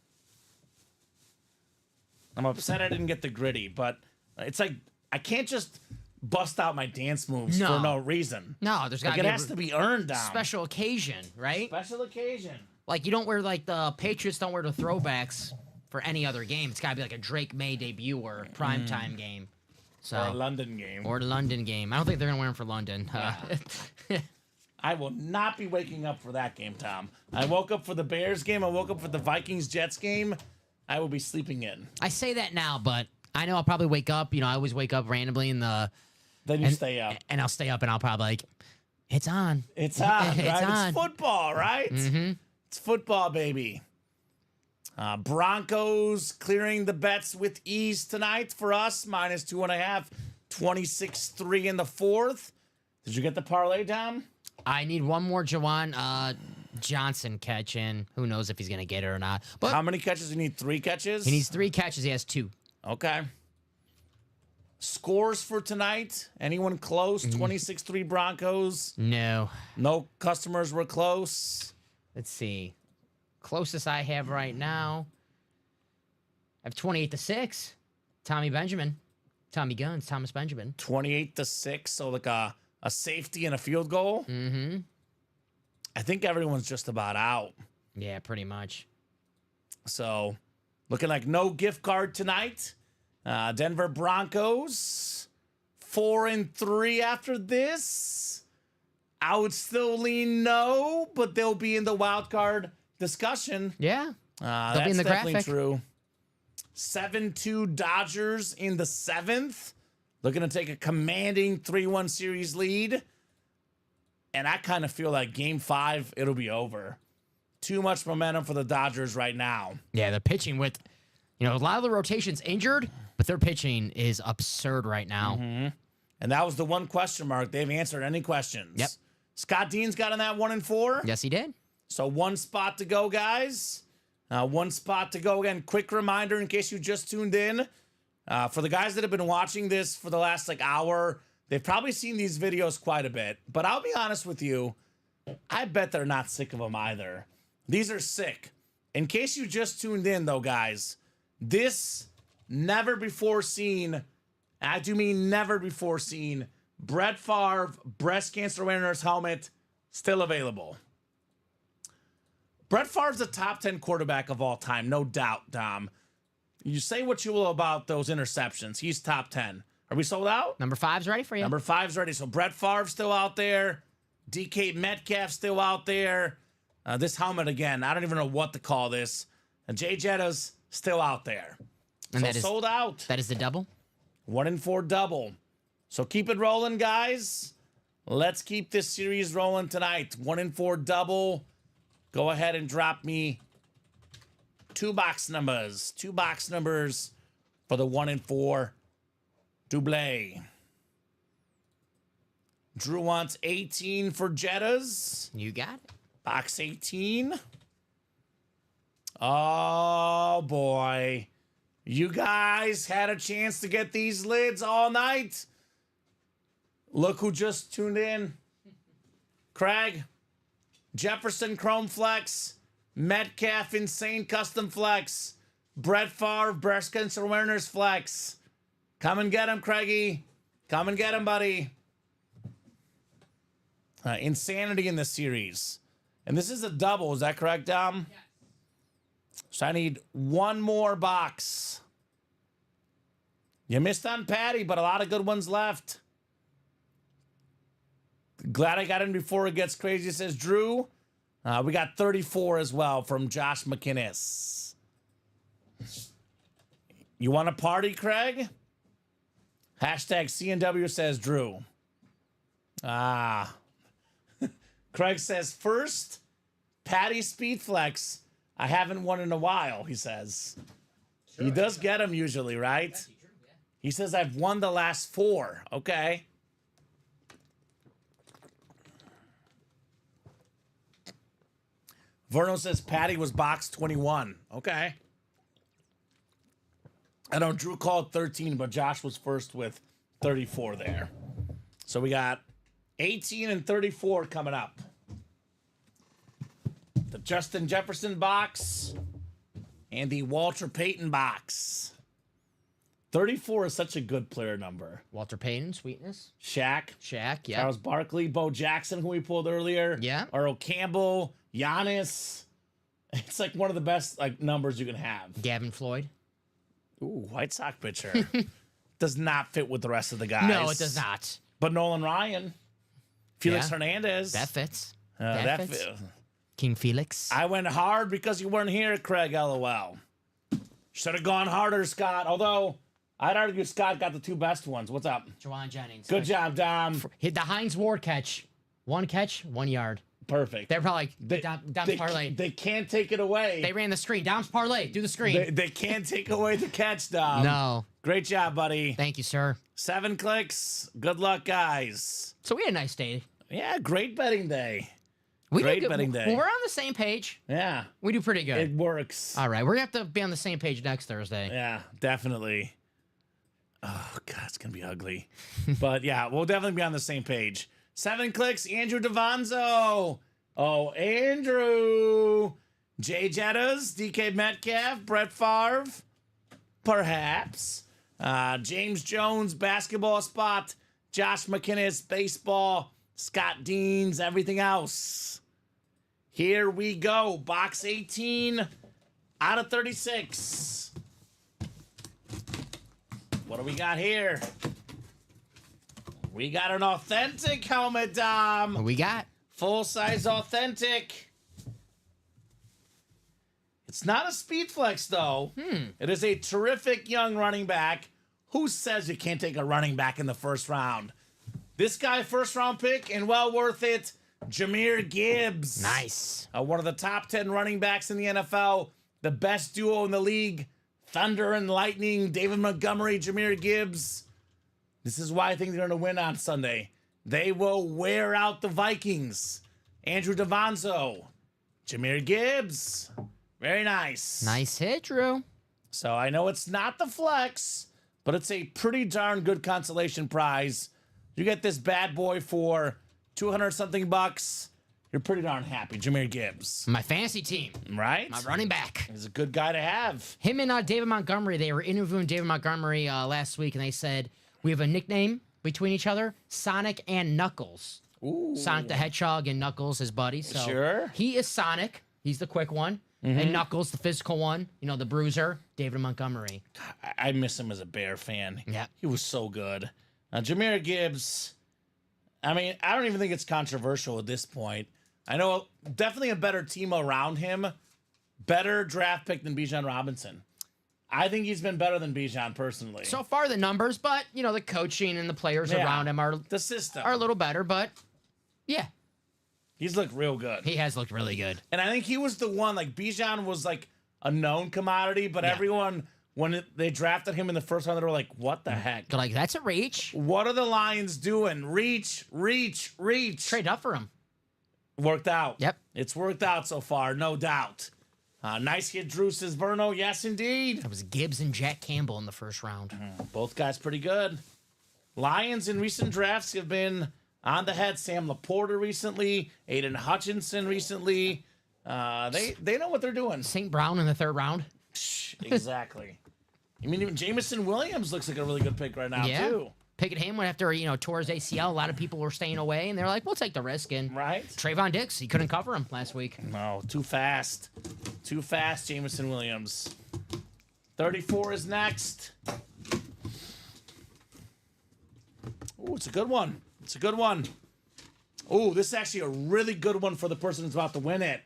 I'm upset I didn't get the gritty, but it's like I can't just bust out my dance moves for no reason.
No, there's got
Like, it has to be earned, Dom.
special occasion, right?
Special occasion.
Like you don't wear like the Patriots don't wear the throwbacks for any other game. It's got to be like a Drake May debut or primetime game. So
Or a London game.
Or London game. I don't think they're gonna wear them for London.
I will not be waking up for that game, Tom. I woke up for the Bears game. I woke up for the Vikings-Jets game. I will be sleeping in.
I say that now, but I know I'll probably wake up. You know, I always wake up randomly in the.
Then you stay up.
And I'll stay up, and I'll probably like, it's on.
It's on, right?
It's on.
It's football, right?
Mm-hmm.
It's football, baby. Broncos clearing the bets with ease tonight for us. -2.5. 26-3 in the fourth. Did you get the parlay, Dom?
I need one more Jawan Johnson catch in. Who knows if he's going to get it or not. But
How many catches? You need 3 catches?
he needs 3 catches. He has 2.
Okay. Scores for tonight? Anyone close? 26-3 Broncos?
No.
No customers were close?
Let's see. Closest I have right now. I have 28-6. Tommy Benjamin. Tommy Guns. Thomas Benjamin.
28-6, so like a safety and a field goal?
Mm-hmm.
I think everyone's just about out.
Yeah, pretty much.
So, looking like no gift card tonight. Denver Broncos, 4-3 after this. I would still lean no, but they'll be in the wild card discussion.
Yeah.
That's
be in the
definitely
graphic.
true. 7-2 Dodgers in the 7th. Looking to take a commanding 3-1 series lead. And I kind of feel like game 5, it'll be over. Too much momentum for the Dodgers right now.
Yeah, they're pitching with, a lot of the rotation's injured, but their pitching is absurd right now.
Mm-hmm. And that was the one question mark. They've answered any questions.
Yep.
Scott Dean's got on that 1-4.
Yes, he did.
So 1 spot to go, guys. 1 spot to go. Again, quick reminder in case you just tuned in. For the guys that have been watching this for the last hour, they've probably seen these videos quite a bit. But I'll be honest with you, I bet they're not sick of them either. These are sick. In case you just tuned in, though, guys, this never before seen, I do mean never before seen, Brett Favre breast cancer awareness helmet still available. Brett Favre's a top 10 quarterback of all time, no doubt, Dom. You say what you will about those interceptions. He's top 10. Are we sold out?
Number 5's ready for you.
Number 5's ready. So Brett Favre's still out there. DK Metcalf's still out there. This helmet, again, I don't even know what to call this. And Jay Jetta's still out there.
And
so
that is
sold out.
That is the double.
1-4 double. So keep it rolling, guys. Let's keep this series rolling tonight. 1-4 double. Go ahead and drop me 2 box numbers. 2 box numbers for the 1-4 double. Drew wants 18 for Jettas.
You got it.
Box 18. Oh, boy. You guys had a chance to get these lids all night. Look who just tuned in. Craig, Jefferson Chrome Flex, Metcalf Insane Custom Flex, Brett Favre Breast Cancer Awareness Flex. Come and get him, Craigie. Come and get him, buddy. Insanity in the series. And this is a double. Is that correct, Dom?
Yes.
So I need one more box. You missed on Patty, but a lot of good ones left. Glad I got in before it gets crazy, says Drew. We got 34 as well from Josh McInnes. You want to party, Craig? Hashtag CNW, says Drew. Craig says, first, Patty Speed Flex. I haven't won in a while, he says. Sure, he does get them usually, right?
True, yeah.
He says, I've won the last 4. Okay. Verno says Patty was box 21. Okay. I know Drew called 13, but Josh was first with 34 there. So we got 18 and 34 coming up. The Justin Jefferson box and the Walter Payton box. 34 is such a good player number.
Walter Payton, Sweetness.
Shaq,
yeah.
Charles Barkley, Bo Jackson, who we pulled earlier.
Yeah.
Earl Campbell, Giannis. It's like one of the best numbers you can have.
Gavin Floyd.
Ooh, White Sox pitcher. Does not fit with the rest of the guys.
No, it does not.
But Nolan Ryan, Felix
Yeah.
Hernandez.
That fits.
That
fits.
fit.
King Felix.
I went hard because you weren't here, Craig, LOL. Should have gone harder, Scott. Although, I'd argue Scott got the 2 best ones. What's up?
Jawan Jennings.
Good job, Dom.
Hit the Heinz Ward catch. 1 catch, 1 yard.
Perfect.
They're probably like, Dom's parlay.
They can't take it away.
They ran the screen. Dom's parlay. Do the screen.
They can't take away the catch, Dom.
No.
Great job, buddy.
Thank you, sir.
7 clicks. Good luck, guys.
So we had a nice day.
Yeah, great betting day.
We
Great
did good.
betting day.
When we're on the same page,
Yeah,
we do pretty good.
it works.
All right, we're going to have to be on the same page next Thursday.
Yeah, definitely. Oh, God, it's going to be ugly. But yeah, we'll definitely be on the same page. 7 clicks, Andrew Davanzo. Oh, Andrew. Jay Jettas, DK Metcalf, Brett Favre. Perhaps. James Jones, basketball spot. Josh McInnes, baseball. Scott Deans, everything else. Here we go. Box 18 out of 36. What do we got here? We got an authentic helmet, Dom.
What we got?
Full-size authentic. It's not a speed flex, though. It is a terrific young running back. Who says you can't take a running back in the first round? This guy, first-round pick, and well worth it. Jahmyr Gibbs.
Nice.
One of the top 10 running backs in the NFL. The best duo in the league. Thunder and Lightning. David Montgomery, Jahmyr Gibbs. This is why I think they're going to win on Sunday. They will wear out the Vikings. Andrew Davanzo. Jahmyr Gibbs. Very nice.
Nice hit, Drew.
So I know it's not the flex, but it's a pretty darn good consolation prize. You get this bad boy for 200-something bucks. You're pretty darn happy. Jahmyr Gibbs.
My fantasy team.
Right?
My running back.
He's a good guy to have.
Him and David Montgomery, they were interviewing David Montgomery last week, and they said, we have a nickname between each other, Sonic and Knuckles.
Ooh.
Sonic the Hedgehog and Knuckles, his buddy. So
Sure.
He is Sonic. He's the quick one. And Knuckles, the physical one. You know, the bruiser, David Montgomery.
I miss him as a Bear fan.
Yeah.
He was so good. Jahmyr Gibbs, I mean, I don't even think it's controversial at this point. I know definitely a better team around him. Better draft pick than Bijan Robinson. I think he's been better than Bijan personally.
So far, the numbers, but, you know, the coaching and the players around him are
the system.
a little better, but, yeah.
He's looked real good.
He has looked really good.
And I think he was the one, like, Bijan was like a known commodity, but everyone, when they drafted him in the first round, they were like, what the heck?
They're like, that's a reach.
What are the Lions doing? Reach, reach, reach.
Trade up for him.
Worked out.
Yep.
It's worked out so far, no doubt. Nice hit, Drew, says Verno. Yes, indeed.
That was Gibbs and Jack Campbell in the first round.
Both guys pretty good. Lions in recent drafts have been on the head. Sam Laporta recently. Aiden Hutchinson recently. They know what they're doing.
St. Brown in the third round.
Exactly. I mean, even Jamison Williams looks like a really good pick right now, too.
Pickett went after, tore his ACL. A lot of people were staying away, and they're like, we'll take the risk. And
Right.
Trayvon Diggs, he couldn't cover him last week.
No, too fast. Too fast, Jamison Williams. 34 is next. Ooh, it's a good one. It's a good one. Ooh, this is actually a really good one for the person who's about to win it.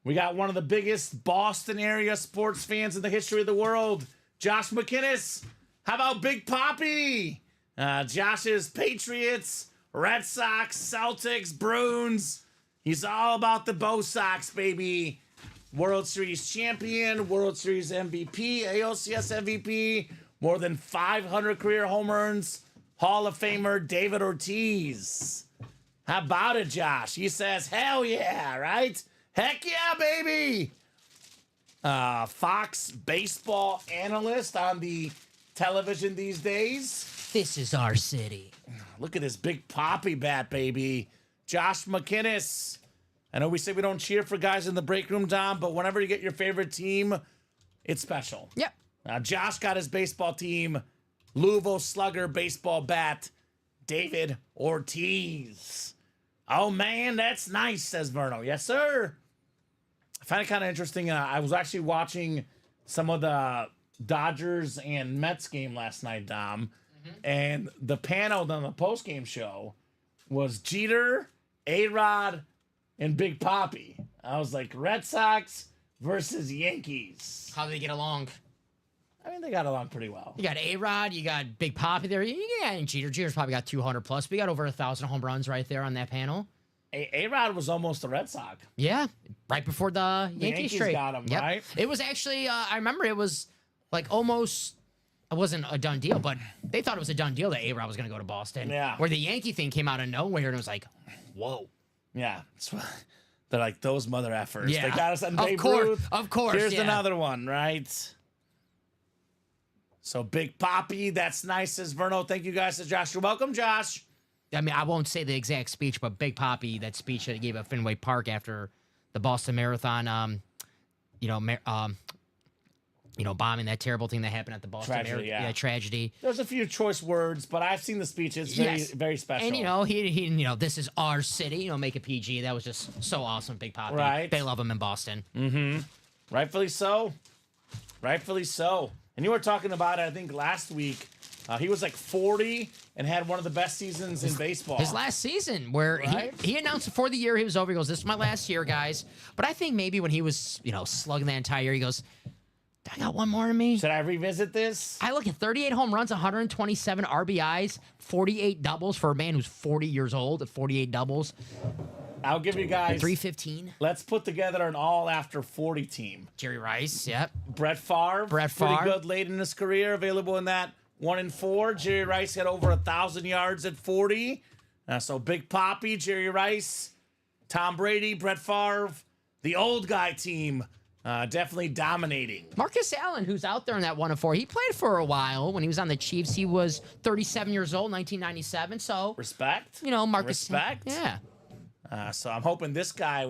We got one of the biggest Boston area sports fans in the history of the world, Josh McInnes. How about Big Papi? Josh's Patriots, Red Sox, Celtics, Bruins. He's all about the Bo Sox, baby. World Series champion, World Series MVP, ALCS MVP, more than 500 career home runs, Hall of Famer David Ortiz. How about it, Josh? He says, hell yeah, right? Heck yeah, baby. Fox baseball analyst on the television these days.
This is our city.
Look at this Big Papi bat, baby. Josh McInnes. I know we say we don't cheer for guys in the break room, Dom, but whenever you get your favorite team, it's special.
Yep.
Josh got his baseball team, Louisville Slugger baseball bat, David Ortiz. Oh, man, that's nice, says Verno. Yes, sir. I find it kind of interesting. I was actually watching some of the Dodgers and Mets game last night, Dom. And the panel on the post-game show was Jeter, A-Rod, and Big Papi. I was like, Red Sox versus Yankees.
How do they get along?
I mean, they got along pretty well.
You got A-Rod, you got Big Papi there. Yeah, and Jeter. Jeter's probably got 200 plus. We got over 1,000 home runs right there on that panel.
A-Rod was almost a Red Sox.
Yeah, right before the Yankees trade.
Got him, right?
It was actually, I remember it was like almost, it wasn't a done deal, but they thought it was a done deal that A-Rod was going to go to Boston.
Yeah.
Where the Yankee thing came out of nowhere and it was like, whoa.
Yeah. They're like, those mother effers.
Yeah.
They got us on
Of
Babe
course,
Ruth.
of course,
Here's
yeah.
another one, right? So Big Papi, that's nice, says Verno. Thank you guys, says Josh. You're welcome, Josh.
I mean, I won't say the exact speech, but Big Papi, that speech that he gave at Fenway Park after the Boston Marathon, bombing, that terrible thing that happened at the Boston
Tragedy,
Marathon.
yeah.
Tragedy.
There's a few choice words, but I've seen the speech. It's very, very special.
And, he this is our city, make it PG. That was just so awesome, Big Papi.
Right.
They love him in Boston.
Rightfully so. Rightfully so. And you were talking about it, I think, last week. He was like 40 and had one of the best seasons in baseball.
His last season, where
Right?
he announced before the year he was over, he goes, this is my last year, guys. But I think maybe when he was, slugging that entire year, he goes, I got one more in me.
Should I revisit this?
I look at 38 home runs, 127 RBIs, 48 doubles for a man who's 40 years old, 48 doubles.
I'll give you guys
315.
Let's put together an all after 40 team.
Jerry Rice, yep.
Brett Favre.
Brett
Pretty
Favre.
good late in his career. Available in that 1 and 4. Jerry Rice had over 1,000 yards at 40. So Big Papi, Jerry Rice, Tom Brady, Brett Favre, the old guy team. Definitely dominating.
Marcus Allen, who's out there in that 1 and 4, he played for a while when he was on the Chiefs. He was 37 years old, 1997. So,
Respect.
Marcus.
Respect.
Yeah.
So I'm hoping this guy,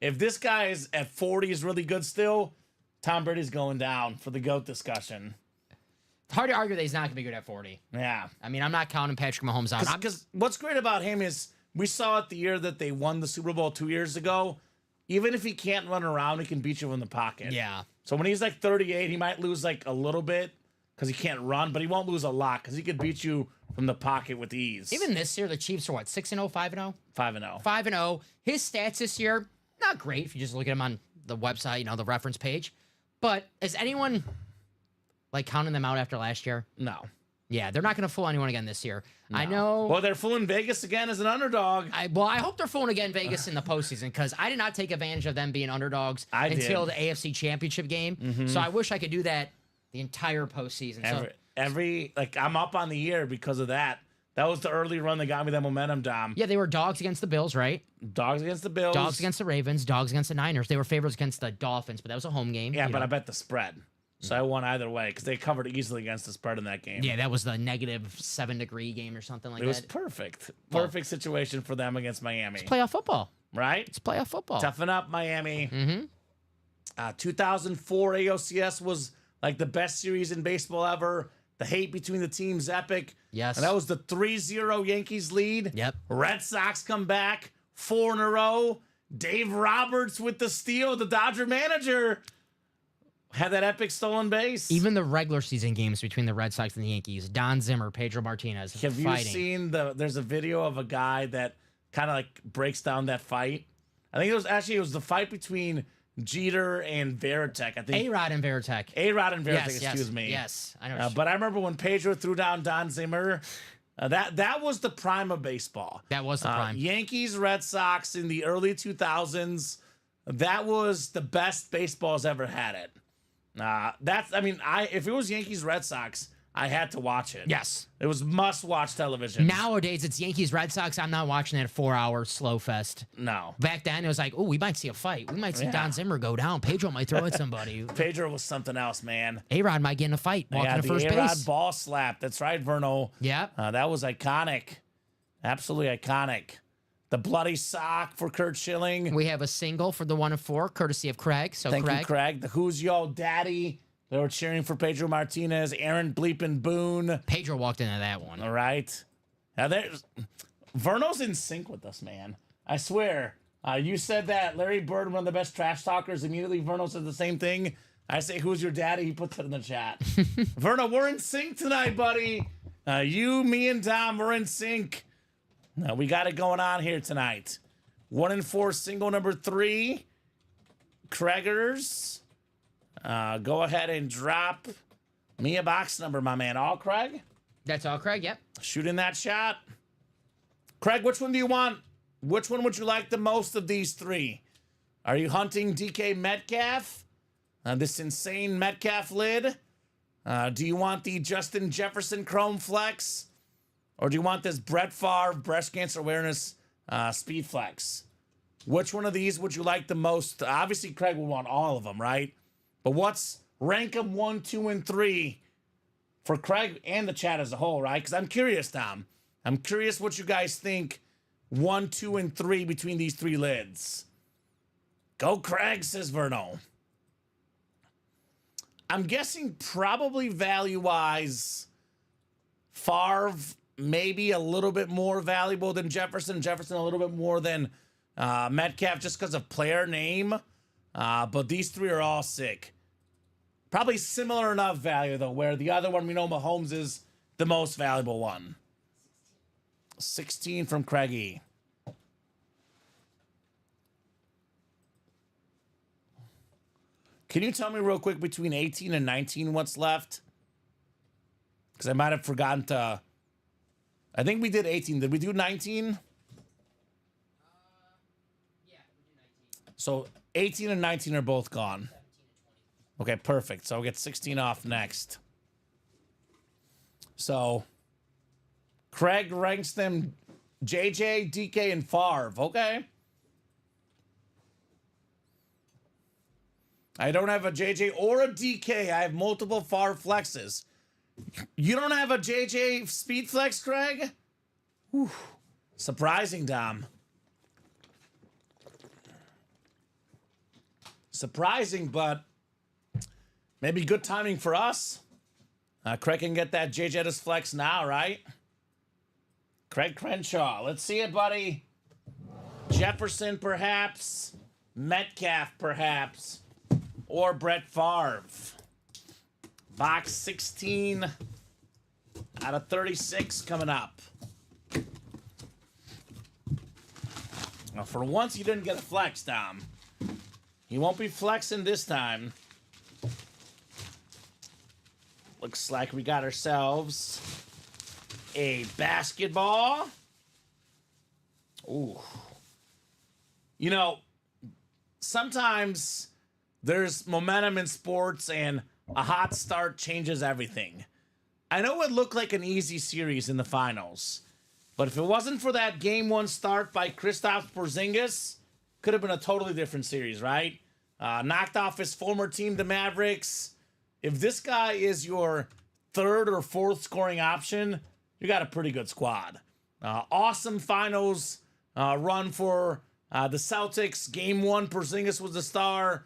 if this guy is at 40 is really good still, Tom Brady's going down for the GOAT discussion.
It's hard to argue that he's not going to be good at 40.
Yeah.
I mean, I'm not counting Patrick Mahomes out.
Because what's great about him is we saw it the year that they won the Super Bowl 2 years ago. Even if he can't run around, he can beat you in the pocket.
Yeah.
So when he's like 38, he might lose like a little bit because he can't run, but he won't lose a lot because he could beat you from the pocket with ease.
Even this year, the Chiefs are what, 6-0, 5-0?
5-0.
5-0. His stats this year, not great if you just look at him on the website, the reference page. But is anyone counting them out after last year?
No.
Yeah, they're not going to fool anyone again this year.
No.
I know.
Well, they're fooling Vegas again as an underdog.
I hope they're fooling again Vegas in the postseason because I did not take advantage of them being underdogs until the AFC Championship game. Mm-hmm. So I wish I could do that the entire postseason.
I'm up on the year because of that That was the early run that got me that momentum, Dom.
Yeah, they were dogs against the Bills, right?
Dogs against the Bills.
Dogs against the Ravens, dogs against the Niners. They were favorites against the Dolphins, but that was a home game.
Yeah,
you
but
know.
I bet the spread. So I won either way because they covered easily against the spread in that game.
Yeah, that was the -7-degree game or something like
It
that.
was perfect. Perfect situation for them against Miami.
Playoff football.
Right?
It's playoff football.
Toughen up, Miami.
Mm-hmm.
2004 AOCS was like the best series in baseball ever. The hate between the teams, epic.
Yes.
And that was the 3-0 Yankees lead.
Yep.
Red Sox come back 4 in a row. Dave Roberts with the steal, the Dodger manager. Had that epic stolen base.
Even the regular season games between the Red Sox and the Yankees, Don Zimmer, Pedro Martinez
Have
fighting.
you seen there's a video of a guy that kind of like breaks down that fight? I think it was the fight between Jeter and Veritek. I think
A-Rod and Veritek.
A-Rod and Veritek,
Yes,
excuse me.
Yes, I know.
But I remember when Pedro threw down Don Zimmer, that was the prime of baseball.
That was the prime.
Yankees, Red Sox in the early 2000s. That was the best baseball's ever had it. If it was Yankees, Red Sox, I had to watch it.
Yes.
It was must-watch television.
Nowadays, it's Yankees, Red Sox. I'm not watching that 4-hour slow fest.
No.
Back then, it was like, oh, we might see a fight. We might see Don Zimmer go down. Pedro might throw at somebody.
Pedro was something else, man.
A-Rod might get in a fight, walking to first
the A-Rod
base.
ball slap. That's right, Verno.
Yeah.
That was iconic. Absolutely iconic. The bloody sock for Kurt Schilling.
We have a single for the 1 and 4, courtesy of Craig. So
Thank
Craig.
you, Craig. The Who's Yo Daddy. They were cheering for Pedro Martinez, Aaron Bleepin Boone.
Pedro walked into that one.
All right. Now Verno's in sync with us, man. I swear. You said that Larry Bird, one of the best trash talkers, immediately Verno said the same thing. I say, who's your daddy? He puts it in the chat. Verno, we're in sync tonight, buddy. You, me, and Dom, we're in sync. We got it going on here tonight. 1 and 4, single number 3. Craigers. Go ahead and drop me a box number, my man. All Craig?
That's all, Craig. Yep.
Shooting that shot. Craig, which one do you want? Which one would you like the most of these 3? Are you hunting DK Metcalf? This insane Metcalf lid? Do you want the Justin Jefferson Chrome Flex? Or do you want this Brett Favre Breast Cancer Awareness Speed Flex? Which one of these would you like the most? Obviously, Craig would want all of them, right? But rank them 1, 2, and 3 for Craig and the chat as a whole, right? Because I'm curious, Tom. I'm curious what you guys think 1, 2, and 3 between these 3 lids. Go Craig, says Verno. I'm guessing probably value-wise, Favre maybe a little bit more valuable than Jefferson. Jefferson a little bit more than Metcalf just because of player name. But these 3 are all sick. Probably similar enough value, though, where the other one, we know Mahomes is the most valuable one. 16 from Craigie. Can you tell me real quick between 18 and 19 what's left? Because I might have forgotten to... I think we did 18. Did we do 19?
Yeah, we do 19.
So 18 and 19 are both gone. Okay, perfect. So I'll get 16 off next. So Craig ranks them JJ, DK, and Favre. Okay. I don't have a JJ or a DK. I have multiple Favre flexes. You don't have a JJ speed flex, Craig? Whew. Surprising, Dom. Surprising, but maybe good timing for us. Craig can get that JJ's flex now, right? Craig Crenshaw. Let's see it, buddy. Jefferson, perhaps. Metcalf, perhaps. Or Brett Favre. Box 16 out of 36 coming up. Now, for once, you didn't get a flex, Dom. You won't be flexing this time. Looks like we got ourselves a basketball. Ooh. You know, sometimes there's momentum in sports and a hot start changes everything. I know it looked like an easy series in the finals. But if it wasn't for that game 1 start by Kristaps Porzingis, could have been a totally different series, right? Knocked off his former team, the Mavericks. If this guy is your 3rd or 4th scoring option, you got a pretty good squad. Awesome finals run for the Celtics. Game 1, Porzingis was the star.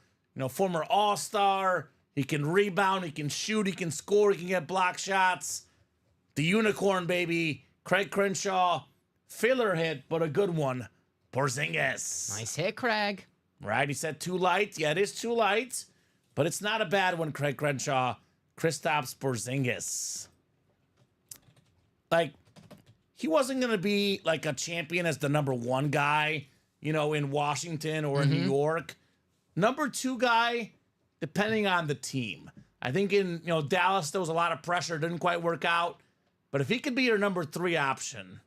Former All-Star. He can rebound, he can shoot, he can score, he can get block shots. The unicorn, baby. Craig Crenshaw. Filler hit, but a good one. Porzingis.
Nice hit, Craig.
Right, he said too light. Yeah, it is too light. But it's not a bad one, Craig Crenshaw. Kristaps Porzingis. He wasn't going to be like a champion as the number 1 guy, in Washington or in New York. Number 2 guy, depending on the team. I think in, Dallas, there was a lot of pressure. Didn't quite work out. But if he could be your number 3 option,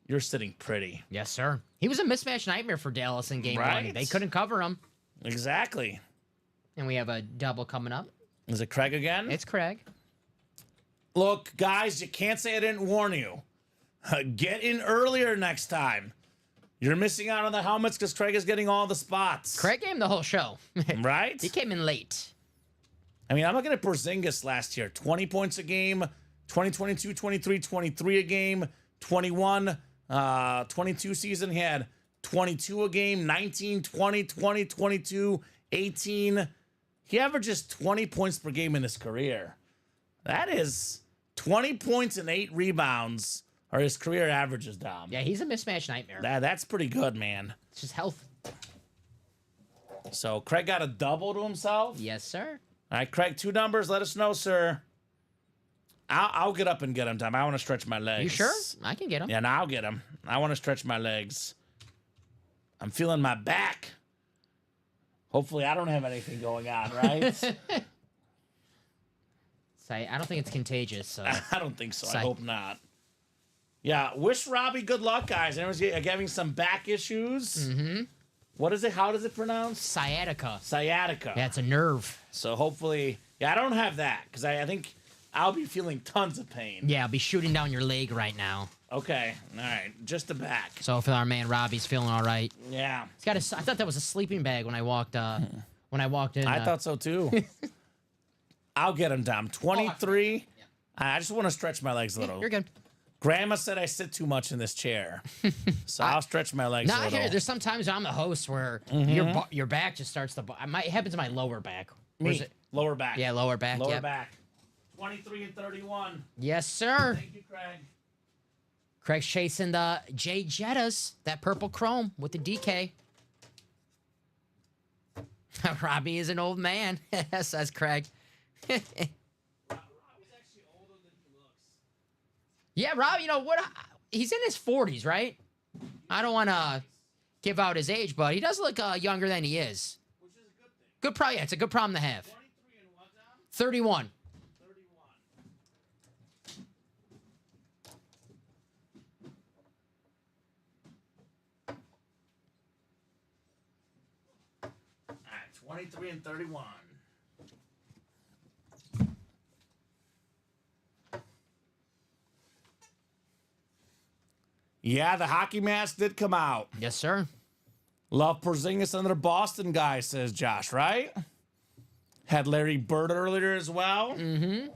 you're sitting pretty.
Yes, sir. He was a mismatch nightmare for Dallas in game 1. They couldn't cover him.
Exactly.
And we have a double coming up.
Is it Craig again?
It's Craig.
Look, guys, you can't say I didn't warn you. Get in earlier next time. You're missing out on the helmets because Craig is getting all the spots.
Craig came the whole show.
Right?
He came in late.
I mean, I'm looking at Porzingis last year. 20 points a game, 2022, 23, 23 a game, 21, 22 season. He had 22 a game, 19, 20, 20, 22, 18. He averages 20 points per game in his career. That is 20 points and 8 rebounds are his career averages, Dom.
Yeah, he's a mismatch nightmare.
That's pretty good, man.
It's just health.
So Craig got a double to himself?
Yes, sir.
All right, Craig, 2 numbers. Let us know, sir. I'll get up and get him, Tom. I want to stretch my legs.
You sure? I can get him.
Yeah, no, I'll get him. I want to stretch my legs. I'm feeling my back. Hopefully, I don't have anything going on, right?
I don't think it's contagious. So.
I don't think so. I hope not. Yeah, wish Robbie good luck, guys. Everyone's having some back issues.
Mm-hmm.
What is it? How does it pronounce?
Sciatica.
Sciatica.
Yeah, it's a nerve.
So hopefully, I don't have that because I think I'll be feeling tons of pain.
Yeah, I'll be shooting down your leg right now.
Okay, all right, just the back.
So if our man Robbie's feeling all right.
Yeah.
He's got I thought that was a sleeping bag when I walked. When I walked in.
I thought so too. I'll get him, Dom. 23.
Yeah.
I just want to stretch my legs a little.
You're good.
Grandma said I sit too much in this chair, so I'll stretch my legs a little.
Here. There's sometimes I'm the host where your back just starts to. It happens to my lower back.
Me. Lower back.
Yeah, lower back.
Lower back. 23 and 31.
Yes, sir.
Thank you, Craig.
Craig's chasing the J Jettas, that purple chrome with the DK. Robbie is an old man, says Craig. Yeah, Rob, he's in his 40s, right? I don't want to give out his age, but he does look younger than he is.
Which is a good thing.
Good problem. Yeah, it's a good problem to have.
23 and what, Dom?
31.
23 and 31. Yeah, the hockey mask did come out.
Yes, sir.
Love Porzingis and their Boston guy, says Josh, right? Had Larry Bird earlier as well.
Mm-hmm.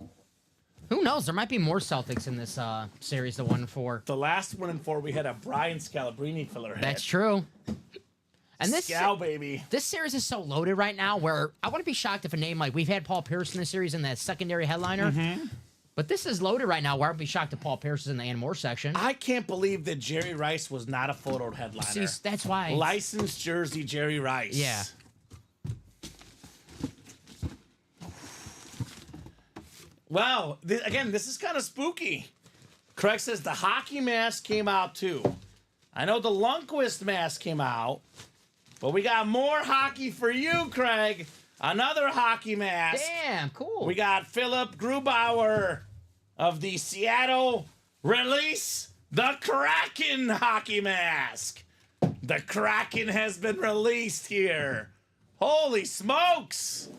Who knows? There might be more Celtics in this series, the 1-4.
The last 1-4, we had a Brian Scalabrine filler hit.
That's true. And this
baby.
This series is so loaded right now where I wouldn't be shocked if a name like we've had Paul Pierce in the series in that secondary headliner.
Mm-hmm.
But this is loaded right now where I'd be shocked if Paul Pierce is in the Ann Moore section.
I can't believe that Jerry Rice was not a photoed headliner.
See, that's why.
Licensed jersey Jerry Rice.
Yeah.
Wow. Again, this is kind of spooky. Craig says the hockey mask came out too. I know the Lundqvist mask came out, but we got more hockey for you, Craig. Another hockey mask.
Damn, cool.
We got Philip Grubauer of the Seattle Release the Kraken hockey mask. The Kraken has been released here. Holy smokes.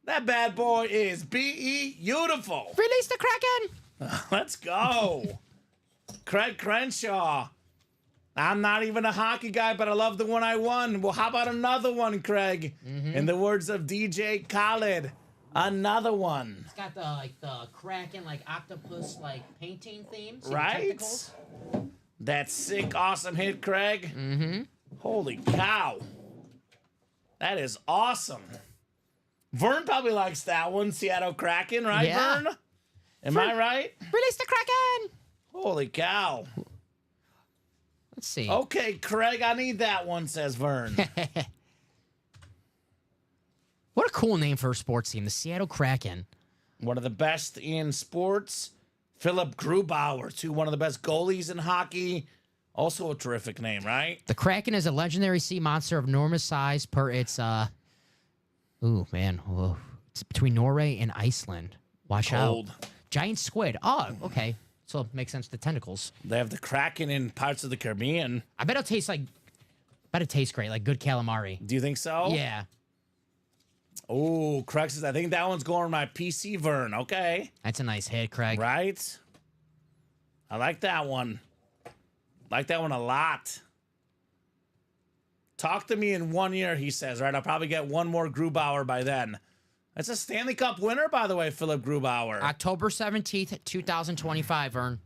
That bad boy is beautiful.
Release the Kraken.
Let's go. Craig Crenshaw. I'm not even a hockey guy, but I love the one I won. Well, how about another one, Craig? In the words of DJ Khaled, another one.
It's got the Kraken octopus painting theme. See the
Right?
tentacles?
That sick, awesome hit, Craig. Holy cow. That is awesome. Vern probably likes that one, Seattle Kraken, right,
Yeah.
Vern? Am I right?
Release the Kraken!
Holy cow.
Let's see.
Okay, Craig, I need that one, says Vern.
What a cool name for a sports team, the Seattle Kraken.
One of the best in sports. Philip Grubauer, too, one of the best goalies in hockey. Also a terrific name, right?
The Kraken is a legendary sea monster of enormous size per its, ooh, man. Whoa. It's between Norway and Iceland. Watch
Cold.
out. Giant squid. Oh, okay. So it makes sense. The tentacles.
They have the Kraken in parts of the Caribbean.
I bet it'll taste bet it tastes great, like good calamari.
Do you think so?
Yeah.
Oh, Craig says, I think that one's going to my PC, Vern. Okay.
That's a nice hit, Craig.
Right? I like that one. Like that one a lot. Talk to me in 1 year, he says. Right, I'll probably get one more Grubauer by then. That's a Stanley Cup winner, by the way, Philip Grubauer.
October 17th, 2025, Vern.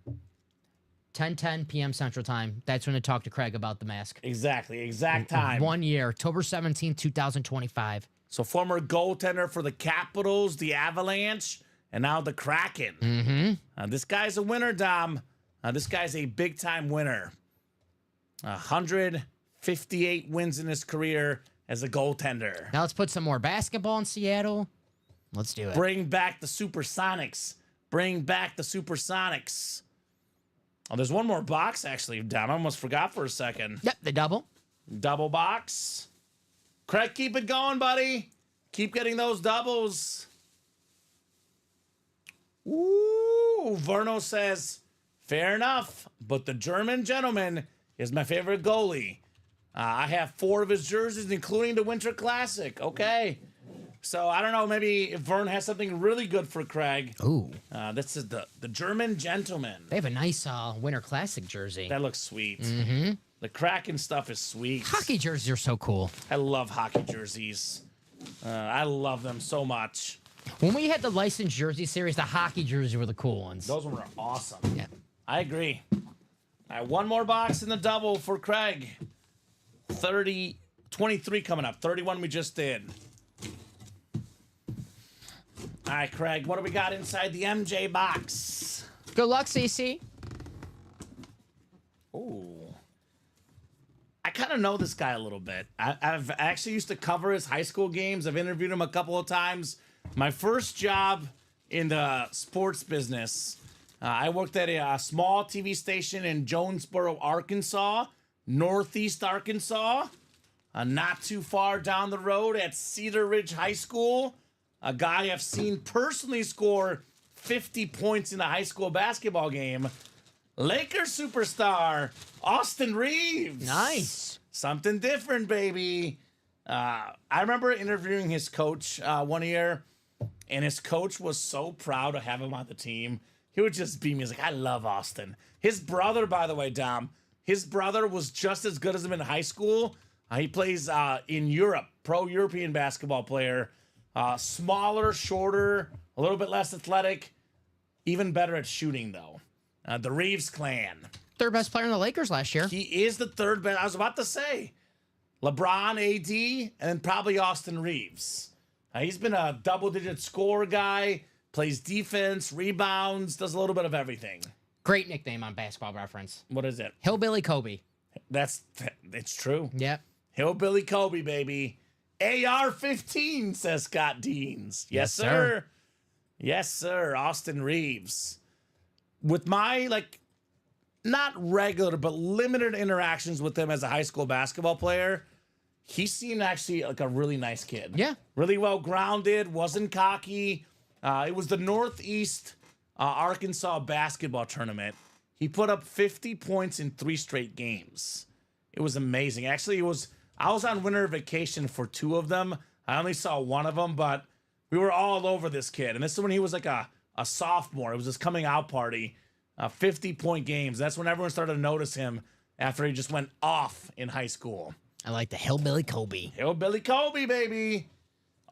10:10 p.m. Central Time. That's when to talk to Craig about the mask.
Exactly, exact time.
1 year, October 17th, 2025.
So former goaltender for the Capitals, the Avalanche, and now the Kraken. This guy's a winner, Dom. This guy's a big-time winner. 158 wins in his career as a goaltender.
Now let's put some more basketball in Seattle. Let's do it.
Bring back the Supersonics. Bring back the Supersonics. Oh, there's one more box, actually, Dom. I almost forgot for a second.
Yep, the double.
Double box. Craig, keep it going, buddy. Keep getting those doubles. Ooh, Verno says, fair enough, but the German gentleman is my favorite goalie. I have 4 of his jerseys, including the Winter Classic. Okay. So, I don't know, maybe if Vern has something really good for Craig.
Ooh.
This is the German gentleman.
They have a nice Winter Classic jersey.
That looks sweet. The Kraken stuff is sweet.
Hockey jerseys are so cool.
I love hockey jerseys. I love them so much.
When we had the licensed jersey series, the hockey jerseys were the cool ones.
Those were awesome.
Yeah.
I agree. All right, one more box in the double for Craig. 23 coming up. 31 we just did. All right, Craig, what do we got inside the MJ box?
Good luck, CC.
Ooh. I kind of know this guy a little bit. I've actually used to cover his high school games. I've interviewed him a couple of times. My first job in the sports business, I worked at a small TV station in Jonesboro, Arkansas, Northeast Arkansas, not too far down the road at Cedar Ridge High School. A guy I've seen personally score 50 points in a high school basketball game. Lakers superstar, Austin Reeves.
Nice.
Something different, baby. I remember interviewing his coach one year, and his coach was so proud to have him on the team. He would just beam me. He's like, I love Austin. His brother, by the way, Dom, his brother was just as good as him in high school. He plays in Europe, pro European basketball player. Smaller, shorter, a little bit less athletic. Even better at shooting, though. The Reeves clan.
Third best player in the Lakers last year.
He is the third best. I was about to say LeBron, AD, and then probably Austin Reeves. He's been a double-digit score guy, plays defense, rebounds, does a little bit of everything.
Great nickname on Basketball Reference.
What is it?
Hillbilly Kobe.
It's true.
Yep.
Hillbilly Kobe, baby. AR-15, says Scott Deans. Yes,
sir.
sir. Yes, sir. Austin Reeves. With my, not regular, but limited interactions with him as a high school basketball player, he seemed actually like a really nice kid.
Yeah.
Really well grounded, wasn't cocky. It was the Northeast Arkansas basketball tournament. He put up 50 points in 3 straight games. It was amazing. Actually, I was on winter vacation for 2 of them. I only saw one of them, but we were all over this kid. And this is when he was like a sophomore. It was his coming out party. 50-point games. That's when everyone started to notice him after he just went off in high school.
I like the Hillbilly Kobe.
Hillbilly Kobe, baby.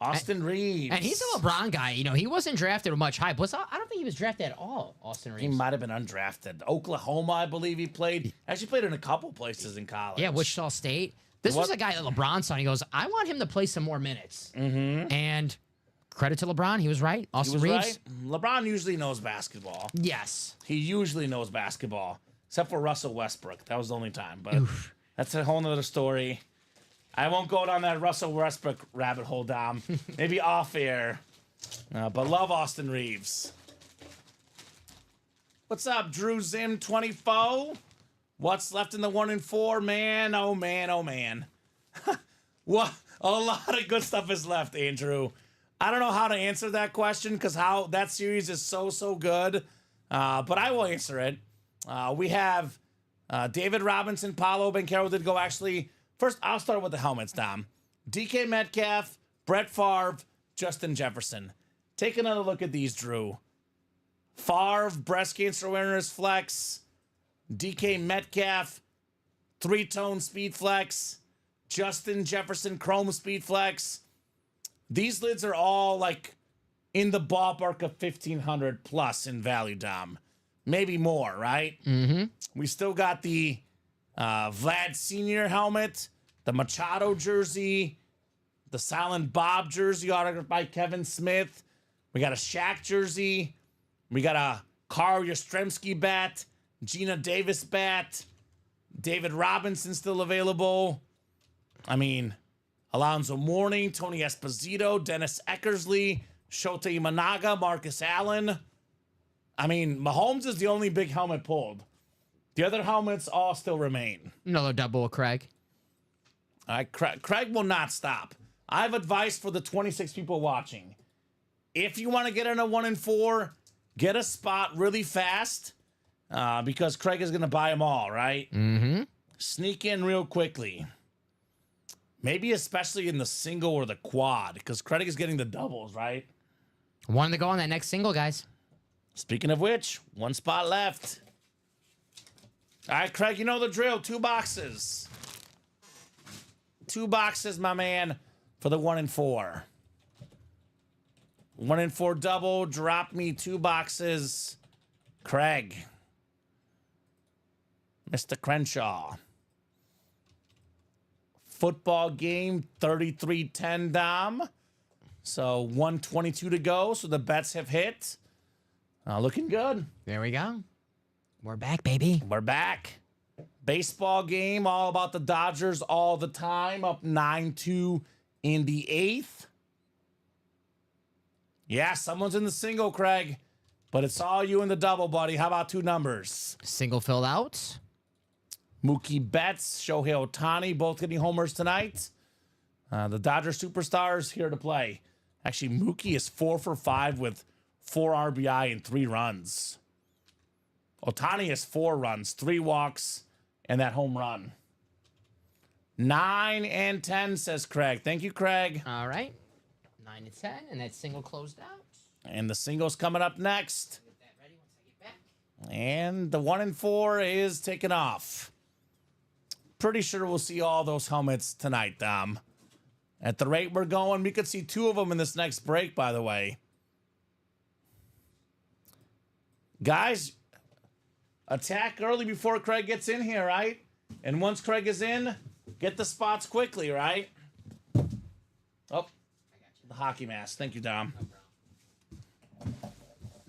Austin Reeves.
And he's a LeBron guy. You know, he wasn't drafted with much hype. I don't think he was drafted at all, Austin Reeves.
He might have been undrafted. Oklahoma, I believe he played. Actually played in a couple places in college.
Yeah, Wichita State. This was a guy that LeBron saw. And he goes, I want him to play some more minutes. Mm-hmm. And credit to LeBron. He was right. Austin Reeves.
Right. LeBron usually knows basketball.
Yes.
He usually knows basketball, except for Russell Westbrook. That was the only time. But that's a whole nother story. I won't go down that Russell Westbrook rabbit hole, Dom. Maybe off air. But love Austin Reeves. What's up, Drew Zim 24? What's left in the 1 and 4? Man, oh man, oh man. What? A lot of good stuff is left, Andrew. I don't know how to answer that question because how that series is so good. But I will answer it. We have David Robinson, Paulo Banchero did go actually. First, I'll start with the helmets, Dom. DK Metcalf, Brett Favre, Justin Jefferson. Take another look at these, Drew. Favre, breast cancer awareness flex. DK Metcalf, 3-tone speed flex. Justin Jefferson, chrome speed flex. These lids are all like in the ballpark of 1,500 plus in value, Dom. Maybe more, right? Mm-hmm. We still got the Vlad Sr. helmet, the Machado jersey, the Silent Bob jersey autographed by Kevin Smith. We got a Shaq jersey. We got a Carl Yastrzemski bat, Gina Davis bat, David Robinson still available. I mean, Alonzo Mourning, Tony Esposito, Dennis Eckersley, Shota Imanaga, Marcus Allen. I mean, Mahomes is the only big helmet pulled. The other helmets all still remain.
Another double with Craig.
Craig will not stop. I have advice for the 26 people watching. If you want to get in a 1 and 4, get a spot really fast because Craig is going to buy them all, right? Mm-hmm. Sneak in real quickly. Maybe especially in the single or the quad because Craig is getting the doubles, right?
One to go on that next single, guys.
Speaking of which, one spot left. All right, Craig, you know the drill. 2 boxes. 2 boxes, my man, for the 1 and 4. 1 and 4 double. Drop me 2 boxes. Craig. Mr. Crenshaw. Football game, 33-10, Dom. So 122 to go. So the bets have hit. Looking good.
There we go. We're back, baby.
We're back. Baseball game, all about the Dodgers all the time. Up 9-2 in the 8th. Yeah, someone's in the single, Craig. But it's all you in the double, buddy. How about 2 numbers?
Single filled out.
Mookie Betts, Shohei Ohtani, both getting homers tonight. The Dodger superstars here to play. Actually, Mookie is 4 for 5 with 4 RBI and 3 runs. Ohtani has 4 runs, 3 walks, and that home run. 9 and 10, says Craig. Thank you, Craig.
All right. 9 and 10, and that single closed out.
And the single's coming up next.
Get that ready once I get back.
And the 1 and 4 is taking off. Pretty sure we'll see all those helmets tonight, Dom. At the rate we're going, we could see 2 of them in this next break, by the way. Guys, attack early before Craig gets in here, right? And once Craig is in, get the spots quickly, right? Oh, the hockey mask. Thank you, Dom.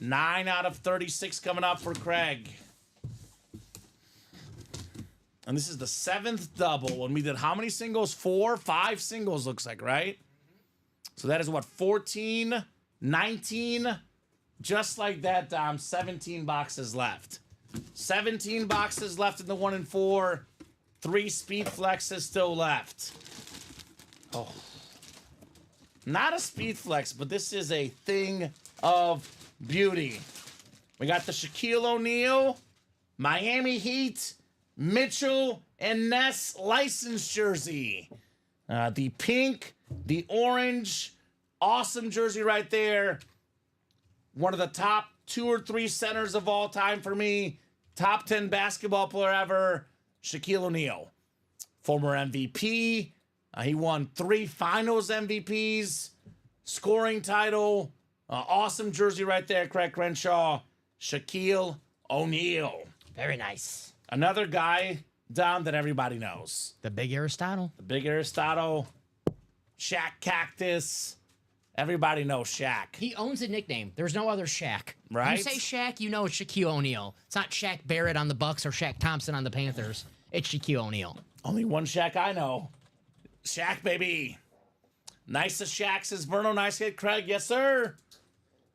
9 out of 36 coming up for Craig. And this is the 7th double. When we did how many singles? 4, 5 singles, looks like, right? So that is what, 14, 19, just like that, Dom. 17 boxes left. 17 boxes left in the 1 and 4. 3 speed flexes still left. Oh. Not a speed flex, but this is a thing of beauty. We got the Shaquille O'Neal, Miami Heat, Mitchell and Ness license jersey. The pink, the orange, awesome jersey right there. One of the top 2 or 3 centers of all time for me. Top 10 basketball player ever, Shaquille O'Neal. Former MVP. He won 3 finals MVPs. Scoring title. Awesome jersey right there, Craig Crenshaw. Shaquille O'Neal.
Very nice.
Another guy, Dom, that everybody knows.
The big Aristotle.
The big Aristotle. Shaq Cactus. Everybody knows Shaq.
He owns a nickname. There's no other Shaq.
Right?
You say Shaq, you know it's Shaquille O'Neal. It's not Shaq Barrett on the Bucks or Shaq Thompson on the Panthers. It's Shaquille O'Neal.
Only one Shaq I know. Shaq, baby. Nice as Shaq, says Verno. Nice hit, Craig. Yes, sir.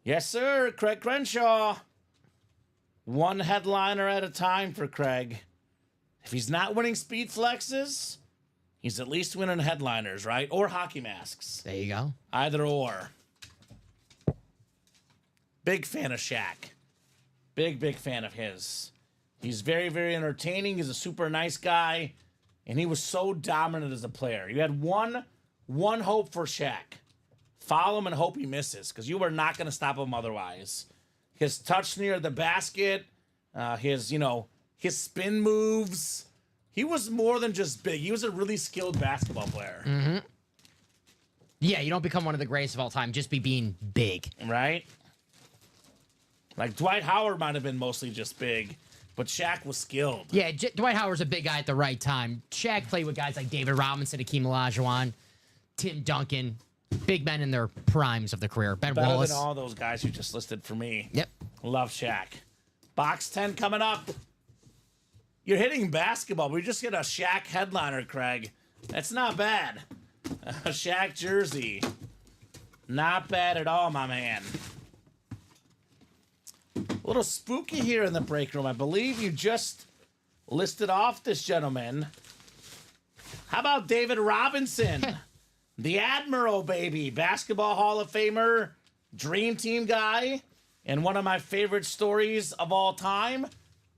Yes, sir. Craig Crenshaw. One headliner at a time for Craig. If he's not winning speed flexes, he's at least winning headliners, right? Or hockey masks.
There you go.
Either or. Big fan of Shaq. Big fan of his. He's very, very entertaining. He's a super nice guy. And he was so dominant as a player. You had one hope for Shaq. Follow him and hope he misses, because you were not going to stop him otherwise. His touch near the basket, his spin moves. He was more than just big. He was a really skilled basketball player.
Mm-hmm. Yeah, you don't become one of the greatest of all time just by being big.
Right? Like Dwight Howard might have been mostly just big, but Shaq was skilled.
Yeah, Dwight Howard's a big guy at the right time. Shaq played with guys like David Robinson, Hakeem Olajuwon, Tim Duncan. Big men in their primes of their career. Ben
Better
Wallace.
than all those guys you just listed for me.
Yep.
Love Shaq. Box 10 coming up. You're hitting basketball. We just get a Shaq headliner, Craig. That's not bad. A Shaq jersey. Not bad at all, my man. A little spooky here in the break room. I believe you just listed off this gentleman. How about David Robinson? The Admiral, baby. Basketball Hall of Famer. Dream Team guy. And one of my favorite stories of all time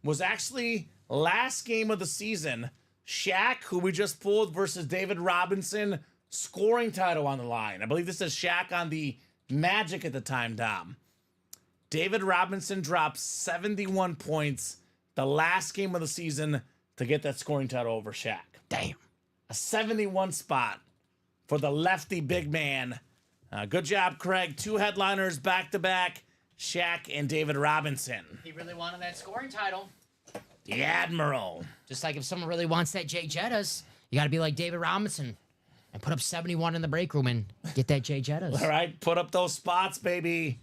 was actually last game of the season. Shaq, who we just pulled, versus David Robinson. Scoring title on the line. I believe this is Shaq on the Magic at the time, Dom. David Robinson dropped 71 points the last game of the season to get that scoring title over Shaq.
Damn.
A 71 spot for the lefty big man. Good job, Craig. 2 headliners back-to-back. Shaq and David Robinson.
He really wanted that scoring title.
The Admiral.
Just like if someone really wants that Jay Jettas, you got to be like David Robinson and put up 71 in the break room and get that Jay Jettas.
All right, put up those spots, baby.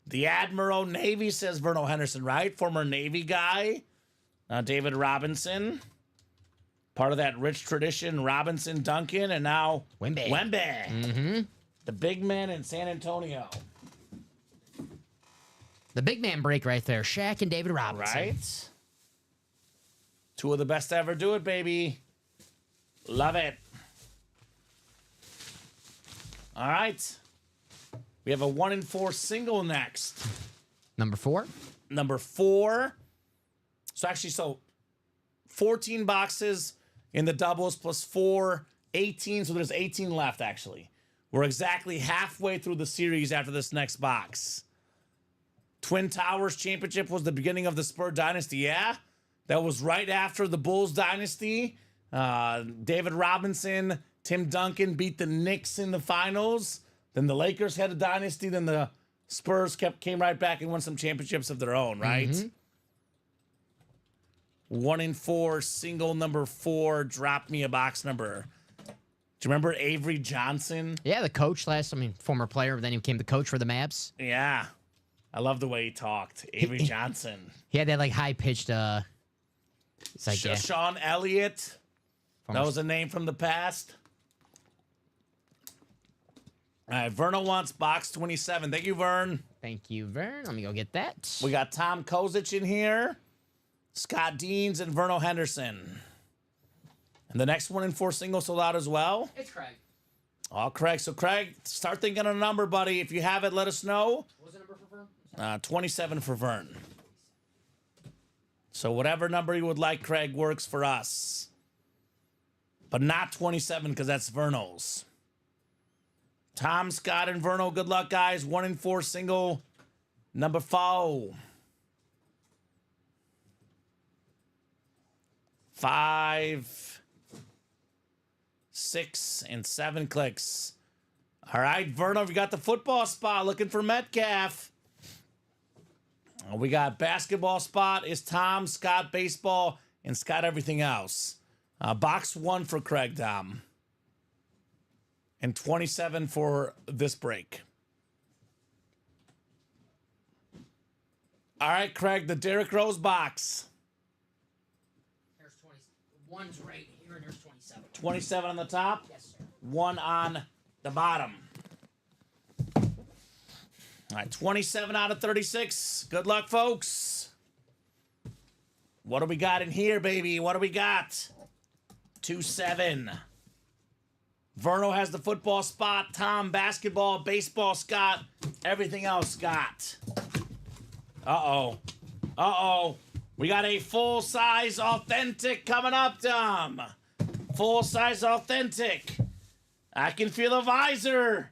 The Admiral Navy, says Verno Henderson, right? Former Navy guy. David Robinson. Part of that rich tradition, Robinson, Duncan, and now
Wemby.
Mm-hmm. The big man in San Antonio.
The big man break right there. Shaq and David Robinson.
Right? 2 of the best to ever do it, baby. Love it. All right. We have a 1 in 4 single next.
Number 4.
Number 4. So 14 boxes in the doubles plus 4, 18. So there's 18 left, actually. We're exactly halfway through the series after this next box. Twin Towers Championship was the beginning of the Spur Dynasty. Yeah, that was right after the Bulls Dynasty. David Robinson, Tim Duncan beat the Knicks in the finals. Then the Lakers had a dynasty. Then the Spurs came right back and won some championships of their own, right? Mm-hmm. 1 in 4, single number 4. Drop me a box number. Do you remember Avery Johnson?
Yeah, the coach former player, but then he became the coach for the Mavs.
Yeah. I love the way he talked. Avery Johnson.
He had that like high-pitched it's like
Sean Elliott. That was a name from the past. All right, Verno wants box 27. Thank you, Vern.
Thank you, Vern. Let me go get that.
We got Tom Kozic in here, Scott Deans, and Verno Henderson. And the next 1 in 4 single sold out as well.
It's Craig.
Oh, Craig. So, Craig, start thinking of a number, buddy. If you have it, let us know.
What was the number for Vern?
27 for Vern. So whatever number you would like, Craig, works for us. But not 27 because that's Verno's. Tom, Scott, and Verno, good luck, guys. 1 in 4 single. Number 4. 5, 6, and 7 clicks. All right, Verno, we got the football spot looking for Metcalf. We got basketball spot is Tom, Scott baseball, and Scott everything else. Box 1 for Craig, Dom. And 27 for this break. All right, Craig, the Derrick Rose box.
There's 20. One's right here, and there's 27.
27 on the top,
Yes, sir.
1 on the bottom. All right, 27 out of 36. Good luck, folks. What do we got in here, baby? What do we got? 2-7. Verno has the football spot. Tom, basketball, baseball, Scott. Everything else, Scott. Uh-oh. Uh-oh. We got a full-size authentic coming up, Tom. Full-size authentic. I can feel a visor.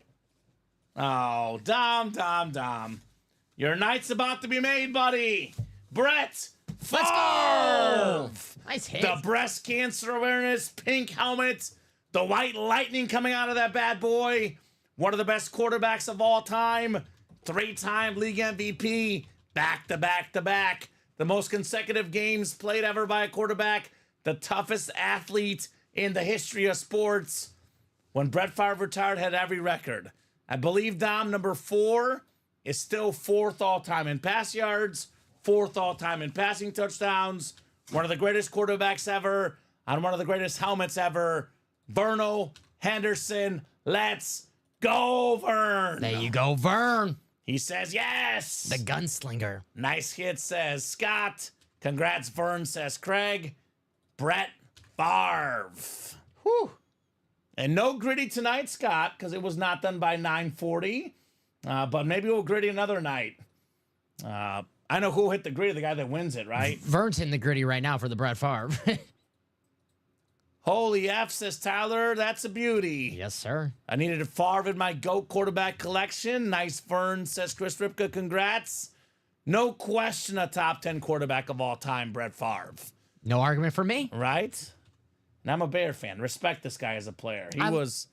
Oh, Dom. Your night's about to be made, buddy. Brett
Let's
Favre.
go! Nice hit.
The breast cancer awareness pink helmet. The white lightning coming out of that bad boy. One of the best quarterbacks of all time. 3-time league MVP. Back to back to back. The most consecutive games played ever by a quarterback. The toughest athlete in the history of sports. When Brett Favre retired, had every record. I believe, Dom, number 4 is still 4th all-time in pass yards, 4th all-time in passing touchdowns, one of the greatest quarterbacks ever, on one of the greatest helmets ever. Verno Henderson, let's go, Vern.
There you go, Vern.
He says yes.
The gunslinger.
Nice hit, says Scott. Congrats, Vern, says Craig. Brett Favre. Whew. And no gritty tonight, Scott, because it was not done by 9:40. But maybe we'll gritty another night. I know who'll hit the gritty, the guy that wins it, right?
Vern's hitting the gritty right now for the Brett Favre.
Holy F, says Tyler. That's a beauty.
Yes, sir.
I needed a Favre in my GOAT quarterback collection. Nice, Vern, says Chris Ripka. Congrats. No question a top 10 quarterback of all time, Brett Favre.
No argument for me.
Right? And I'm a Bear fan. Respect this guy as a player. He was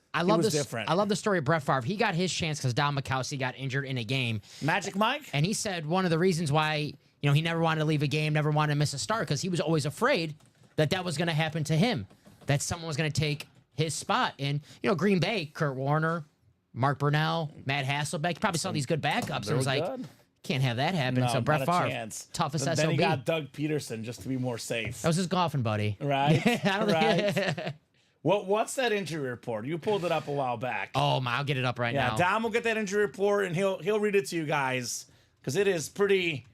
different.
I love the story of Brett Favre. He got his chance because Don Mikowski got injured in a game.
Magic Mike?
And he said one of the reasons why, he never wanted to leave a game, never wanted to miss a start, because he was always afraid that was going to happen to him, that someone was going to take his spot. And, Green Bay, Kurt Warner, Mark Brunell, Matt Hasselbeck, you probably saw these good backups. And it was like,
good.
can't have that happen.
No,
So Brett
not a
Favre,
chance.
toughest
Then
SOB.
he got Doug Peterson just to be more safe.
That was his golfing buddy.
Right?
I don't
Right. What's that injury report? You pulled it up a while back.
Oh, my, I'll get it up right now.
Dom will get that injury report, and he'll read it to you guys, because it is pretty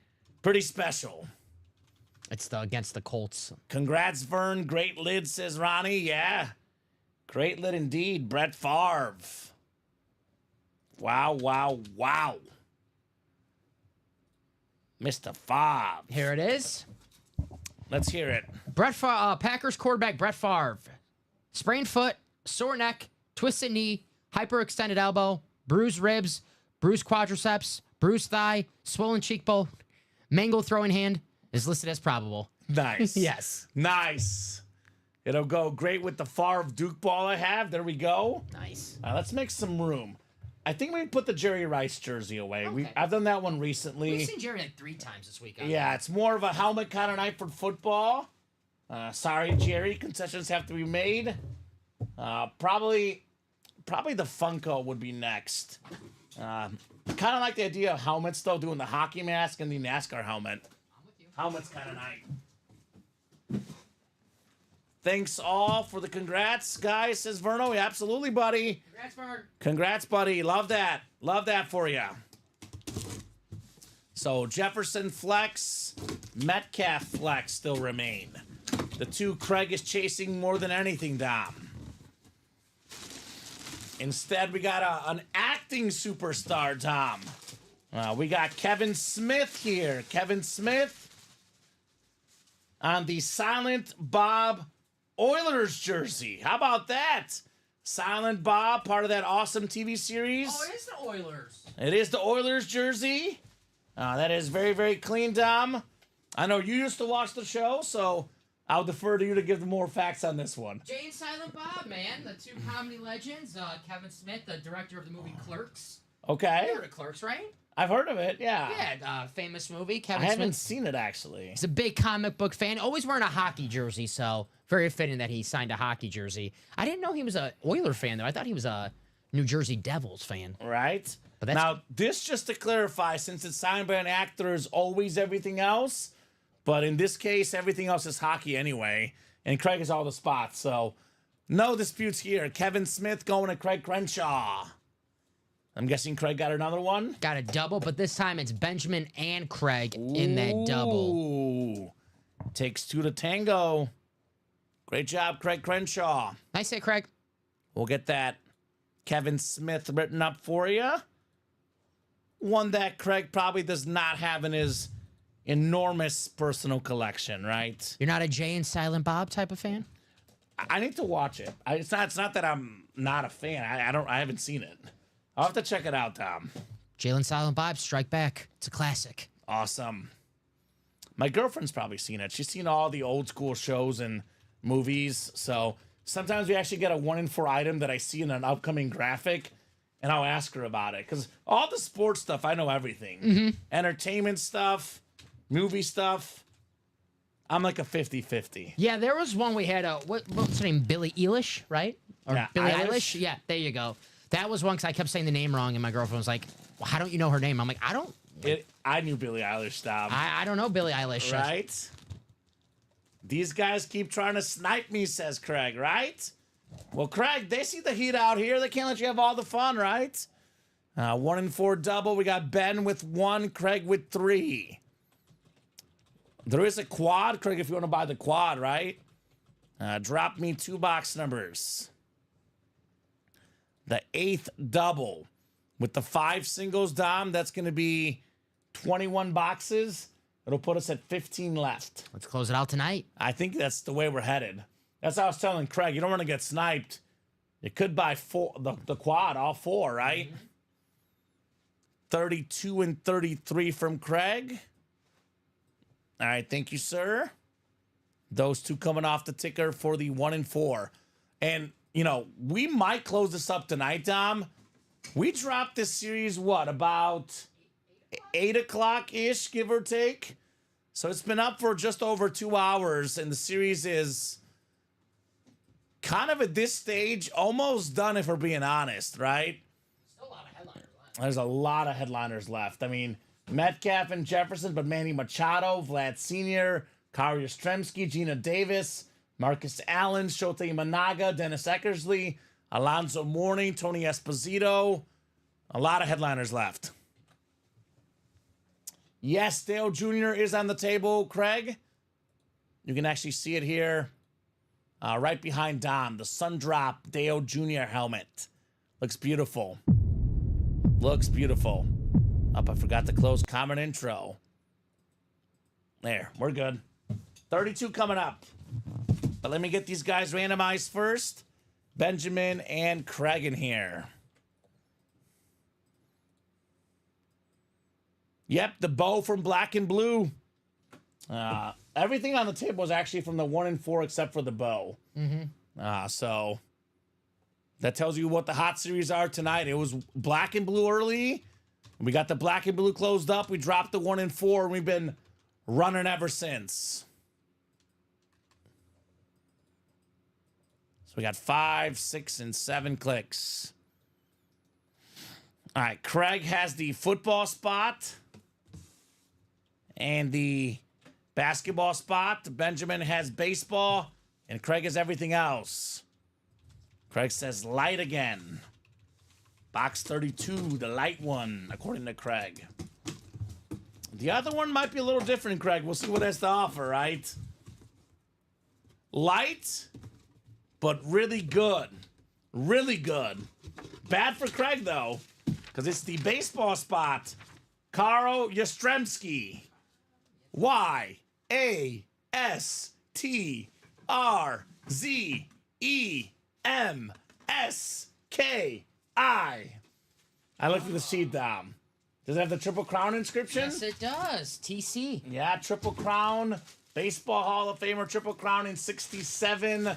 special.
It's against the Colts.
Congrats, Vern. Great lid, says Ronnie. Yeah. Great lid indeed. Brett Favre. Wow. Mr. Favre.
Here it is.
Let's hear it.
Packers quarterback Brett Favre. Sprained foot, sore neck, twisted knee, hyperextended elbow, bruised ribs, bruised quadriceps, bruised thigh, swollen cheekbone, mangled throwing hand is listed as probable.
Nice.
Yes.
Nice. It'll go great with the Favre Duke ball I have. There we go.
Nice.
Let's make some room. I think we put the Jerry Rice jersey away.
Okay.
I've done that one recently.
We've seen Jerry like 3 times this week.
Yeah, it's more of a helmet kind of night for football. Sorry, Jerry. Concessions have to be made. Probably the Funko would be next. Kind of like the idea of helmets, though, doing the hockey mask and the NASCAR helmet.
I'm with you.
Helmet's kind of nice. Thanks all for the congrats, guys, says Verno. Yeah, absolutely, buddy.
Congrats, Vern.
Congrats, buddy. Love that. Love that for you. So Jefferson flex, Metcalf flex still remain. The 2 Craig is chasing more than anything, Dom. Instead, we got an acting superstar, Tom. We got Kevin Smith here. Kevin Smith on the Silent Bob Oilers jersey. How about that? Silent Bob, part of that awesome TV series.
Oh, it is the Oilers.
It is the Oilers jersey. That is very, very clean, Dom. I know you used to watch the show, so I'll defer to you to give the more facts on this one.
Jay and Silent Bob, man, the two comedy legends. Kevin Smith, the director of the movie Clerks.
Okay.
You heard of Clerks, right?
I've heard of it, yeah.
Yeah, famous movie.
I
Kevin
haven't
Smith.
seen it, actually.
He's a big comic book fan. Always wearing a hockey jersey, so very fitting that he signed a hockey jersey. I didn't know he was a Oiler fan, though. I thought he was a New Jersey Devils fan.
Right?
But that's...
Now, this just to clarify, since it's signed by an actor, is always everything else. But in this case, everything else is hockey anyway. And Craig is all the spots, so no disputes here. Kevin Smith going to Craig Crenshaw. I'm guessing Craig got another one?
Got a double, but this time it's Benjamin and Craig in that double.
Ooh. Takes two to tango. Great job, Craig Crenshaw.
Nice hit, Craig.
We'll get that Kevin Smith written up for you. One that Craig probably does not have in his enormous personal collection, right?
You're not a Jay and Silent Bob type of fan?
I need to watch it. It's not that I'm not a fan. I haven't seen it. I'll have to check it out, Tom.
Jay and Silent Bob, Strike Back. It's a classic.
Awesome. My girlfriend's probably seen it. She's seen all the old school shows and movies. So sometimes we actually get a 1 in 4 item that I see in an upcoming graphic, and I'll ask her about it. Because all the sports stuff, I know everything.
Mm-hmm.
Entertainment stuff, movie stuff, I'm like a 50-50.
Yeah, there was one we had, what's her name? Billie Eilish, right? Or
Yeah,
Billie
Eilish?
Eilish? Yeah, there you go. That was one because I kept saying the name wrong, and my girlfriend was like, well, how don't you know her name? I'm like,
I knew Billie Eilish, Tom.
I don't know Billie Eilish.
Right? These guys keep trying to snipe me, says Craig, right? Well, Craig, they see the heat out here. They can't let you have all the fun, right? 1 in 4 double. We got Ben with 1, Craig with 3. There is a quad, Craig, if you want to buy the quad, right? Drop me 2 box numbers. The 8th double with the 5 singles, Dom, that's going to be 21 boxes. It'll put us at 15 left.
Let's close it out tonight.
I think that's the way we're headed. That's how I was telling Craig. You don't want to get sniped. You could buy the quad, all 4, right? Mm-hmm. 32 and 33 from Craig. All right, thank you, sir. Those 2 coming off the ticker for the 1 in 4. And, you know, we might close this up tonight, Dom. We dropped this series, what, about 8 o'clock-ish, give or take? So it's been up for just over 2 hours, and the series is kind of at this stage almost done, if we're being honest, right?
Still a lot of headliners left.
There's a lot of headliners left. I mean, Metcalf and Jefferson, but Manny Machado, Vlad Sr., Kari Yastrzemski, Gina Davis, Marcus Allen, Shote Managa, Dennis Eckersley, Alonzo Mourning, Tony Esposito. A lot of headliners left. Yes, Dale Jr. is on the table, Craig. You can actually see it here right behind Dom. The Sundrop Dale Jr. helmet. Looks beautiful. Looks beautiful. Up, I forgot to close comment intro. There, we're good. 32 coming up. But let me get these guys randomized first. Benjamin and Craig in here. Yep, the bow from Black and Blue. Everything on the table is actually from the 1 in 4 except for the bow. Mm-hmm. So that tells you what the hot series are tonight. It was Black and Blue early. We got the Black and Blue closed up. We dropped the 1 in 4, and we've been running ever since. So we got 5, 6, and 7 clicks. All right, Craig has the football spot and the basketball spot. Benjamin has baseball, and Craig has everything else. Craig says light again. Box 32, the light one, according to Craig. The other one might be a little different, Craig. We'll see what it has to offer, right? Light, but really good. Really good. Bad for Craig, though, because it's the baseball spot. Karo Yastrzemski. Yastrzemski. I looked at the sheet, Dom. Does it have the Triple Crown inscription?
Yes, it does. TC.
Yeah, Triple Crown. Baseball Hall of Famer, Triple Crown in 67. I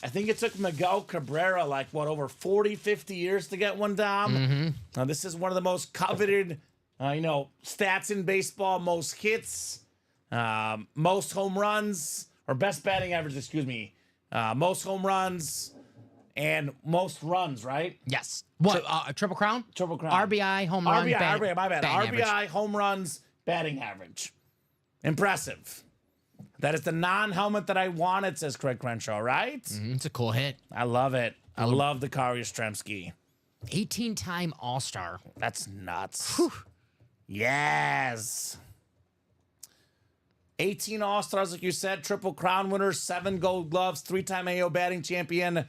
think it took Miguel Cabrera like, over 40, 50 years to get one, Dom? Now, this is one of the most coveted, stats in baseball. Most hits, most home runs, or best batting average, excuse me. Most home runs and most runs, right?
Yes. What? Triple Crown?
Triple Crown.
RBI, home run,
RBI, my bad.
batting
RBI,
average.
home runs, batting average. Impressive. That is the non-helmet that I wanted, says Craig Crenshaw, right?
It's a cool hit.
I love it. I love the Kari Yastrzemski.
18-time All-Star.
That's nuts. Yes. 18 All-Stars, like you said, Triple Crown winner, 7 Gold Gloves, 3-time AO batting champion,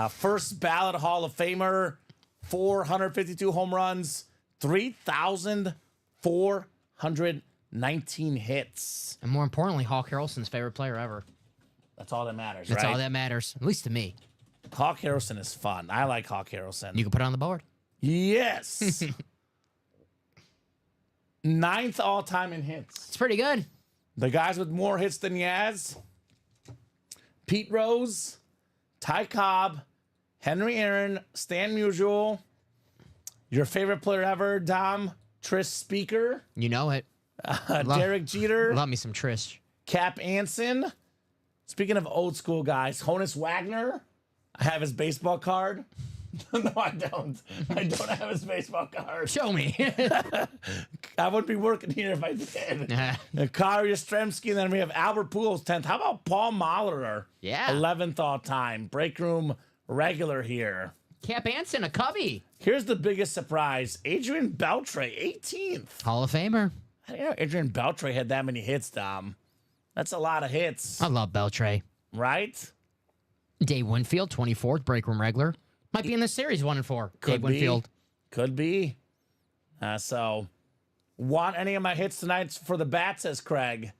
first ballot Hall of Famer, 452 home runs, 3,419 hits.
And more importantly, Hawk Harrelson's favorite player ever.
That's all that matters,
That's
right?
all that matters, at least to me.
Hawk Harrelson is fun. I like Hawk Harrelson.
You can put it on the board.
Yes. 9th all-time in hits.
It's pretty good.
The guys with more hits than Yaz: Pete Rose, Ty Cobb, Henry Aaron, Stan Musial, your favorite player ever, Dom, Tris Speaker,
You know it.
Derek Jeter,
Love me some Trish.
Cap Anson. Speaking of old school guys, Honus Wagner. I have his baseball card. No, I don't. I don't have his baseball card.
Show me.
I wouldn't be working here if I did. Kari Yastrzemski, and then we have Albert Pujols 10th. How about Paul Molitor?
Yeah.
11th all time. Break room regular here.
Cap Anson, a Cubby.
Here's the biggest surprise. Adrian Beltre, 18th.
Hall of Famer.
I didn't know Adrian Beltre had that many hits, Dom. That's a lot of hits,
I love Beltre.
right?
Dave Winfield, 24th, break room regular. Might be in the series 1 and 4. Dave Winfield.
Could be. So, want any of my hits tonight for the bat, says Craig.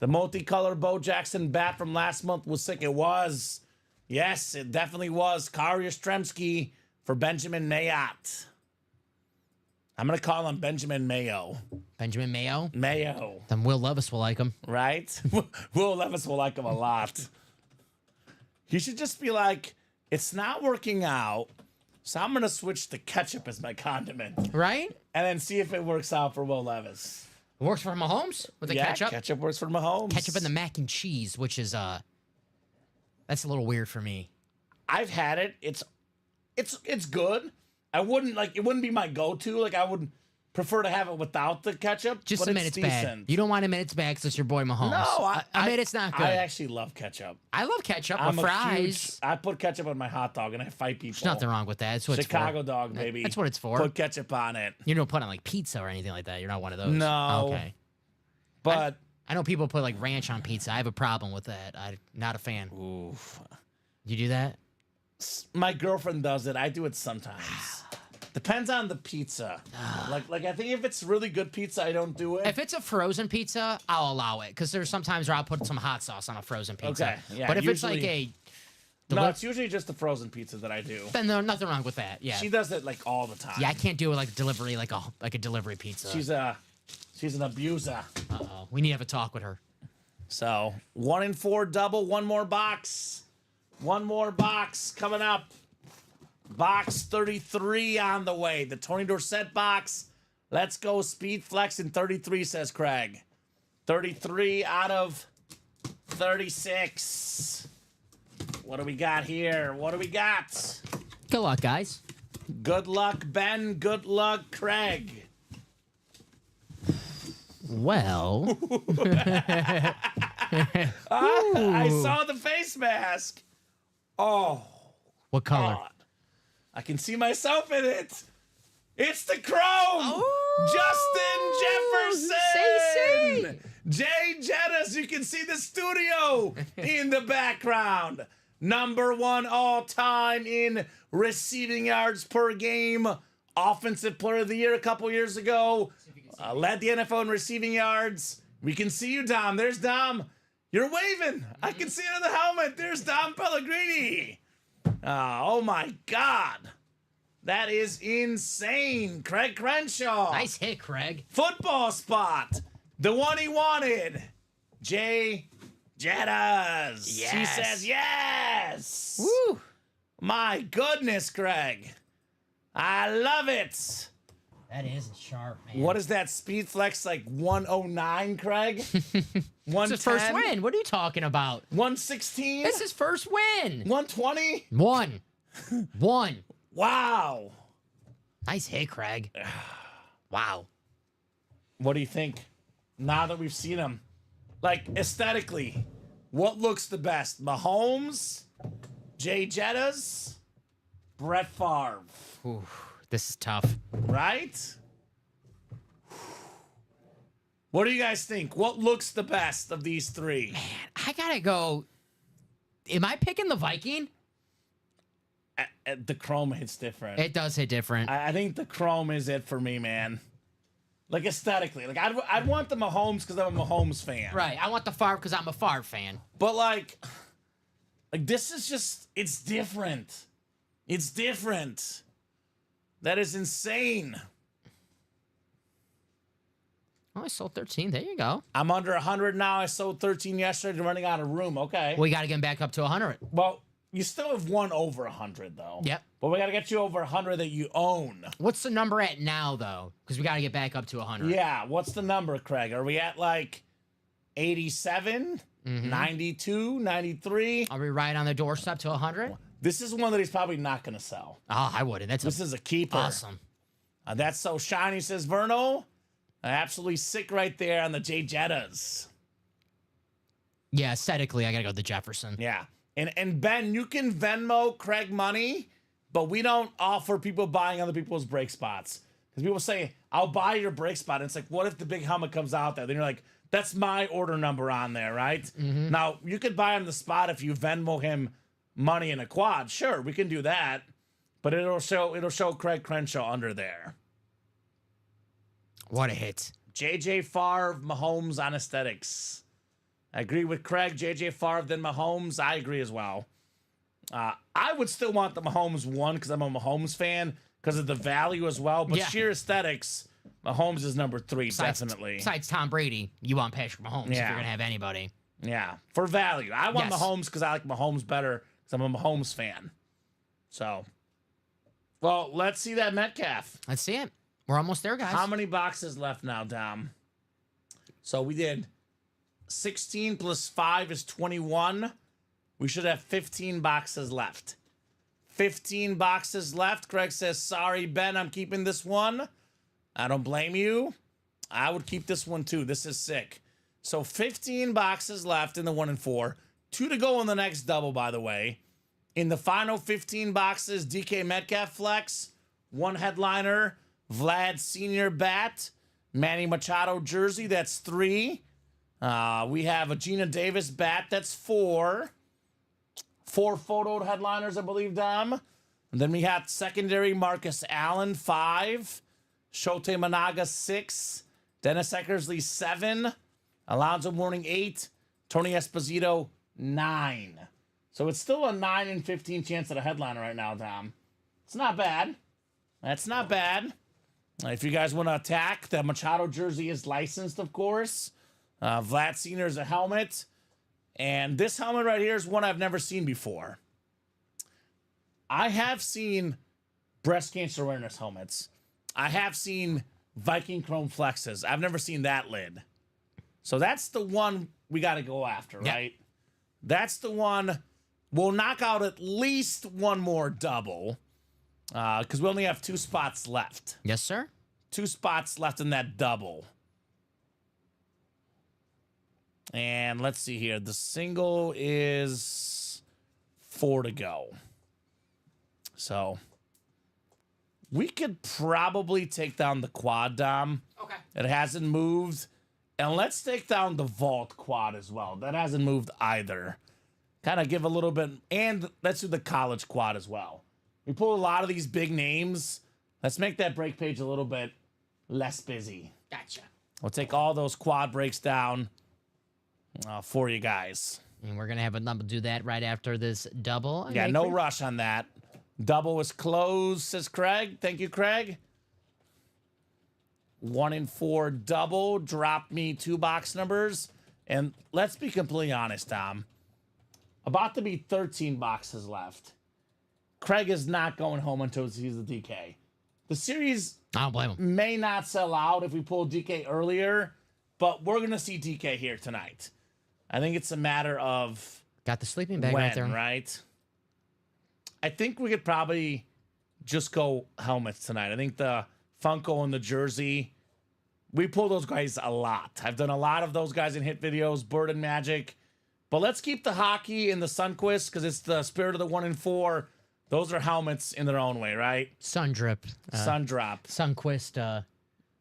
The multicolor Bo Jackson bat from last month was sick. It was. Yes, it definitely was. Kari Yastrzemski for Benjamin Mayotte. I'm going to call him Benjamin Mayo.
Benjamin Mayo.
Mayo,
Then Will Levis will like him.
right? Will Levis will like him a lot. He should just be like, it's not working out, so I'm going to switch to ketchup as my condiment.
Right?
And then see if it works out for Will Levis.
Works for Mahomes with the ketchup.
Ketchup works for Mahomes.
Ketchup and the mac and cheese, which is that's a little weird for me.
I've had it. It's good. I wouldn't it wouldn't be my go-to. Like I would prefer to have it without the ketchup.
Just
but
admit
it's
it's bad.
decent.
You don't want to admit it's bad because it's your boy Mahomes.
No,
I mean it's not good.
I actually love ketchup.
I love ketchup
I'm
with
a
fries.
I put ketchup on my hot dog and I fight people.
There's nothing wrong with that. That's what
Chicago
it's for.
dog, baby.
That's what it's for.
Put ketchup on it.
You don't put on like pizza or anything like that. You're not one of those.
No.
Okay.
But
I know people put like ranch on pizza. I have a problem with that. I'm not a fan.
oof.
You do that?
My girlfriend does it. I do it sometimes. Depends on the pizza. like I think if it's really good pizza, I don't do it.
If it's a frozen pizza, I'll allow it because there's sometimes where I'll put some hot sauce on a frozen pizza.
Okay, yeah,
But if it's like
usually-
a,
No, it's usually just the frozen pizza that I do.
then there's nothing wrong with that. Yeah.
She does it like all the time.
Yeah, I can't do it like delivery, like a delivery pizza.
She's an abuser.
Uh-oh. We need to have a talk with her.
So 1 in 4 double, one more box. One more box coming up. Box 33 on the way. The Tony Dorsett box. Let's go Speed Flex in 33, says Craig. 33 out of 36. What do we got here? What do we got?
Good luck, guys.
Good luck, Ben. Good luck, Craig.
Well,
I saw the face mask. Oh,
what color?
God. I can see myself in it. It's the Chrome. Justin Jefferson. Jay Jettas. You can see the studio in the background. Number 1 all time in receiving yards per game. Offensive player of the year a couple years ago. Led the NFL in receiving yards. We can see you, Dom. There's Dom. You're waving. I can see it on the helmet. There's Dom Pellegrini. Oh, my God. That is insane. Craig Crenshaw.
Nice hit, Craig.
Football spot. The one he wanted. Jay Jettas. He
Yes.
says yes.
Woo.
My goodness, Craig. I love it.
That is sharp, man.
What is that speed flex like 109, Craig?
It's his first win. What are you talking about?
116?
It's his first win.
120?
One.
Wow.
Nice hit, Craig. Wow.
What do you think now that we've seen him? Like, aesthetically, what looks the best? Mahomes, Jay Jettas, Brett Favre,
Ooh, this is tough.
right? What do you guys think? What looks the best of these three?
I gotta go. Am I picking the Viking?
The chrome hits different.
It does hit different.
I think the chrome is it for me, man. Like, aesthetically. Like, I'd want the Mahomes because I'm a Mahomes fan.
Right. I want the Favre because I'm a Favre fan.
But, like, this is just, it's different. It's different. That is insane.
Oh, I sold 13. There you go.
I'm under 100 now. I sold 13 yesterday. Running out of room. Okay.
We got to get him back up to 100.
Well, you still have one over 100, though.
Yep.
But we got to get you over 100 that you own.
What's the number at now, though? Because we got to get back up to 100.
Yeah. What's the number, Craig? Are we at, like, 87, 92, 93?
Are we right on the doorstep to 100?
This is one that he's probably not going to sell.
Oh, I wouldn't. That's
This is a keeper.
awesome.
That's so shiny, says Verno. Absolutely sick right there on the Jay Jettas.
Yeah, aesthetically, I got to go the Jefferson.
Yeah. And Ben, you can Venmo Craig money, but we don't offer people buying other people's break spots. Because people say, I'll buy your break spot. And it's like, what if the big helmet comes out there? Then you're like, that's my order number on there, right? Now, you could buy him the spot if you Venmo him money in a quad. Sure, we can do that. But it'll show Craig Crenshaw under there.
What a hit.
JJ Favre, Mahomes on aesthetics. I agree with Craig. JJ Favre, then Mahomes. I agree as well. I would still want the Mahomes one because I'm a Mahomes fan because of the value as well. But
Yeah.
sheer aesthetics, Mahomes is number 3, definitely.
Besides Tom Brady, you want Patrick Mahomes if
Yeah.
you're going to have anybody.
Yeah, for value. I want
Yes.
Mahomes because I like Mahomes better because I'm a Mahomes fan. So, well, let's see that Metcalf.
Let's see it. We're almost there, guys.
How many boxes left now, Dom? So we did 16 plus 5 is 21. We should have 15 boxes left. 15 boxes left. Craig says, sorry, Ben, I'm keeping this one. I don't blame you. I would keep this one too. This is sick. So 15 boxes left in the 1 and 4. 2 to go in the next double, by the way. In the final 15 boxes, DK Metcalf flex, 1 headliner, Vlad Senior bat, Manny Machado jersey, that's 3. We have a Gina Davis bat, that's 4. 4 photoed headliners, I believe, Dom. And then we have secondary Marcus Allen, 5. Shote Managa, 6. Dennis Eckersley, 7. Alonzo Mourning, 8. Tony Esposito, 9. So it's still a 9 in 15 chance at a headliner right now, Dom. It's not bad. That's not bad. If you guys want to attack, the Machado jersey is licensed, of course. Vlad Senior is a helmet. And this helmet right here is one I've never seen before. I have seen breast cancer awareness helmets. I have seen Viking Chrome flexes. I've never seen that lid. So that's the one we got to go after, right? That's the one. We'll knock out at least one more double. Because we only have 2 spots left.
Yes, sir.
2 spots left in that double. And let's see here. The single is 4 to go. So we could probably take down the quad, Dom.
Okay.
It hasn't moved. And let's take down the vault quad as well. That hasn't moved either. Kind of give a little bit. And let's do the college quad as well. We pull a lot of these big names. Let's make that break page a little bit less busy.
Gotcha.
We'll take all those quad breaks down for you guys.
And we're going to have a number do that right after this double.
Yeah, no rush on that. Double was closed, says Craig. Thank you, Craig. 1 in 4 double dropped me 2 box numbers. And let's be completely honest, Tom. About to be 13 boxes left. Craig is not going home until he sees the DK. The series
I don't blame him.
may not sell out if we pull DK earlier, but we're going to see DK here tonight. I think it's a matter of
Got the sleeping bag
when,
right there.
right? I think we could probably just go helmets tonight. I think the Funko and the jersey, we pull those guys a lot. I've done a lot of those guys in hit videos, Bird and Magic. But let's keep the hockey and the Sunquist because it's the spirit of the 1 in 4. Those are helmets in their own way, right?
Sundrip.
Sundrop.
Sunquist.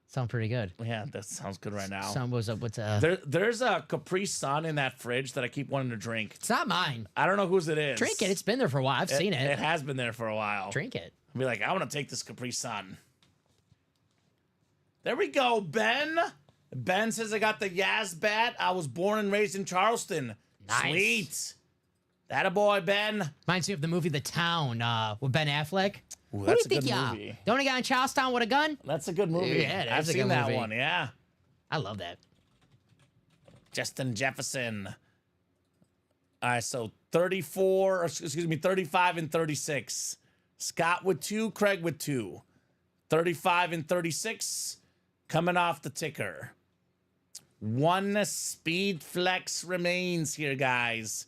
Sound pretty good.
Yeah, that sounds good right now.
Sun was what's
There's a Capri Sun in that fridge that I keep wanting to drink.
It's not mine.
I don't know whose it is.
Drink it. It's been there for a while. I've seen it.
It has been there for a while.
Drink it.
I'll be like, I want to take this Capri Sun. There we go, Ben. Ben says I got the Yaz bat. I was born and raised in Charleston.
Nice.
Sweet. That a boy, Ben.
Reminds me of the movie The Town with Ben Affleck.
Ooh,
Who
that's
do you
a
think
good
you are?
movie.
The only guy in Charlestown with a gun?
That's a good movie.
Yeah, that
I've
is a
seen
good
that
movie.
one, yeah.
I love that.
Justin Jefferson. All right, so 35 and 36. Scott with 2, Craig with 2. 35 and 36 coming off the ticker. 1 speed flex remains here, guys.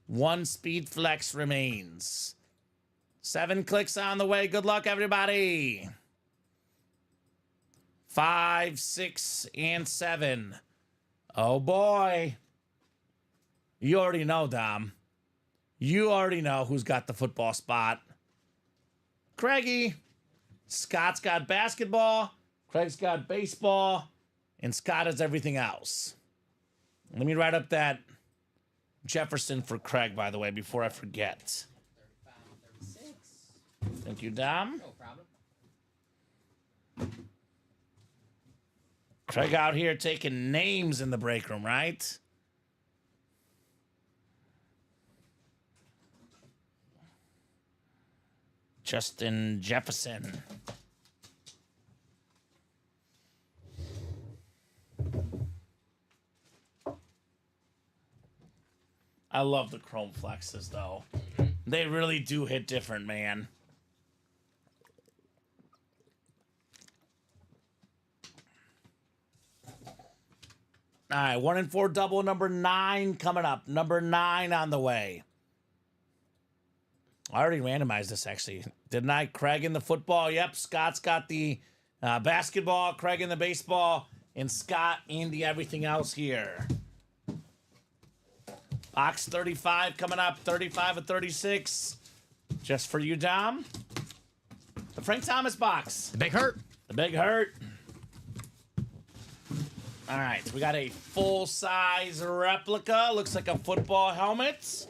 1 speed flex remains. 7 clicks on the way. Good luck, everybody. 5, 6, and 7. Oh, boy. You already know, Dom. You already know who's got the football spot. Craigie. Scott's got basketball. Craig's got baseball. And Scott has everything else. Let me write up that Jefferson for Craig, by the way, before I forget.
35 and 36.
Thank you, Dom.
No problem.
Craig out here taking names in the break room, right? Justin Jefferson. I love the chrome flexes, though. They really do hit different, man. All right, 1 in 4 double, number 9 coming up. Number 9 on the way. I already randomized this, actually. Didn't I? Craig in the football. Yep, Scott's got the basketball, Craig in the baseball, and Scott in the everything else here. Box 35 coming up, 35 of 36. Just for you, Dom. The Frank Thomas box.
The Big Hurt.
The Big Hurt. All right, we got a full-size replica. Looks like a football helmet.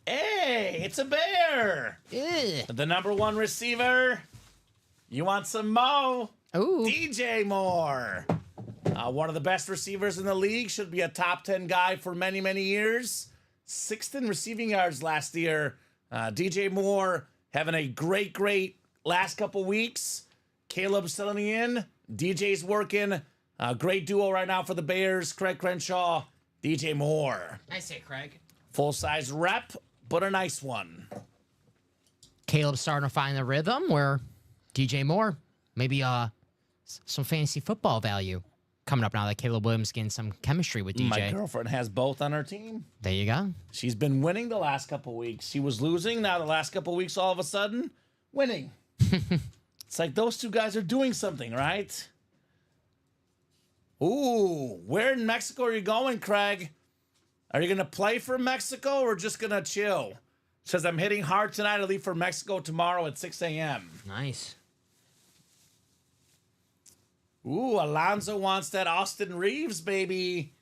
Hey, it's a bear.
Ew.
The number 1 receiver. You want some Mo?
Ooh.
DJ Moore. One of the best receivers in the league. Should be a top 10 guy for many, many years. 6th in receiving yards last year. DJ Moore having a great last couple weeks. Caleb settling in. DJ's working. Great duo right now for the Bears. Craig Crenshaw, DJ Moore.
Nice hit, Craig.
Full-size rep, but a nice one.
Caleb's starting to find the rhythm where DJ Moore, maybe some fantasy football value coming up now that Caleb Williams getting some chemistry with DJ.
My girlfriend has both on her team.
There you go.
She's been winning the last couple weeks. She was losing. Now the last couple weeks, all of a sudden, winning. It's like those two guys are doing something, right? Ooh, where in Mexico are you going, Craig? Are you going to play for Mexico or just going to chill? Says, I'm hitting hard tonight. I leave for Mexico tomorrow at 6 a.m.
Nice.
Ooh, Alonzo wants that Austin Reeves, baby.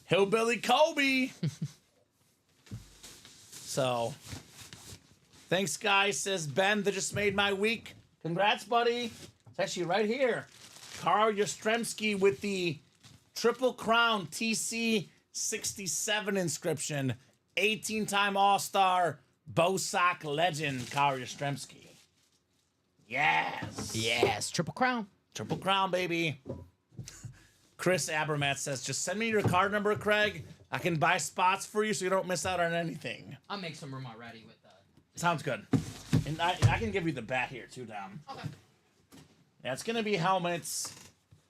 Hillbilly Kobe. So, thanks, guys, says Ben. That just made my week. Congrats, buddy. It's actually right here. Carl Yastrzemski with the Triple Crown TC 67 inscription. 18-time All-Star Bosock legend, Kyle Yastrzemski. Yes.
Yes, Triple Crown.
Triple Crown, baby. Chris Abermat says, just send me your card number, Craig. I can buy spots for you so you don't miss out on anything.
I'll make some room already with that.
Sounds good. And I can give you the bat here, too, Dom.
Okay.
Yeah, it's going to be helmets.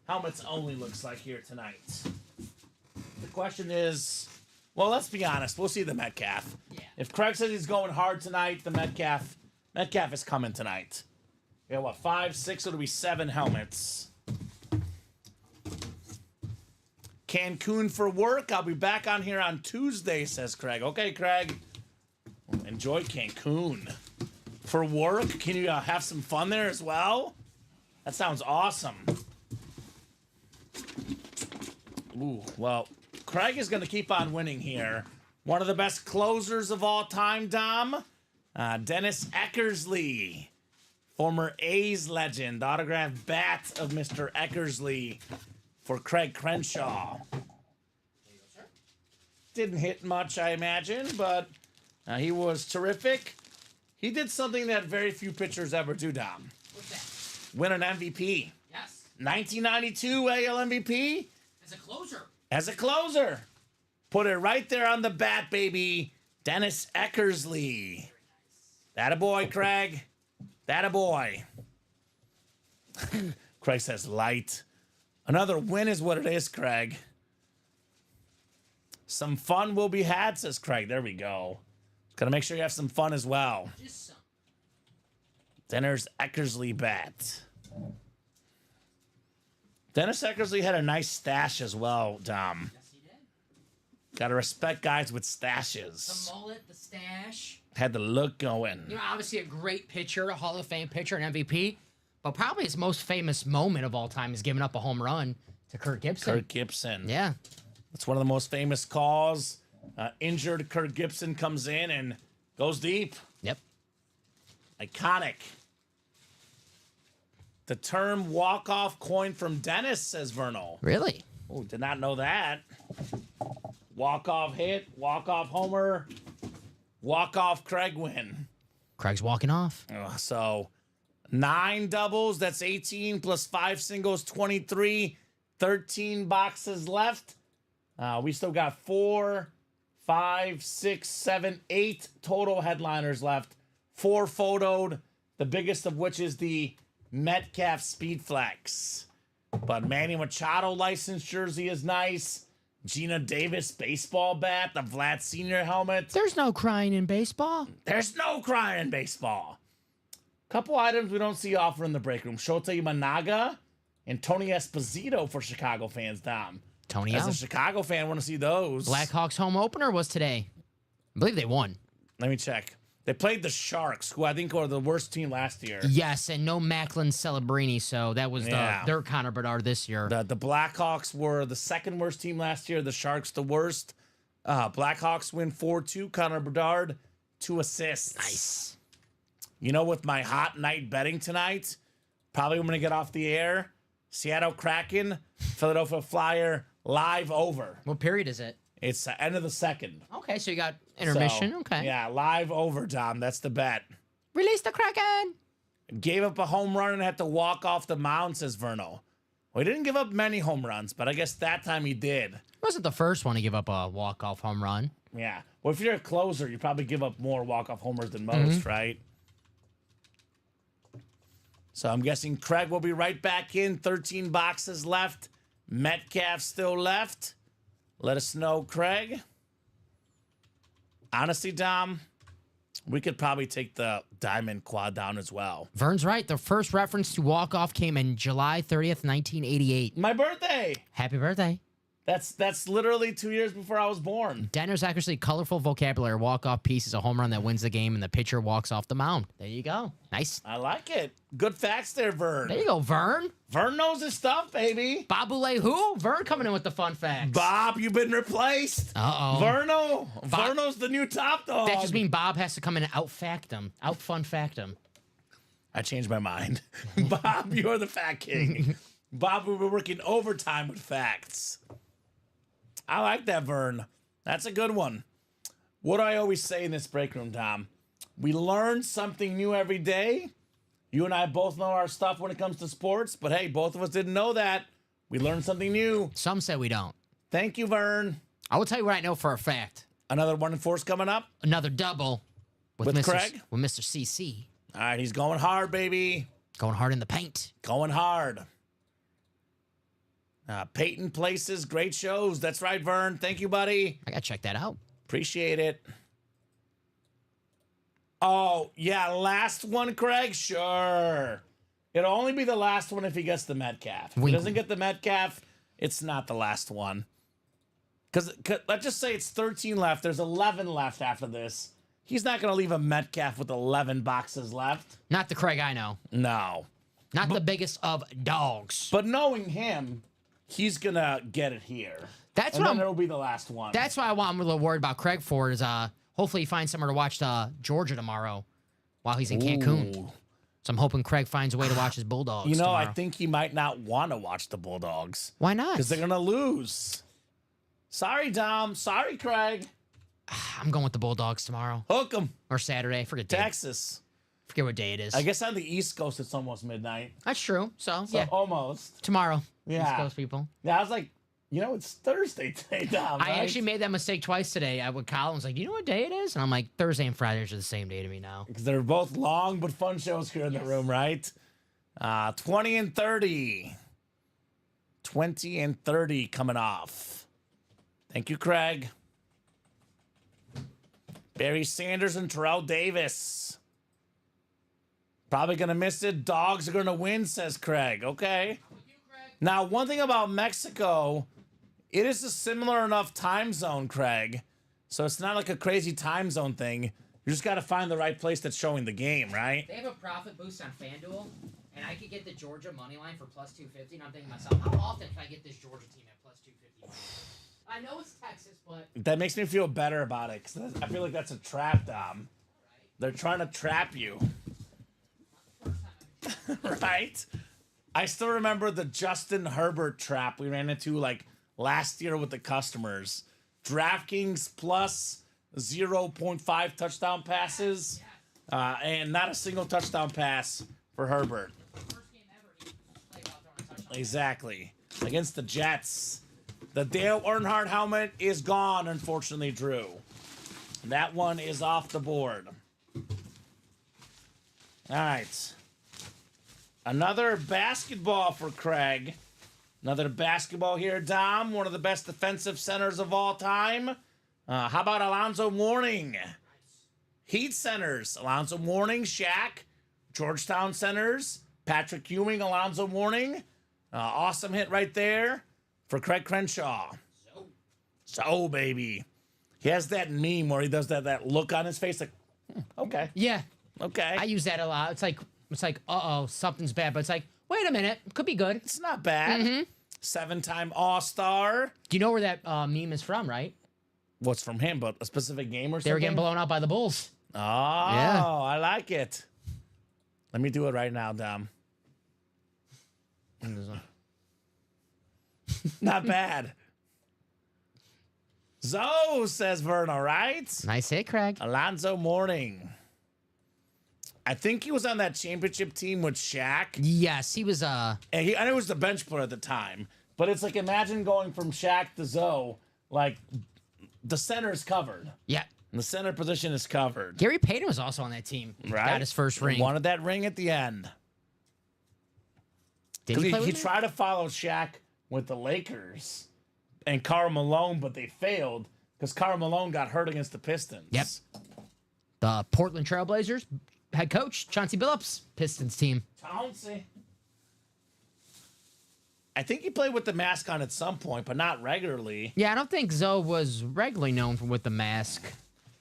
Helmets only looks like here tonight. The question is, well, let's be honest. We'll see the Metcalf.
Yeah.
If Craig says he's going hard tonight, the Metcalf is coming tonight. We got, what, 5, 6, it'll be 7 helmets. Cancun for work. I'll be back on here on Tuesday, says Craig. Okay, Craig. Enjoy Cancun. For work, can you have some fun there as well? That sounds awesome. Ooh, well, Craig is going to keep on winning here. One of the best closers of all time, Dom. Dennis Eckersley, former A's legend. Autographed bat of Mr. Eckersley for Craig Crenshaw.
There you go, sir.
Didn't hit much, I imagine, but he was terrific. He did something that very few pitchers ever do, Dom.
What's that?
Win an MVP.
Yes.
1992 AL MVP.
As a closer.
As a closer. Put it right there on the bat, baby. Dennis Eckersley. That a boy, Craig. That a boy. Craig says light. Another win is what it is, Craig. Some fun will be had, says Craig. There we go. Gotta make sure you have some fun as well.
Just some.
Dennis Eckersley bat. Dennis Eckersley had a nice stash as well, Dom.
Yes, he did.
Gotta respect guys with stashes.
The mullet, the stash.
Had the look going.
You know, obviously a great pitcher, a Hall of Fame pitcher, an MVP. But probably his most famous moment of all time is giving up a home run to Kirk Gibson.
Kirk Gibson.
Yeah.
That's one of the most famous calls. Injured Kirk Gibson comes in and goes deep.
Yep.
Iconic. The term walk-off coin from Dennis, says Vernal.
Really?
Oh, did not know that. Walk-off hit, walk-off homer, walk-off Craig win.
Craig's walking off.
So 9 doubles, that's 18, plus 5 singles, 23, 13 boxes left. We still got 4, 5, 6, 7, 8 total headliners left. 4 photoed, the biggest of which is the Metcalf Speed Flex. But Manny Machado licensed jersey is nice. Gina Davis baseball bat, the Vlad Sr. helmet.
There's no crying in baseball.
There's no crying in baseball. Couple items we don't see often in the break room. Shota Imanaga and Tony Esposito for Chicago fans, Dom.
Tony
As
O.
a Chicago fan, want to see those.
Blackhawks home opener was today. I believe they won.
Let me check. They played the Sharks, who I think were the worst team last year.
Yes, and no Macklin Celebrini, so that was their Connor Bedard this year.
The Blackhawks were the second worst team last year. The Sharks the worst. Blackhawks win 4-2. Connor Bedard, 2 assists.
Nice.
You know, with my hot night betting tonight, probably I'm going to get off the air. Seattle Kraken, Philadelphia Flyer, live over.
What period is it?
It's the end of the second.
Okay, so you got intermission.
So,
Okay.
Yeah, live over, Dom. That's the bet.
Release the Kraken.
Gave up a home run and had to walk off the mound, says Verno. Well, he didn't give up many home runs, but I guess that time he did.
Wasn't the first one to give up a walk-off home run.
Yeah. Well, if you're a closer, you probably give up more walk-off homers than most, right? So I'm guessing Craig will be right back in. 13 boxes left. Metcalf still left. Let us know, Craig. Honestly, Dom, we could probably take the diamond quad down as well.
Vern's right. The first reference to walk-off came in July 30th, 1988.
My birthday.
Happy birthday.
That's literally 2 years before I was born.
Denner's accuracy, colorful vocabulary, walk-off piece is a home run that wins the game, and the pitcher walks off the mound. There you go. Nice.
I like it. Good facts there, Vern.
There you go, Vern.
Vern knows his stuff, baby.
Bob Boulay, who? Vern coming in with the fun facts.
Bob, you've been replaced.
Uh-oh.
Verno. Verno's the new top dog.
That just means Bob has to come in and out-fact him. Out-fun fact him.
I changed my mind. Bob, you're the fact king. Bob, we were working overtime with facts. I like that, Vern. That's a good one. What do I always say in this break room, Tom? We learn something new every day. You and I both know our stuff when it comes to sports, but hey, both of us didn't know that. We learned something new.
Some say we don't.
Thank you, Vern.
I will tell you what I know for a fact.
Another 1 and 4's coming up.
Another double with Mr.
Craig?
With Mr. CC.
All right, he's going hard, baby.
Going hard in the paint.
Going hard. Peyton Places, great shows. That's right, Vern. Thank you, buddy.
I got to check that out.
Appreciate it. Oh, yeah, last one, Craig? Sure. It'll only be the last one if he gets the Metcalf. If he doesn't get the Metcalf, it's not the last one. Because let's just say it's 13 left. There's 11 left after this. He's not going to leave a Metcalf with 11 boxes left.
Not the Craig I know.
No.
Not the biggest of dogs.
But knowing him, he's going to get it here.
That's
and
what
then it'll be the last one.
That's why I'm a little worried about Craig for is hopefully he finds somewhere to watch Georgia tomorrow while he's in Cancun.
Ooh.
So I'm hoping Craig finds a way to watch his Bulldogs
tomorrow.
I
think he might not want to watch the Bulldogs.
Why not?
Because they're going to lose. Sorry, Dom. Sorry, Craig.
I'm going with the Bulldogs tomorrow.
Hook 'em.
Or Saturday. Forget day.
Texas.
Forget what day it is.
I guess on the East Coast, it's almost midnight.
That's true. So yeah.
Almost.
Tomorrow.
Yeah.
East Coast people.
Yeah, I was like, it's Thursday today, Dom.
I
right?
actually made that mistake twice today. I would call and was like, do you know what day it is? And I'm like, Thursday and Fridays are the same day to me now.
Because they're both long but fun shows here in the room, right? 20 and 30. 20 and 30 coming off. Thank you, Craig. Barry Sanders and Terrell Davis. Probably going to miss it. Dogs are going to win, says Craig. Okay. Now, one thing about Mexico, it is a similar enough time zone, Craig. So it's not like a crazy time zone thing. You just got to find the right place that's showing the game, right?
They have a profit boost on FanDuel, and I could get the Georgia money line for plus 250. And I'm thinking to myself, how often can I get this Georgia team at plus 250? I know it's Texas, but
that makes me feel better about it because I feel like that's a trap, Dom. They're trying to trap you. Right? I still remember the Justin Herbert trap we ran into like last year with the customers. DraftKings plus 0.5 touchdown passes and not a single touchdown pass for Herbert.
first game ever he played out throwing a touchdown.
Exactly. Against the Jets. The Dale Earnhardt helmet is gone, unfortunately, Drew. That one is off the board. All right. Another basketball for Craig. Another basketball here, Dom. One of the best defensive centers of all time. How about Alonzo Mourning? Heat centers. Alonzo Mourning, Shaq. Georgetown centers. Patrick Ewing, Alonzo Mourning. Awesome hit right there for Craig Crenshaw. So, baby. He has that meme where he does that look on his face like, okay.
Yeah.
Okay.
I use that a lot. It's like, uh-oh, something's bad. But it's like, wait a minute. Could be good.
It's not bad.
Mm-hmm.
7-time All-Star.
Do you know where that meme is from, right?
What's from him, but a specific game or something?
They were getting blown out by the Bulls.
Oh, yeah. I like it. Let me do it right now, Dom. Not bad. Zoe, says Vern, all right?
Nice hit, Craig.
Alonzo Mourning. I think he was on that championship team with Shaq.
Yes, he was.
And I know he was the bench player at the time. But it's like, imagine going from Shaq to Zoe. Like, the center is covered.
Yeah.
And the center position is covered.
Gary Payton was also on that team.
Right.
Got his first ring.
Wanted that ring at the end.
Did he play with
he
me?
tried to follow Shaq with the Lakers and Karl Malone, but they failed because Karl Malone got hurt against the Pistons.
Yep. The Portland Trailblazers head coach, Chauncey Billups, Pistons team.
Chauncey. I think he played with the mask on at some point, but not regularly.
Yeah, I don't think Zoe was regularly known for with the mask.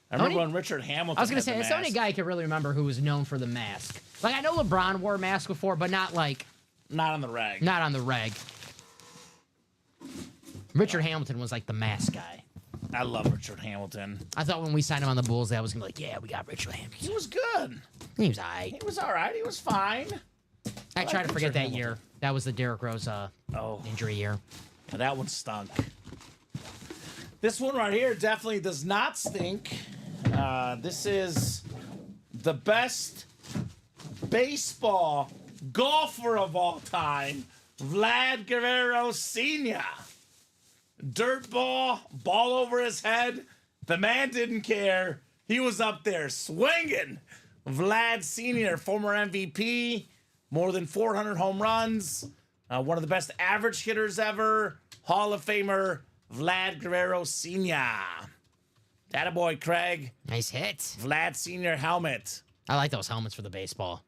I remember when Richard Hamilton
I was going to
had
say,
the
it's the only
mask.
guy I can really remember who was known for the mask. Like, I know LeBron wore a mask before, but not like...
Not on the reg.
Not on the reg. Richard Hamilton was like the mask guy.
I love Richard Hamilton.
I thought when we signed him on the Bulls, I was going to be like, yeah, we got Richard Hamilton.
He was good.
He was all right.
He was all right. He was fine.
I try to forget
Richard
that
Hamilton.
year. That was the Derrick Rose injury year.
That one stunk. This one right here definitely does not stink. This is the best baseball golfer of all time, Vlad Guerrero Sr. Dirt ball over his head. The man didn't care. He was up there swinging. Vlad Sr., former MVP, more than 400 home runs, one of the best average hitters ever, Hall of Famer Vlad Guerrero Sr. Attaboy, Craig.
Nice hit.
Vlad Sr. helmet.
I like those helmets for the baseball.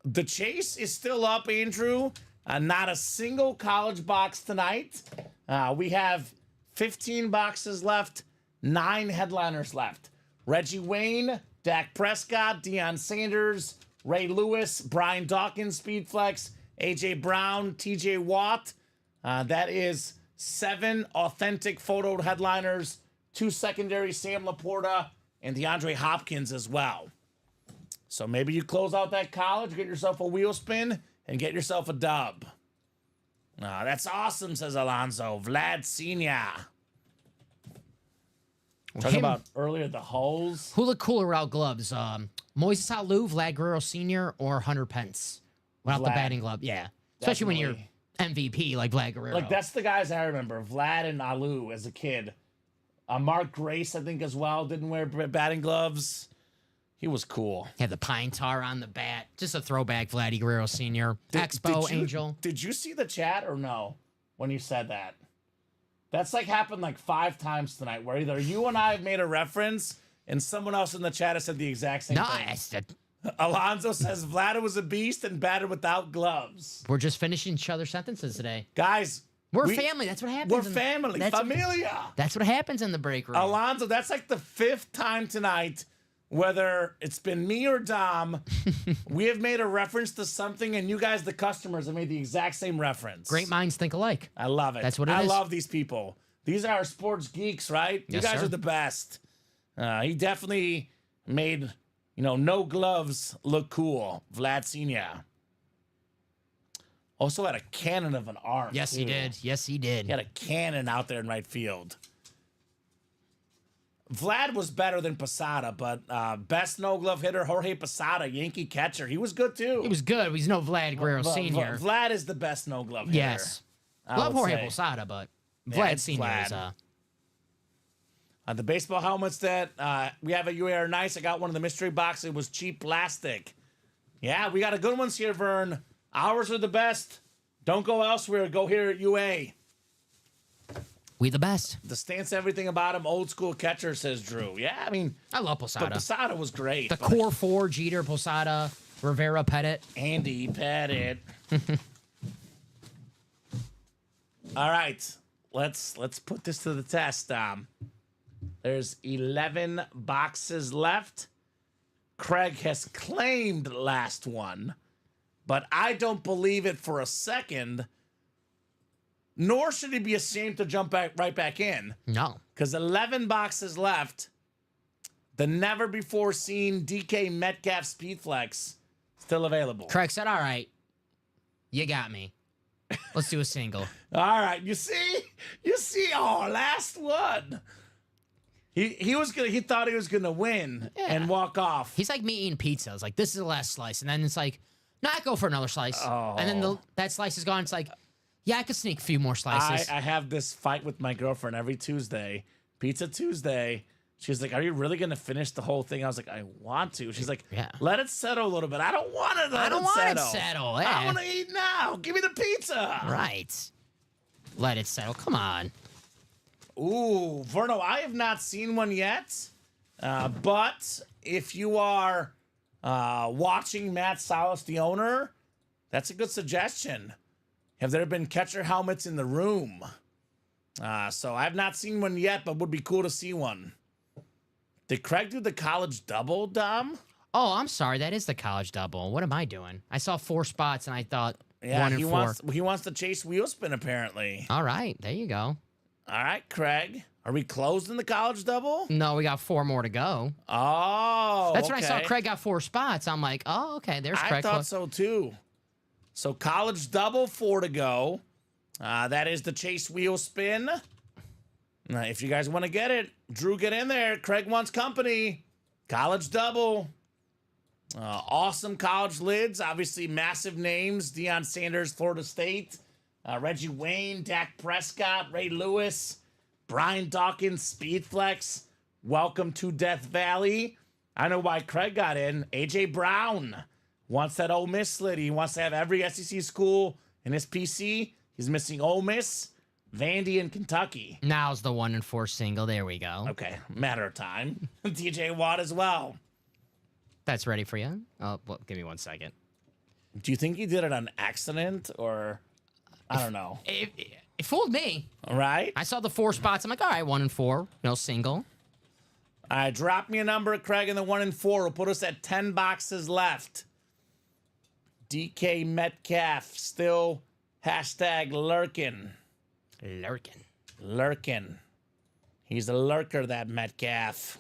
The chase is still up, Andrew. Not a single college box tonight. We have 15 boxes left, 9 headliners left. Reggie Wayne, Dak Prescott, Deion Sanders, Ray Lewis, Brian Dawkins, Speedflex, A.J. Brown, T.J. Watt. That is 7 authentic photo headliners, 2 secondary, Sam Laporta, and DeAndre Hopkins as well. So maybe you close out that college, get yourself a wheel spin, and get yourself a dub. That's awesome, says Alonzo. Vlad Sr. Talking about earlier the holes.
Who looked cooler without gloves? Moises Alou, Vlad Guerrero Sr., or Hunter Pence? Without the batting glove, yeah. Especially when you're MVP like Vlad Guerrero.
Like, that's the guys I remember. Vlad and Alou as a kid. Mark Grace, I think, as well, didn't wear batting gloves. He was cool.
Had the pine tar on the bat. Just a throwback, Vladdy Guerrero Sr. Expo Angel.
Did you see the chat or no when you said that? That's like happened like 5 times tonight where either you and I have made a reference and someone else in the chat has said the exact same thing. Alonzo says Vlad was a beast and batted without gloves.
We're just finishing each other's sentences today.
Guys.
We're family. That's what happens.
We're family. Familia.
That's what happens in the break room.
Alonzo, that's like the 5th time tonight, whether it's been me or Dom, we have made a reference to something, and you guys, the customers, have made the exact same reference.
Great minds think alike.
I love it.
That's what it is.
I love these people. These are our sports geeks, right?
Yes,
you guys
sir.
are the best. He definitely made, no gloves look cool. Vlad Sr. Also had a cannon of an arm.
Yes,
too.
he did. Yes, he did.
He had a cannon out there in right field. Vlad was better than Posada, but best no-glove hitter, Jorge Posada, Yankee catcher. He was good, too.
He was good. He's no Vlad Guerrero Sr.
Vlad is the best no-glove hitter.
Yes. Love Jorge Posada, but Vlad Sr.
Vlad.
is...
The baseball helmets that we have at UA are nice. I got one in the mystery box. It was cheap plastic. Yeah, we got a good ones here, Vern. Ours are the best. Don't go elsewhere. Go here at UA.
We the best.
The stance, everything about him, old school catcher, says Drew. Yeah, I mean,
I love Posada.
But Posada was great.
The core 4, Jeter, Posada, Rivera, Pettit.
Andy Pettit. All right, let's put this to the test. There's 11 boxes left. Craig has claimed last one, but I don't believe it for a second. Nor should he be ashamed to jump right back in.
No.
Because 11 boxes left. The never-before-seen DK Metcalf Speedflex still available.
Craig said, all right, you got me. Let's do a single.
All right, you see? Last one. He thought he was gonna win and walk off.
He's like me eating pizza. It's like, this is the last slice. And then it's like, no, I go for another slice. Oh. And then that slice is gone. It's like, yeah, I could sneak a few more slices.
I have this fight with my girlfriend every Tuesday. Pizza Tuesday. She's like, are you really going to finish the whole thing? I was like, I want to. She's like, let it settle a little bit. I don't want to let it settle.
Yeah.
I want to eat now. Give me the pizza.
Right. Let it settle. Come on.
Ooh, Verno, I have not seen one yet. But if you are watching Matt Salas, the owner, that's a good suggestion. Have there been catcher helmets in the room? So I've not seen one yet, but would be cool to see one. Did Craig do the college double, Dom?
Oh, I'm sorry. That is the college double. What am I doing? I saw 4 spots, and I thought 1 and 4.
He wants to chase wheel spin, apparently.
All right. There you go.
All right, Craig. Are we closed in the college double?
No, we got 4 more to go.
Oh,
that's when I saw Craig got 4 spots. I'm like, oh, okay. There's Craig.
I thought so, too. So college double, 4 to go. That is the chase wheel spin. Now, if you guys want to get it, Drew, get in there. Craig wants company. College double. Awesome college lids. Obviously, massive names. Deion Sanders, Florida State. Reggie Wayne, Dak Prescott, Ray Lewis, Brian Dawkins, Speedflex. Welcome to Death Valley. I know why Craig got in. A.J. Brown wants that Ole Miss lid. He wants to have every SEC school in his PC. He's missing Ole Miss, Vandy, and Kentucky.
Now's the 1 and 4 single. There we go.
Okay, matter of time. TJ Watt as well.
That's ready for you. Oh, well, give me 1 second.
Do you think he did it on accident or I don't know?
It fooled me.
All right.
I saw the 4 spots. I'm like, all right, 1 and 4. No single.
All right, drop me a number, Craig, in the 1 and 4. We'll put us at 10 boxes left. DK Metcalf still hashtag lurking. Lurking. He's a lurker, that Metcalf.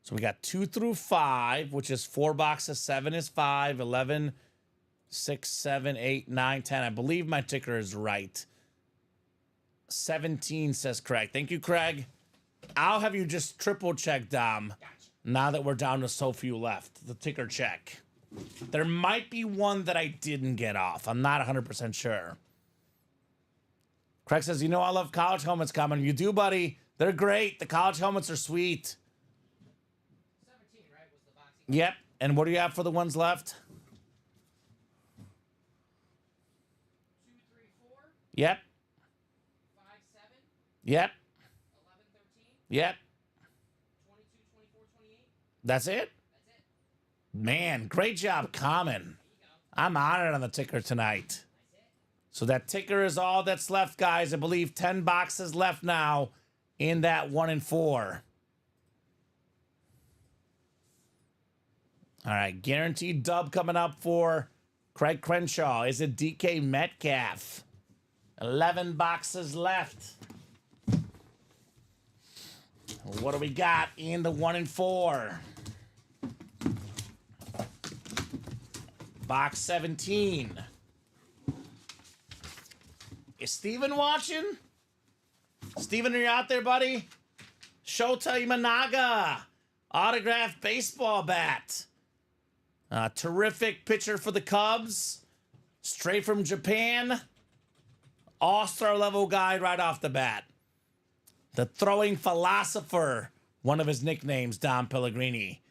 So we got 2 through 5, which is 4 boxes. 7 is 5. 11, 6, 7, 8, 9, 10. I believe my ticker is right. 17 says Craig. Thank you, Craig. I'll have you just triple check, Dom. Gotcha. Now that we're down to so few left. The ticker check. There might be one that I didn't get off. I'm not 100% sure. Craig says, you know I love college helmets coming. You do, buddy. They're great. The college helmets are sweet.
17, right, was the boxing.
Yep. And what do you have for the ones left?
2, 3, 4.
Yep.
5, 7.
Yep.
11, 13.
Yep.
22, 24, 28.
That's it?
That's it.
Man, great job, Kamen. I'm honored on the ticker tonight. So that ticker is all that's left, guys. I believe 10 boxes left now in that 1 and 4. All right, guaranteed dub coming up for Craig Crenshaw. Is it DK Metcalf? 11 boxes left. What do we got in the 1 and 4? Box 17. Is Steven watching? Steven, are you out there, buddy? Shota Imanaga. Autographed baseball bat. Terrific pitcher for the Cubs. Straight from Japan. All-star level guy right off the bat. The throwing philosopher. One of his nicknames, Dom Pellegrini.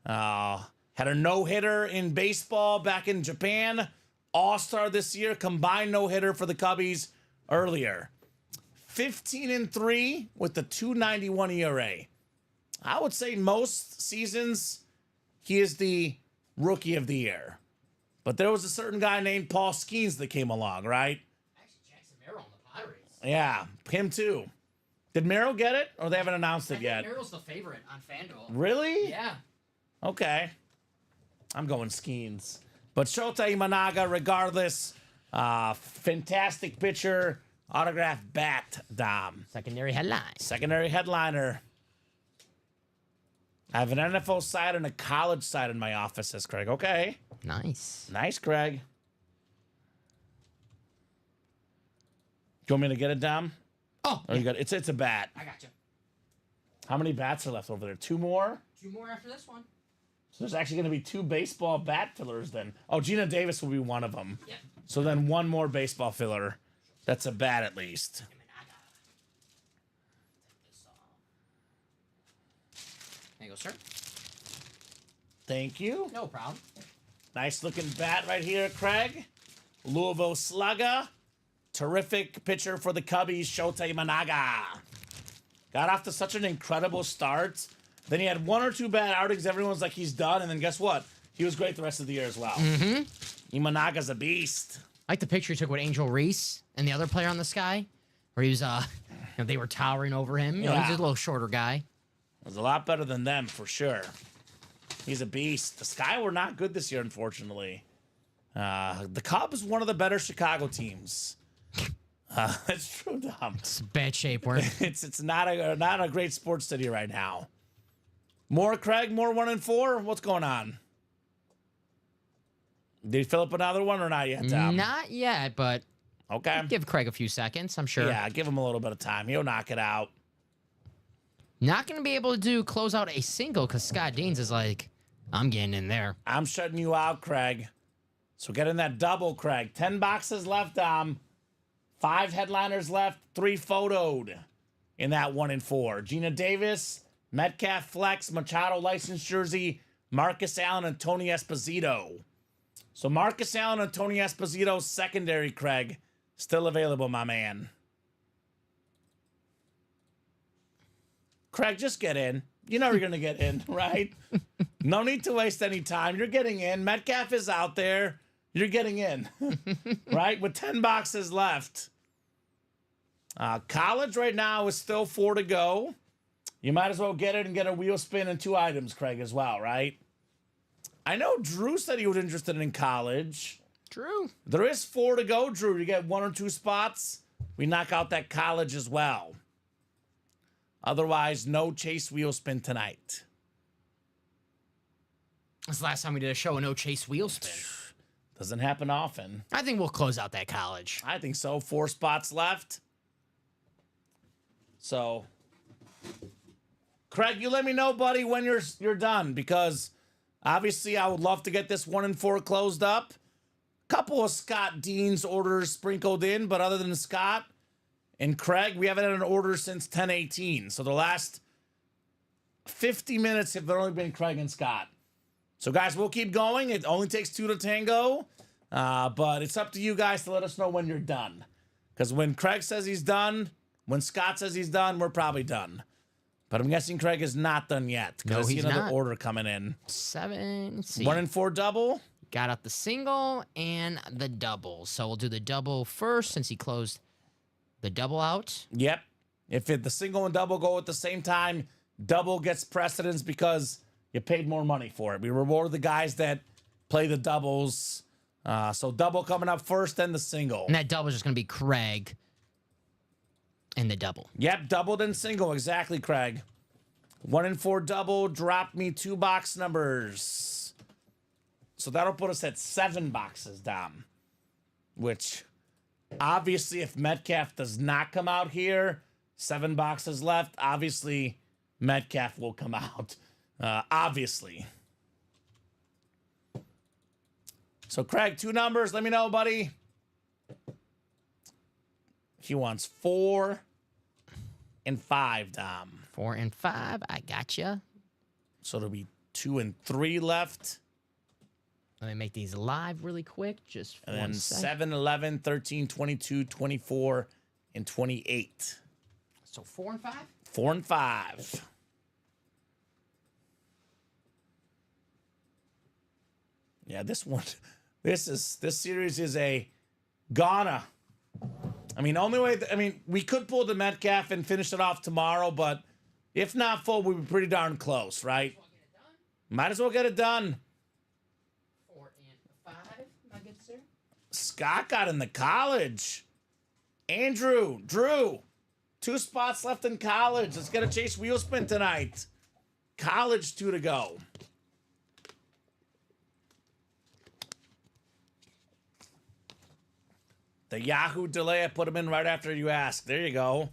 Had a no-hitter in baseball back in Japan. All-star this year. Combined no-hitter for the Cubbies earlier. 15-3 with the 2.91 ERA. I would say most seasons he is the rookie of the year. But there was a certain guy named Paul Skeens that came along, right?
Actually, Jackson Merrill on the Padres.
Yeah, him too. Did Merrill get it? Or they haven't announced it yet?
Merrill's the favorite on FanDuel.
Really?
Yeah.
Okay. I'm going Skeens. But Shota Imanaga, regardless, fantastic pitcher, autographed bat, Dom.
Secondary headline.
Secondary headliner. I have an NFL side and a college side in my office, says Craig. Okay.
Nice.
Nice, Craig. Do you want me to get it, Dom?
Oh,
Or you got it's a bat.
I got you.
How many bats are left over there? 2 more?
2 more after this one.
So there's actually going to be 2 baseball bat fillers then. Oh, Gina Davis will be one of them.
Yep.
So then 1 more baseball filler. That's a bat at least.
There you go, sir.
Thank you.
No problem.
Nice looking bat right here, Craig. Louisville Slugger. Terrific pitcher for the Cubbies, Shota Imanaga. Got off to such an incredible start. Then he had 1 or 2 bad outings. Everyone's like, he's done. And then guess what? He was great the rest of the year as well. Mm-hmm. Imanaga's a beast.
I like the picture he took with Angel Reese and the other player on the sky, where he was, they were towering over him. You know,
Yeah.
he's a little shorter guy.
It was a lot better than them, for sure. He's a beast. The Sky were not good this year, unfortunately. The Cubs, one of the better Chicago teams. It's true, Dom.
It's bad shape. We're
It's not a great sports city right now. More Craig, more 1 and 4. What's going on? Did you fill up another one or not yet, Tom?
not yet, but
Okay.
Give Craig a few seconds, I'm sure.
Yeah, give him a little bit of time. He'll knock it out.
Not going to be able to close out a single because Scott Deans is like, I'm getting in there.
I'm shutting you out, Craig. So get in that double, Craig. 10 boxes left, 5 headliners left, 3 photoed in that 1 and 4. Gina Davis, Metcalf Flex, Machado licensed jersey, Marcus Allen, and Tony Esposito. So Marcus Allen and Tony Esposito secondary, Craig. Still available, my man. Craig, just get in. You know you're going to get in, right? No need to waste any time. You're getting in. Metcalf is out there. You're getting in, right? With 10 boxes left. College right now is still 4 to go. You might as well get it and get a wheel spin and 2 items, Craig, as well, right? I know Drew said he was interested in college.
Drew.
There is 4 to go, Drew. You get 1 or 2 spots. We knock out that college as well. Otherwise, no chase wheel spin tonight.
That's the last time we did a show with no chase wheel spin.
Doesn't happen often.
I think we'll close out that college.
I think so. 4 spots left. So, Craig, you let me know, buddy, when you're done, because obviously I would love to get this 1 and 4 closed up. Couple of Scott Dean's orders sprinkled in, but other than Scott and Craig, we haven't had an order since 10/18. So the last 50 minutes have only been Craig and Scott. So guys, we'll keep going. It only takes 2 to tango, but it's up to you guys to let us know when you're done. Because when Craig says he's done, when Scott says he's done, we're probably done. But I'm guessing Craig is not done yet.
No,
I see
he's
another
not.
order coming in.
7. Let's see.
1 and 4 double.
Got out the single and the double. So we'll do the double first since he closed the double out.
Yep. If the single and double go at the same time, double gets precedence because you paid more money for it. We reward the guys that play the doubles. So double coming up first, then the single.
And that double is just going to be Craig and the double.
Yep, double then single. Exactly, Craig. 1 and 4 double. Drop me 2 box numbers. So that'll put us at 7 boxes, Dom. Which, obviously, if Metcalf does not come out here, 7 boxes left. Obviously, Metcalf will come out. Obviously. So, Craig, 2 numbers. Let me know, buddy. He wants 4 and 5, Dom.
4 and 5. I gotcha.
So there'll be 2 and 3 left.
Let me make these live really quick. Just for
And
one
then
second.
7, 11, 13, 22, 24, and 28.
So 4 and 5?
4 and 5. Yeah, this series is a Ghana. I mean, we could pull the Metcalf and finish it off tomorrow, but if not full, we'd be pretty darn close, right? Might as well get it done.
4 and 5, my good sir.
Scott got in the college. Drew, 2 spots left in college. Let's get a chase wheel spin tonight. College 2 to go. The Yahoo delay, I put him in right after you asked. There you go.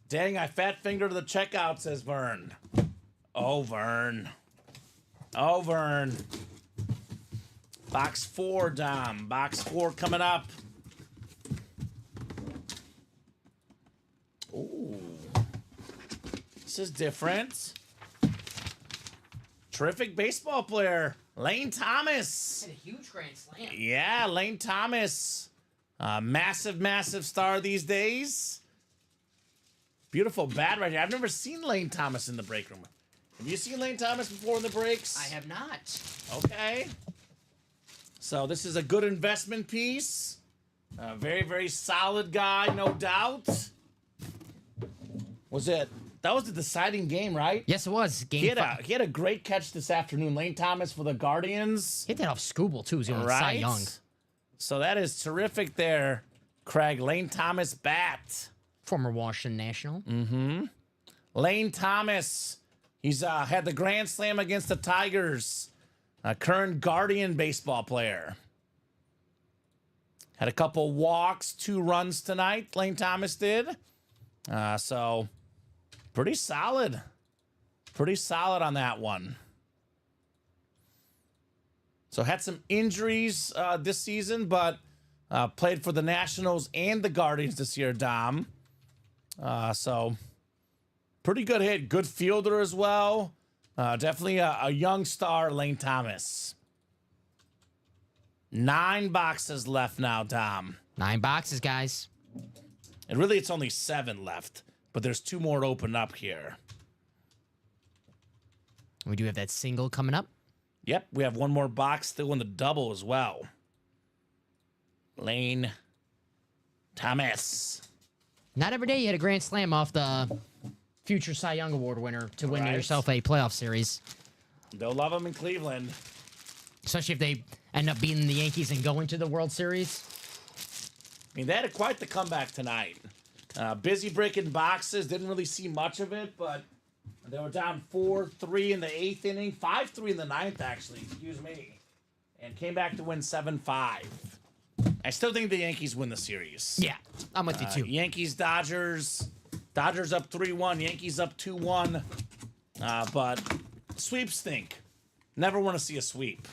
Dang, I fat fingered the checkout, says Vern. Oh, Vern. Oh, Vern. Box 4, Dom. Box 4 coming up. Ooh. This is different. Terrific baseball player, Lane Thomas.
Had a huge grand slam.
Yeah, Lane Thomas. Massive star these days. Beautiful bat right here. I've never seen Lane Thomas in the break room. Have you seen Lane Thomas before in the breaks?
I have not.
Okay. So this is a good investment piece. A very solid guy, no doubt. That was the deciding game, right?
Yes, it was.
He had a great catch this afternoon. Lane Thomas for the Guardians.
Hit that off Scooble, too. He was going Cy
Right?
Young.
So that is terrific there, Craig. Lane Thomas bat.
Former Washington National.
Lane Thomas. He's had the grand slam against the Tigers. A current Guardian baseball player. Had a couple walks, 2 runs tonight, Lane Thomas did. So pretty solid. Pretty solid on that one. So had some injuries this season, but played for the Nationals and the Guardians this year, Dom. So pretty good hit. Good fielder as well. Definitely a young star, Lane Thomas. 9 boxes left now, Dom.
9 boxes, guys.
And really, it's only 7 left, but there's 2 more to open up here.
We do have that single coming up.
Yep, we have 1 more box still in the double as well. Lane Thomas.
Not every day you hit a grand slam off the future Cy Young Award winner to win yourself a playoff series.
They'll love him in Cleveland.
Especially if they end up beating the Yankees and going to the World Series.
I mean, they had quite the comeback tonight. Busy breaking boxes. Didn't really see much of it, but they were down 4-3 in the 8th inning. 5-3 in the 9th, actually. Excuse me. And came back to win 7-5. I still think the Yankees win the series.
Yeah, I'm with you too.
Yankees, Dodgers. Dodgers up 3-1. Yankees up 2-1. But sweeps stink. Never want to see a sweep.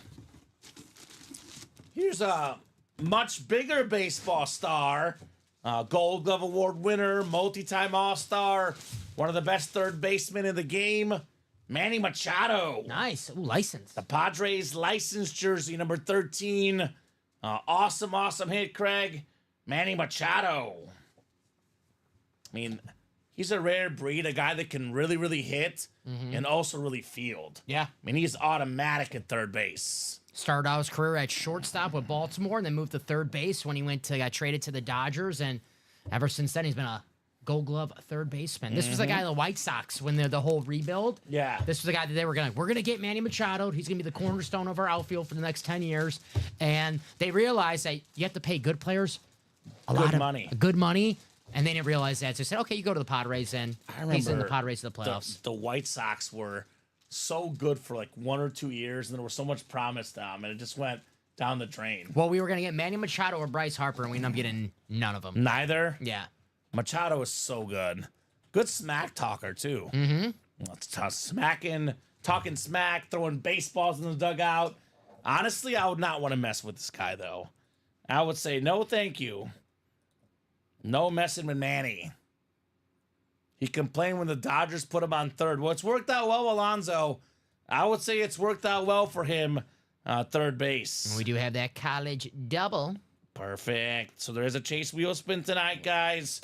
Here's a much bigger baseball star. Gold Glove Award winner, multi-time All-Star, one of the best third basemen in the game, Manny Machado.
Nice. Ooh, license.
The Padres license jersey, number 13. Awesome hit, Craig. Manny Machado. I mean, he's a rare breed, a guy that can really hit and also really field.
Yeah.
I mean, he's automatic at third base.
Started out his career at shortstop with Baltimore and then moved to third base when he got traded to the Dodgers. And ever since then, he's been a Gold Glove third baseman. This was the guy of the White Sox when the whole rebuild.
Yeah.
This was the guy that they were we're going to get Manny Machado. He's going to be the cornerstone of our outfield for the next 10 years. And they realized that you have to pay good players good money. And they didn't realize that. So they said, okay, you go to the Padres and he's in the Padres to the playoffs.
The White Sox were so good for like 1 or 2 years, and there was so much promise to them, and it just went down the drain.
Well, we were going to get Manny Machado or Bryce Harper, and we ended up getting none of them.
Neither?
Yeah.
Machado is so good. Good smack talker, too. Talking smack, throwing baseballs in the dugout. Honestly, I would not want to mess with this guy, though. I would say, no, thank you. No messing with Manny. He complained when the Dodgers put him on third. Well, it's worked out well, Alonso. I would say it's worked out well for him, third base.
We do have that college double.
Perfect. So there is a chase wheel spin tonight, guys.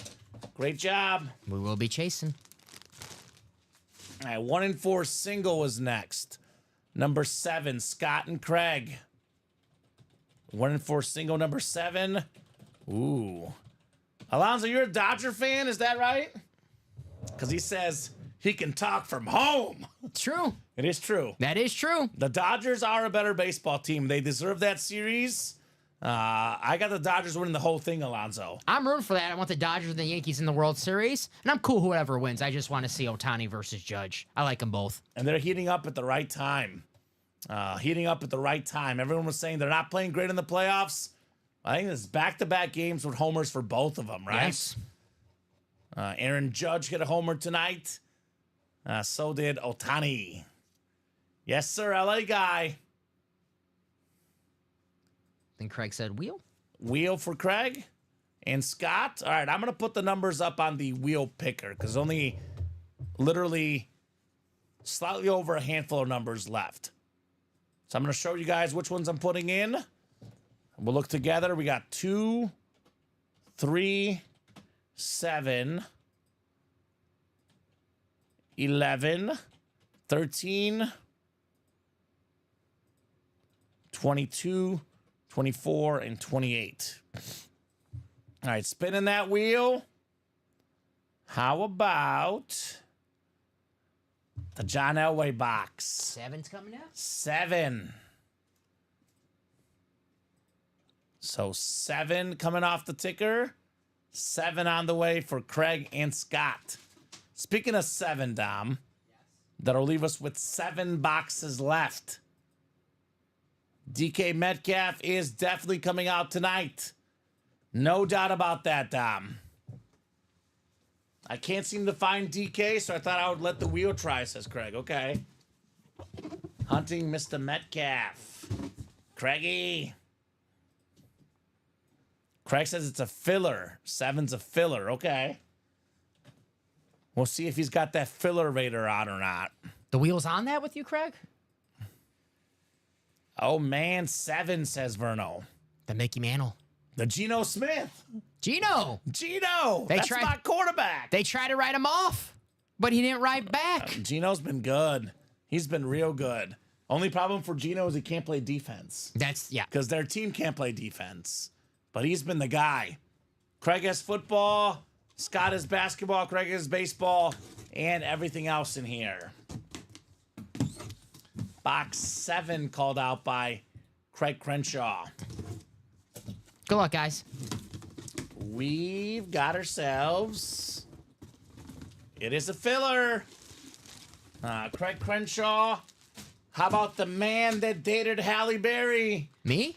Great job.
We will be chasing.
All right, 1 and 4 single is next. Number 7, Scott and Craig. 1 and 4 single, number 7. Ooh. Alonso, you're a Dodger fan, is that right? Because he says he can talk from home.
True.
It is true.
That is true.
The Dodgers are a better baseball team. They deserve that series. I got the Dodgers winning the whole thing, Alonso.
I'm rooting for that. I want the Dodgers and the Yankees in the World Series. And I'm cool whoever wins. I just want to see Ohtani versus Judge. I like them both.
And they're heating up at the right time. Everyone was saying they're not playing great in the playoffs. I think it's back-to-back games with homers for both of them, right?
Yes.
Aaron Judge hit a homer tonight. So did Ohtani. Yes, sir, LA guy.
Then Craig said wheel.
Wheel for Craig and Scott. All right, I'm going to put the numbers up on the wheel picker because only literally slightly over a handful of numbers left. So I'm going to show you guys which ones I'm putting in. We'll look together. We got 2, 3, 7, 11, 13, 22, 24, and 28. All right, spinning that wheel. How about the John Elway box?
7's coming out.
7. So 7 coming off the ticker. 7 on the way for Craig and Scott. Speaking of 7, Dom, that'll leave us with 7 boxes left. DK Metcalf is definitely coming out tonight. No doubt about that, Dom. I can't seem to find DK, so I thought I would let the wheel try, says Craig. Okay. Hunting Mr. Metcalf. Craigie. Craig says it's a filler. 7's a filler. Okay. We'll see if he's got that filler Raider on or not.
The wheel's on that with you, Craig?
Oh, man. 7, says Verno.
The Mickey Mantle.
The Geno Smith.
Geno.
That's my quarterback.
They tried to write him off, but he didn't write back.
Geno's been good. He's been real good. Only problem for Geno is he can't play defense. Because their team can't play defense. But he's been the guy. Craig has football. Scott has basketball. Craig has baseball. And everything else in here. Box 7 called out by Craig Crenshaw.
Good luck, guys.
We've got ourselves. It is a filler. Craig Crenshaw. How about the man that dated Halle Berry?
Me?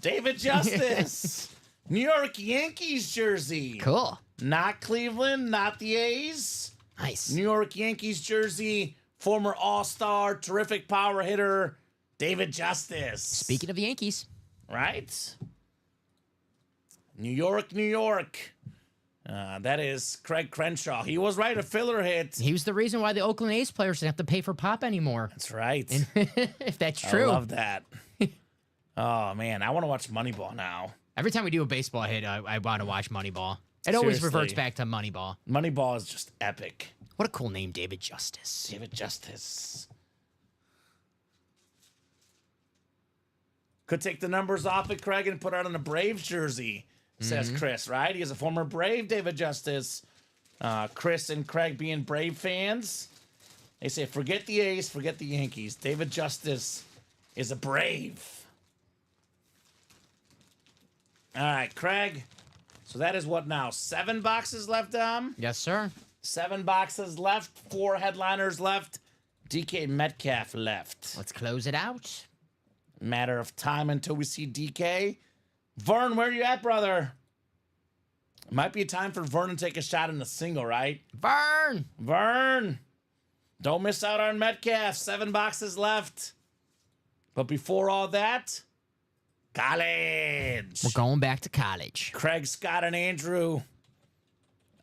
David Justice. New York Yankees jersey.
Cool.
Not Cleveland, not the A's.
Nice.
New York Yankees jersey. Former All-Star, terrific power hitter, David Justice.
Speaking of Yankees.
Right? New York, New York. That is Craig Crenshaw. He was right, a filler hit.
He was the reason why the Oakland A's players didn't have to pay for pop anymore.
That's right.
If that's true.
I love that. Oh, man. I want to watch Moneyball now.
Every time we do a baseball hit, I want to watch Moneyball. It always
Seriously.
reverts back to Moneyball.
Moneyball is just epic.
What a cool name, David Justice.
David Justice. Could take the numbers off of Craig and put it on a Braves jersey, says Chris, right? He is a former Brave, David Justice. Chris and Craig being Brave fans. They say, forget the A's, forget the Yankees. David Justice is a Brave. All right, Craig. So that is what now? 7 boxes left, Dom?
Yes, sir.
7 boxes left. 4 headliners left. DK Metcalf left.
Let's close it out.
Matter of time until we see DK. Vern, where you at, brother? It might be time for Vern to take a shot in the single, right? Vern! Don't miss out on Metcalf. 7 boxes left. But before all that, college.
We're going back to college.
Craig, Scott, and Andrew.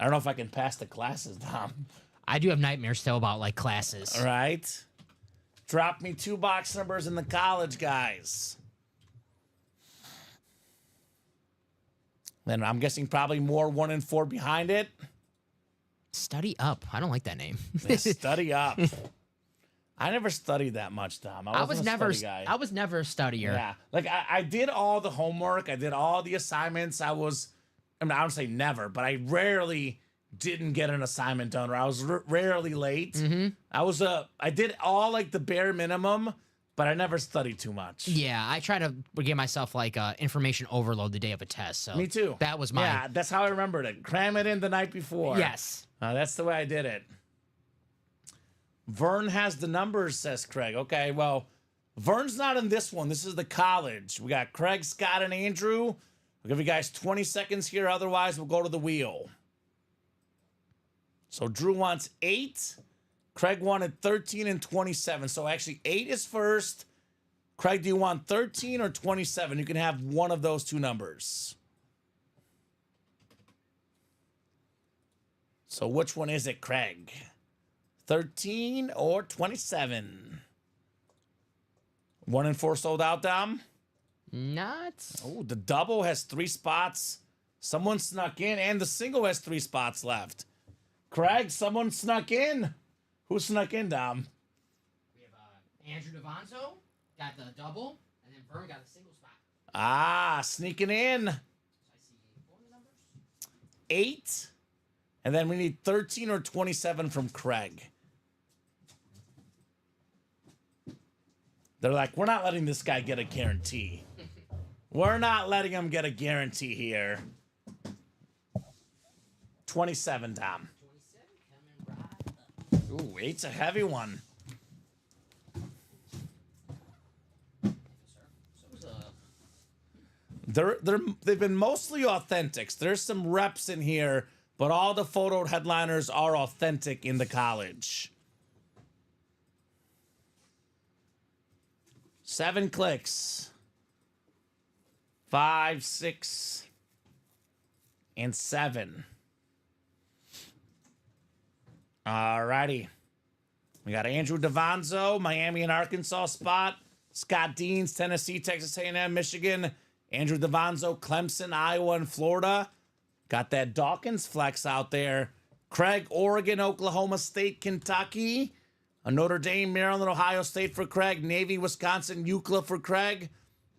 I don't know if I can pass the classes, Dom.
I do have nightmares still about, like, classes.
All right. Drop me 2 box numbers in the college, guys. Then I'm guessing probably more 1 and 4 behind it.
Study up. I don't like that name.
Study up. I never studied that much, Dom. I was never a study guy.
I was never a studier.
Yeah. Like, I did all the homework. I did all the assignments. I don't say never, but I rarely didn't get an assignment done, or I was rarely late.
Mm-hmm.
I did all, like, the bare minimum, but I never studied too much.
Yeah, I try to give myself, like, information overload the day of a test. So
Me too.
That was my...
Yeah, that's how I remembered it. Cram it in the night before.
Yes.
That's the way I did it. Vern has the numbers, says Craig. Okay, well, Vern's not in this one. This is the college. We got Craig, Scott, and Andrew. We'll give you guys 20 seconds here. Otherwise, we'll go to the wheel. So Drew wants 8. Craig wanted 13 and 27. So actually, 8 is first. Craig, do you want 13 or 27? You can have one of those 2 numbers. So which one is it, Craig? 13 or 27? 1 and 4 sold out, Dom?
Not.
Oh, the double has 3 spots. Someone snuck in, and the single has 3 spots left. Craig, someone snuck in. Who snuck in, Dom?
We have Andrew Devanzo got the double, and then Vern got the single spot.
Ah, sneaking in.
So I see 4 numbers.
8. And then we need 13 or 27 from Craig. They're like, we're not letting this guy get a guarantee. We're not letting him get a guarantee here. 27, Dom.
27 coming right up.
Ooh, 8's a heavy one. They've been mostly authentics. There's some reps in here, but all the photo headliners are authentic in the college. 7 clicks. 5, 6, and 7. Alrighty. We got Andrew Davanzo, Miami and Arkansas spot. Scott Deans, Tennessee, Texas A&M, Michigan. Andrew Davanzo, Clemson, Iowa, and Florida. Got that Dawkins flex out there. Craig, Oregon, Oklahoma State, Kentucky. Notre Dame, Maryland, Ohio State for Craig. Navy, Wisconsin, UCLA for Craig.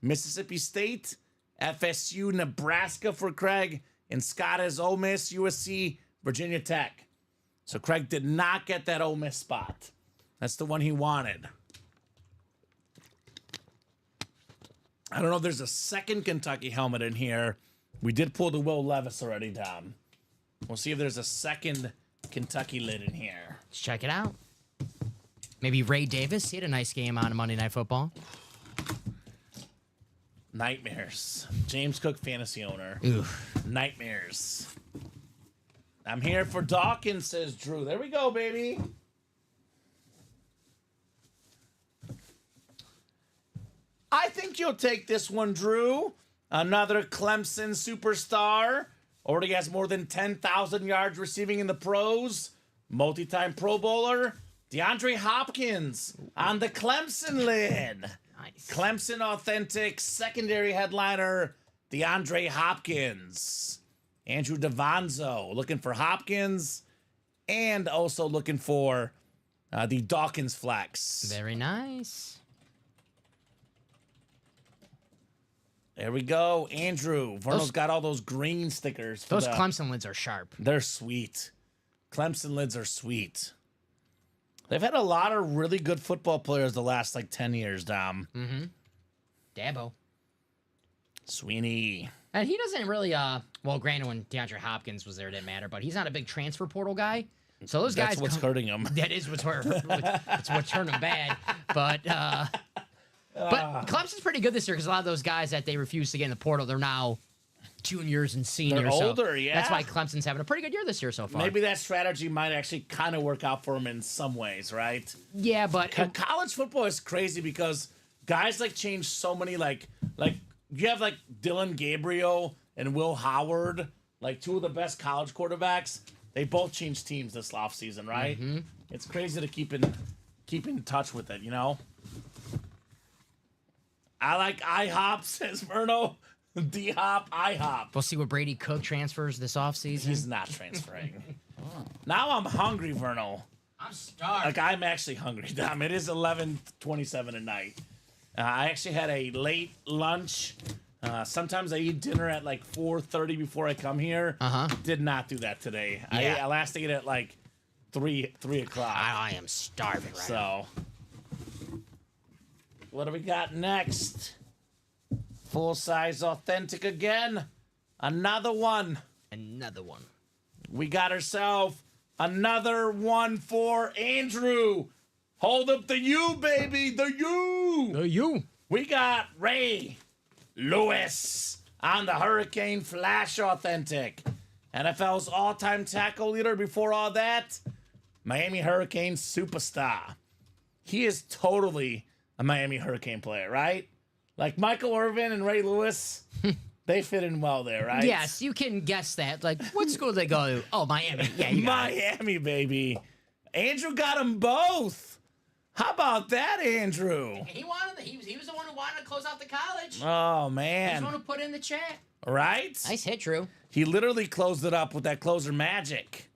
Mississippi State, FSU, Nebraska for Craig. And Scott is Ole Miss, USC, Virginia Tech. So Craig did not get that Ole Miss spot. That's the one he wanted. I don't know if there's a second Kentucky helmet in here. We did pull the Will Levis already down. We'll see if there's a second Kentucky lid in here.
Let's check it out. Maybe Ray Davis. He had a nice game on Monday Night Football.
Nightmares. James Cook fantasy owner.
Oof.
Nightmares. I'm here for Dawkins, says Drew. There we go, baby. I think you'll take this one, Drew. Another Clemson superstar. Already has more than 10,000 yards receiving in the pros. Multi-time Pro Bowler. DeAndre Hopkins on the Clemson lid.
Nice.
Clemson authentic secondary headliner, DeAndre Hopkins. Andrew Davanzo looking for Hopkins and also looking for the Dawkins flex.
Very nice.
There we go. Andrew. Vernal's got all those green stickers.
Those Clemson lids are sharp.
They're sweet. Clemson lids are sweet. They've had a lot of really good football players the last, 10 years, Dom.
Mm-hmm. Dabo.
Sweeney.
And he doesn't really, well, granted, when DeAndre Hopkins was there, it didn't matter, but he's not a big transfer portal guy. So those guys...
That's what's hurting him.
That is what's hurt. That's what turned him bad. But Clemson's pretty good this year because a lot of those guys that they refused to get in the portal, they're now juniors and seniors.
They're older,
so
yeah.
That's why Clemson's having a pretty good year this year so far.
Maybe that strategy might actually kind of work out for him in some ways, right?
Yeah, but...
college football is crazy because guys, change so many, you have, Dylan Gabriel and Will Howard, two of the best college quarterbacks. They both changed teams this offseason, right? Mm-hmm. It's crazy to keep in touch with it, you know? I like IHOP, says Myrno. D-Hop, IHOP.
We'll see what Brady Cook transfers this offseason.
He's not transferring. Now I'm hungry, Vernal.
I'm starved.
I'm actually hungry, Dom. It is 11:27 at night. I actually had a late lunch. Sometimes I eat dinner at 4:30 before I come here. Did not do that today.
Yeah.
I last ate at 3 o'clock.
I am starving right now.
What do we got next? Full size authentic again. Another one.
Another one.
We got ourselves another one for Andrew. Hold up the U, baby. The U.
The U.
We got Ray Lewis on the Hurricane Flash authentic. NFL's all-time tackle leader before all that. Miami Hurricane superstar. He is totally a Miami Hurricane player, right? Michael Irvin and Ray Lewis, they fit in well there, right?
Yes, you can guess that. What school did they go to? Oh, Miami. Yeah, you got it.
Miami, baby. Andrew got them both. How about that, Andrew?
He wanted. He was the one who wanted to close out the college.
Oh, man.
He's the one who put in the chat.
Right?
Nice hit, Drew.
He literally closed it up with that closer magic.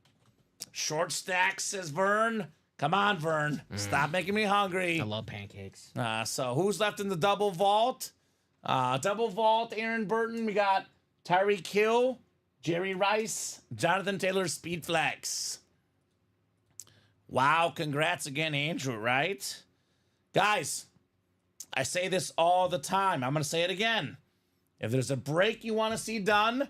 Short stack, says Vern. Come on, Vern. Stop making me hungry.
I love pancakes.
So who's left in the double vault? Double vault, Aaron Burton. We got Tyreek Hill, Jerry Rice, Jonathan Taylor, Speed Flex. Wow, congrats again, Andrew, right? Guys, I say this all the time. I'm going to say it again. If there's a break you want to see done,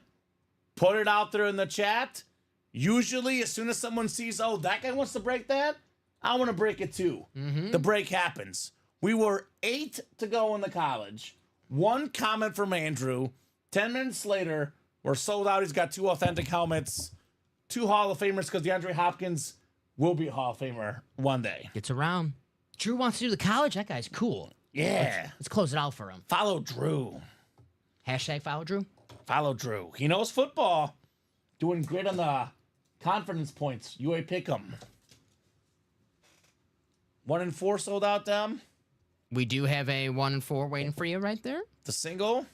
put it out there in the chat. Usually, as soon as someone sees, oh, that guy wants to break that, I want to break it too. The break happens. We were 8 to go in the college. 1 comment from Andrew. 10 minutes later, we're sold out. He's got 2 authentic helmets, 2 Hall of Famers, because DeAndre Hopkins will be a Hall of Famer one day.
Gets around. Drew wants to do the college. That guy's cool.
Yeah.
Let's close it out for him.
Follow Drew.
Hashtag follow Drew.
Follow Drew. He knows football. Doing great on the confidence points. UA Pick'em. 1 and 4 sold out, Dom.
We do have a 1 and 4 waiting for you right there.
The single.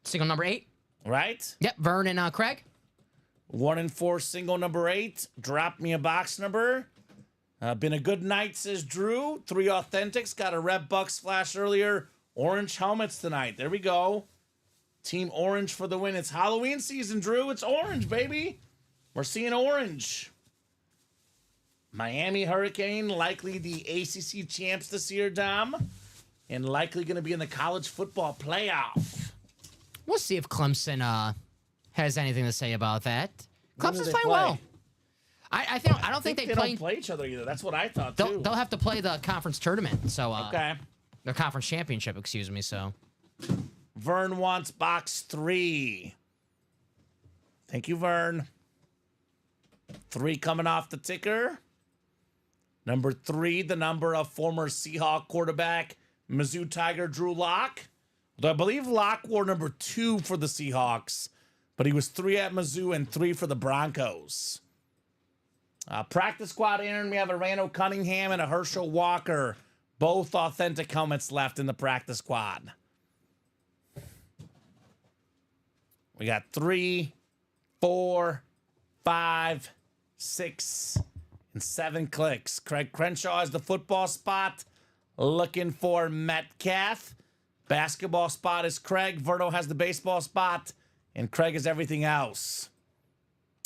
Single number 8.
Right?
Yep, Vern and Craig.
1 and 4 single number 8. Drop me a box number. Been a good night, says Drew. 3 authentics. Got a Red Bucks flash earlier. Orange helmets tonight. There we go. Team Orange for the win. It's Halloween season, Drew. It's orange, baby. We're seeing orange. Miami Hurricane, likely the ACC champs this year, Dom. And likely going to be in the college football playoff.
We'll see if Clemson has anything to say about that.
When do
Clemson's
they
playing
play?
well. I don't think they play.
don't play each other either. That's what I thought, too.
They'll have to play the conference tournament. So
Okay.
their conference championship, excuse me. So
Vern wants box 3. Thank you, Vern. 3 coming off the ticker. Number 3, the number of former Seahawk quarterback Mizzou Tiger Drew Lock. Although I believe Lock wore number 2 for the Seahawks, but he was 3 at Mizzou and 3 for the Broncos. Practice squad, Aaron, we have a Randall Cunningham and a Herschel Walker. Both authentic helmets left in the practice squad. We got 3, 4, 5, 6, and 7 clicks. Craig Crenshaw has the football spot. Looking for Metcalf. Basketball spot is Craig. Verto has the baseball spot. And Craig is everything else.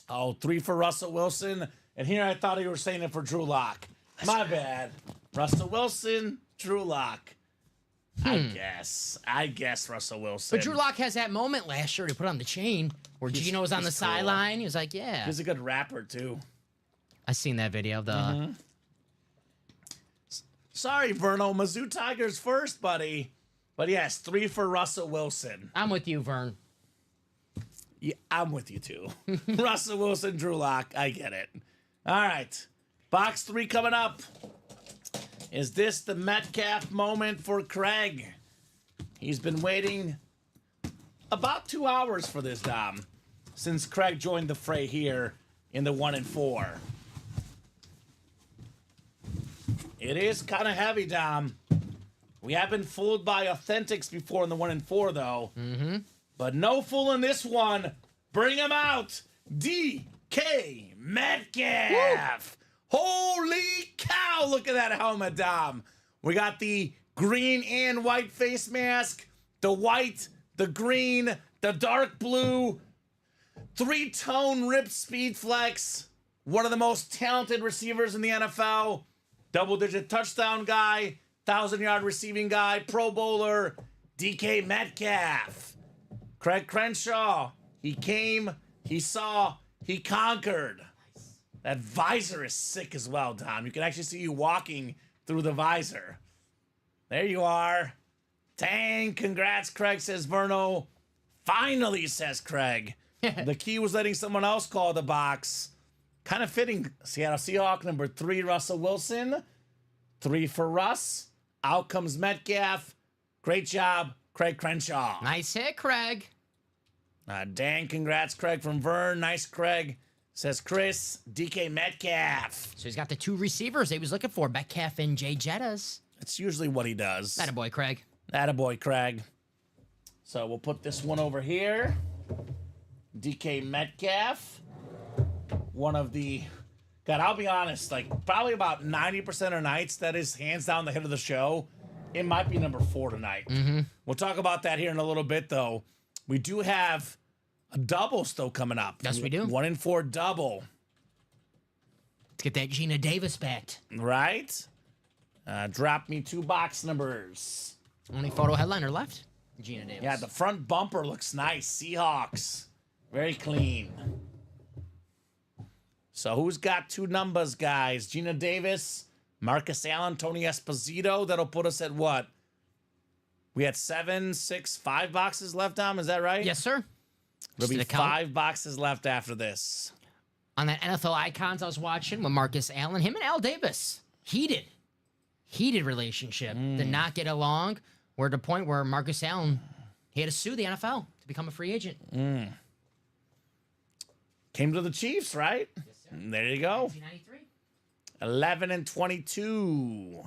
Oh, 3 for Russell Wilson. And here I thought you were saying it for Drew Lock. My bad. Russell Wilson, Drew Lock. I guess Russell Wilson.
But Drew Lock has that moment last year to put on the chain where Gino was on the sideline. He was like, yeah.
He's a good rapper, too.
I seen that video of the...
Sorry, Verno. Mizzou Tigers first, buddy. But yes, 3 for Russell Wilson.
I'm with you, Vern.
Yeah, I'm with you, too. Russell Wilson, Drew Lock. I get it. All right. Box 3 coming up. Is this the Metcalf moment for Craig? He's been waiting about 2 hours for this, Dom, since Craig joined the fray here in the 1 and 4. It is kind of heavy, Dom. We have been fooled by authentics before in the 1 and 4, though. But no fool in this one. Bring him out. DK Metcalf. Woo! Holy cow. Look at that helmet, Dom. We got the green and white face mask, the white, the green, the dark blue, 3-tone ripped speed flex. One of the most talented receivers in the NFL. Double-digit touchdown guy, 1,000-yard receiving guy, Pro Bowler, DK Metcalf. Craig Crenshaw, he came, he saw, he conquered. That visor is sick as well, Tom. You can actually see you walking through the visor. There you are. Dang, congrats, Craig, says Verno. Finally, says Craig. The key was letting someone else call the box. Kind of fitting. Seattle Seahawk, number 3, Russell Wilson. 3 for Russ. Out comes Metcalf. Great job, Craig Crenshaw.
Nice hit, Craig.
Dan, congrats, Craig from Vern. Nice, Craig, says Chris. DK Metcalf.
So he's got the 2 receivers he was looking for, Metcalf and Jay Jettas.
That's usually what he does.
Attaboy, Craig.
Attaboy, Craig. So we'll put this one over here. DK Metcalf. One of the... God, I'll be honest, like, probably about 90% of nights, that is hands down the hit of the show. It might be number 4 tonight. We'll talk about that here in a little bit, though. We do have a double still coming up.
Yes, we do.
1 and 4 double.
Let's get that Gina Davis bat.
Right? Drop me 2 box numbers.
Only photo headliner left. Gina Davis.
Yeah, the front bumper looks nice. Seahawks. Very clean. So who's got 2 numbers, guys? Gina Davis, Marcus Allen, Tony Esposito. That'll put us at what? We had 7, 6, 5 boxes left, Dom. Is that right?
Yes, sir.
There'll be
Just did a count.
5 boxes left after this.
On that NFL Icons I was watching with Marcus Allen, him and Al Davis, heated relationship. Did not get along. We're at the point where Marcus Allen, he had to sue the NFL to become a free agent.
Came to the Chiefs, right?
Yes, sir.
There you go.
1993.
11 and 22.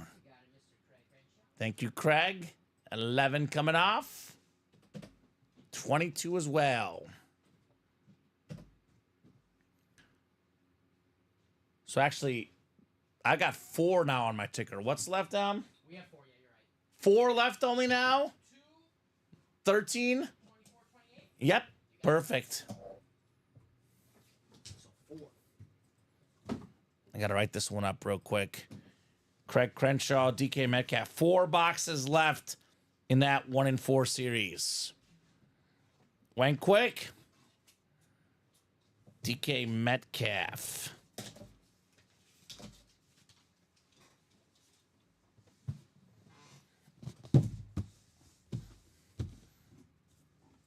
Thank you, Craig. 11 coming off. 22 as well. So actually, I got 4 now on my ticker. What's left, Dom?
We have 4, yeah, you're right.
4 left only now? 13?
24, 28.
Yep. Perfect.
So 4.
I got to write this one up real quick. Craig Crenshaw, DK Metcalf. 4 boxes left in that 1 in 4 series. Went quick. DK Metcalf.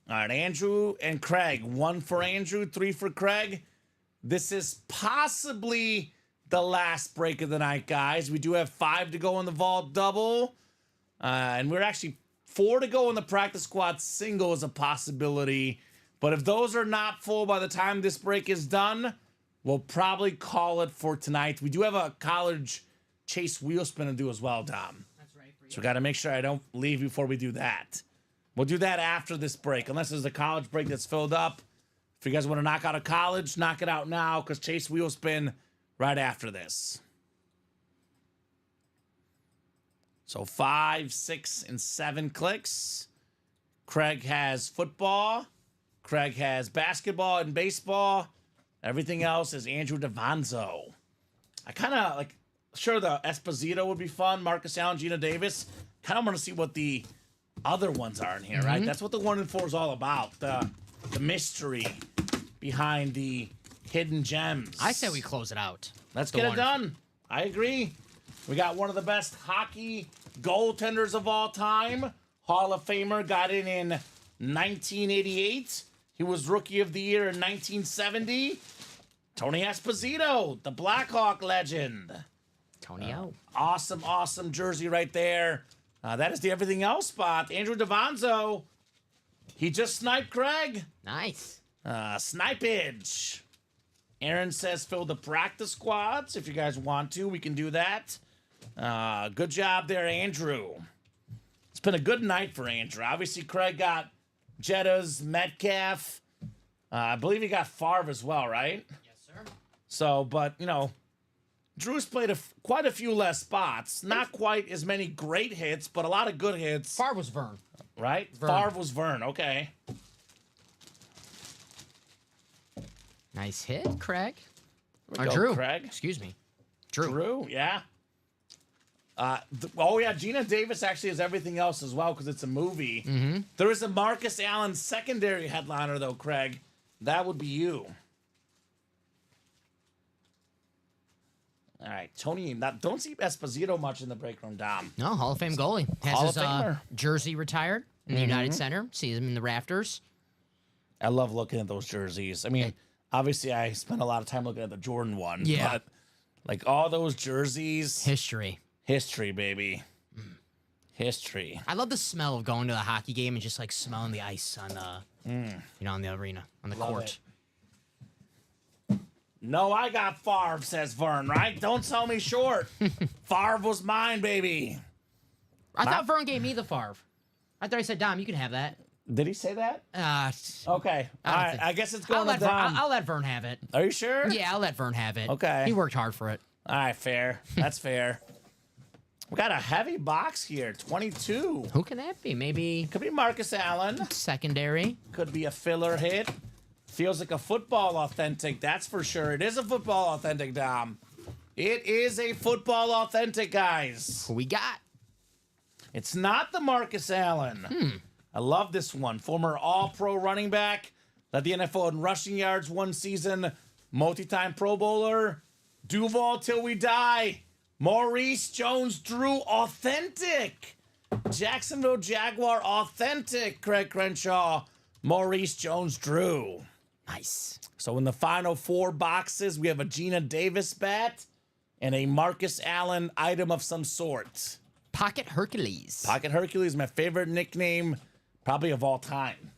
All right, Andrew and Craig. 1 for Andrew, 3 for Craig. This is possibly the last break of the night, guys. We do have 5 to go in the vault double. And we're actually 4 to go in the practice squad single is a possibility. But if those are not full by the time this break is done, we'll probably call it for tonight. We do have a college chase wheel spin to do as well, Dom.
That's right for you.
So we got to make sure I don't leave before we do that. We'll do that after this break, unless there's a college break that's filled up. If you guys want to knock out a college, knock it out now, because chase wheel spin right after this. So 5, 6, and 7 clicks. Craig has football. Craig has basketball and baseball. Everything else is Andrew DeVonzo. I kind of like, sure, the Esposito would be fun. Marcus Allen, Gina Davis. Kind of want to see what the other ones are in here, right? That's what the 1 in 4 is all about. The mystery behind the hidden gems.
I say we close it out.
Let's
The
get it
1
done. I agree. We got one of the best hockey goaltenders of all time. Hall of Famer, got in 1988. He was Rookie of the Year in 1970. Tony Esposito, the Blackhawk legend.
Tony O.
Awesome, awesome jersey right there. That is the everything else spot. Andrew DeVonzo, he just sniped Craig.
Nice.
Snipage. Aaron says fill the practice squads. If you guys want to, we can do that. Good job there, Andrew. It's been a good night for Andrew. Obviously, Craig got Jetta's, Metcalf. I believe he got Favre as well, right?
Yes, sir.
So, but, you know, Drew's played quite a few less spots. Not quite as many great hits, but a lot of good hits.
Favre was Vern.
Right?
Vern.
Favre was Vern. Okay.
Nice hit, Craig.
There we go,
Drew.
Craig.
Excuse me. Drew.
Drew, yeah. Oh, yeah, Gina Davis actually has everything else as well because it's a movie.
Mm-hmm.
There is a Marcus Allen secondary headliner, though, Craig. That would be you. All right, Tony, don't see Esposito much in the break room, Dom.
No, Hall of Fame goalie. Has
Hall of
his
Famer.
jersey retired in the United Center. See him in the rafters.
I love looking at those jerseys. I mean, obviously, I spent a lot of time looking at the Jordan one.
Yeah.
But, like, all those jerseys.
History.
History, baby. History.
I love the smell of going to a hockey game and just like smelling the ice on the, you know, on the arena, on the
Love
court.
it. No, I got Favre, says Vern, right? Don't sell me short. Favre was mine, baby.
I thought Vern gave me the Favre. I thought he said, Dom, you can have that.
Did he say that? Okay.
I
All
don't
right.
think-
I guess it's
I'll
going to
let, Vern,
Dom.
I'll let Vern have it.
Are you sure?
Yeah, I'll let Vern have it.
Okay.
He worked hard for it.
All right, fair. That's fair. We got a heavy box here, 22.
Who can that be? Maybe
Could be Marcus Allen.
secondary.
Could be a filler hit. Feels like a football authentic, that's for sure. It is a football authentic, Dom. It is a football authentic, guys.
Who we got?
It's not the Marcus Allen. I love this one. Former All-Pro running back, led the NFL in rushing yards one season, multi-time Pro Bowler, Duval till we die. Maurice Jones-Drew, authentic. Jacksonville Jaguar Authentic, Craig Crenshaw, Maurice Jones-Drew.
Nice.
So in the final 4 boxes, we have a Gina Davis bat and a Marcus Allen item of some sort.
Pocket Hercules.
Pocket Hercules, my favorite nickname probably of all time.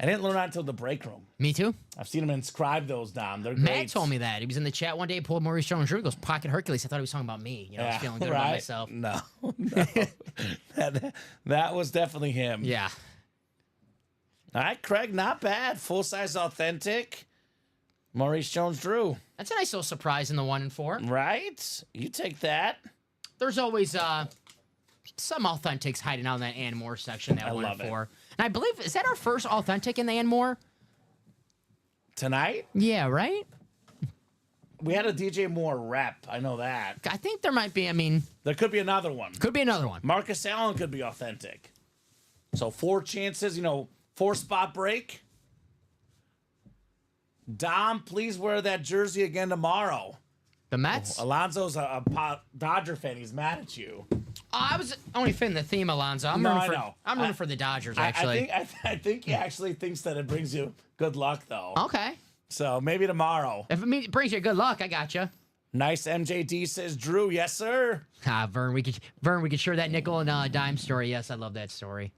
I didn't learn that until the break room.
Me too.
I've seen him inscribe those, Dom. They're great.
Matt told me that. He was in the chat one day, pulled Maurice Jones-Drew, goes, Pocket Hercules. I thought he was talking about me. You know, I was feeling good about myself.
No. that was definitely him.
Yeah.
All right, Craig, not bad. Full-size Authentic. Maurice Jones-Drew.
That's a nice little surprise in the 1 and 4.
Right? You take that.
There's always some authentics hiding out in that and more section, that 1 and 4. And I believe, is that our first authentic in the and more?
Tonight?
Yeah, right?
We had a DJ Moore rep. I know that.
I think there might be,
There could be another one.
could be another one.
Marcus Allen could be authentic. So 4 chances, 4-spot break. Dom, please wear that jersey again tomorrow.
The Mets?
Alonzo's a Dodger fan. He's mad at you.
I was only fitting the theme, Alonzo. I'm rooting for the Dodgers, actually.
I think he actually thinks that it brings you good luck, though.
Okay.
So maybe tomorrow.
If it brings you good luck, I got you.
Nice MJD says, Drew, yes, sir.
Vern, we could share that nickel and dime story. Yes, I love that story.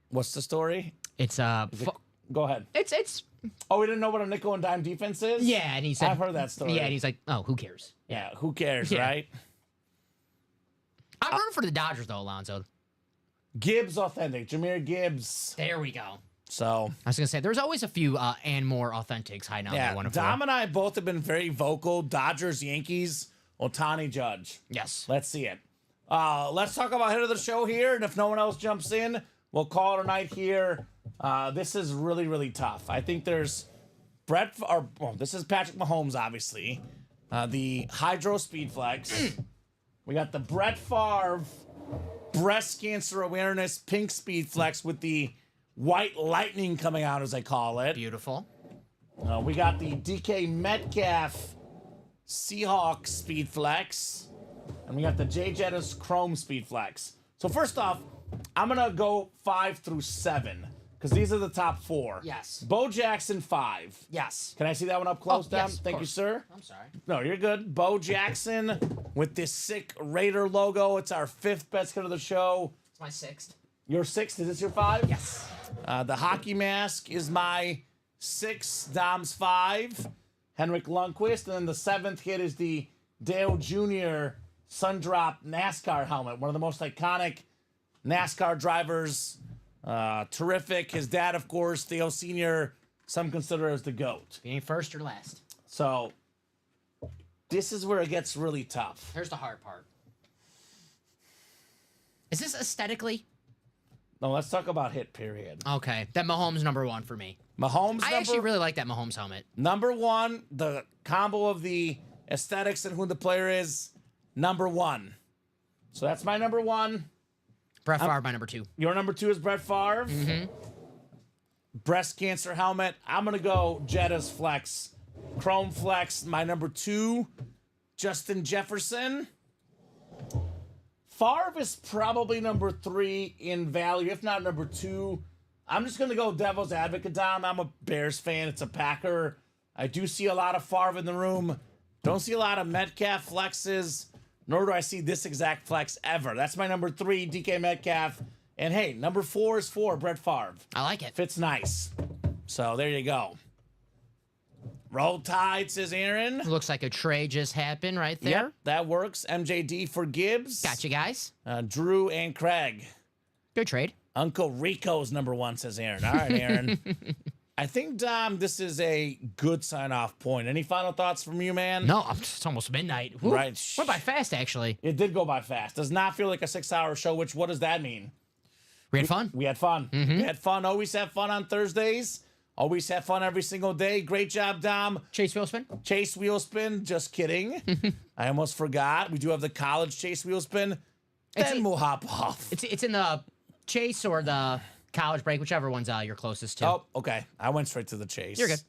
What's the story?
It's
Go ahead.
it's
Oh, we didn't know what a nickel and dime defense is?
yeah, and he said
I've heard that story.
Yeah, and he's like, oh, who cares?
Yeah, who cares,
Yeah.
right?
I'm rooting for the Dodgers though, Alonzo.
Gibbs authentic. Jameer Gibbs.
There we go.
So
I was gonna say there's always a few and more authentics hiding out in that 1 and 4.
Dom and I both have been very vocal. Dodgers, Yankees, Ohtani, Judge.
Yes.
Let's see it. Let's talk about hit of the show here, and if no one else jumps in, we'll call it a night here. This is really, really tough. I think there's this is Patrick Mahomes, obviously. The Hydro Speed Flex. We got the Brett Favre Breast Cancer Awareness Pink Speed Flex with the White Lightning coming out, as I call it.
Beautiful.
We got the DK Metcalf Seahawks Speed Flex. And we got the Jay Jettis Chrome Speed Flex. So first off, I'm going to go 5 through 7. Because these are the top 4.
Yes.
Bo Jackson, 5.
Yes.
Can I see that one up close, Dom?
Yes, of
Thank you,
course.
sir.
I'm sorry.
No, you're good. Bo Jackson with this sick Raider logo. It's our 5th best hit of the show.
It's my 6th.
Your 6th? Is this your 5?
Yes.
The hockey mask is my 6, Dom's 5. Henrik Lundqvist. And then the 7th hit is the Dale Jr. Sundrop NASCAR helmet. One of the most iconic NASCAR drivers. Terrific. His dad, of course, Theo Sr., some consider as the GOAT.
Being first or last.
So this is where it gets really tough.
Here's the hard part. Is this aesthetically?
No, let's talk about hit, period.
Okay. That Mahomes number 1 for me.
Mahomes
I actually really like that Mahomes helmet.
number 1, the combo of the aesthetics and who the player is, number 1. So that's my number 1.
Brett Favre, my number 2.
Your number 2 is Brett Favre.
Mm-hmm.
Breast cancer helmet. I'm going to go Jetta's Flex. Chrome Flex, my number 2. Justin Jefferson. Favre is probably number 3 in value, if not number 2. I'm just going to go devil's advocate, Dom. I'm a Bears fan. It's a Packer. I do see a lot of Favre in the room. Don't see a lot of Metcalf flexes, nor do I see this exact flex ever. That's my number 3, DK Metcalf. And hey, number 4 is 4, Brett Favre.
I like it.
Fits nice. So there you go. Roll Tide, says Aaron.
Looks like a trade just happened right there.
Yep, that works. MJD for Gibbs.
Gotcha, guys.
Drew and Craig.
Good trade.
Uncle Rico's number 1, says Aaron. All right, Aaron. I think, Dom, this is a good sign-off point. Any final thoughts from you, man?
No, it's almost midnight. Woo.
Right.
Went by fast, actually.
It did go by fast. Does not feel like a 6-hour show, which, what does that mean?
We had fun.
We had fun. We had fun. Always have fun on Thursdays. Always have fun every single day. Great job, Dom.
Chase Wheelspin.
Chase Wheelspin. Just kidding. I almost forgot. We do have the college Chase Wheelspin. Then we'll hop off.
It's in the Chase or the college break, whichever one's you're closest to.
Oh, okay. I went straight to the Chase.
You're good.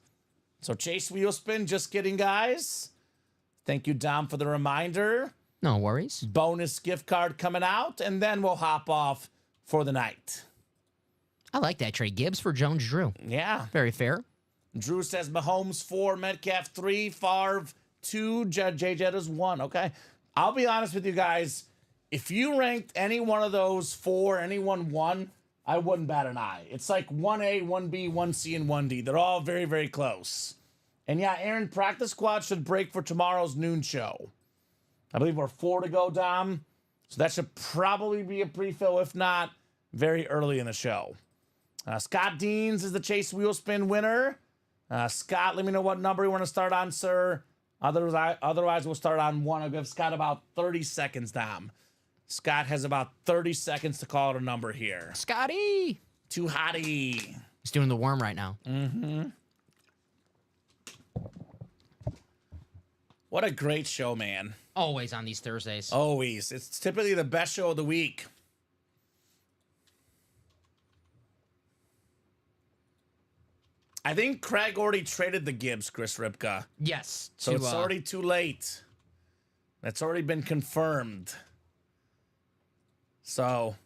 So Chase Wheelspin. Just kidding, guys. Thank you, Dom, for the reminder.
No worries.
bonus gift card coming out, and then we'll hop off for the night.
I like that trade. Gibbs for Jones Drew.
Yeah.
Very fair.
Drew says Mahomes 4, Metcalf 3, Favre 2, J. Jettas 1. Okay. I'll be honest with you guys. If you ranked any one of those 4, anyone 1, I wouldn't bat an eye. It's like 1A, 1B, 1C, and 1D. They're all very, very close. And yeah, Aaron, practice squad should break for tomorrow's noon show. I believe we're 4 to go, Dom. So that should probably be a pre-fill, if not very early in the show. Scott Deans is the Chase Wheel Spin winner. Scott, let me know what number you want to start on, sir. Otherwise, we'll start on 1. I'll give Scott about 30 seconds, Dom. Scott has about 30 seconds to call it a number here.
Scotty!
Too hotty.
He's doing the worm right now.
What a great show, man.
Always on these Thursdays.
Always. It's typically the best show of the week. I think Craig already traded the Gibbs, Chris Ripka.
Yes.
So it's already too late. That's already been confirmed. So,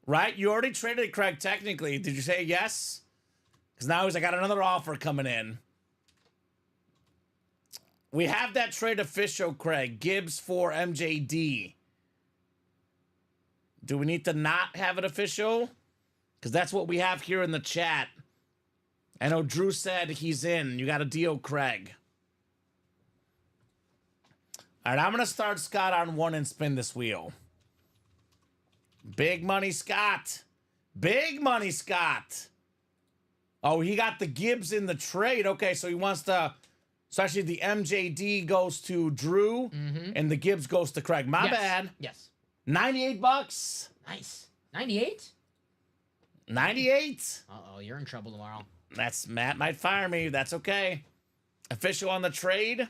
right? You already traded it, Craig, technically. Did you say yes? Because now I got another offer coming in. We have that trade official, Craig. Gibbs for MJD. Do we need to not have it official? Because that's what we have here in the chat. I know Drew said he's in. You got a deal, Craig. All right, I'm going to start Scott on 1 and spin this wheel. Big money, Scott. Big money, Scott. Oh, he got the Gibbs in the trade. Okay, so he wants to... So actually the MJD goes to Drew, and the Gibbs goes to Craig. My bad.
Yes.
$98.
Nice. 98?
98.
Uh-oh, you're in trouble tomorrow.
That's Matt might fire me. That's okay. Official on the trade.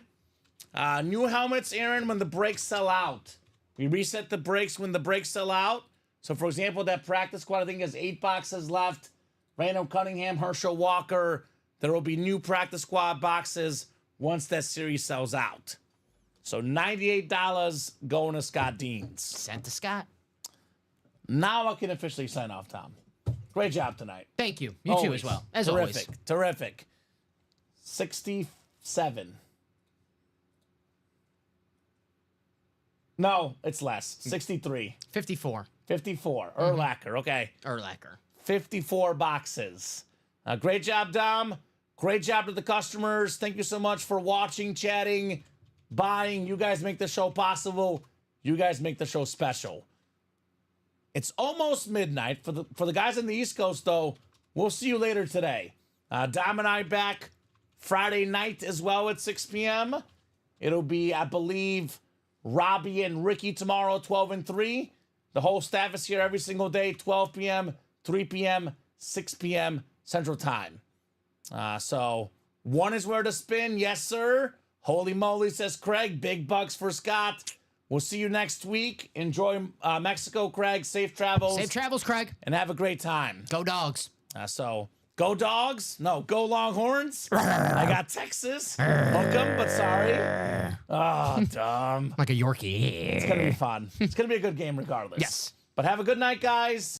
New helmets, Aaron, when the brakes sell out. We reset the brakes when the brakes sell out. So, for example, that practice squad, I think, has 8 boxes left. Randall Cunningham, Herschel Walker. There will be new practice squad boxes once that series sells out. So, $98 going to Scott Deans.
Sent to Scott.
Now I can officially sign off, Tom. Great job tonight.
Thank you. You too as well. As
terrific,
always.
Terrific. 67. No, it's less. 63.
54.
54. Urlacher. Okay.
Urlacher.
54 boxes. Great job, Dom. Great job to the customers. Thank you so much for watching, chatting, buying. You guys make the show possible. You guys make the show special. It's almost midnight. For the guys on the East Coast, though, we'll see you later today. Dom and I back Friday night as well at 6 p.m. It'll be, I believe, Robbie and Ricky tomorrow, 12 and 3. The whole staff is here every single day, 12 p.m., 3 p.m., 6 p.m. Central Time. So 1 is where to spin. Yes, sir. Holy moly, says Craig. Big bucks for Scott. We'll see you next week. Enjoy Mexico, Craig. Safe travels.
Safe travels, Craig.
And have a great time.
Go Dogs.
So, go Dogs. No, go Longhorns. I got Texas. Hook 'em, but sorry. Oh, dumb.
Like a Yorkie.
It's going to be fun. It's going to be a good game regardless.
Yes.
But have a good night, guys.